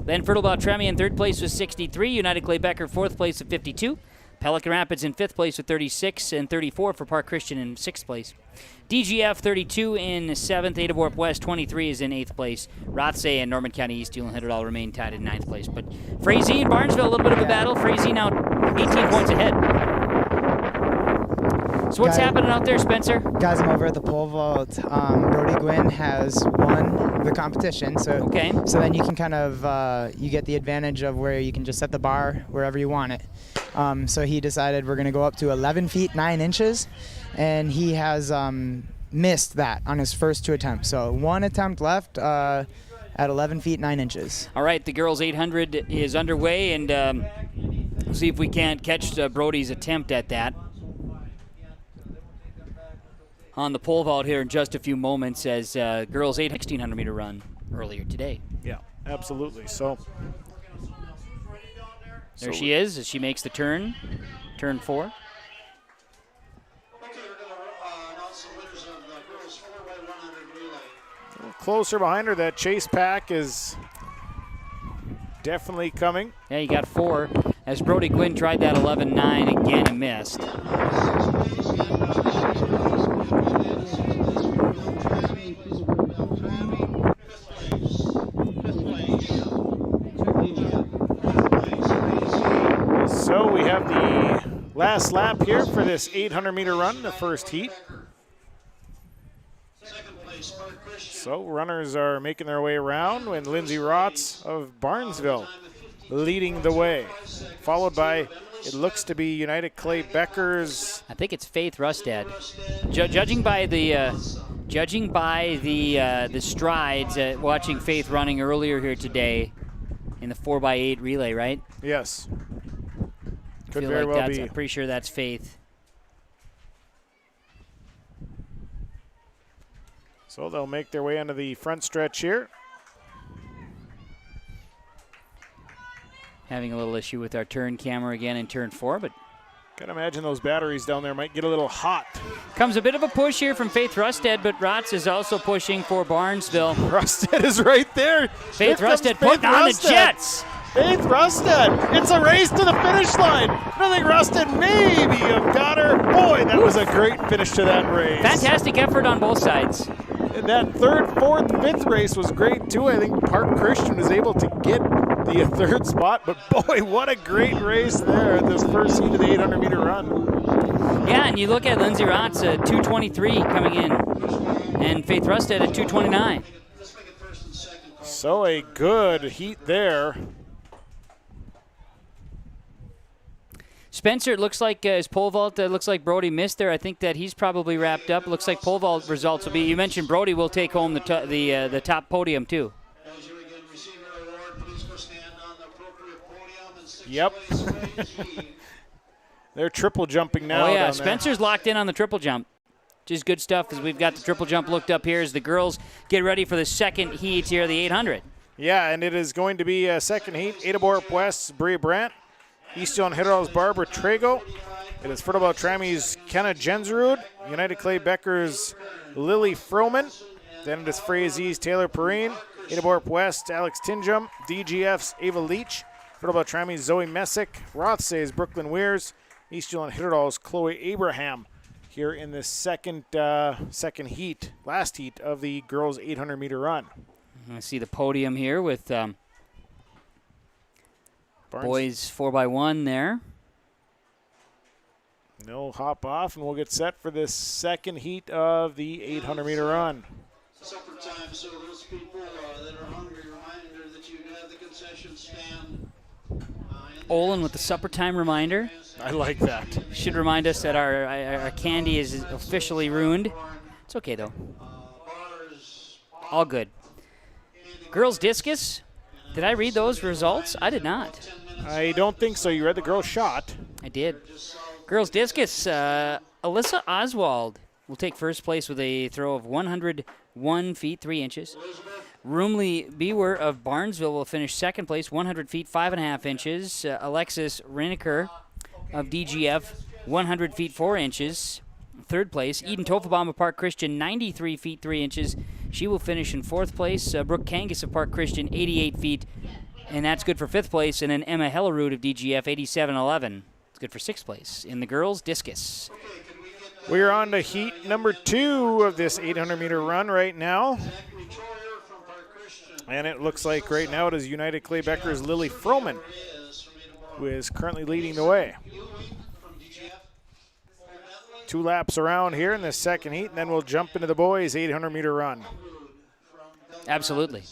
Then Fertile Beltrami in third place with 63. United Claybecker, fourth place with 52. Pelican Rapids in fifth place with 36, and 34 for Park Christian in sixth place. DGF 32 in seventh. Ada Warp West 23 is in eighth place. Rothsay and Norman County East Hewlett all remain tied in ninth place. But Frazee and Barnesville, a little bit of a battle. Frazee now 18 points ahead. So what's happening out there, Spencer?
Guys, I'm over at the pole vault. Brody Gwynn has won the competition, so then you can kind of you get the advantage of where you can just set the bar wherever you want it. So he decided we're going to go up to 11 feet 9 inches, and he has missed that on his first 2 attempts. So 1 attempt left at 11 feet 9 inches.
All right, the girls' 800 is underway, and see if we can't catch Brody's attempt at that on the pole vault here in just a few moments as girls' 1600 meter run earlier today.
Yeah, absolutely. So
there she is as she makes the turn 4.
A little closer behind her. That chase pack is definitely coming.
Yeah, you got 4 as Brody Gwynn tried that 11.9 again and missed.
So we have the last lap here for this 800-meter run, the first heat. So runners are making their way around when Lindsay Rotz of Barnesville leading the way, followed by, it looks to be United Clay Becker's.
I think it's Faith Rustad. Judging by the strides, watching Faith running earlier here today in the 4x8 relay, right?
Yes. Could
feel
very
like
well
that's,
be.
I'm pretty sure that's Faith.
So they'll make their way onto the front stretch here.
Having a little issue with our turn camera again in turn 4, but
Gotta imagine those batteries down there might get a little hot.
comes a bit of a push here from Faith Rustad, but Rotz is also pushing for Barnesville.
Rustad is right there.
Faith Rustad putting on the Jets.
Faith Rustad, it's a race to the finish line. I think Rustad maybe have got her. Boy, that was a great finish to that race.
Fantastic effort on both sides.
And that third, fourth, fifth race was great too. I think Park Christian was able to get the third spot, but boy, what a great race there at this first heat of the 800-meter run.
Yeah, and you look at Lindsay Rotz at 2:23 coming in, and Faith Rustad at 2:29.
So a good heat there.
Spencer, it looks like his pole vault, looks like Brody missed there. I think that he's probably wrapped up. Looks like pole vault results will be, you mentioned Brody will take home the top podium too.
Yep. They're triple jumping now.
Oh, yeah,
down
Spencer's
there.
locked in on the triple jump. Which is good stuff because we've got the triple jump looked up here as the girls get ready for the second heat here, the 800.
Yeah, and it is going to be a second heat. Adaborp West's Bria Brandt. Easton Hitterall's Barbara Trago. It is Fertile Beltrami's Kenna Jensrud. United Clay Becker's Lily Froman. Then it is Frazee's Taylor Perrine. Adaborp West, Alex Tinjum. DGF's Ava Leach. Fertile Beltrami's Zoe Messick. Rothsay's Brooklyn Weirs. Easton Hitterall's Chloe Abraham here in the second heat, last heat of the girls' 800-meter run.
I see the podium here with boys 4x1 there.
They'll hop off and we'll get set for this second heat of the 800-meter run.
Supper time, so those people that are hungry, reminder that you have the concession stand.
Olin with the supper time reminder.
I like that.
Should remind us that our candy is officially ruined. It's okay though. All good. Girls discus. Did I read those results? I did not.
I don't think so. You read the girls' shot.
I did. Girls discus. Alyssa Oswald will take first place with a throw of 101 feet 3 inches. Roomley Bewer of Barnesville will finish second place, 100 feet 5.5 inches. Alexis Reiniker of DGF, 100 feet 4 inches. Third place. Eden Tofelbaum of Park Christian, 93 feet 3 inches. She will finish in fourth place. Brooke Kangas of Park Christian, 88 feet. And that's good for fifth place. And then Emma Hellerud of DGF, 87.11. It's good for sixth place in the girls' discus.
We are on to heat number 2 of this 800-meter run right now. And it looks like right now it is United Clay Becker's Lily Froman who is currently leading the way. 2 laps around here in the second heat, and then we'll jump into the boys' 800-meter run.
Absolutely.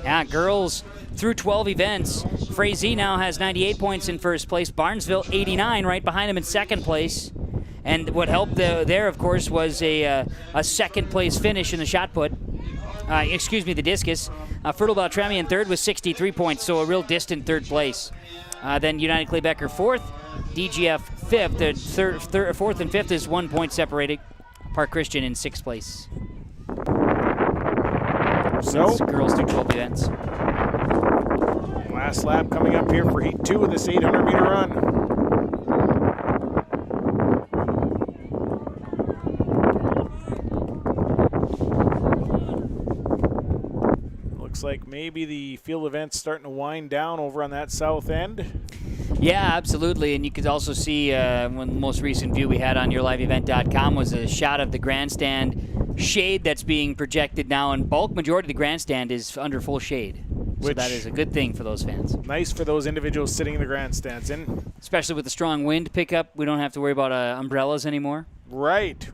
Yeah, girls through 12 events. Frazee now has 98 points in first place. Barnesville 89 right behind him in second place. And what helped there, of course, was a second-place finish in the shot put. The discus. Fertile Beltrami in third with 63 points, so a real distant third place. Then United Clay Becker fourth, DGF fifth. Fourth and fifth is 1 point separated. Park Christian in sixth place.
So,
girls do 12 events.
Last lap coming up here for Heat 2 of this 800-meter run. Looks like maybe the field event's starting to wind down over on that south end.
Yeah, absolutely. And you could also see one of the most recent view we had on yourliveevent.com was a shot of the grandstand shade that's being projected now, and bulk majority of the grandstand is under full shade. So that is a good thing for those fans.
Nice for those individuals sitting in the grandstands.
Especially with the strong wind pickup, we don't have to worry about umbrellas anymore.
Right.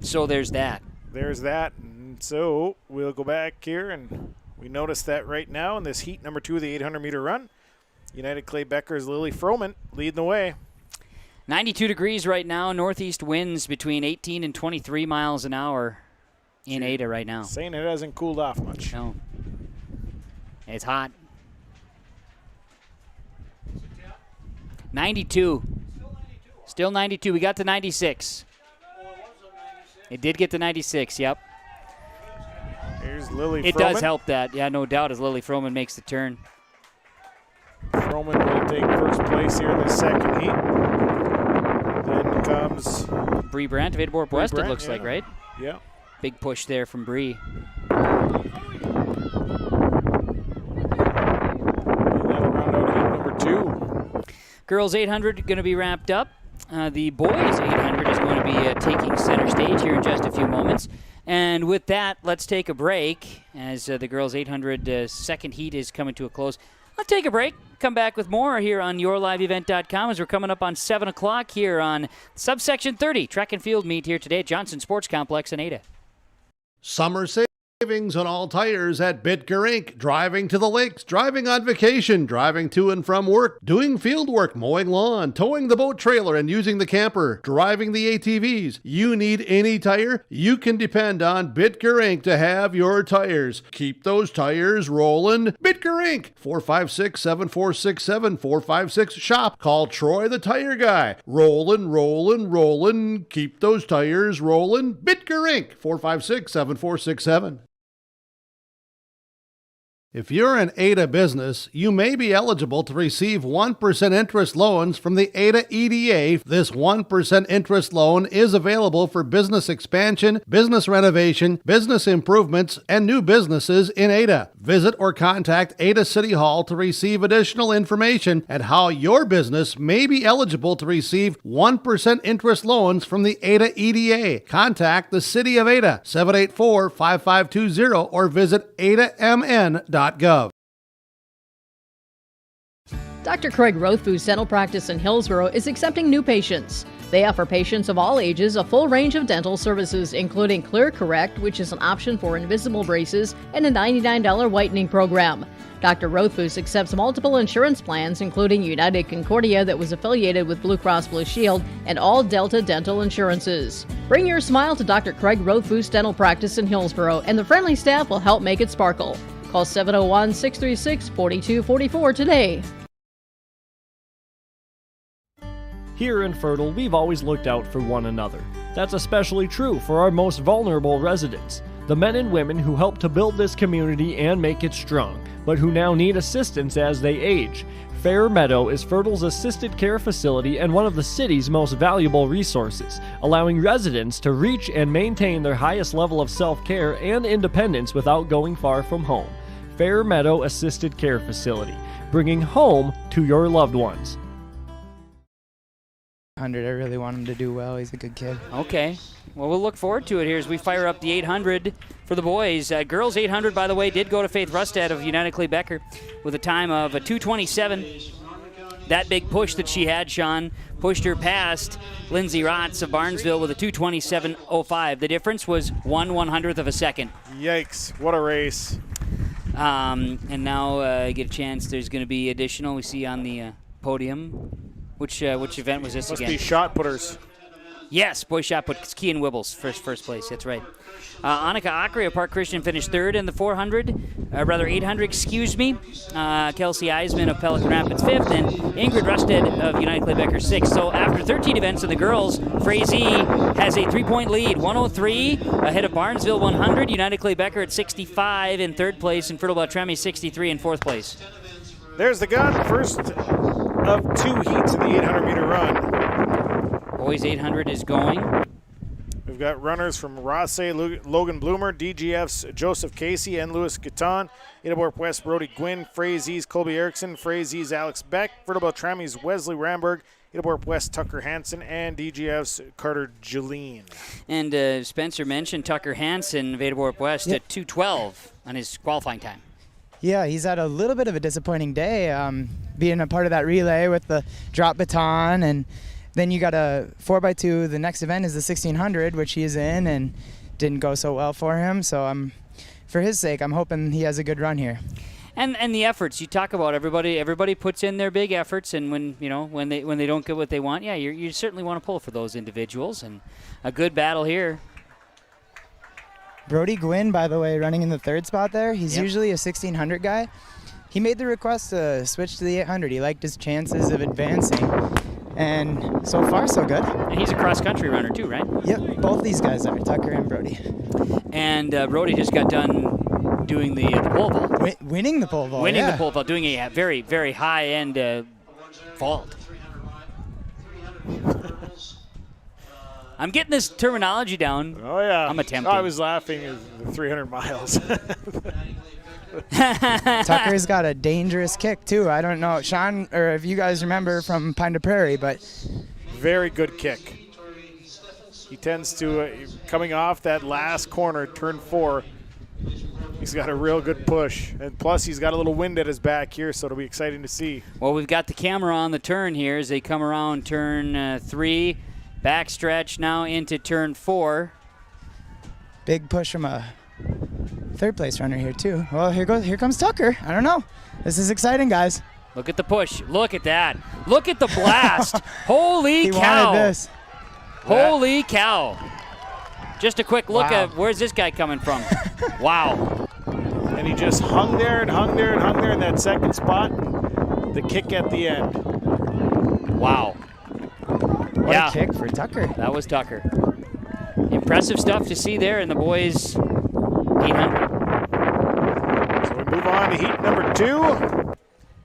So there's that.
And so we'll go back here, and we notice that right now in this heat number 2 of the 800-meter run, United Clay Becker's Lily Froman leading the way.
92 degrees right now. Northeast winds between 18 and 23 miles an hour in Ada right now.
Saying it hasn't cooled off much.
No. It's hot. 92. Still 92. We got to 96. It did get to 96, yep.
Here's Lily Froman.
It does help that, yeah, no doubt, as Lily Froman makes the turn.
Froman will take first place here in the second heat. Then comes
Bree Brandt of Adaborp West, it looks like, right?
Yeah.
Big push there from Bree.
That'll round out heat number 2.
Girls 800 going to be wrapped up. The boys 800 is going to be taking center stage here in just a few moments. And with that, let's take a break as the girls 800 second heat is coming to a close. Let's take a break. Come back with more here on yourliveevent.com as we're coming up on 7 o'clock here on Subsection 30. Track and field meet here today at Johnson Sports Complex in Ada.
Summer savings on all tires at Bitger Inc. Driving to the lakes, driving on vacation, driving to and from work, doing field work, mowing lawn, towing the boat trailer and using the camper, driving the ATVs. You need any tire? You can depend on Bitger Inc. to have your tires. Keep those tires rolling. Bitger Inc. 456-7467, 456-SHOP. Call Troy the Tire Guy. Rollin'. Keep those tires rolling. Bitger Inc. 456-7467. If you're an Ada business, you may be eligible to receive 1% interest loans from the Ada EDA. This 1% interest loan is available for business expansion, business renovation, business improvements, and new businesses in Ada. Visit or contact Ada City Hall to receive additional information at how your business may be eligible to receive 1% interest loans from the Ada EDA. Contact the City of Ada, 784-5520, or visit adamn.gov.
Dr. Craig Rothfuss Dental Practice in Hillsborough is accepting new patients. They offer patients of all ages a full range of dental services, including Clear Correct, which is an option for invisible braces, and a $99 whitening program. Dr. Rothfuss accepts multiple insurance plans, including United Concordia that was affiliated with Blue Cross Blue Shield, and all Delta dental insurances. Bring your smile to Dr. Craig Rothfuss Dental Practice in Hillsborough, and the friendly staff will help make it sparkle. Call 701-636-4244 today.
Here in Fertile, we've always looked out for one another. That's especially true for our most vulnerable residents, the men and women who help to build this community and make it strong, but who now need assistance as they age. Fair Meadow is Fertile's assisted care facility and one of the city's most valuable resources, allowing residents to reach and maintain their highest level of self-care and independence without going far from home. Fair Meadow Assisted Care Facility, bringing home to your loved ones.
100, I really want him to do well. He's a good kid.
Okay. Well, we'll look forward to it here as we fire up the 800 for the boys. Girls 800, by the way, did go to Faith Rustad of United Clay Becker with a time of 2:27. That big push that she had, Sean, pushed her past Lindsay Rotz of Barnesville with a 2:27.05. The difference was 1/100th of a second.
Yikes, what a race.
And now get a chance. There's going to be additional we see on the podium. Which event was this
Must
again?
be shot putters.
Yes, boys shot put. Kean Wibbles, first place. That's right. Annika Akri of Park Christian finished third in the 800, excuse me. Kelsey Eisman of Pelican Rapids fifth, and Ingrid Rusted of United Clay Becker sixth. So after 13 events of the girls, Frazee has a 3-point lead, 103 ahead of Barnesville 100, United Clay Becker at 65 in third place, and Fertile Beltrami 63 in fourth place.
There's the gun. First of 2 heats in the 800-meter run.
Boys 800 is going.
We've got runners from Rosse, Logan Bloomer, DGF's Joseph Casey, and Louis Guiton. Edaborp West, Brody Gwynn, Frazee's Colby Erickson, Frazee's Alex Beck, Fertile Beltrami's Wesley Ramberg, Edaborp West, Tucker Hansen, and DGF's Carter Jeline.
And Spencer mentioned Tucker Hansen of Edaborp West at 2:12 on his qualifying time.
Yeah, he's had a little bit of a disappointing day, being a part of that relay with the drop baton, and then you got a 4x2. The next event is the 1600, which he is in, and didn't go so well for him. So for his sake, I'm hoping he has a good run here.
And the efforts you talk about, everybody puts in their big efforts, and when they don't get what they want, you certainly want to pull for those individuals, and a good battle here.
Brody Gwynn, by the way, running in the third spot there. He's usually a 1600 guy. He made the request to switch to the 800. He liked his chances of advancing. And so far, so good.
And he's a cross-country runner, too, right?
Yep, both these guys are, Tucker and Brody.
And Brody just got done doing the pole vault.
Winning the pole vault,
Winning the pole vault, doing a very, very high-end vault. I'm getting this terminology down.
Oh, yeah.
I'm attempting.
I was laughing at the 300 miles.
Tucker's got a dangerous kick, too. I don't know, Sean, or if you guys remember from Pine to Prairie, but...
Very good kick. He tends to, coming off that last corner, turn 4, he's got a real good push. And plus, he's got a little wind at his back here, so it'll be exciting to see.
Well, we've got the camera on the turn here as they come around turn 3. Backstretch now into turn 4.
Big push from a third place runner here too. Well, here comes Tucker. I don't know. This is exciting, guys.
Look at the push. Look at that. Look at the blast. Holy
he
cow.
Wanted this.
Holy cow. Just a quick look at where's this guy coming from. Wow.
And he just hung there and hung there and hung there in that second spot. The kick at the end.
Wow.
What a kick for Tucker.
That was Tucker. Impressive stuff to see there in the boys 800.
So we move on to heat number 2.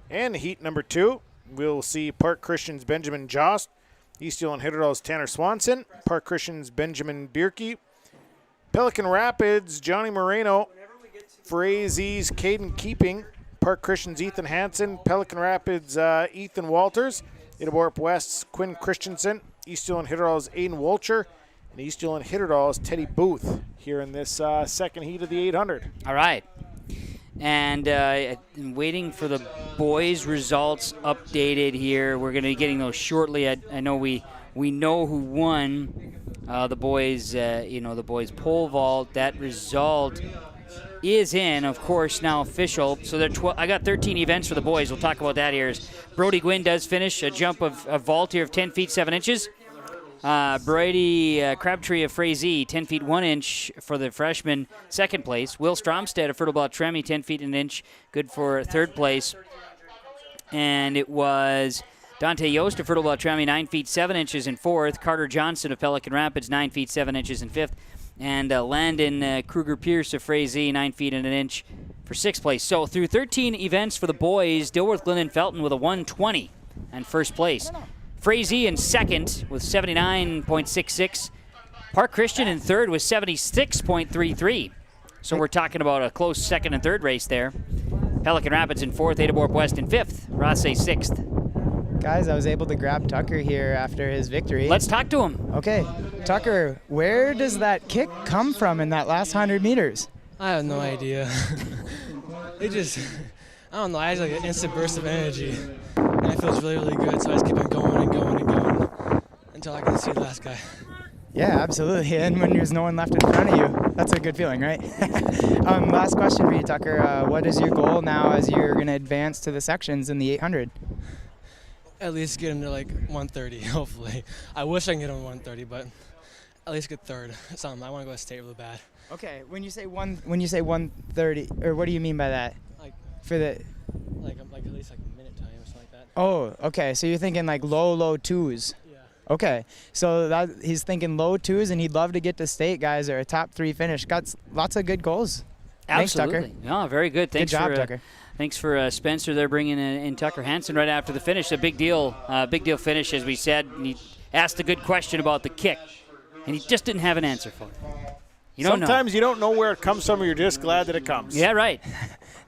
And heat number 2, we'll see Park Christian's Benjamin Jost, East Yulin Hitterdal's Tanner Swanson, Park Christian's Benjamin Bierke, Pelican Rapids, Johnny Moreno, Frazee's Caden Keeping, Park Christian's Ethan Hansen, Pelican Rapids' Ethan Walters, Edaborp West's Quinn Christensen, East Yulin Hitterdal's Aiden Wolcher, and East Yulin Hitterdal's Teddy Booth here in this second heat of the 800.
All right. And waiting for the boys' results updated here. We're going to be getting those shortly. I know we know who won the boys' the boys' pole vault. That result is in, of course, now official. So I got 13 events for the boys. We'll talk about that here. Brody Gwynn does finish a jump of vault here of 10 feet 7 inches. Brady Crabtree of Frazee, 10 feet 1 inch for the freshman, second place. Will Stromstead of Fertile Beltrami, 10 feet 1 inch, good for third place. And it was Dante Yost of Fertile Beltrami, 9 feet 7 inches in fourth. Carter Johnson of Pelican Rapids, 9 feet 7 inches in fifth. And Landon Kruger-Pierce of Frazee, 9 feet 1 inch for sixth place. So through 13 events for the boys, Dilworth, Glenn, and Felton with a 120 and first place. Frazee in second with 79.66. Park Christian in third with 76.33. So we're talking about a close second and third race there. Pelican Rapids in fourth, Edaborp West in fifth, Rosse sixth.
Guys, I was able to grab Tucker here after his victory.
Let's talk to him.
Okay, Tucker, where does that kick come from in that last 100 meters?
I have no idea. I don't know, I had like an instant burst of energy. And I felt really, really good, so I just kept on going and going and going until I could see the last guy.
Yeah, absolutely. And when there's no one left in front of you, that's a good feeling, right? Last question for you, Tucker. What is your goal now as you're going to advance to the sections in the 800?
At least get him to like 130, hopefully. I wish I can get him to 130, but at least get third. Something. I want to go to state really bad.
Okay, when you say 130, or what do you mean by that?
Like
for the
like at least like a minute time or something like that.
Oh, okay. So you're thinking like low twos.
Yeah.
Okay. So that he's thinking low twos, and he'd love to get to state, guys, or a top 3 finish. Got lots of good goals.
Absolutely.
Thanks, Tucker.
No, very good. Thanks
good job,
for,
Tucker.
Thanks for Spencer there bringing in Tucker Hansen right after the finish. A big deal finish, as we said. And he asked a good question about the kick, and he just didn't have an answer for it.
Sometimes you don't know where it comes from, or you're just glad that it comes.
Yeah, right.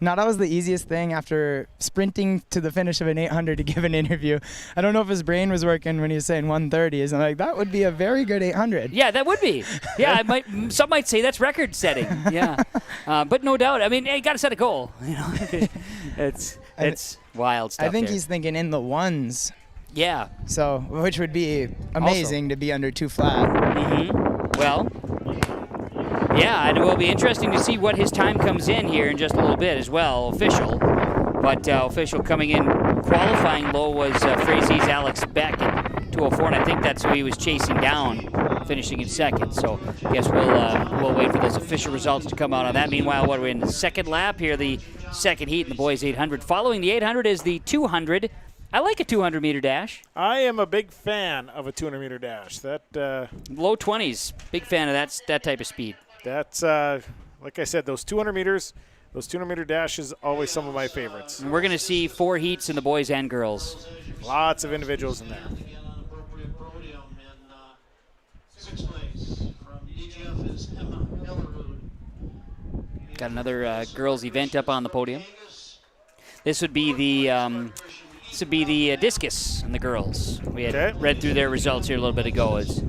Now, that was the easiest thing after sprinting to the finish of an 800 to give an interview. I don't know if his brain was working when he was saying 130. I'm like, that would be a very good 800.
Yeah, that would be. Yeah, some might say that's record setting. Yeah, but no doubt. I mean, you got to set a goal. It's wild stuff.
I think
there.
he's thinking in the ones.
Yeah.
So, which would be amazing to be under 2 flat.
Mm-hmm. Well. Yeah, and it will be interesting to see what his time comes in here in just a little bit as well, official. But official coming in, qualifying low was Frazier's Alex Beck at 204, and I think that's who he was chasing down, finishing in second. So I guess we'll wait for those official results to come out on that. Meanwhile, we're in the second lap here, the second heat in the boys 800. Following the 800 is the 200. I like a 200-meter dash.
I am a big fan of a 200-meter dash. That
low 20s, big fan of that type of speed.
That's, like I said, those 200 meters, those 200-meter dashes, always some of my favorites.
And we're going to see 4 heats in the boys and girls.
Lots of individuals in there.
Got another girls event up on the podium. This would be the discus in the girls. We had read through their results here a little bit ago. As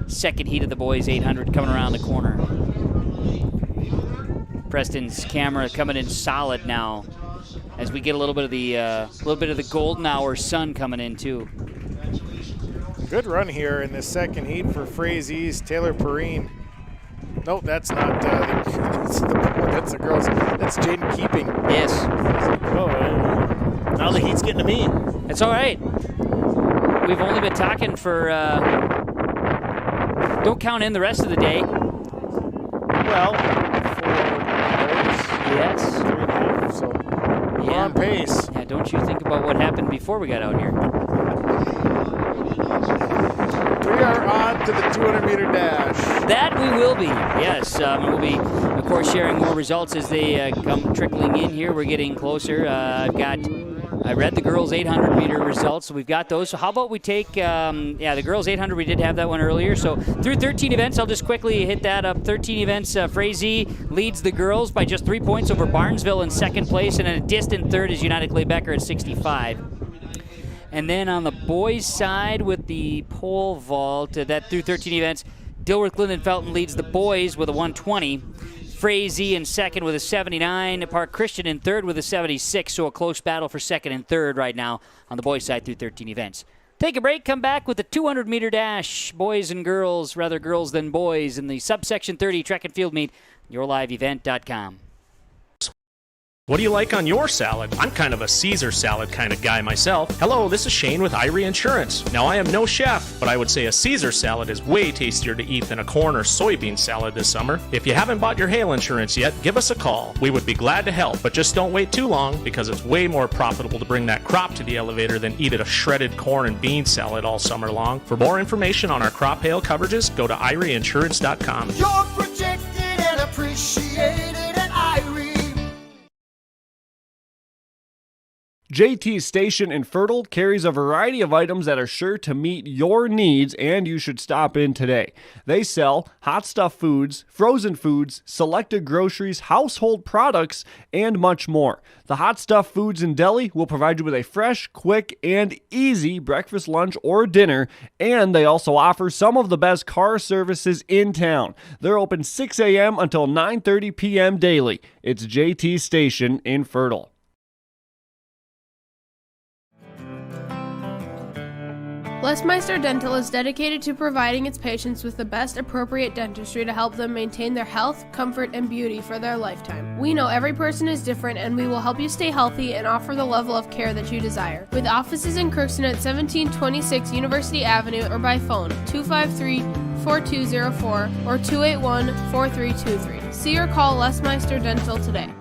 second heat of the boys 800 coming around the corner. Preston's camera coming in solid now, as we get a little bit of the golden hour sun coming in too.
Good run here in the second heat for Frazier's Taylor Perrine. Nope, that's not. That's the girls. That's Jaden Keeping.
Yes.
Now the heat's getting to me.
It's all right. We've only been talking for. Don't count in the rest of the day.
Well, 4 hours.
Yes.
3.5. So we're on pace.
Yeah. Don't you think about what happened before we got out here.
We are on to the 200-meter dash.
That we will be, yes. We'll be, of course, sharing more results as they come trickling in here. We're getting closer. I read the girls' 800-meter results, so we've got those. So how about we take, the girls' 800, we did have that one earlier. So through 13 events, I'll just quickly hit that up. 13 events, Frazee leads the girls by just 3 points over Barnesville in second place, and in a distant third is United Clay Becker at 65. And then on the boys' side with the pole vault, that through 13 events, Dilworth Glendon Felton leads the boys with a 120. Frazee in second with a 79. Park Christian in third with a 76. So a close battle for second and third right now on the boys' side through 13 events. Take a break, come back with the 200-meter dash, boys and girls, rather girls than boys, in the subsection 30 track and field meet, yourliveevent.com.
What do you like on your salad? I'm kind of a Caesar salad kind of guy myself. Hello, this is Shane with Irie Insurance. Now, I am no chef, but I would say a Caesar salad is way tastier to eat than a corn or soybean salad this summer. If you haven't bought your hail insurance yet, give us a call. We would be glad to help, but just don't wait too long, because it's way more profitable to bring that crop to the elevator than eat a shredded corn and bean salad all summer long. For more information on our crop hail coverages, go to IrieInsurance.com.
You're protected and appreciated at Irie.
JT Station in Fertile carries a variety of items that are sure to meet your needs, and you should stop in today. They sell hot stuff foods, frozen foods, selected groceries, household products, and much more. The Hot Stuff Foods and Deli will provide you with a fresh, quick, and easy breakfast, lunch, or dinner, and they also offer some of the best car services in town. They're open 6 a.m. until 9:30 p.m. daily. It's JT Station in Fertile.
Lesmeister Dental is dedicated to providing its patients with the best appropriate dentistry to help them maintain their health, comfort, and beauty for their lifetime. We know every person is different, and we will help you stay healthy and offer the level of care that you desire. With offices in Crookston at 1726 University Avenue or by phone 253-4204 or 281-4323. See or call Lesmeister Dental today.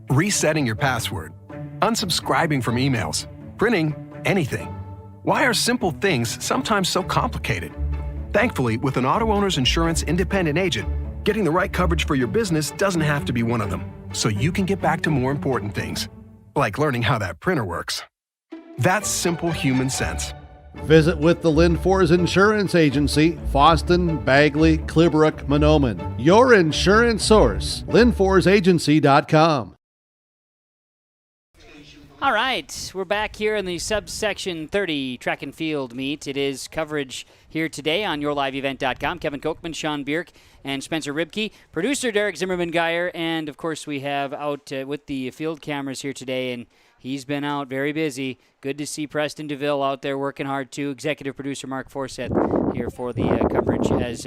Resetting your password, unsubscribing from emails, printing anything. Why are simple things sometimes so complicated? Thankfully, with an auto owner's insurance independent agent, getting the right coverage for your business doesn't have to be one of them, so you can get back to more important things, like learning how that printer works. That's simple human sense.
Visit with the Lynn Fours Insurance Agency, Foston, Bagley, Clibrook, Monoman. Your insurance source, LynnForsAgency.com.
All right, we're back here in the subsection 30 track and field meet. It is coverage here today on YourLiveEvent.com. Kevin Kochman, Sean Bierk, and Spencer Ribke. Producer Derek Zimmerman-Geyer, and of course we have out with the field cameras here today, and he's been out very busy. Good to see Preston DeVille out there working hard too. Executive producer Mark Forseth here for the coverage, as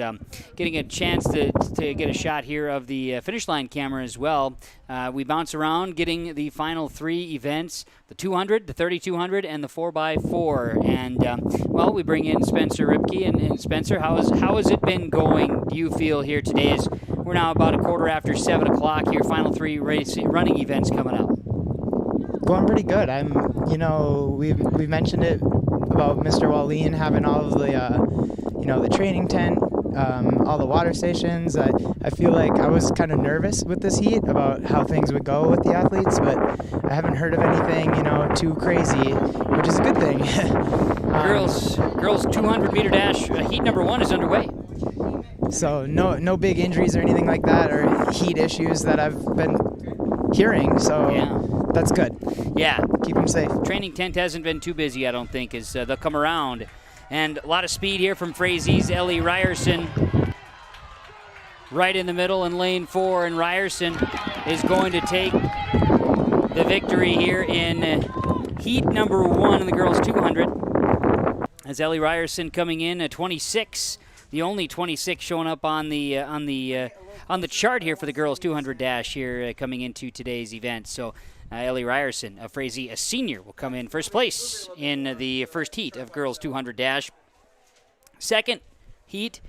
getting a chance to get a shot here of the finish line camera as well. We bounce around getting the final three events, the 200, the 3200, and the 4x4. And, well, we bring in Spencer Ribke. And Spencer, how has it been going, do you feel, here today? As we're now about a quarter after 7 o'clock here, final three running events coming up.
Going pretty good. We've mentioned it about Mr. Wallin having all of the training tent, all the water stations. I feel like I was kind of nervous with this heat about how things would go with the athletes, but I haven't heard of anything, too crazy, which is a good thing.
Girls 200 meter dash heat number 1 is underway.
So no big injuries or anything like that, or heat issues that I've been hearing. So
yeah.
That's good.
Yeah.
Keep them safe.
Training tent hasn't been too busy, I don't think, as they'll come around. And a lot of speed here from Frazie's Ellie Ryerson. Right in the middle in lane 4, and Ryerson is going to take the victory here in heat number 1 in the girls 200. As Ellie Ryerson coming in at 26, the only 26 showing up on the chart here for the girls 200 dash here coming into today's event. So Ellie Ryerson, a Frazee, a senior, will come in first place in the first heat of girls 200 dash. Second heat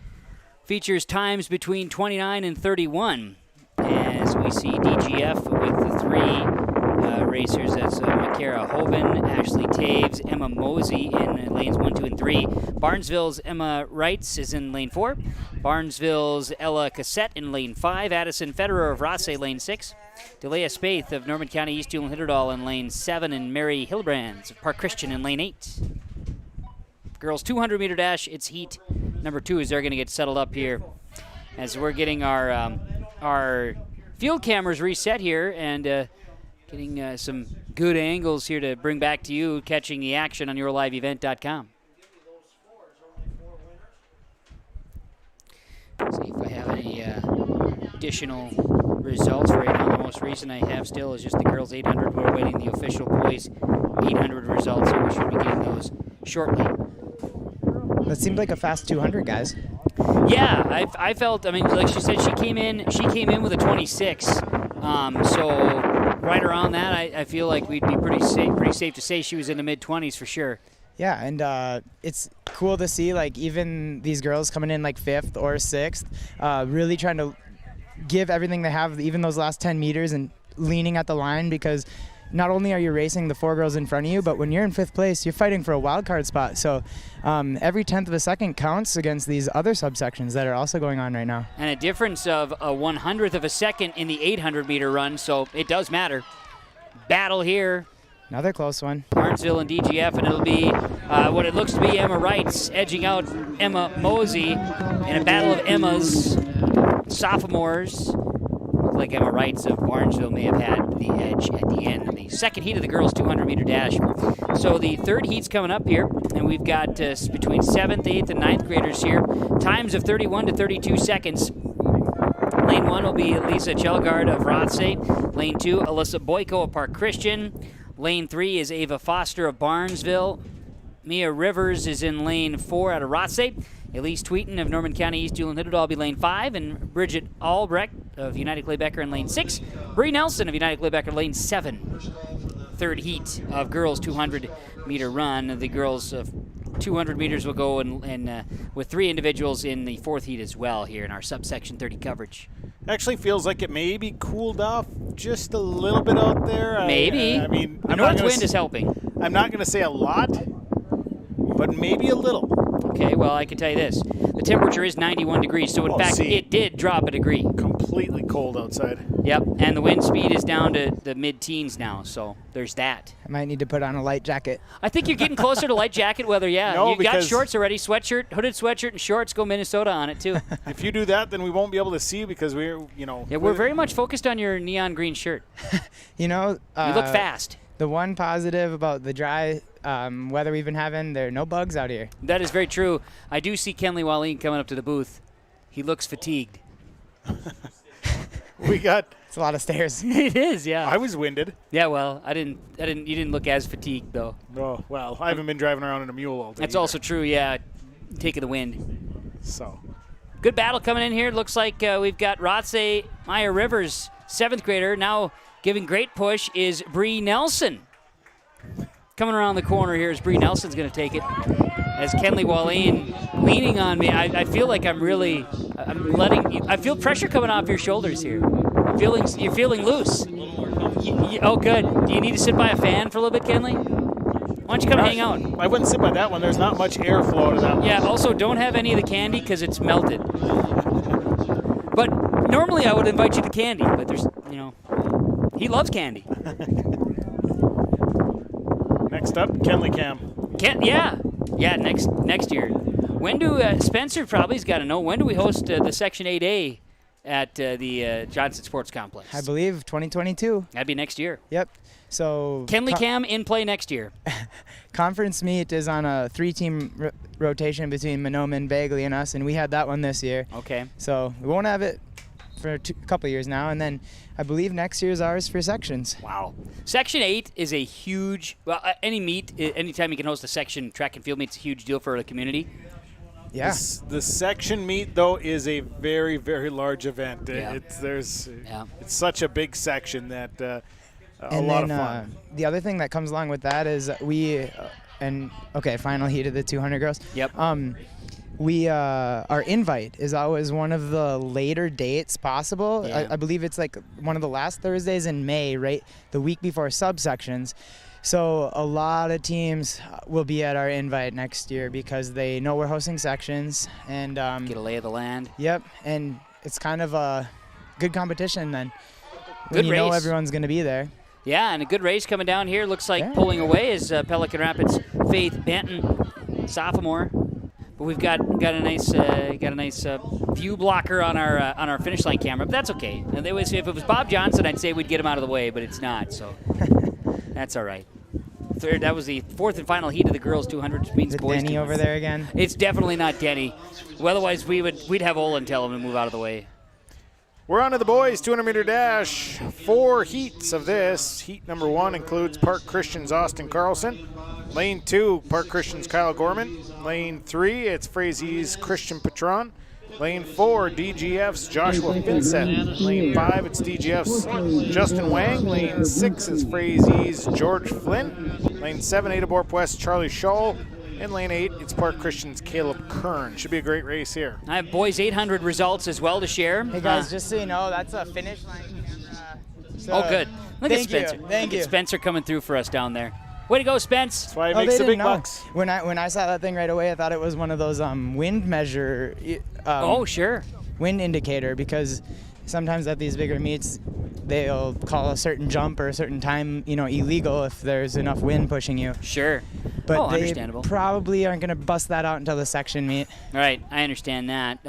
features times between 29 and 31, as we see DGF with the 3 racers. That's Makara Hoban, Ashley Taves, Emma Mosey in lanes 1, 2, and 3. Barnesville's Emma Wrights is in lane 4. Barnesville's Ella Cassette in lane 5. Addison Federer of Rosse, lane 6. Delia Spaeth of Norman County East Hewlin Hitterdal in lane 7, and Mary Hillbrands of Park Christian in lane 8. Girls 200 meter dash, it's heat number 2 as they're going to get settled up here as we're getting our field cameras reset here and getting some good angles here to bring back to you, catching the action on YourLiveEvent.com. See if I have any additional results right now. The most recent I have still is just the girls 800. We're waiting the official boys 800 results here. We should be getting those shortly.
That seemed like a fast 200, guys.
Yeah, I felt. I mean, like she said, she came in with a 26. So right around that, I feel like we'd be pretty safe to say she was in the mid-20s for sure.
Yeah, and it's cool to see, like, even these girls coming in like 5th or 6th, really trying to give everything they have, even those last 10 meters, and leaning at the line, because not only are you racing the 4 girls in front of you, but when you're in 5th place, you're fighting for a wild card spot. So every 10th of a second counts against these other subsections that are also going on right now.
And a difference of a 100th of a second in the 800 meter run, so it does matter. Battle here.
Another close one.
Barnesville and DGF, and it'll be what it looks to be Emma Wrights edging out Emma Mosey in a battle of Emmas. Sophomores. Look like Emma Wrights of Barnesville may have had the edge at the end of the second heat of the girls 200 meter dash. So the third heat's coming up here, and we've got between 7th, 8th, and 9th graders here. Times of 31 to 32 seconds. Lane 1 will be Lisa Chelgard of Rothsay. Lane 2, Alyssa Boyko of Park Christian. Lane 3 is Ava Foster of Barnesville. Mia Rivers is in Lane 4 out of Rothsay. Elise Tweeton of Norman County East Hewlin Hitterdall will be Lane 5. And Bridget Albrecht of United Claybecker in Lane 6. Bree Nelson of United Claybecker Lane 7. Third heat of girls 200-meter run. The girls 200 meters will go with 3 individuals in the 4th heat as well here in our subsection 30 coverage.
Actually feels like it maybe cooled off just a little bit out there.
Maybe.
I mean,
the north wind is helping.
I'm not going to say a lot, but maybe a little.
Okay, well, I can tell you this. The temperature is 91 degrees, so in fact, it did drop a degree.
Completely cold outside.
Yep, and the wind speed is down to the mid-teens now, so there's that.
I might need to put on a light jacket.
I think you're getting closer to light jacket weather, yeah.
No,
you got
because-
shorts already, sweatshirt, hooded sweatshirt, and shorts, go Minnesota on it, too.
If you do that, then we won't be able to see you because we're.
Yeah, we're very much focused on your neon green shirt.
You know,
You look fast.
The one positive about the dry weather we've been having, there are no bugs out here.
That is very true. I do see Kenley Wallin coming up to the booth. He looks fatigued.
It's a lot of stairs.
It is, yeah.
I was winded.
Yeah, well, you didn't look as fatigued though.
Oh, well, I haven't been driving around in a mule all day.
That's also true, yeah. Taking the wind.
So.
Good battle coming in here. Looks like we've got Rothsay Maya Rivers, 7th grader, now giving great push is Bree Nelson. Coming around the corner here is Bree Nelson's going to take it. As Kenley Wallin leaning on me, I feel like I'm letting you, I feel pressure coming off your shoulders here. You're feeling loose. Oh, good. Do you need to sit by a fan for a little bit, Kenley? Why don't you come hang out?
I wouldn't sit by that one. There's not much airflow out of that one.
Yeah, also don't have any of the candy because it's melted. But normally I would invite you to candy, but there's, he loves candy.
Next up, Kenley Cam.
Yeah, next year. When do Spencer probably's got to know, when do we host the Section 8A at the Johnson Sports Complex?
I believe 2022.
That'd be next year.
Yep. So
Kenley Cam in play next year.
Conference meet is on a 3-team rotation between Monoman, Bagley, and us, and we had that one this year.
Okay.
So we won't have it for a couple years now, and then I believe next year is ours for sections.
Wow. Section 8 is a huge, any meet, anytime you can host a section track and field meet, it's a huge deal for the community.
Yeah.
The section meet, though, is a very, very large event.
Yeah.
It's such a big section that a lot of fun.
The other thing that comes along with that is final heat of the 200 girls.
Yep.
Our invite is always one of the later dates possible.
Yeah.
I believe it's like one of the last Thursdays in May, right? The week before subsections. So a lot of teams will be at our invite next year because they know we're hosting sections and
get a lay of the land.
Yep, and it's kind of a good competition then.
Good
when you know
race.
everyone's going to be there.
Yeah, and a good race coming down here. Looks like pulling away is Pelican Rapids Faith Benton, sophomore. But we've got a nice view blocker on our finish line camera. But that's okay. And if it was Bob Johnson, I'd say we'd get him out of the way, but it's not. So that's all right. That was the 4th and final heat of the girls 200. Which means
Is it
boys
Denny
200.
over there again?
It's definitely not Denny. Well, otherwise we'd have Olin tell him to move out of the way.
We're on to the boys 200-meter dash. 4 heats of this. Heat number 1 includes Park Christian's Austin Carlson. Lane 2, Park Christian's Kyle Gorman. Lane 3, it's Frazie's Christian Patron. Lane 4, DGF's Joshua Finsett. Lane 5, it's DGF's Justin Wang. Lane 6 is Frazie's George Flynn. Lane 7, Ada Borp West, Charlie Scholl. In lane 8, it's Park Christian's Caleb Kern. Should be a great race here.
I have boys 800 results as well to share.
Hey guys, just so you know, that's a finish line camera.
Good. Look at Spencer.
Thank you.
Spencer coming through for us down there. Way to go, Spence.
That's why he makes the big bucks.
When I saw that thing right away, I thought it was one of those wind measure.
Sure.
Wind indicator, because sometimes at these bigger meets, they'll call a certain jump or a certain time, illegal if there's enough wind pushing you.
Sure.
But they
understandable.
probably aren't going to bust that out until the section meet.
Right, I understand that.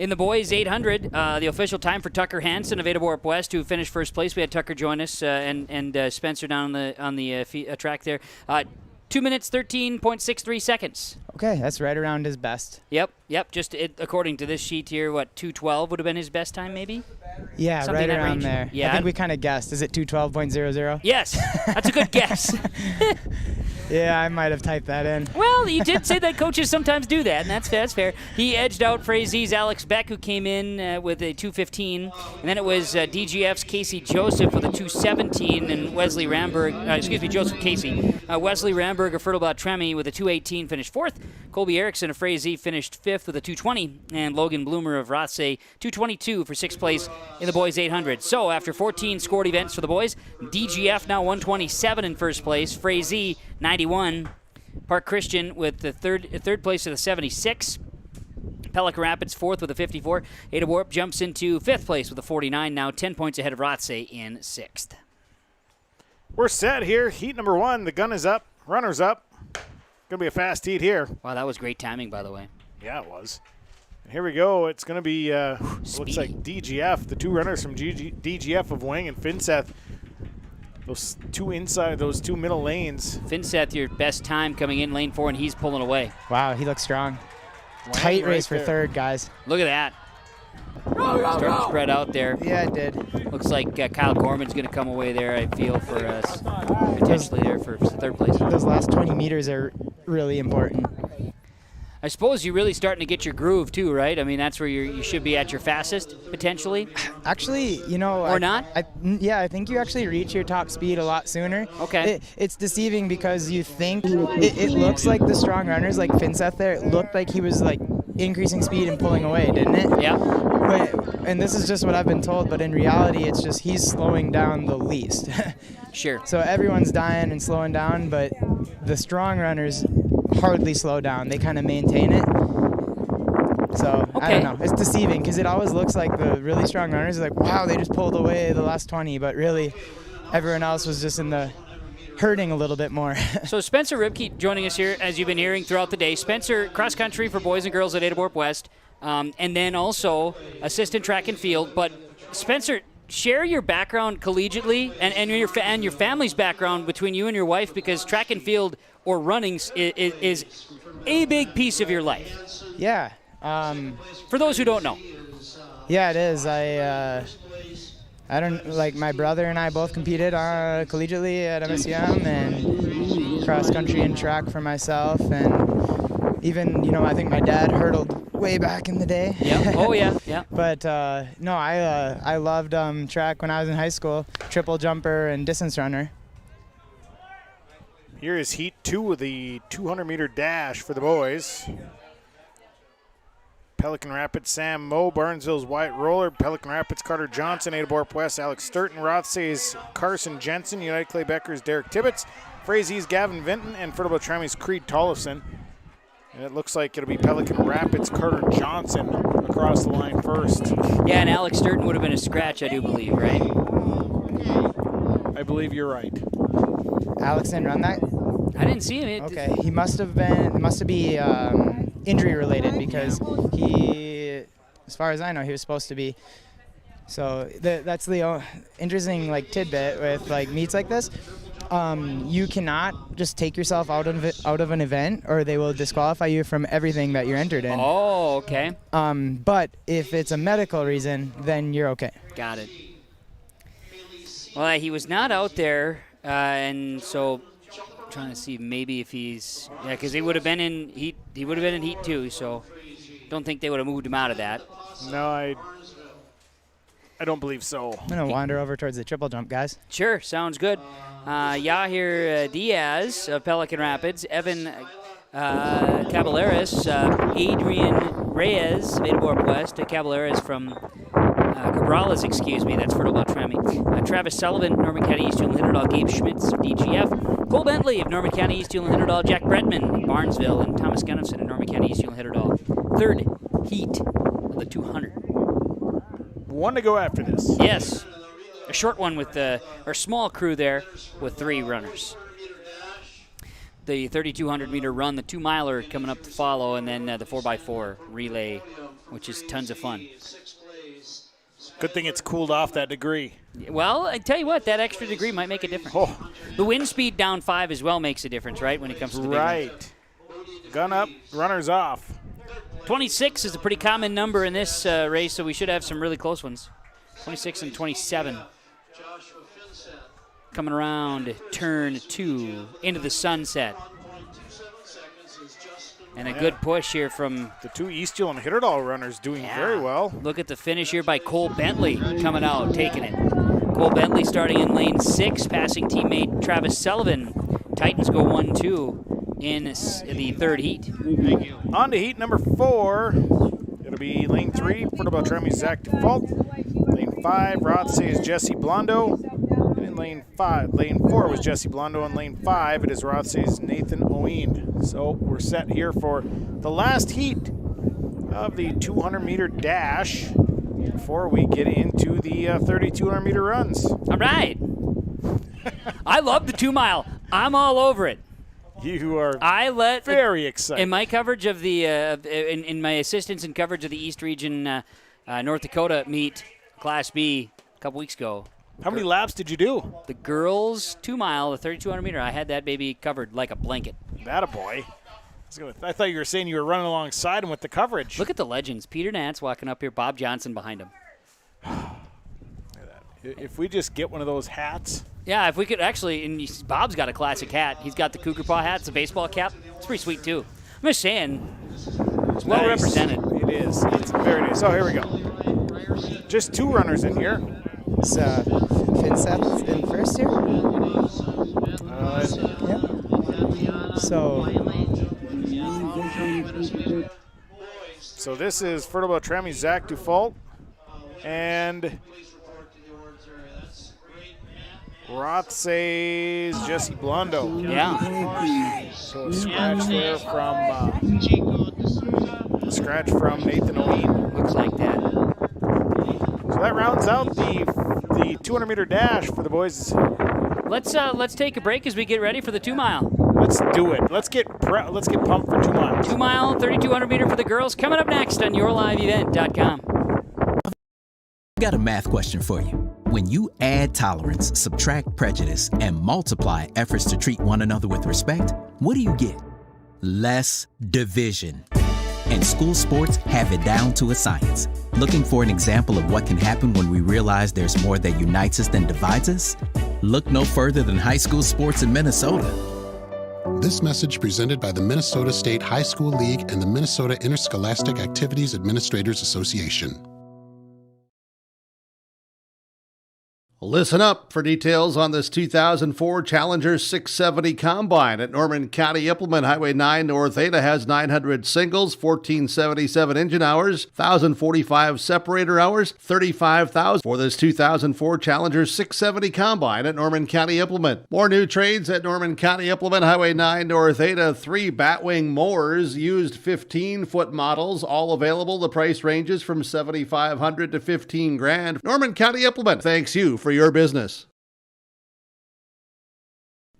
In the boys 800, the official time for Tucker Hansen of Ada Borp West, who finished first place. We had Tucker join us and Spencer down on the track there. 2 minutes, 13.63 seconds.
Okay, that's right around his best.
Yep. Just according to this sheet here, 2:12 would have been his best time, maybe?
Yeah,
Something
right
in that
around
range.
there.
Yeah.
I think we kind of guessed. Is it 212.00?
Yes, that's a good guess.
Yeah, I might have typed that in.
Well, you did say that coaches sometimes do that, and that's fair. He edged out Frazier's Alex Beck, who came in with a 2:15, and then it was DGF's Casey Joseph with a 2:17, and Wesley Ramberg, Joseph Casey. Wesley Ramberg of Fertile Tremie with a 2:18 finished 4th. Colby Erickson of Frazier finished 5th with a 2:20, and Logan Bloomer of Rothsay 2:22 for 6th place in the boys 800. So after 14 scored events for the boys, DGF now 127 in first place, Frazier 91, Park Christian with the third place with a 76. Pelican Rapids 4th with a 54. Ada Warp jumps into 5th place with a 49, now 10 points ahead of Rothsay in 6th.
We're set here. Heat number 1. The gun is up. Runners up. Going to be a fast heat here.
Wow, that was great timing, by the way.
Yeah, it was. And here we go. It's going to be, looks like DGF. The 2 runners from DGF of Wang and Finseth. Those 2 inside, those 2 middle lanes.
Finseth, your best time coming in lane 4, and he's pulling away.
Wow, he looks strong.
Wang
Tight
right
race for
there.
3rd, guys.
Look at that. Starting to spread out there.
Yeah, it did.
Looks like Kyle Gorman's going to come away there, I feel, for us. Potentially there for 3rd place.
Those last 20 meters are really important.
I suppose you're really starting to get your groove too, right? I mean, that's where you should be at your fastest, potentially.
Actually,
Or not?
I think you actually reach your top speed a lot sooner.
Okay.
It's deceiving because you think it looks like the strong runners like Finseth there. It looked like he was like increasing speed and pulling away, didn't it?
Yeah.
And this is just what I've been told, but in reality, it's just he's slowing down the least.
Sure.
So everyone's dying and slowing down, but the strong runners hardly slow down. They kind of maintain it. So, I don't know. It's deceiving because it always looks like the really strong runners are like, wow, they just pulled away the last 20, but really everyone else was just in the hurting a little bit more.
So Spencer Ribke joining us here, as you've been hearing throughout the day. Spencer, cross country for boys and girls at Ada Warp West, and then also assistant track and field. But Spencer, share your background collegiately and your family's background between you and your wife, because track and field or running is a big piece of your life.
Yeah.
For those who don't know.
Yeah, it is. I don't like my brother and I both competed collegiately at MSUM and cross country and track for myself, and even I think my dad hurdled way back in the day.
Yeah. Oh yeah. Yeah.
But no, I loved track when I was in high school. Triple jumper and distance runner.
Here is Heat 2 of the 200-meter dash for the boys. Pelican Rapids, Sam Moe, Barnesville's Wyatt Roller, Pelican Rapids, Carter Johnson, Ada Warp West, Alex Sturton, Rothsay's Carson Jensen, United Clay Becker's Derek Tibbetts, Frazier's Gavin Vinton, and Fertile Tremie's Creed Tollefson. And it looks like it'll be Pelican Rapids, Carter Johnson across the line first.
Yeah, and Alex Sturton would have been a scratch, I do believe, right?
I believe you're right.
Alex didn't run that?
I didn't see him.
Okay, he must have be injury related because he, as far as I know, he was supposed to be. So that's the interesting tidbit with meets like this. You cannot just take yourself out of an event, or they will disqualify you from everything that you're entered in.
Oh, okay.
But if it's a medical reason, then you're okay.
Got it. Well, he was not out there, and so I'm trying to see maybe if he's because he would have been in heat. He would have been in Heat 2, so don't think they would have moved him out of that.
No, I don't believe so.
I'm gonna wander over towards the triple jump, guys.
Sure, sounds good. Yahir Diaz of Pelican Rapids, Evan Caballeras, Adrian Reyes of Ada Warp West, Caballeras from Cabrales, that's Fertile Tremie. Travis Sullivan, Norman County East Hewlin Hitterdall, Gabe Schmitz of DGF, Cole Bentley of Norman County East Hewlin Hitterdall, Jack Bredman, Barnesville, and Thomas Gunnifson of Norman County East Hewlin Hitterdall. Third heat of the 200.
One to go after this.
Yes. A short one with our small crew there with 3 runners. The 3,200-meter run, the 2-miler coming up to follow, and then the 4x4 relay, which is tons of fun.
Good thing it's cooled off that degree.
Well, I tell you what, that extra degree might make a difference.
Oh.
The wind speed down 5 as well makes a difference, right, when it comes to the big ones.
Right. Gun up, runners off.
26 is a pretty common number in this race, so we should have some really close ones. 26 and 27. Coming around turn 2 into the sunset. And a good push here from
the two East Jilin Hitterdal runners doing very well.
Look at the finish here by Cole Bentley coming out, taking it. Cole Bentley starting in lane 6, passing teammate Travis Sullivan. Titans go 1-2 in the third heat.
Thank you. On to heat number 4. It'll be lane 3, Fertile Beltrami, Zach Default. Lane 5, Rothsay's Jesse Blondo. And in lane 4 was Jesse Blondo. In lane 5, it is Rothsay's Nathan Oeen. So we're set here for the last heat of the 200-meter dash before we get into the 3,200-meter runs.
All right. I love the 2-mile. I'm all over it.
You are
very
excited.
In my coverage of the, in my assistance and coverage of the East Region North Dakota meet, Class B, a couple weeks ago.
How many laps did you do?
The girls 2-mile, the 3,200-meter, I had that baby covered like a blanket.
Attaboy. I thought you were saying you were running alongside him with the coverage.
Look at the legends. Peter Nance walking up here, Bob Johnson behind him.
If we just get one of those hats.
Yeah, if we could actually, and Bob's got a classic hat. He's got the Cougar Paw hat, it's a baseball cap. It's pretty sweet, too. I'm just saying, it's well represented.
It is. It's very nice. So here we go. Just 2 runners in here.
Is FinSep in first here?
Yep. So this is Fertile Beltrami, Zach Dufault, and Rothsay's Jesse Blondo.
Yeah.
So a scratch there from Nathan Oeen.
Looks like that.
So that rounds out the 200-meter dash for the boys.
Let's take a break as we get ready for the 2-mile.
Let's do it. Let's get pumped for 2 miles.
2-mile, 3,200-meter for the girls. Coming up next on YourLiveEvent.com.
I've got a math question for you. When you add tolerance, subtract prejudice, and multiply efforts to treat one another with respect, what do you get? Less division. And school sports have it down to a science. Looking for an example of what can happen when we realize there's more that unites us than divides us? Look no further than high school sports in Minnesota.
This message presented by the Minnesota State High School League and the Minnesota Interscholastic Activities Administrators Association.
Listen up for details on this 2004 Challenger 670 Combine at Norman County Implement. Highway 9 North Ada has 900 singles, 1,477 engine hours, 1,045 separator hours, 35,000 for this 2004 Challenger 670 Combine at Norman County Implement. More new trades at Norman County Implement. Highway 9 North Ada, 3 Batwing mowers, used 15-foot models, all available. The price ranges from $7,500 to $15,000. Norman County Implement thanks you for your business.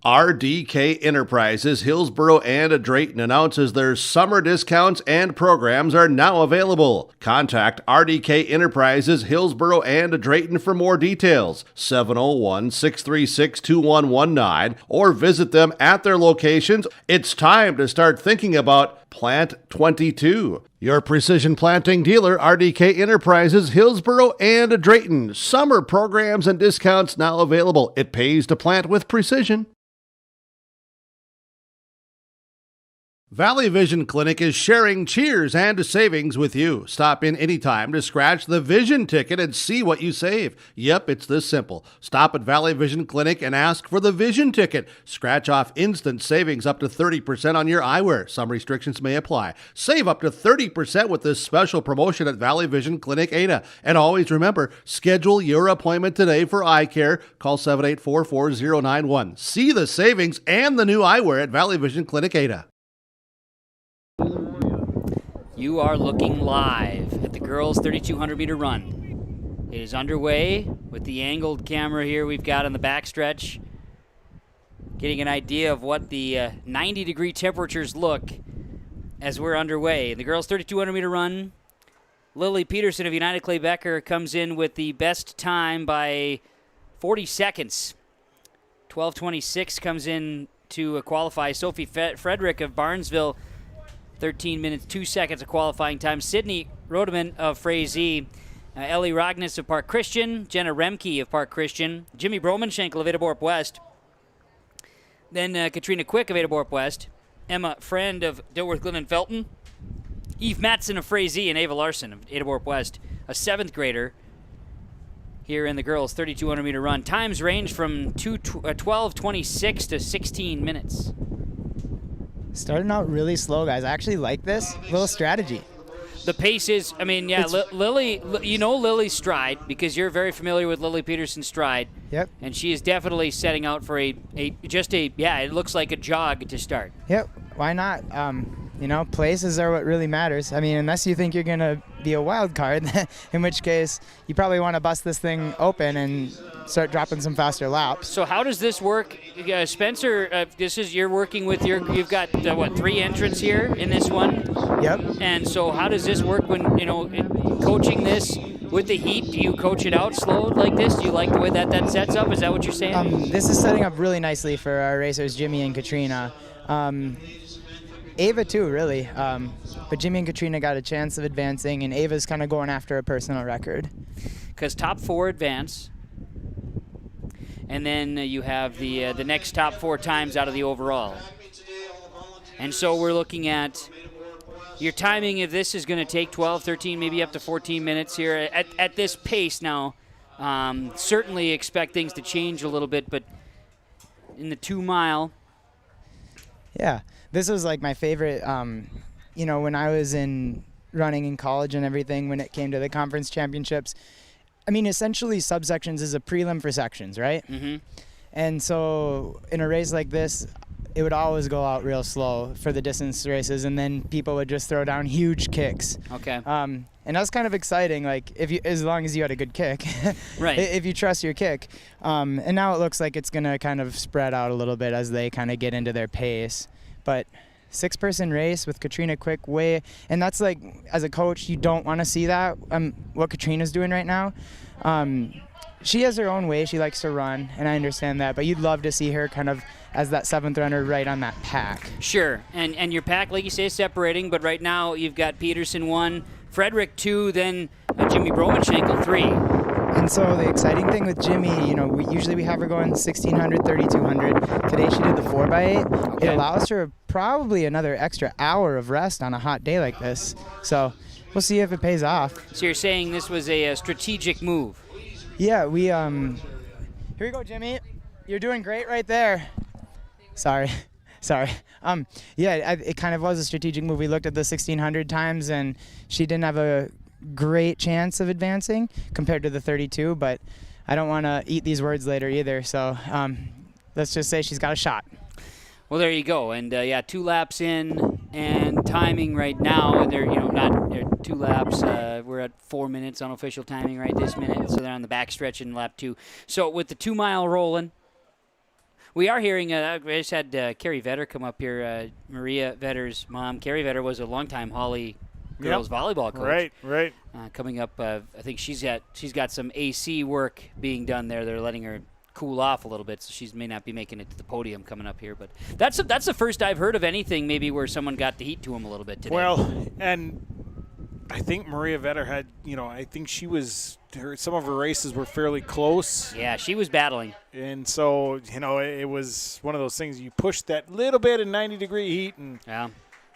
RDK Enterprises, Hillsboro and Drayton announces their summer discounts and programs are now available. Contact RDK Enterprises, Hillsboro and Drayton for more details. 701-636-2119 or visit them at their locations. It's time to start thinking about Plant 22. Your precision planting dealer, RDK Enterprises, Hillsboro and Drayton. Summer programs and discounts now available. It pays to plant with precision. Valley Vision Clinic is sharing cheers and savings with you. Stop in anytime to scratch the vision ticket and see what you save. Yep, it's this simple. Stop at Valley Vision Clinic and ask for the vision ticket. Scratch off instant savings up to 30% on your eyewear. Some restrictions may apply. Save up to 30% with this special promotion at Valley Vision Clinic Ada. And always remember, schedule your appointment today for eye care. Call 784-4091. See the savings and the new eyewear at Valley Vision Clinic Ada.
You are looking live at the girls' 3,200-meter run. It is underway with the angled camera here we've got on the backstretch, getting an idea of what the 90-degree temperatures look as we're underway. The girls' 3,200-meter run Lily Peterson of United Clay Becker comes in with the best time by 40 seconds. 12:26 comes in to qualify. Sophie Frederick of Barnesville, 13 minutes, 2 seconds of qualifying time. Sydney Rodeman of Frazee. Ellie Ragnes of Park Christian. Jenna Remke of Park Christian. Jimmy Bromanschenkel of Adaborp West. Then Katrina Quick of Adaborp West. Emma Friend of Dilworth Glen and Felton. Eve Matson of Frazee and Ava Larson of Adaborp West, a 7th grader here in the girls' 3,200 meter run. Times range from 12:26 to 16 minutes.
Starting out really slow, guys. I actually like this little strategy.
The pace is, Lily, you know Lily's stride because you're very familiar with Lily Peterson's stride.
Yep.
And she is definitely setting out for it looks like a jog to start.
Yep. Why not? Places are what really matters. I mean, unless you think you're going to be a wild card, in which case you probably want to bust this thing open and start dropping some faster laps.
So how does this work? Spencer, you're working with you've got, 3 entrants here in this one?
Yep.
And so how does this work when, coaching this with the heat? Do you coach it out slow like this? Do you like the way that sets up? Is that what you're saying?
This is setting up really nicely for our racers, Jimmy and Katrina. Ava too, really. But Jimmy and Katrina got a chance of advancing, and Ava's kind of going after a personal record.
Because top 4 advance, and then you have the next top 4 times out of the overall. And so we're looking at your timing. If this is going to take 12, 13, maybe up to 14 minutes here at this pace now, certainly expect things to change a little bit. But in the 2 mile.
Yeah. This was like my favorite, when I was running in college and everything, when it came to the conference championships. I mean, essentially subsections is a prelim for sections, right?
Mm-hmm.
And so in a race like this, it would always go out real slow for the distance races, and then people would just throw down huge kicks.
Okay.
And that was kind of exciting, like as long as you had a good kick.
Right.
If you trust your kick. And now it looks like it's going to kind of spread out a little bit as they kind of get into their pace. But 6-person race with Katrina Quick and that's like, as a coach, you don't want to see that, what Katrina's doing right now. She has her own way she likes to run, and I understand that, but you'd love to see her kind of as that 7th runner right on that pack.
Sure, and your pack, like you say, is separating, but right now you've got Peterson 1, Frederick 2, then Jimmy Bromanschenkel 3.
And so the exciting thing with Jimmy, we have her going 1,600, 3,200. Today she did the 4x8.
Okay.
It allows her probably another extra hour of rest on a hot day like this. So we'll see if it pays off.
So you're saying this was a strategic move?
Yeah, here we go, Jimmy. You're doing great right there. Sorry. It kind of was a strategic move. We looked at the 1,600 times, and she didn't have a great chance of advancing compared to the 32, but I don't want to eat these words later either, so let's just say she's got a shot.
Well, there you go, and 2 laps in, and timing right now, and they're 2 laps. We're at 4 minutes on official timing right this minute, so they're on the backstretch in lap 2. So with the 2 mile rolling, we are hearing. I just had Carrie Vetter come up here. Maria Vetter's mom, Carrie Vetter, was a longtime Holly girls volleyball coach.
Right.
Coming up, I think she's got some AC work being done there. They're letting her cool off a little bit, so she may not be making it to the podium coming up here. But that's the first I've heard of anything maybe where someone got the heat to him a little bit today.
Well, and I think Maria Vetter had, I think some of her races were fairly close.
Yeah, she was battling.
And so, it was one of those things, you push that little bit in 90-degree heat, and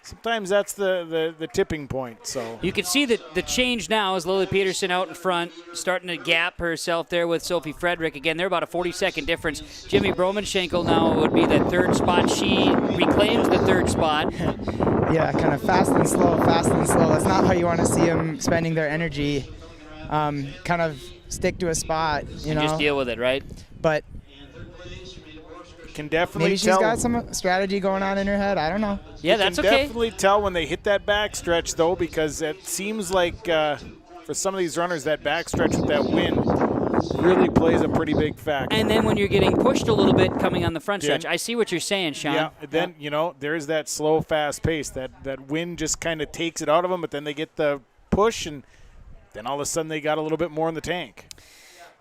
sometimes that's the tipping point. So
you can see that the change now is Lily Peterson out in front, starting to gap herself there with Sophie Frederick. Again, they're about a 40-second difference. Jimmy Bromanschenkel now would be that 3rd spot. She reclaims the 3rd spot.
Yeah, kind of fast and slow. That's not how you want to see them spending their energy. Kind of stick to a spot,
and just deal with it, right?
But
can definitely
maybe she's got some strategy going on in her head. I don't know.
Yeah, that's okay.
You can definitely tell when they hit that backstretch, though, because it seems like for some of these runners, that backstretch with that wind really plays a pretty big factor.
And then when you're getting pushed a little bit coming on the front stretch, I see what you're saying, Sean.
Yeah, then, there's that slow, fast pace. That wind just kind of takes it out of them, but then they get the push, and Then all of a sudden they got a little bit more in the tank.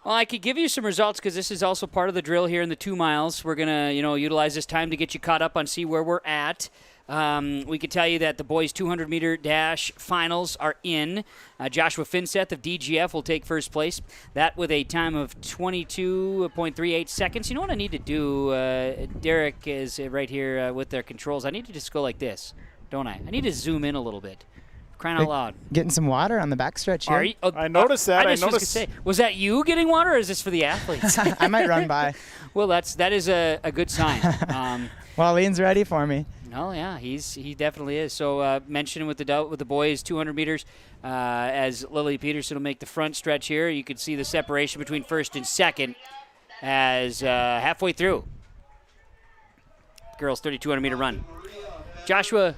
Well, I could give you some results because this is also part of the drill here in the 2 miles. We're going to, utilize this time to get you caught up on see where we're at. We could tell you that the boys' 200-meter dash finals are in. Joshua Finseth of DGF will take first place. That with a time of 22.38 seconds. You know what I need to do? Derek is right here with their controls. I need to just go like this, don't I? I need to zoom in a little bit. Crying out loud.
Getting some water on the backstretch here.
Are you,
I noticed that.
I just was gonna say, was that you getting water, or is this for the athletes?
I might run by.
Well, that is a good sign.
Well, Ian's ready for me.
Oh yeah, he definitely is. So mentioning with the boys 200 meters, as Lily Peterson will make the front stretch here. You can see the separation between first and second as halfway through. Girls 3,200 meter run. Joshua.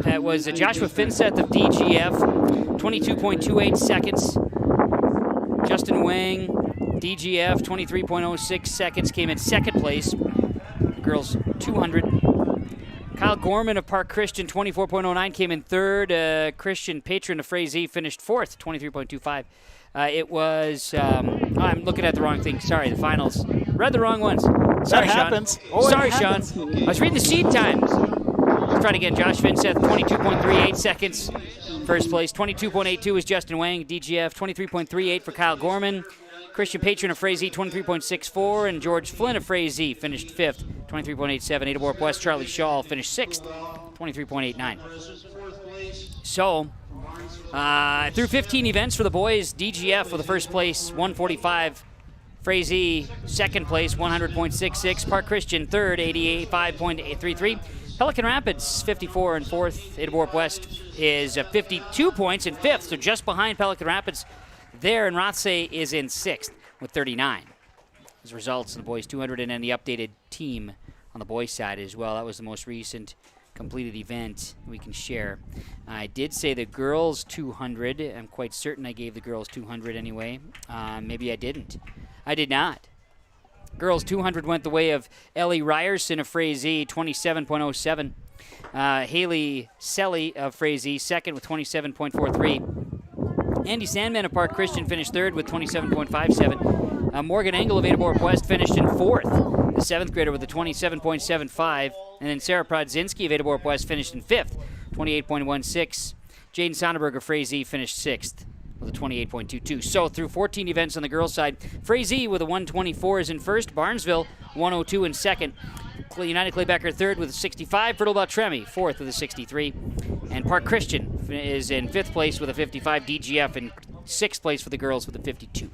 That was Joshua Finseth of DGF, 22.28 seconds. Justin Wang, DGF, 23.06 seconds, came in second place. The girls 200. Kyle Gorman of Park Christian, 24.09, came in third. Christian Patron of Frazee finished fourth, 23.25. It was, I'm looking at the wrong thing. Sorry, the finals. Read the wrong ones. Sorry,
that
Sean.
happens.
Sorry, Sean. I was reading the seed times. Let's try it again. Josh Finseth, 22.38 seconds. First place. 22.82 is Justin Wang, DGF. 23.38 for Kyle Gorman. Christian Patron of Frazee, 23.64. And George Flynn of Frazee finished fifth, 23.87. Adabor West Charlie Shaw finished sixth, 23.89. So, through 15 events for the boys, DGF for the first place, 145. Frazee, second place, 100.66. Park Christian, third, 85.33. Pelican Rapids, 54 and fourth. Adabor West is 52 points in fifth, so just behind Pelican Rapids there. And Rothsay is in sixth with 39. As results in the boys 200 and then the updated team on the boys side as well. That was the most recent completed event we can share. I did say the girls 200. I'm quite certain I gave the girls 200 anyway. Maybe I didn't. I did not. Girls 200 went the way of Ellie Ryerson of Frazee, 27.07. Haley Selly of Frazee, second with 27.43. Andy Sandman of Park Christian finished third with 27.57. Morgan Engel of Adabor West finished in fourth, the seventh grader with a 27.75. And then Sarah Prodzinski of Adabor West finished in fifth, 28.16. Jaden Sonneberg of Frazee finished sixth with a 28.22. So through 14 events on the girls' side, Frazee with a 124 is in first, Barnesville 102 in second, United Claybecker third with a 65, Fertile Beltrami fourth with a 63, and Park Christian is in fifth place with a 55, DGF in sixth place for the girls with a 52.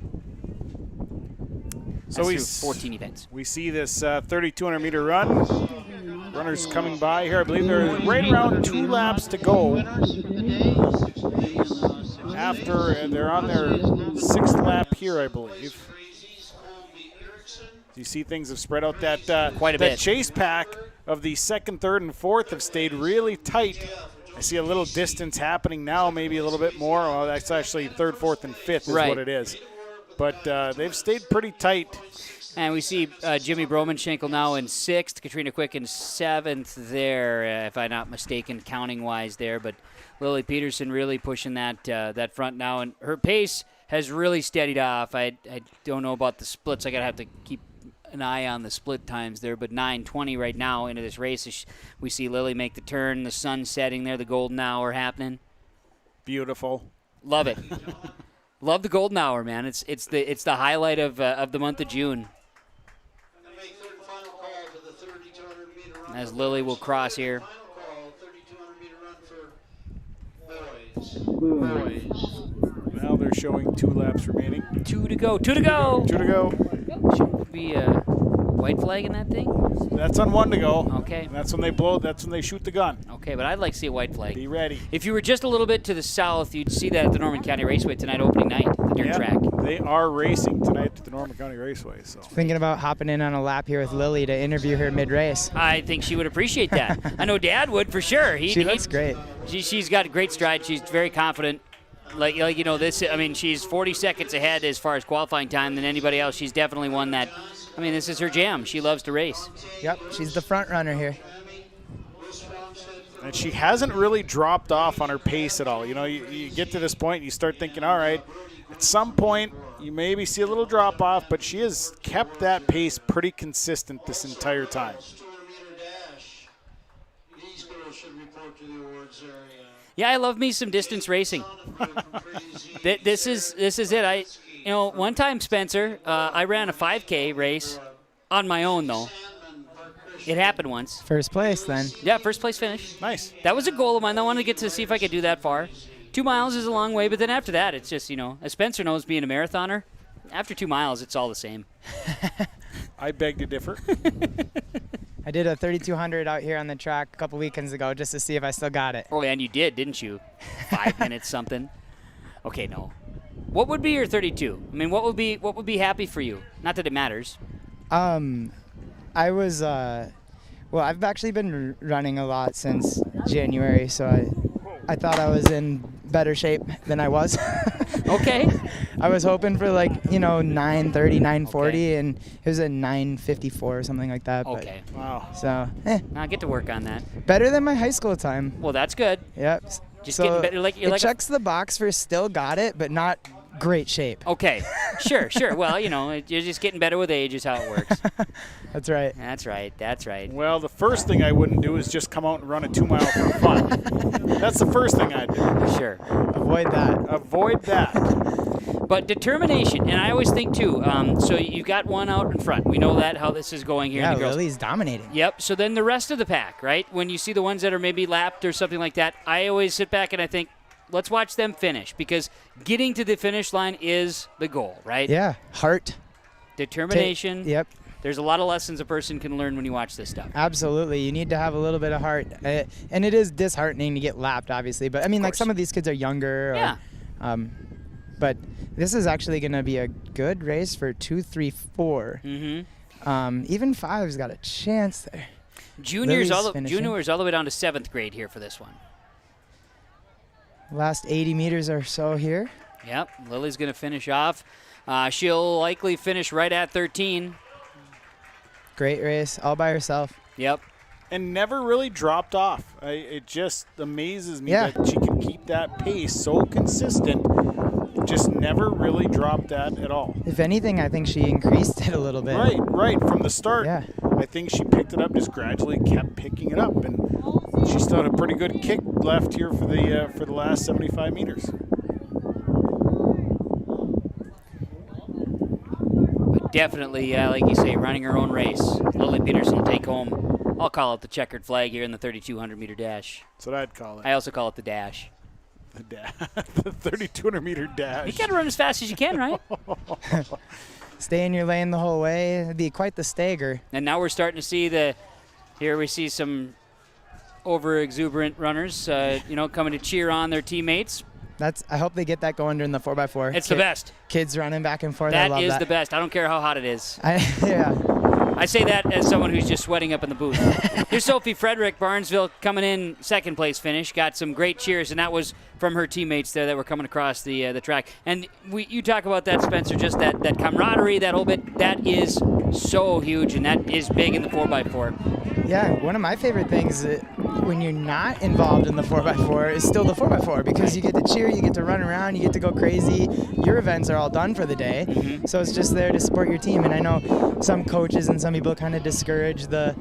So
through 14 events.
We see this 3,200 meter run. Runners coming by here. I believe there's right around 2 laps to go. After they're on their 6th lap here, I believe. You see things have spread out. That
quite a
that
bit.
Chase pack of the 2nd, 3rd, and 4th have stayed really tight. I see a little distance happening now, maybe a little bit more. Well, that's actually 3rd, 4th, and 5th is what it is. But they've stayed pretty tight.
And we see Jimmy Bromanschenkel now in 6th, Katrina Quick in 7th there, if I'm not mistaken, counting-wise there. But Lily Peterson really pushing that front now, and her pace has really steadied off. I don't know about the splits. I gotta have to keep an eye on the split times there, but 9:20 right now into this race. We see Lily make the turn, the sun setting there, the golden hour happening.
Beautiful.
Love it. Love the golden hour, man. It's the highlight of the month of June. As Lily will cross here.
Now they're showing 2 laps remaining.
2 to go. 2 to go.
2 to go.
Should be a white flag in that thing?
That's on 1 to go.
Okay.
And that's when they blow. That's when they shoot the gun.
Okay, but I'd like to see a white flag.
Be ready.
If you were just a little bit to the south, you'd see that at the Norman County Raceway tonight, opening night, the dirt track.
They are racing tonight at the Norman County Raceway. So
Thinking about hopping in on a lap here with Lily to interview her mid-race.
I think she would appreciate that. I know Dad would for sure.
She looks great.
She's got great stride. She's very confident. Like you know, this. I mean, she's 40 seconds ahead as far as qualifying time than anybody else. She's definitely one that. I mean, this is her jam. She loves to race.
Yep, she's the front runner here.
And she hasn't really dropped off on her pace at all. You know, you get to this point and you start thinking, all right, at some point you maybe see a little drop off, but she has kept that pace pretty consistent this entire time.
Yeah, I love me some distance racing. This is it. One time, Spencer, I ran a 5K race on my own, though. It happened once.
First place, then.
Yeah, first place finish.
Nice.
That was a goal of mine. I wanted to get to see if I could do that far. 2 miles is a long way, but then after that, it's just, as Spencer knows, being a marathoner, after 2 miles, it's all the same.
I beg to differ.
I did a 3,200 out here on the track a couple weekends ago just to see if I still got it.
Oh, and you did, didn't you? 5 minutes something. Okay, no. What would be your 32? I mean, what would be happy for you? Not that it matters.
I was, I've actually been running a lot since January, so I thought I was in better shape than I was.
Okay.
I was hoping for 9:30, 9:40, and it was a 9:54 or something like that.
Okay.
But,
wow.
So,
Now get to work on that.
better than my high school time.
Well, that's good.
Yep.
Just
so
getting better.
it checks the box for still got it, but not great shape.
Okay. Sure. Well, you're just getting better with age is how it works.
That's right.
That's right.
Well, the first thing I wouldn't do is just come out and run a 2 mile for fun. That's the first thing I'd do.
Sure.
Avoid that.
But determination, and I always think too, so you've got one out in front. We know how this is going here in
Yeah,
the girls.
Lily's dominating.
Yep, so then the rest of the pack, right? When you see the ones that are maybe lapped or something like that, I always sit back and I think, let's watch them finish, because getting to the finish line is the goal, right?
Yeah, heart.
Determination.
Yep.
There's a lot of lessons a person can learn when you watch this stuff.
Absolutely. You need to have a little bit of heart. And it is disheartening to get lapped, obviously. But, I mean, some of these kids are younger.
Yeah.
But this is actually going to be a good race for 2, 3, 4.
Mm-hmm.
Even 5's got a chance there.
Juniors all the way down to 7th grade here for this one.
Last 80 meters or so here.
Yep. Lily's going to finish off. She'll likely finish right at 13.
Great race, all by herself.
Yep.
And never really dropped off. It just amazes me
Yeah.
that she can keep that pace so consistent. Just never really dropped that at all.
If anything, I think she increased it a little bit.
Right. From the start,
Yeah.
I think she picked it up, just gradually kept picking it up. And she still had a pretty good kick left here for the last 75 meters.
Definitely, like you say, running her own race. Lily Peterson will take home, I'll call it the checkered flag here in the 3,200-meter dash.
That's what I'd call it.
I also call it the dash.
The 3,200-meter dash.
You got to run as fast as you can, right?
Stay in your lane the whole way. It'd be quite the stagger.
And now we're starting to see here we see some over-exuberant runners, coming to cheer on their teammates.
I hope they get that going during the 4x4.
It's the best.
Kids running back and forth. I love
That is the best. I don't care how hot it is.
Yeah.
I say that as someone who's just sweating up in the booth. Here's Sophie Frederick, Barnesville, coming in second place finish. Got some great cheers, and that was from her teammates there that were coming across the track. And you talk about that, Spencer, just that camaraderie, that whole bit, that is so huge, and that is big in the 4x4.
Yeah, one of my favorite things when you're not involved in the 4x4 is still the 4x4 because you get to cheer, you get to run around, you get to go crazy. Your events are all done for the day, so it's just there to support your team. And I know some coaches and some people kind of discourage the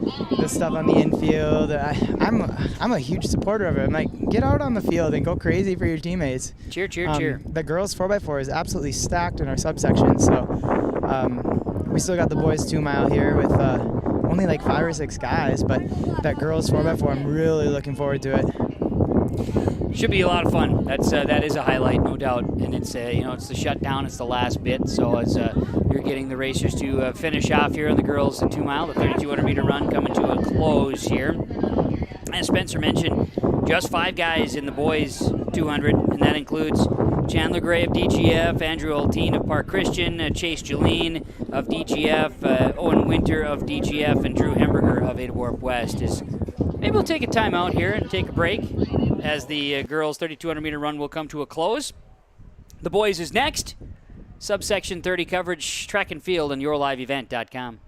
stuff on the infield. I'm a huge supporter of it. I'm like, get out on the field and go crazy for your teammates.
Cheer, cheer, cheer.
The girls 4x4 is absolutely stacked in our subsection, so we still got the boys 2 mile here with only like 5 or 6 guys, but that girls 4x4, I'm really looking forward to it.
Should be a lot of fun. That is a highlight, no doubt. And it's it's the shutdown. It's the last bit. So as you're getting the racers to finish off here on the girls' 2 mile, the 3,200 meter run coming to a close here. As Spencer mentioned, just 5 guys in the boys' 200, and that includes Chandler Gray of DGF, Andrew Altine of Park Christian, Chase Jeline of DGF, Owen Winter of DGF, and Drew Hemberger of Ada Wharf West. Maybe we'll take a time out here and take a break as the girls' 3,200 meter run will come to a close. The boys is next. Subsection 30 coverage, track and field on yourliveevent.com.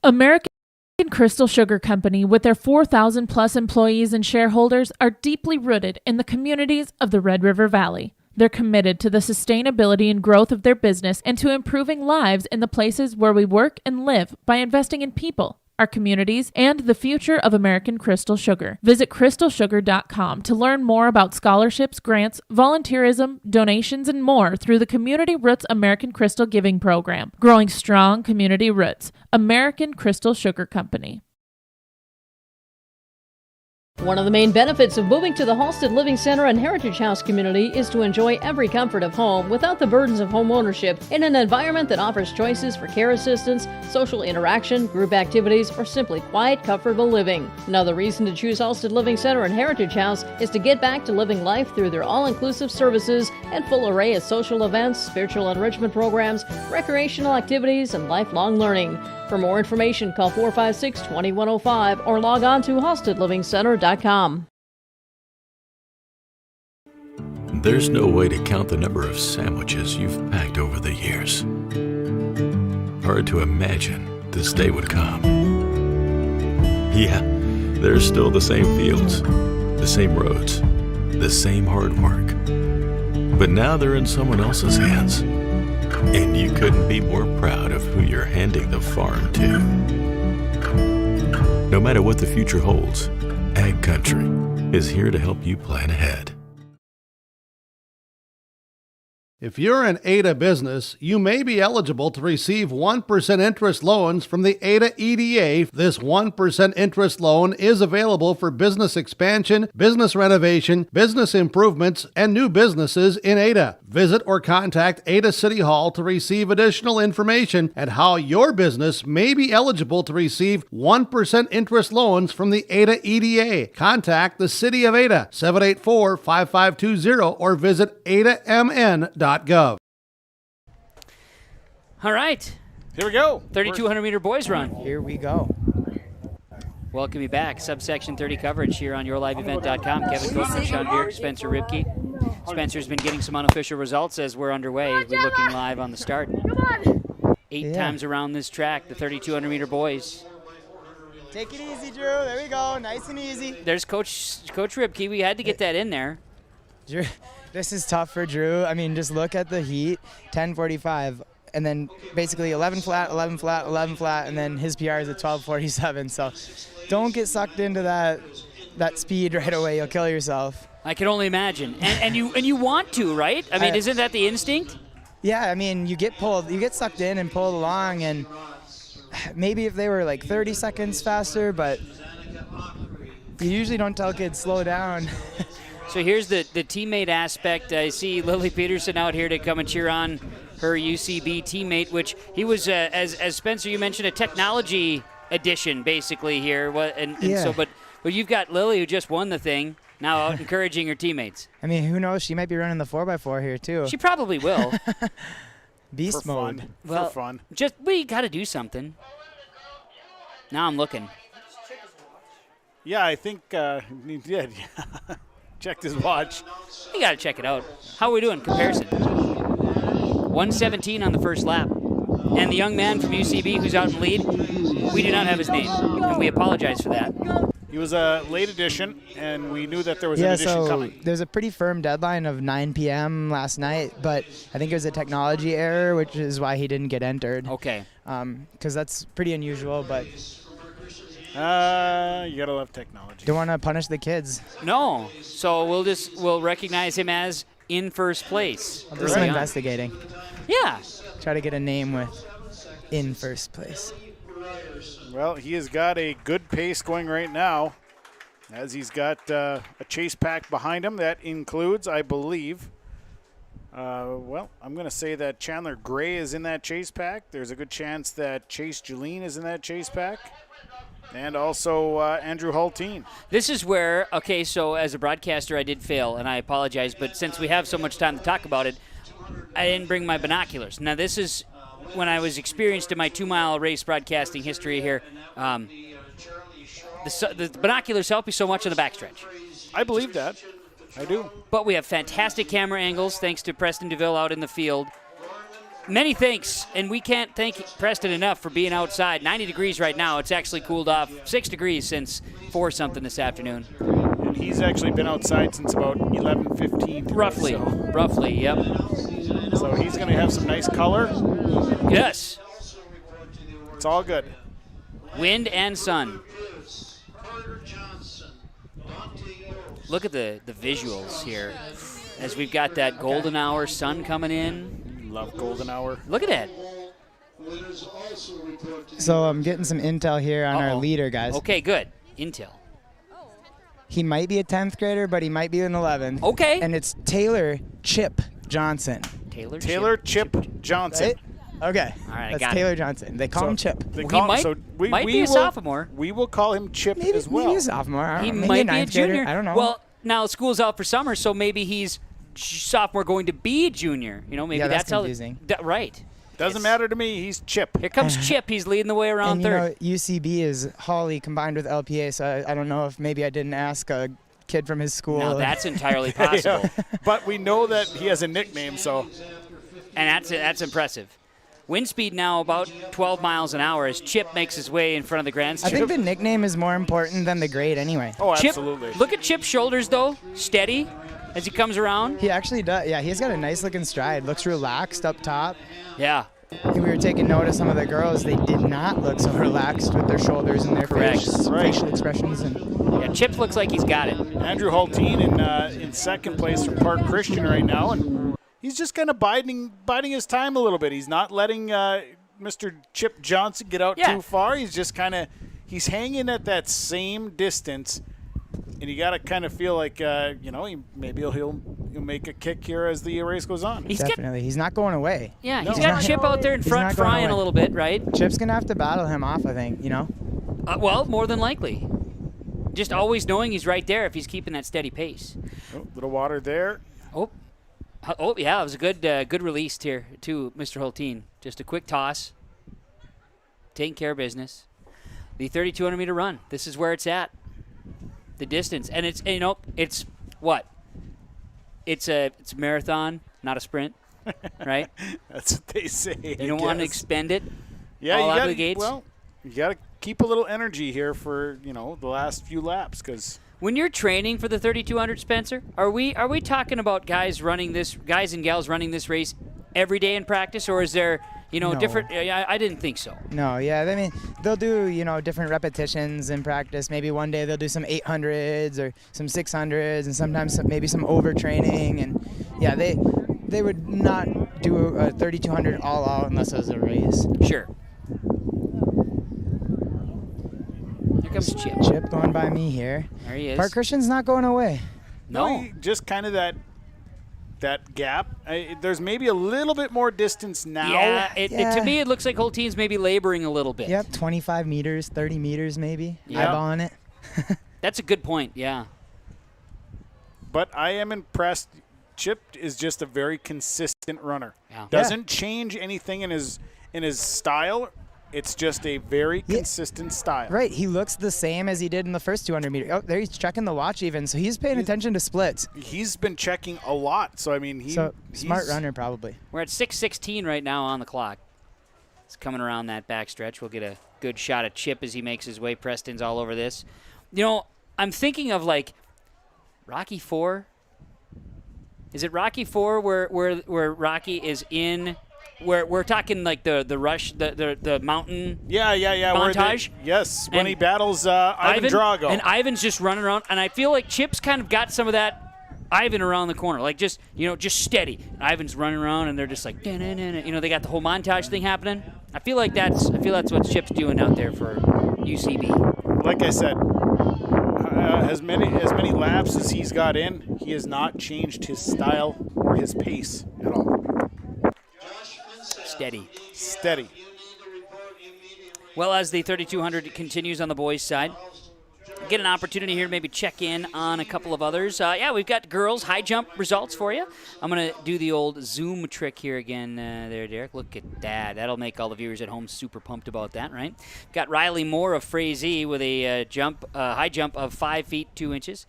American American Crystal Sugar Company, with their 4,000 plus employees and shareholders, are deeply rooted in the communities of the Red River Valley. They're committed to the sustainability and growth of their business and to improving lives in the places where we work and live by investing in people, our communities, and the future of American Crystal Sugar. Visit crystalsugar.com to learn more about scholarships, grants, volunteerism, donations, and more through the Community Roots American Crystal Giving Program. Growing strong community roots. American Crystal Sugar Company.
One of the main benefits of moving to the Halsted Living Center and Heritage House community is to enjoy every comfort of home without the burdens of home ownership in an environment that offers choices for care assistance, social interaction, group activities, or simply quiet, comfortable living. Another reason to choose Halsted Living Center and Heritage House is to get back to living life through their all-inclusive services and full array of social events, spiritual enrichment programs, recreational activities, and lifelong learning. For more information, call 456-2105 or log on to halstedlivingcenter.com.
There's no way to count the number of sandwiches you've packed over the years. Hard to imagine this day would come. Yeah, there's still the same fields, the same roads, the same hard work. But now they're in someone else's hands. And you couldn't be more proud of who you're handing the farm to. No matter what the future holds, Ag Country is here to help you plan ahead.
If you're an Ada business, you may be eligible to receive 1% interest loans from the Ada EDA. This 1% interest loan is available for business expansion, business renovation, business improvements, and new businesses in Ada. Visit or contact Ada City Hall to receive additional information at how your business may be eligible to receive 1% interest loans from the Ada EDA. Contact the City of Ada, 784-5520, or visit adamn.gov.
All right.
Here we go.
3,200 meter boys run.
Here we go.
Welcome you back. Subsection 30 coverage here on yourliveevent.com. Kevin Copeland, Sean Beer, Spencer Ribke. Spencer's been getting some unofficial results as we're underway. We're looking live on the start. 8 times around this track, the 3,200 meter boys.
Take it easy, Drew. There we go. Nice and easy.
There's Coach Ribke. We had to get that in there.
Drew, this is tough for Drew. I mean, just look at the heat, 10:45, and then basically 11 flat, 11 flat, 11 flat, and then his PR is at 12:47. So don't get sucked into that speed right away. You'll kill yourself.
I can only imagine. And you want to, right? I mean, isn't that the instinct?
Yeah, I mean, you get sucked in and pulled along, and maybe if they were like 30 seconds faster, but you usually don't tell kids slow down.
So here's the teammate aspect. I see Lily Peterson out here to come and cheer on her UCB teammate, which he was, as Spencer, you mentioned, a technology addition basically here. But you've got Lily who just won the thing, now out encouraging her teammates.
I mean, who knows? She might be running the 4x4 here too.
She probably will.
Beast
for
mode.
Fun.
Well,
for fun.
We got to do something. Now I'm looking.
Yeah, I think he did. Checked his watch.
You got to check it out. How are we doing? Comparison. 1:17 on the first lap. And the young man from UCB who's out in lead, we do not have his name, and we apologize for that.
He was a late addition, and we knew that there was an addition coming.
There's a pretty firm deadline of 9 p.m. last night, but I think it was a technology error, which is why he didn't get entered.
Okay.
Because that's pretty unusual, but
you gotta love technology.
Don't want to punish the kids.
No. So we'll recognize him as in first place.
I'll do some investigating.
Yeah.
Try to get a name with in first place.
Well, he has got a good pace going right now, as he's got a chase pack behind him. That includes, I believe, I'm going to say that Chandler Gray is in that chase pack. There's a good chance that Chase Jeline is in that chase pack. And also Andrew Hulteen.
This is where, so as a broadcaster I did fail, and I apologize, but since we have so much time to talk about it, I didn't bring my binoculars. Now this is when I was experienced in my 2-mile race broadcasting history here. The binoculars help you so much on the backstretch.
I believe that. I do.
But we have fantastic camera angles thanks to Preston DeVille out in the field. many thanks, and we can't thank Preston enough for being outside. 90 degrees right now. It's actually cooled off 6 degrees since 4-something this afternoon.
And he's actually been outside since about 11:15.
Roughly, yep.
So he's going to have some nice color.
Yes.
It's all good.
Wind and sun. Look at the visuals here as we've got that golden hour sun coming in.
Love golden hour.
Look at that.
So I'm getting some intel here on our leader, guys.
Okay, good. Intel.
He might be a 10th grader, but he might be an 11th.
Okay.
And it's Taylor Chip Johnson.
Taylor Chip Johnson.
Right? Okay.
All right, I
That's
got
Taylor
it.
Johnson. They call him Chip.
They
Well,
call
he might,
so we,
might
we
be a
will,
sophomore.
We will call him Chip as well.
Maybe a sophomore. I don't
He
know. Maybe
might
a
be a
ninth
junior.
grader. I don't know.
Well, now school's out for summer, so maybe he's sophomore going to be a junior. You know, maybe
Yeah, that's
how.
confusing.
Right.
Doesn't matter to me. He's Chip.
Here comes Chip. He's leading the way around
and
third.
you know, UCB is Hawley combined with LPA, so I don't know if maybe I didn't ask a kid from his school.
Now that's entirely possible.
But we know that he has a nickname, so.
And that's impressive. Wind speed now about 12 miles an hour as Chip makes his way in front of the
I
grandstand.
think the nickname is more important than the grade anyway.
Oh,
Chip,
absolutely.
Look at Chip's shoulders, though. Steady as he comes around.
He actually does. Yeah, he's got a nice looking stride. Looks relaxed up top.
Yeah.
We were taking notice some of the girls. They did not look so relaxed with their shoulders and their facial expressions. And
Yeah, Chip looks like he's got it.
Andrew Hulteen in second place for Park Christian right now, and he's just kind of biding his time a little bit. He's not letting Mr. Chip Johnson get out too far. He's just he's hanging at that same distance, and you got to kind of feel like maybe he'll make a kick here as the race goes on.
definitely, he's not going away.
Yeah, he's got Chip out there in
He's
front
not going
frying
away.
a little bit, right?
Chip's gonna have to battle him off, I think. You know.
Well, more than likely. Just always knowing he's right there if he's keeping that steady pace.
Oh, little water there.
Oh, yeah, it was a good release here too, Mr. Hulteen. Just a quick toss, taking care of business. The 3,200 meter run. This is where it's at. The distance, and it's it's what? It's a marathon, not a sprint, right?
That's what they say.
You don't want to expend it.
Yeah,
all
you
out
got
of the gates.
Well, you got to keep a little energy here for the last few laps because.
When you're training for the 3,200, Spencer, are we talking about guys and gals running this race every day in practice, or is there
No.
different? I didn't think so.
No, yeah, I mean they'll do different repetitions in practice. Maybe one day they'll do some 800s or some 600s, and sometimes maybe some overtraining. And yeah, they would not do a 3,200 all out unless it was a race.
Sure. Here comes Chip.
Chip going by me here.
There he is.
Park Christian's not going away.
No.
Just kind of that gap. There's maybe a little bit more distance now.
Yeah, to me it looks like Hulteen's maybe laboring a little bit.
Yep, 25 meters, 30 meters maybe.
Yep.
Eyeballing it.
That's a good point, yeah.
But I am impressed. Chip is just a very consistent runner.
Yeah.
Doesn't change anything in his style. It's just a very consistent style.
Right, he looks the same as he did in the first 200 meters. Oh, there he's checking the watch even, so he's paying attention to splits.
He's been checking a lot, so I mean,
smart runner probably.
We're at 6:16 right now on the clock. It's coming around that backstretch. We'll get a good shot at Chip as he makes his way. Preston's all over this. I'm thinking of like Rocky IV. Is it Rocky IV where Rocky is in? Where we're talking like the rush, the mountain.
Yeah.
Montage.
Yes, when he battles Ivan Drago.
And Ivan's just running around, and I feel like Chip's kind of got some of that Ivan around the corner, like just steady. And Ivan's running around, and they're just like, they got the whole montage thing happening. I feel like that's what Chip's doing out there for UCB.
Like I said, as many laps as he's got in, he has not changed his style or his pace at all.
Steady. Well, as the 3,200 continues on the boys' side, get an opportunity here to maybe check in on a couple of others. We've got girls' high jump results for you. I'm going to do the old Zoom trick here again there, Derek. Look at that. That'll make all the viewers at home super pumped about that, right? Got Riley Moore of Frazee with a high jump of 5 feet 2 inches.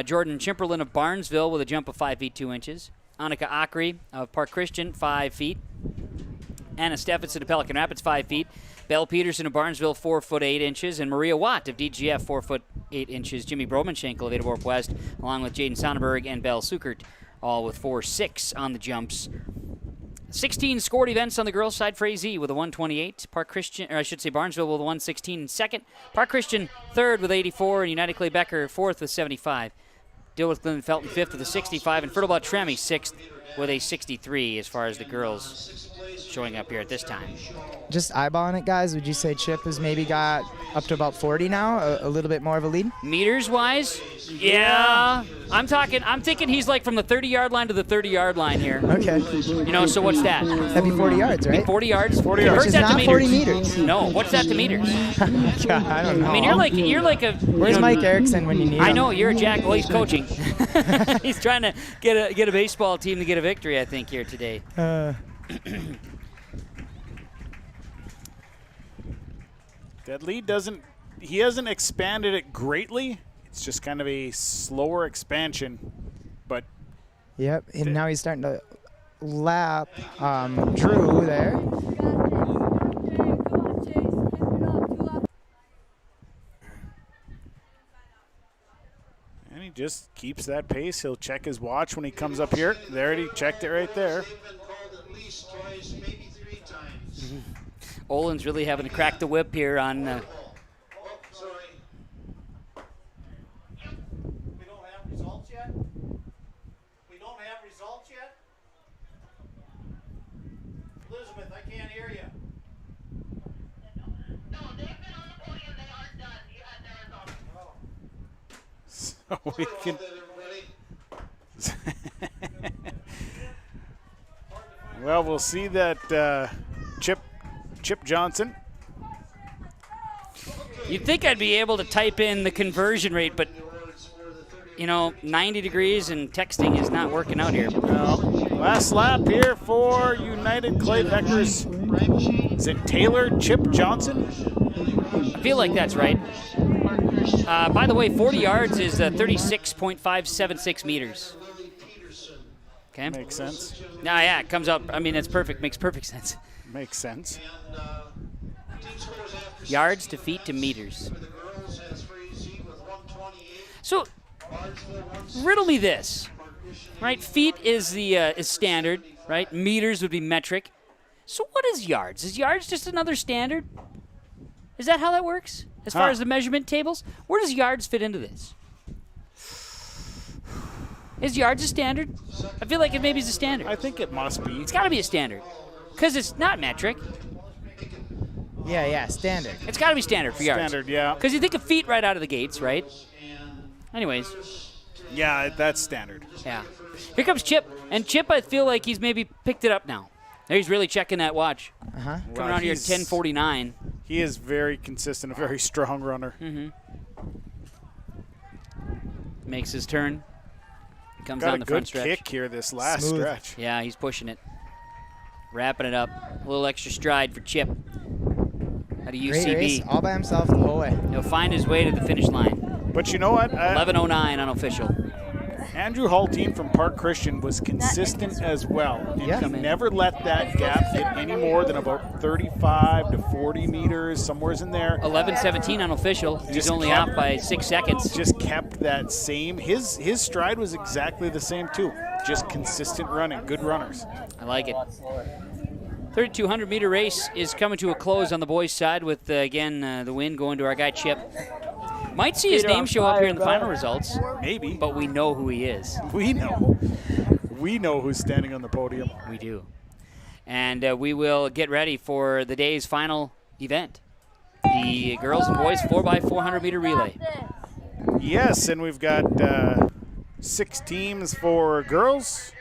Jordan Chimperlin of Barnesville with a jump of 5 feet 2 inches. Annika Akri of Park Christian, 5 feet. Anna Stephenson of Pelican Rapids, 5 feet. Belle Peterson of Barnesville, 4 foot 8 inches. And Maria Watt of DGF, 4 foot 8 inches. Jimmy Bromanchenko of Adaborp West, along with Jaden Sonnenberg and Belle Sukert, all with 4.6 on the jumps. 16 scored events on the girls' side for AZ with a 128. Barnesville with a 116 in second. Park Christian third with 84, and United Clay Becker fourth with 75. Dilworth Glen Felton fifth with a 65, and Fertile Tremie sixth with a 63 as far as the girls showing up here at this time.
Just eyeballing it, guys, would you say Chip has maybe got up to about 40 now, a little bit more of a lead?
Meters-wise, yeah. I'm thinking he's like from the 30-yard line to the 30-yard line here.
Okay.
You know, so what's that?
That'd be 40 yards, right?
40 yards.
40
Convert
yards.
Which is
that to
not
meters.
40 meters.
No, what's that to meters?
God, I don't know.
I mean, you're like a.
Where's Mike Erickson when you need him?
I know you're a jack. Well, he's coaching. He's trying to get a baseball team to get a victory, I think, here today.
That lead he hasn't expanded it greatly. It's just kind of a slower expansion, but.
Yep, and now he's starting to lap Drew there.
And he just keeps that pace. He'll check his watch when he comes up here. There, he checked it right there.
Olin's really having to crack the whip here on.
Sorry. We don't have results yet? We don't have results yet? Elizabeth, I can't hear you. No, they've been on the podium. They aren't done. You had their results.
So we can. Well, we'll see that Chip Johnson.
You'd think I'd be able to type in the conversion rate, but 90 degrees and texting is not working out here.
Last lap here for United Clay Beckers. Is it Taylor Chip Johnson?
I feel like that's right. By the way, 40 yards is 36.576 meters. Okay.
Makes sense.
Yeah, it comes up. I mean, it's perfect. Makes perfect sense.
Makes sense.
Yards to feet to meters. So, riddle me this, right? Feet is is standard, right? Meters would be metric. So what is yards? Is yards just another standard? Is that how that works? As far as the measurement tables? Where does yards fit into this? Is yards a standard? I feel like it maybe is a standard.
I think it must be.
It's got to be a standard. Because it's not metric.
Yeah, standard.
It's got to be standard for yards.
Standard, yeah.
Because you think of feet right out of the gates, right? Anyways.
Yeah, that's standard.
Yeah. Here comes Chip. And Chip, I feel like he's maybe picked it up now. He's really checking that watch.
Uh-huh.
Coming around here at 10:49.
He is very consistent, a very strong runner.
Mm-hmm. Makes his turn. Comes
Got
down the front
a good
stretch.
kick here this last
Smooth.
stretch.
Yeah, he's pushing it. Wrapping it up. A little extra stride for Chip. Out of UCB.
Great race, all by himself the whole way.
He'll find his way to the finish line.
But you know what?
11:09 unofficial.
Andrew Hulteen from Park Christian was consistent as well. And
Yeah.
he never let that gap get any more than about 35 to 40 meters, somewhere's in there.
11:17 unofficial. He's
Just
only
kept-
out by 6 seconds.
Just kept that same. His stride was exactly the same too. Just consistent running, good runners.
I like it. 3,200-meter race is coming to a close on the boys' side with, again, the win going to our guy Chip. Might see his name show up here in the final results.
Maybe.
But we know who he is.
We know. We know who's standing on the podium.
We do. And we will get ready for the day's final event. The girls and boys 4x400-meter relay.
Yes, and we've got 6 teams for girls,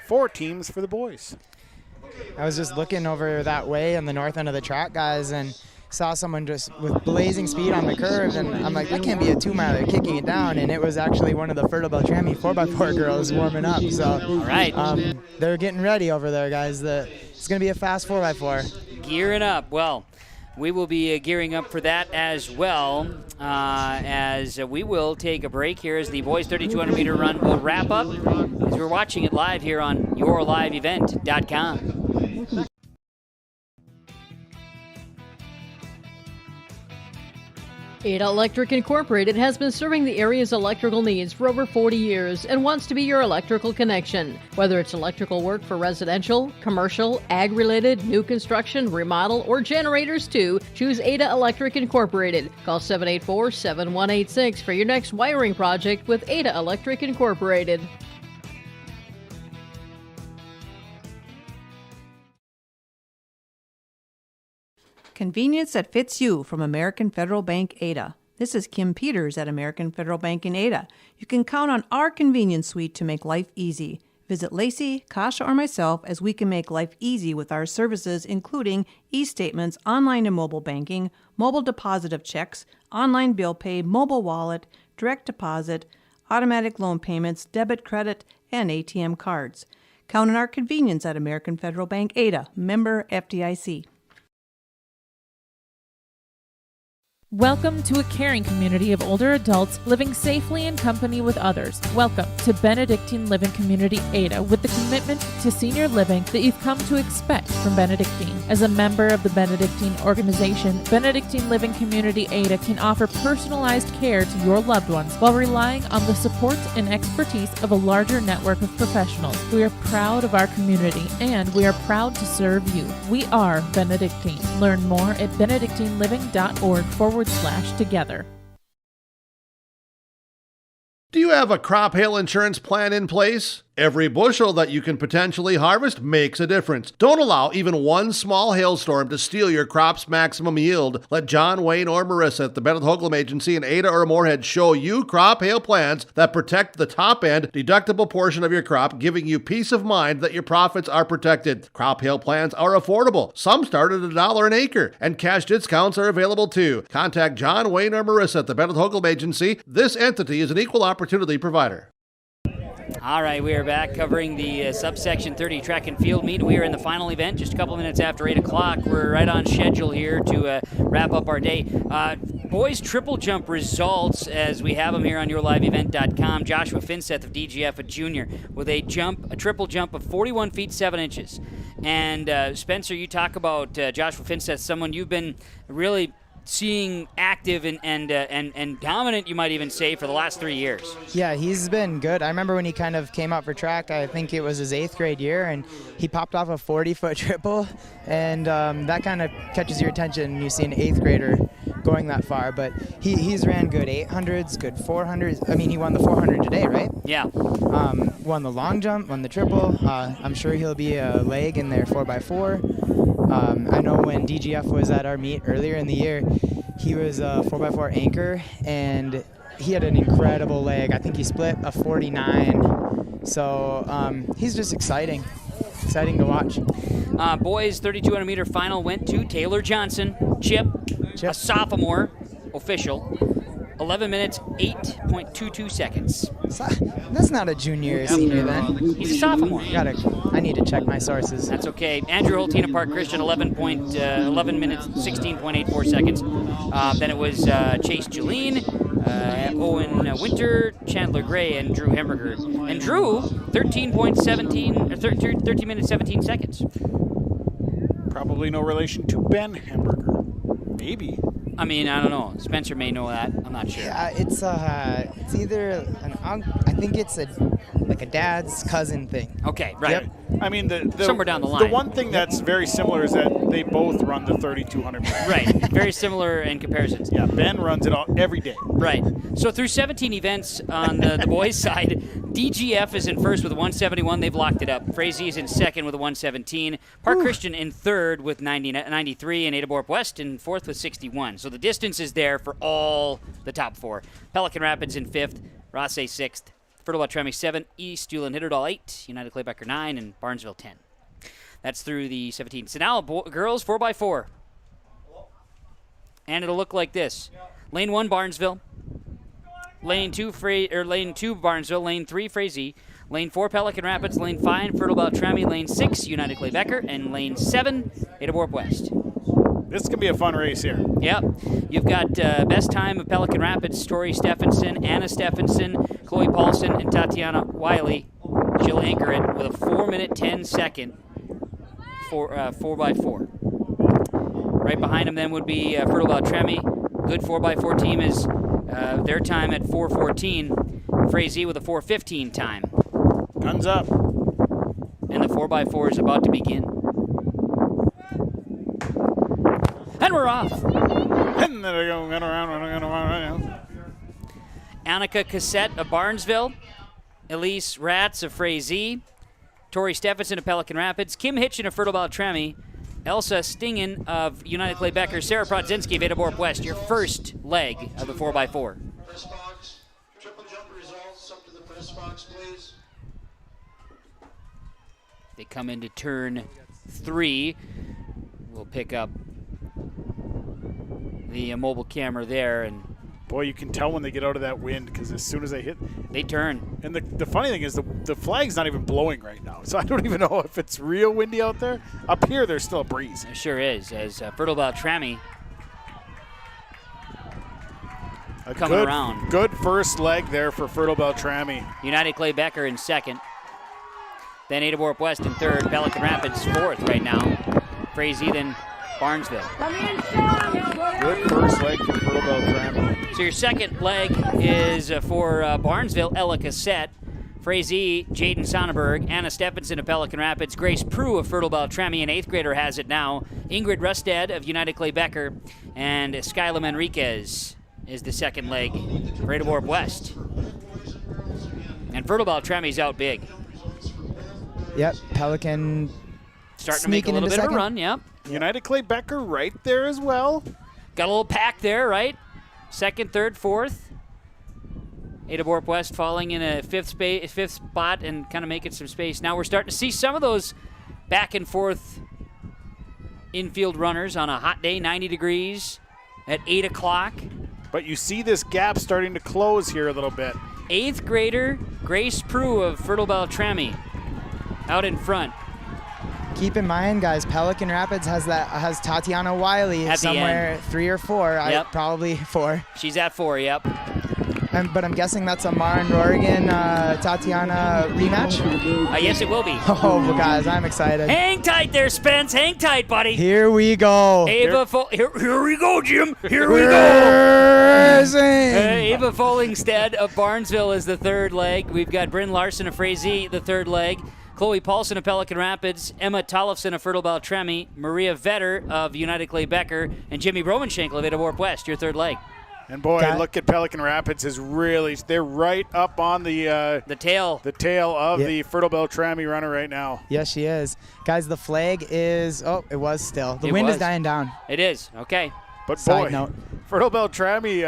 4 teams for the boys.
I was just looking over that way on the north end of the track, guys, and saw someone just with blazing speed on the curve, and I'm like, that can't be a 2-miler kicking it down, and it was actually one of the Fertile Beltrami 4x4 girls warming up. So,
all right,
they're getting ready over there, guys. It's going to be a fast 4x4.
Gearing up. Well, we will be gearing up for that as well, as we will take a break here as the boys 3,200-meter run will wrap up, as we're watching it live here on yourliveevent.com.
Ada Electric Incorporated has been serving the area's electrical needs for over 40 years and wants to be your electrical connection. Whether it's electrical work for residential, commercial, ag-related, new construction, remodel, or generators too, choose Ada Electric Incorporated. Call 784-7186 for your next wiring project with Ada Electric Incorporated.
Convenience that fits you from American Federal Bank Ada. This is Kim Peters at American Federal Bank in Ada. You can count on our convenience suite to make life easy. Visit Lacey, Kasha, or myself as we can make life easy with our services, including e-statements, online and mobile banking, mobile deposit of checks, online bill pay, mobile wallet, direct deposit, automatic loan payments, debit, credit, and ATM cards. Count on our convenience at American Federal Bank Ada, member FDIC.
Welcome to a caring community of older adults living safely in company with others. Welcome to Benedictine Living Community Ada, with the commitment to senior living that you've come to expect from Benedictine. As a member of the Benedictine organization, Benedictine Living Community Ada can offer personalized care to your loved ones while relying on the support and expertise of a larger network of professionals. We are proud of our community and we are proud to serve you. We are Benedictine. Learn more at benedictineliving.org/together.
Do you have a crop hail insurance plan in place? Every bushel that you can potentially harvest makes a difference. Don't allow even one small hailstorm to steal your crop's maximum yield. Let John Wayne or Marissa at the Bennett Hoagland Agency in Ada or Moorhead show you crop hail plans that protect the top end deductible portion of your crop, giving you peace of mind that your profits are protected. Crop hail plans are affordable. Some start at $1 an acre, and cash discounts are available too. Contact John Wayne or Marissa at the Bennett Hoagland Agency. This entity is an equal opportunity provider.
All right, we are back covering the subsection 30 track and field meet. We are in the final event, just a couple minutes after 8 o'clock. We're right on schedule here to wrap up our day. Boys triple jump results as we have them here on yourliveevent.com. Joshua Finseth of DGF, a junior, with a triple jump of 41 feet 7 inches. And Spencer, you talk about Joshua Finseth, someone you've been really seeing active and dominant, you might even say, for the last 3 years.
Yeah, he's been good. I remember when he kind of came out for track, I think it was his 8th grade year, and he popped off a 40-foot triple, and that kind of catches your attention when you see an 8th grader going that far. But he's ran good 800s, good 400s. I mean, he won the 400 today, right?
Yeah.
Won the long jump, won the triple. I'm sure he'll be a leg in their 4x4. I know when DGF was at our meet earlier in the year, he was a 4x4 anchor, and he had an incredible leg. I think he split a 49. So he's just exciting to watch.
Boys 3,200 meter final went to Taylor Johnson, Chip, a sophomore, official. 11 minutes, 8.22 seconds.
That's not a junior or senior then.
He's a sophomore.
I need to check my sources.
That's okay. Andrew Holtina Park Christian, 11 minutes, 16.84 seconds. Then it was Chase Julien, Owen Winter, Chandler Gray, and Drew Hemberger. And Drew, 13 minutes, 17 seconds.
Probably no relation to Ben Hemberger. Maybe.
I mean, I don't know. Spencer may know that. I'm not sure.
Yeah, it's either an I think it's like a dad's cousin thing.
Okay, right.
Yep. I mean,
somewhere down the line.
The one thing that's very similar is that they both run the 3,200 meters.
Right. Very similar in comparisons.
Yeah, Ben runs it every day.
Right. So through 17 events on the boys' side, DGF is in first with a 171. They've locked it up. Frazee is in second with a 117. Park Christian in third with 93, and Ada Borup West in fourth with 61. So the distance is there for all the top four. Pelican Rapids in fifth, Rosse sixth, Fertile-Tremie 7, East Hewlin Hitterdal 8, United Claybecker 9, and Barnesville 10. That's through the 17. So now girls 4x4. And it'll look like this. Lane 1, Barnesville. Lane 2, Barnesville. Lane 3, Frazee. Lane 4, Pelican Rapids. Lane 5, Fertile-Tremie. Lane 6, United Claybecker. And Lane 7, Ada Borup West.
This can be a fun race here.
Yep. You've got best time of Pelican Rapids, Tori Stephenson, Anna Stephenson, Chloe Paulson, and Tatiana Wiley. She'll anchor it with a 4-minute 10-second 4x4. Right behind them then would be Fertile-Tremie, good 4x4 team is their time at 4:14. Frazee with a 4:15 time.
Guns up.
And the 4x4 is about to begin. And we're off.
And there we go. Run around.
Annika Cassette of Barnesville. Elise Ratz of Frazee. Tori Stephenson of Pelican Rapids. Kim Hitchin of Fertile Beltrami. Elsa Stingen of United Clay Becker. Sarah Prodzinski of Ada Borup West. Your first leg of the 4x4.
Press box. Triple jump results up to the press box, please.
They come into turn 3. We'll pick up the mobile camera there, and
boy, you can tell when they get out of that wind because as soon as they hit,
they turn.
And the funny thing is the flag's not even blowing right now, so I don't even know if it's real windy out there. Up here, there's still a breeze.
It sure is, as Fertile Beltrami coming around.
Good first leg there for Fertile Beltrami.
United Clay Becker in second. Then Ada Borup West in third. Pelican Rapids fourth right now. Frazee, then Barnesville.
Good first leg for Fertile Beltrami.
So your second leg is for Barnesville, Ella Cassette. Frazee, Jaden Sonnenberg, Anna Stephenson of Pelican Rapids, Grace Prue of Fertile Beltrami, an 8th grader has it now. Ingrid Rustad of United Clay Becker, and Skyla Enriquez is the second leg for Ada Borup West. And Fertile Beltrami's out big.
Yep, Pelican
starting to make a little bit of a run, yep.
United Clay Becker right there as well.
Got a little pack there, right? Second, third, fourth. Ada Borup West falling in a fifth spot and kind of making some space. Now we're starting to see some of those back and forth infield runners on a hot day, 90 degrees at 8 o'clock.
But you see this gap starting to close here a little bit.
8th grader Grace Prue of Fertile Beltrami out in front.
Keep in mind, guys, Pelican Rapids has Tatiana Wiley
at
somewhere 3 or 4.
Yep.
Probably 4.
She's at 4, yep.
But I'm guessing that's a Maren Rorigan Tatiana rematch?
Yes, it will be.
Oh, guys, I'm excited.
Hang tight there, Spence. Hang tight, buddy.
Here we go.
Here we go, Jim. Here we go. Ava Folingstead of Barnesville is the third leg. We've got Bryn Larson of Frazee, the third leg. Chloe Paulson of Pelican Rapids, Emma Tollefson of Fertile Beltrami, Maria Vetter of United Clay Becker, and Jimmy Bromenschenkel of Ada Borup West, your third leg.
And boy, look at Pelican Rapids they're right up on the
tail
of the Fertile Beltrami runner right now.
Yes, she is. Guys, the flag is, it was still. The wind is dying down.
It is, okay.
But
Side
boy,
note.
Fertile Beltrami,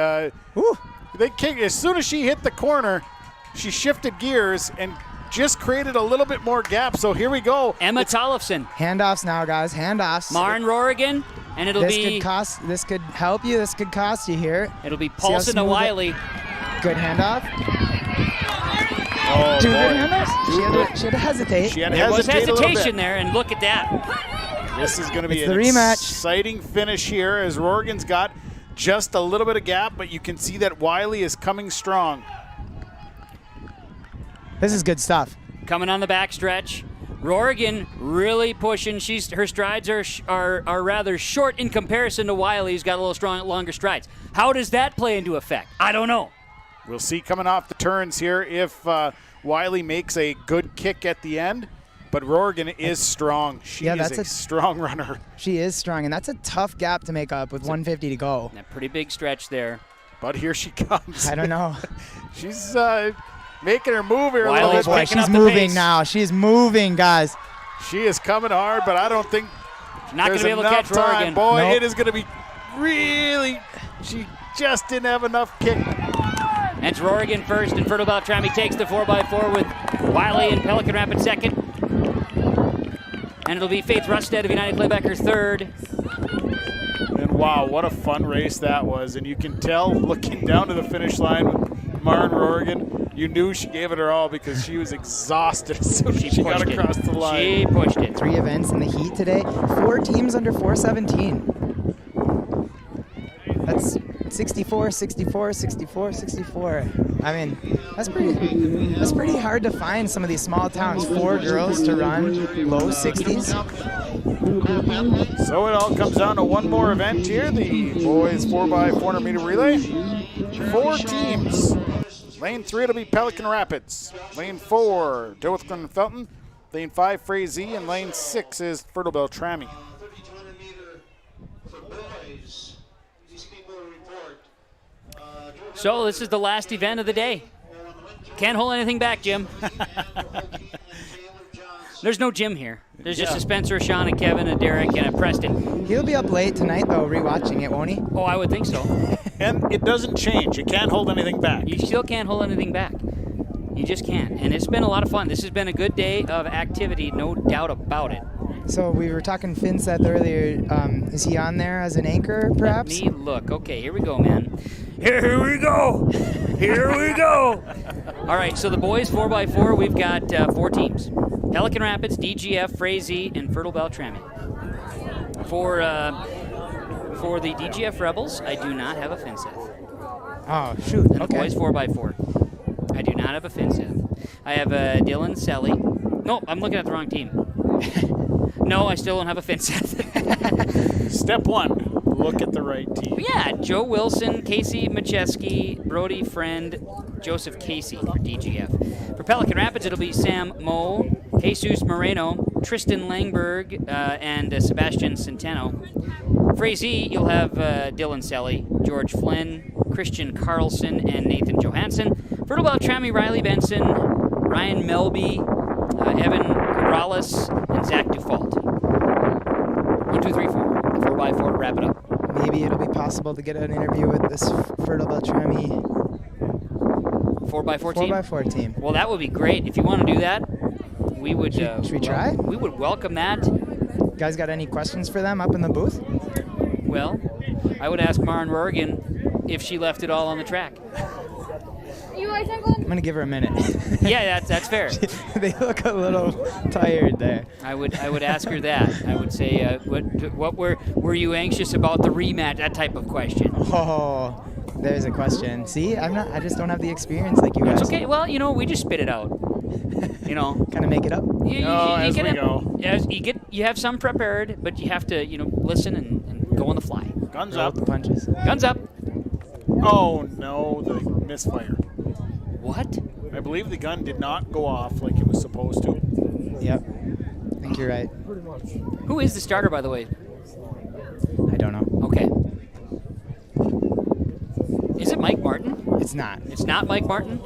they kicked, as soon as she hit the corner, she shifted gears and just created a little bit more gap. So here we go.
Emma Tollefson.
Handoffs now, guys. Handoffs.
Maren Rorigan, and it'll be.
This could help you. This could cost you here.
It'll be Paulson to Wiley.
Good handoff.
Oh,
Two good handoffs. She had to hesitate.
There was hesitation there, and look at that.
This is going to be
the
an
rematch.
Exciting finish here as Rorigan's got just a little bit of gap, but you can see that Wiley is coming strong.
This is good stuff.
Coming on the backstretch. Rorigan really pushing. Her strides are rather short in comparison to Wiley, who's got a little longer strides. How does that play into effect? I don't know.
We'll see coming off the turns here if Wiley makes a good kick at the end. But Rorigan is strong. She is a strong runner.
She is strong, and that's a tough gap to make up with 150 to go.
A pretty big stretch there.
But here she comes.
I don't know.
She's making her move here a
Wiley's
little bit.
She's moving now. She's moving, guys.
She is coming hard, but I don't think
not going to be able to catch
time.
Rorigan.
Boy,
Nope.
it is going to be really. She just didn't have enough kick.
And it's Rorigan first, and Fertile Beltrami takes the 4x4 with Wiley and Pelican Rapids second. And it'll be Faith Rustad of United Clay Becker third.
And wow, what a fun race that was. And you can tell looking down to the finish line with Maren Rorigan, you knew she gave it her all because she was exhausted as soon as she got across the line.
She pushed it.
3 events in the heat today. 4 teams under 417. That's 64, 64, 64, 64. I mean, that's pretty hard to find some of these small towns. 4 girls to run low 60s.
So it all comes down to one more event here, the boys 4x400 meter relay. 4 teams. Lane 3 it'll be Pelican Rapids. Lane 4, Dothan and Felton. Lane 5, Frazee, and lane 6 is Fertile Beltrami.
3200 meter for boys. These people report.
So this is the last event of the day. Can't hold anything back, Jim. There's no Jim here. There's just a Spencer, a Sean, a Kevin, a Derek, and a Preston.
He'll be up late tonight, though, rewatching it, won't he?
Oh, I would think so.
And it doesn't change. You can't hold anything back.
You still can't hold anything back. You just can't. And it's been a lot of fun. This has been a good day of activity, no doubt about it.
So we were talking Finseth earlier. Is he on there as an anchor, perhaps?
Let me look. Okay, here we go, man. Here we go. Here we go. All right, so the boys 4x4, we've got 4 teams. Pelican Rapids, DGF, Frazee, and Fertile Beltrami. For the DGF Rebels, I do not have a Finseth.
Oh, shoot.
And the boys 4x4. I do not have a Finseth. I have Dylan Selly. No, I'm looking at the wrong team. No, I still don't have a Finseth.
Step 1. Look at the right team.
Yeah, Joe Wilson, Casey Macheski, Brody Friend, Joseph Casey for DGF. For Pelican Rapids, it'll be Sam Moe, Jesus Moreno, Tristan Langberg, and Sebastian Centeno. Frazee, you'll have Dylan Selly, George Flynn, Christian Carlson, and Nathan Johansson. Fertile Beltrami, Riley Benson, Ryan Melby, Evan Corrales, and Zach Dufault. 1, 2, 3, 4. 4x4 to wrap it up.
Maybe it'll be possible to get an interview with this Fertile Beltrami
4x4 team?
4x4 team.
Well, that would be great. If you want to do that, we would...
should we try?
We would welcome that.
Guys got any questions for them up in the booth?
Well, I would ask Maren Rorgan if she left it all on the track.
I'm gonna give her a minute.
Yeah, that's fair.
They look a little tired there.
I would ask her that. I would say, what were you anxious about the rematch? That type of question.
Oh, there's a question. See, I just don't have the experience like you guys.
It's okay. Well, we just spit it out.
Kind of make it up.
As we go.
Yes, you have some prepared, but you have to listen and go on the fly.
Guns
Roll
up.
with the punches.
Guns up.
Oh no, the misfire.
What?
I believe the gun did not go off like it was supposed to.
Yep. I think you're right.
Who is the starter, by the way?
I don't know.
Okay. Is it Mike Martin?
It's not.
It's not Mike Martin?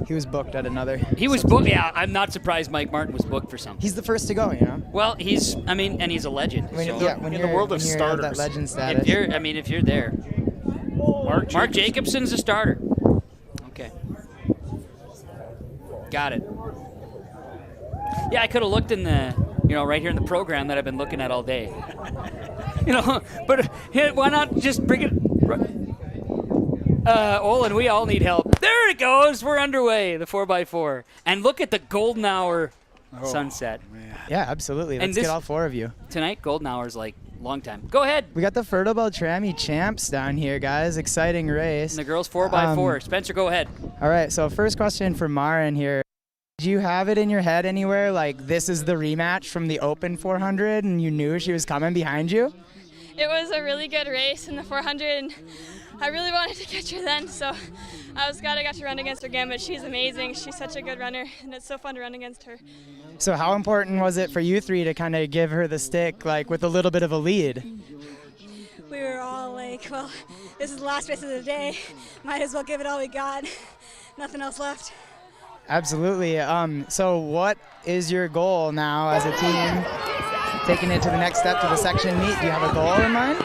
He was booked at another.
He was booked. Yeah, I'm not surprised Mike Martin was booked for something.
He's the first to go, you know.
Well, and he's a legend.
When,
so.
yeah, when
in
you're
the world of
when you're
starters,
that legend status.
If you're there. Mark Jacobson's a starter. Okay. Got it. Yeah, I could have looked in the, right here in the program that I've been looking at all day. But why not just bring it? Olin, we all need help. There it goes. We're underway. The 4x4, and look at the golden hour sunset.
Man.
Yeah, absolutely. Let's get all 4 of you
tonight. Golden hour's like long time. Go ahead.
We got the Fertile Beltrami champs down here, guys. Exciting race.
And the girls 4x4. Spencer, go ahead.
All right. So first question for Maren here. Do you have it in your head anywhere like this is the rematch from the Open 400 and you knew she was coming behind you?
It was a really good race in the 400 and I really wanted to catch her then, so I was glad I got to run against her again, but she's amazing. She's such a good runner and it's so fun to run against her.
So how important was it for you 3 to kind of give her the stick like with a little bit of a lead?
We were all like, well, this is the last race of the day. Might as well give it all we got. Nothing else left.
Absolutely. So what is your goal now as a team, taking it to the next step to the section meet? Do you have a goal in mind?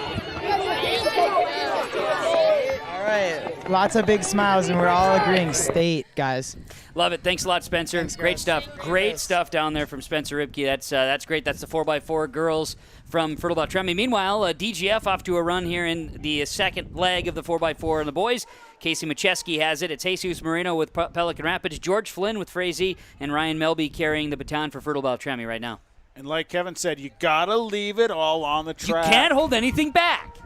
All right. Lots of big smiles, and we're all agreeing state, guys.
Love it. Thanks a lot, Spencer.
Thanks,
great stuff. Great stuff down there from Spencer Ribke. That's great. That's the 4x4 girls from Fertile Beltrami. Meanwhile, DGF off to a run here in the second leg of the 4x4 and the boys. Casey Macheski has it. It's Jesus Moreno with Pelican Rapids, George Flynn with Frazee, and Ryan Melby carrying the baton for Fertile Beltrami right now.
And like Kevin said, you got to leave it all on the track.
You can't hold anything back.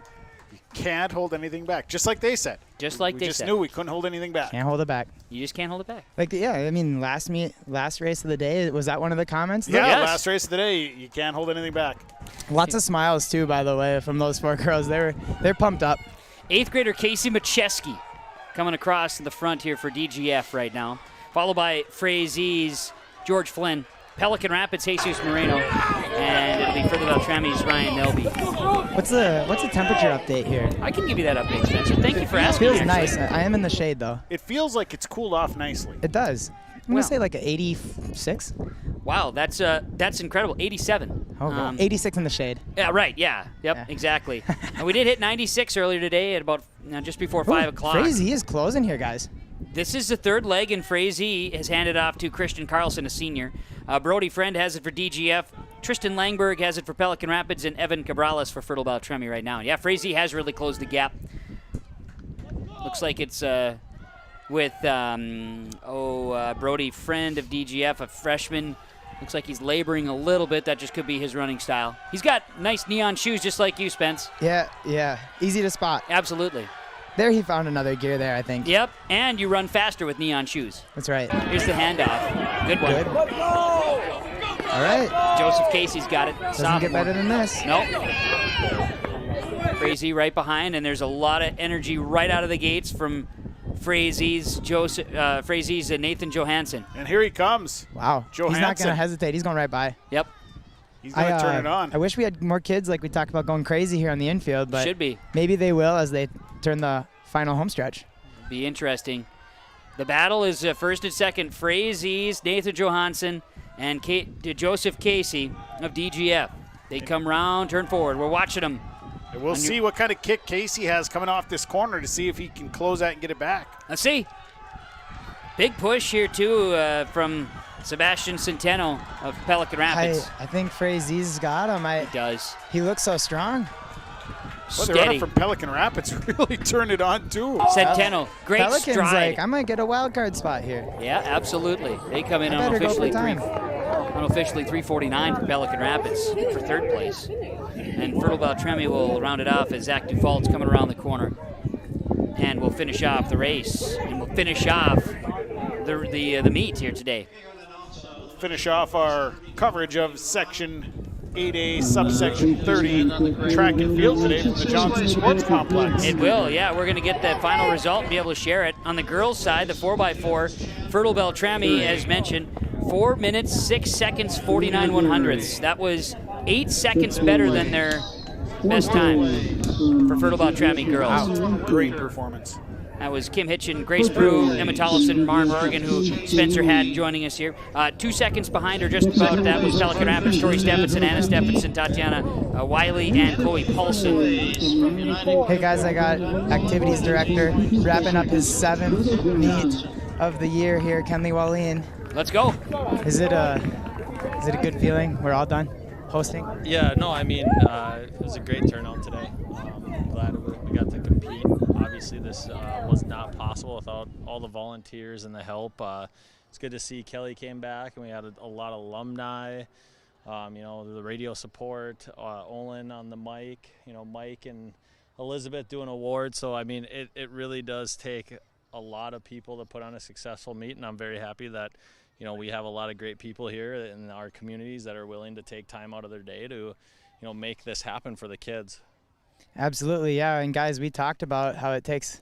can't hold anything back. Just like they said.
Just like
we
they
just
said.
knew we couldn't hold anything back.
Can't hold it back.
You just can't hold it back.
Like, yeah, I mean, last race of the day, was that one of the comments?
Yeah,
Yes.
last race of the day, you can't hold anything back.
Lots of smiles, too, by the way, from those 4 girls. They're pumped up.
8th grader Casey Macheski coming across in the front here for DGF right now, followed by Frazier's George Flynn, Pelican Rapids Jesus Moreno, and it'll be further Beltrami's Ryan Nelby.
What's the temperature update here?
I can give you that update, Spencer. Thank you for asking.
Feels
actually.
nice. I am in the shade, though.
It feels like it's cooled off nicely.
It does. I'm going to say like an 86.
Wow, that's incredible. 87.
Oh, 86 in the shade.
Yeah, right. Yeah. Yep. Exactly. And we did hit 96 earlier today at about just before 5 o'clock.
Frazee is closing here, guys.
This is the third leg, and Frazee has handed off to Christian Carlson, a senior. Brody Friend has it for DGF. Tristan Langberg has it for Pelican Rapids, and Evan Cabrales for Fertile Beltrami right now. Yeah, Frazee has really closed the gap. Looks like it's with Brody Friend of DGF, a freshman. Looks like he's laboring a little bit. That just could be his running style. He's got nice neon shoes just like you, Spence.
Yeah. Easy to spot.
Absolutely.
There he found another gear there, I think.
Yep, and you run faster with neon shoes.
That's right.
Here's the handoff. Good one.
Good. All right.
Joseph Casey's got it.
Doesn't get better than this.
Nope. Frazee right behind, and there's a lot of energy right out of the gates from Frazee's Nathan Johansson.
And here he comes.
Wow.
Johansson.
He's not going to hesitate. He's going right by.
Yep.
He's going to turn it on.
I wish we had more kids like we talked about going crazy here on the infield, but
should be.
Maybe they will as they turn the final home stretch.
Be interesting. The battle is first and second. Frazee's Nathan Johansson and Joseph Casey of DGF. They come round, turn forward. We're watching them.
And we'll see what kind of kick Casey has coming off this corner to see if he can close that and get it back.
Let's see. Big push here, too, from Sebastian Centeno of Pelican Rapids.
I think Frazee's got him.
He does.
He looks so strong.
Well, the runner from Pelican Rapids really turned it on, too.
Centeno, great
Pelican's
stride.
like, I might get a wild card spot here.
Yeah, absolutely. They come in
unofficially
349 for Pelican Rapids for third place. And Fertile Beltrami will round it off as Zach Dufault's coming around the corner. And we'll finish off the race. And we'll finish off the meet here today.
Finish off our coverage of Section 8A, subsection 30, track and field today from the Johnson Sports Complex.
It will, yeah. We're going to get the final result and be able to share it. On the girls' side, the 4x4, Fertile Beltrami, as mentioned, 4 minutes, 6 seconds, 49 100ths. That was 8 seconds better than their best time for Fertile Beltrami girls.
Wow, great performance.
That was Kim Hitchin, Grace Brew, Emma Tollefson, Maren Morgan, who Spencer had joining us here. 2 seconds behind her, just about, that was Pelican Rapids, Tori Stephenson, Anna Stephenson, Tatiana Wiley, and Chloe Paulson.
Hey guys, I got activities director wrapping up his 7th meet of the year here, Kenley Wallin.
Let's go.
Is it a good feeling? We're all done hosting?
Yeah, no, I mean, it was a great turnout today. Glad we got to compete. Obviously, this was not possible without all the volunteers and the help. It's good to see Kelly came back, and we had a lot of alumni. The radio support, Olin on the mic, Mike and Elizabeth doing awards. So, I mean, it really does take a lot of people to put on a successful meet, and I'm very happy that, we have a lot of great people here in our communities that are willing to take time out of their day to, make this happen for the kids.
Absolutely, yeah. And guys, we talked about how it takes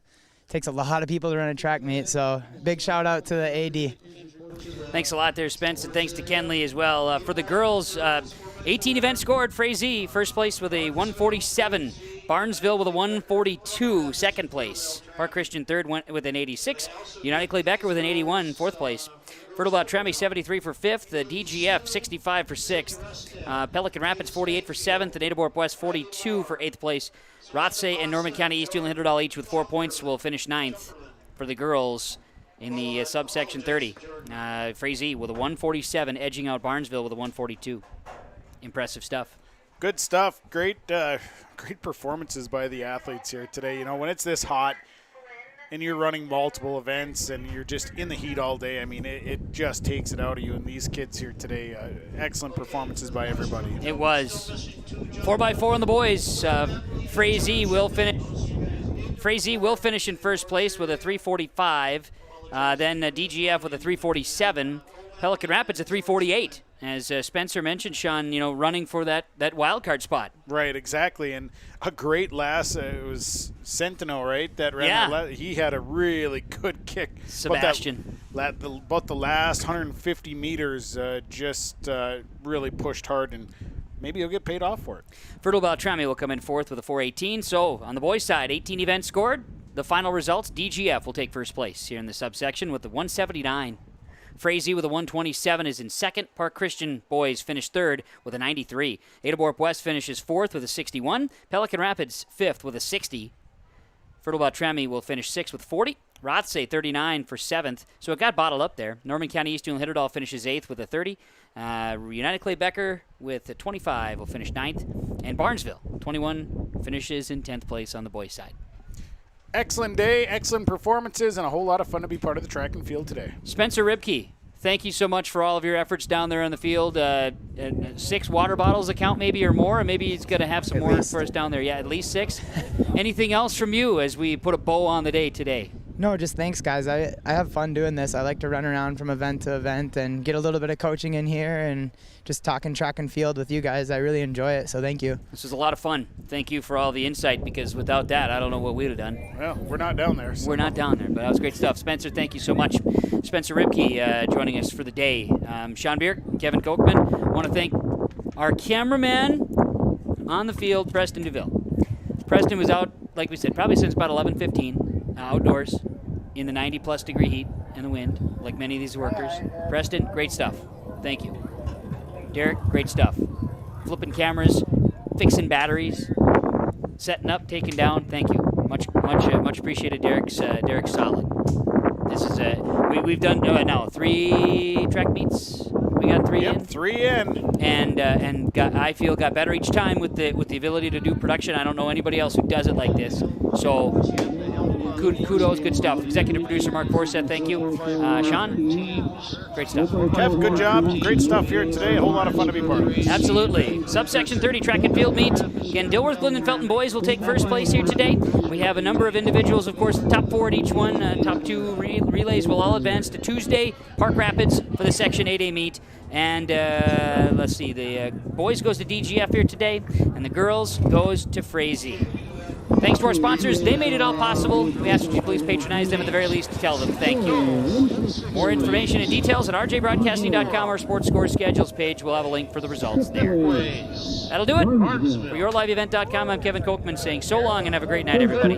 a lot of people to run a track meet. So big shout out to the AD.
Thanks a lot there, Spence, and thanks to Kenley as well. For the girls, 18 events scored. Frazee first place with a 147. Barnesville with a 142, second place. Park Christian third went with an 86. United Clay Becker with an 81, fourth place. Fertile Beltrami 73 for fifth. The DGF 65 for sixth. Pelican Rapids 48 for seventh. And Adaborp West 42 for eighth place. Rothsay and Norman County East doing $100 each with 4 points will finish ninth for the girls in the subsection 30. Frazee with a 147, edging out Barnesville with a 142. Impressive stuff.
Good stuff. Great performances by the athletes here today. When it's this hot, and you're running multiple events and you're just in the heat all day, I mean, it just takes it out of you. And these kids here today, excellent performances by everybody.
It was 4x4 on the boys. Frazee will finish in first place with a 3:45. Then DGF with a 3:47. Pelican Rapids a 3:48. As Spencer mentioned, Sean, running for that wild card spot.
Right, exactly. And a great last, it was Centeno, right? That ran. He had a really good kick.
Sebastian.
About the last 150 meters just really pushed hard, and maybe he'll get paid off for it.
Fertile Beltrami will come in fourth with a 4:18. So on the boys' side, 18 events scored. The final results, DGF will take first place here in the subsection with the 179. Frazee with a 127 is in second. Park Christian boys finish third with a 93. Adabor West finishes fourth with a 61. Pelican Rapids fifth with a 60. Fertile Beltrami will finish sixth with 40. Rothsay 39 for seventh. So it got bottled up there. Norman County Eastern Hitterdal finishes eighth with a 30. United Clay Becker with a 25 will finish ninth. And Barnesville, 21, finishes in 10th place on the boys' side.
Excellent day, excellent performances, and a whole lot of fun to be part of the track and field today.
Spencer Ribke, thank you so much for all of your efforts down there on the field. 6 water bottles account maybe or more, or maybe he's going to have some more for us down there. Yeah, at least 6. Anything else from you as we put a bow on the day today?
No, just thanks, guys. I have fun doing this. I like to run around from event to event and get a little bit of coaching in here and just talking track and field with you guys. I really enjoy it, so thank you.
This was a lot of fun. Thank you for all the insight, because without that, I don't know what we'd have done.
Well, we're not down there. So.
We're not down there, but that was great stuff. Spencer, thank you so much. Spencer Ribke joining us for the day. Sean Bierk, Kevin Kochman. Want to thank our cameraman on the field, Preston DeVille. Preston was out, like we said, probably since about 11:15. Outdoors in the 90-plus degree heat and the wind, like many of these workers. Preston, great stuff. Thank you. Derek, great stuff. Flipping cameras, fixing batteries, setting up, taking down. Thank you. Much appreciated. Derek's solid. This is we've done now 3 track meets. We got 3 in.
3 in.
And I feel got better each time with the ability to do production. I don't know anybody else who does it like this. So kudos, good stuff. Executive producer Mark Forsett, thank you. Sean, great stuff.
Kev, good job. Great stuff here today. A whole lot of fun to be part of.
Absolutely. Subsection 30 track and field meet. Again, Dilworth, Linden, Felton boys will take first place here today. We have a number of individuals, of course, the top 4 at each one. Top 2 relays will all advance to Tuesday, Park Rapids for the Section 8A meet. And let's see, the boys goes to DGF here today, and the girls goes to Frazee. Thanks to our sponsors. They made it all possible. We ask that you please patronize them, at the very least, to tell them thank you. More information and details at rjbroadcasting.com. Our sports score schedules page will have a link for the results there. That'll do it. For yourliveevent.com, I'm Kevin Kochman saying so long and have a great night, everybody.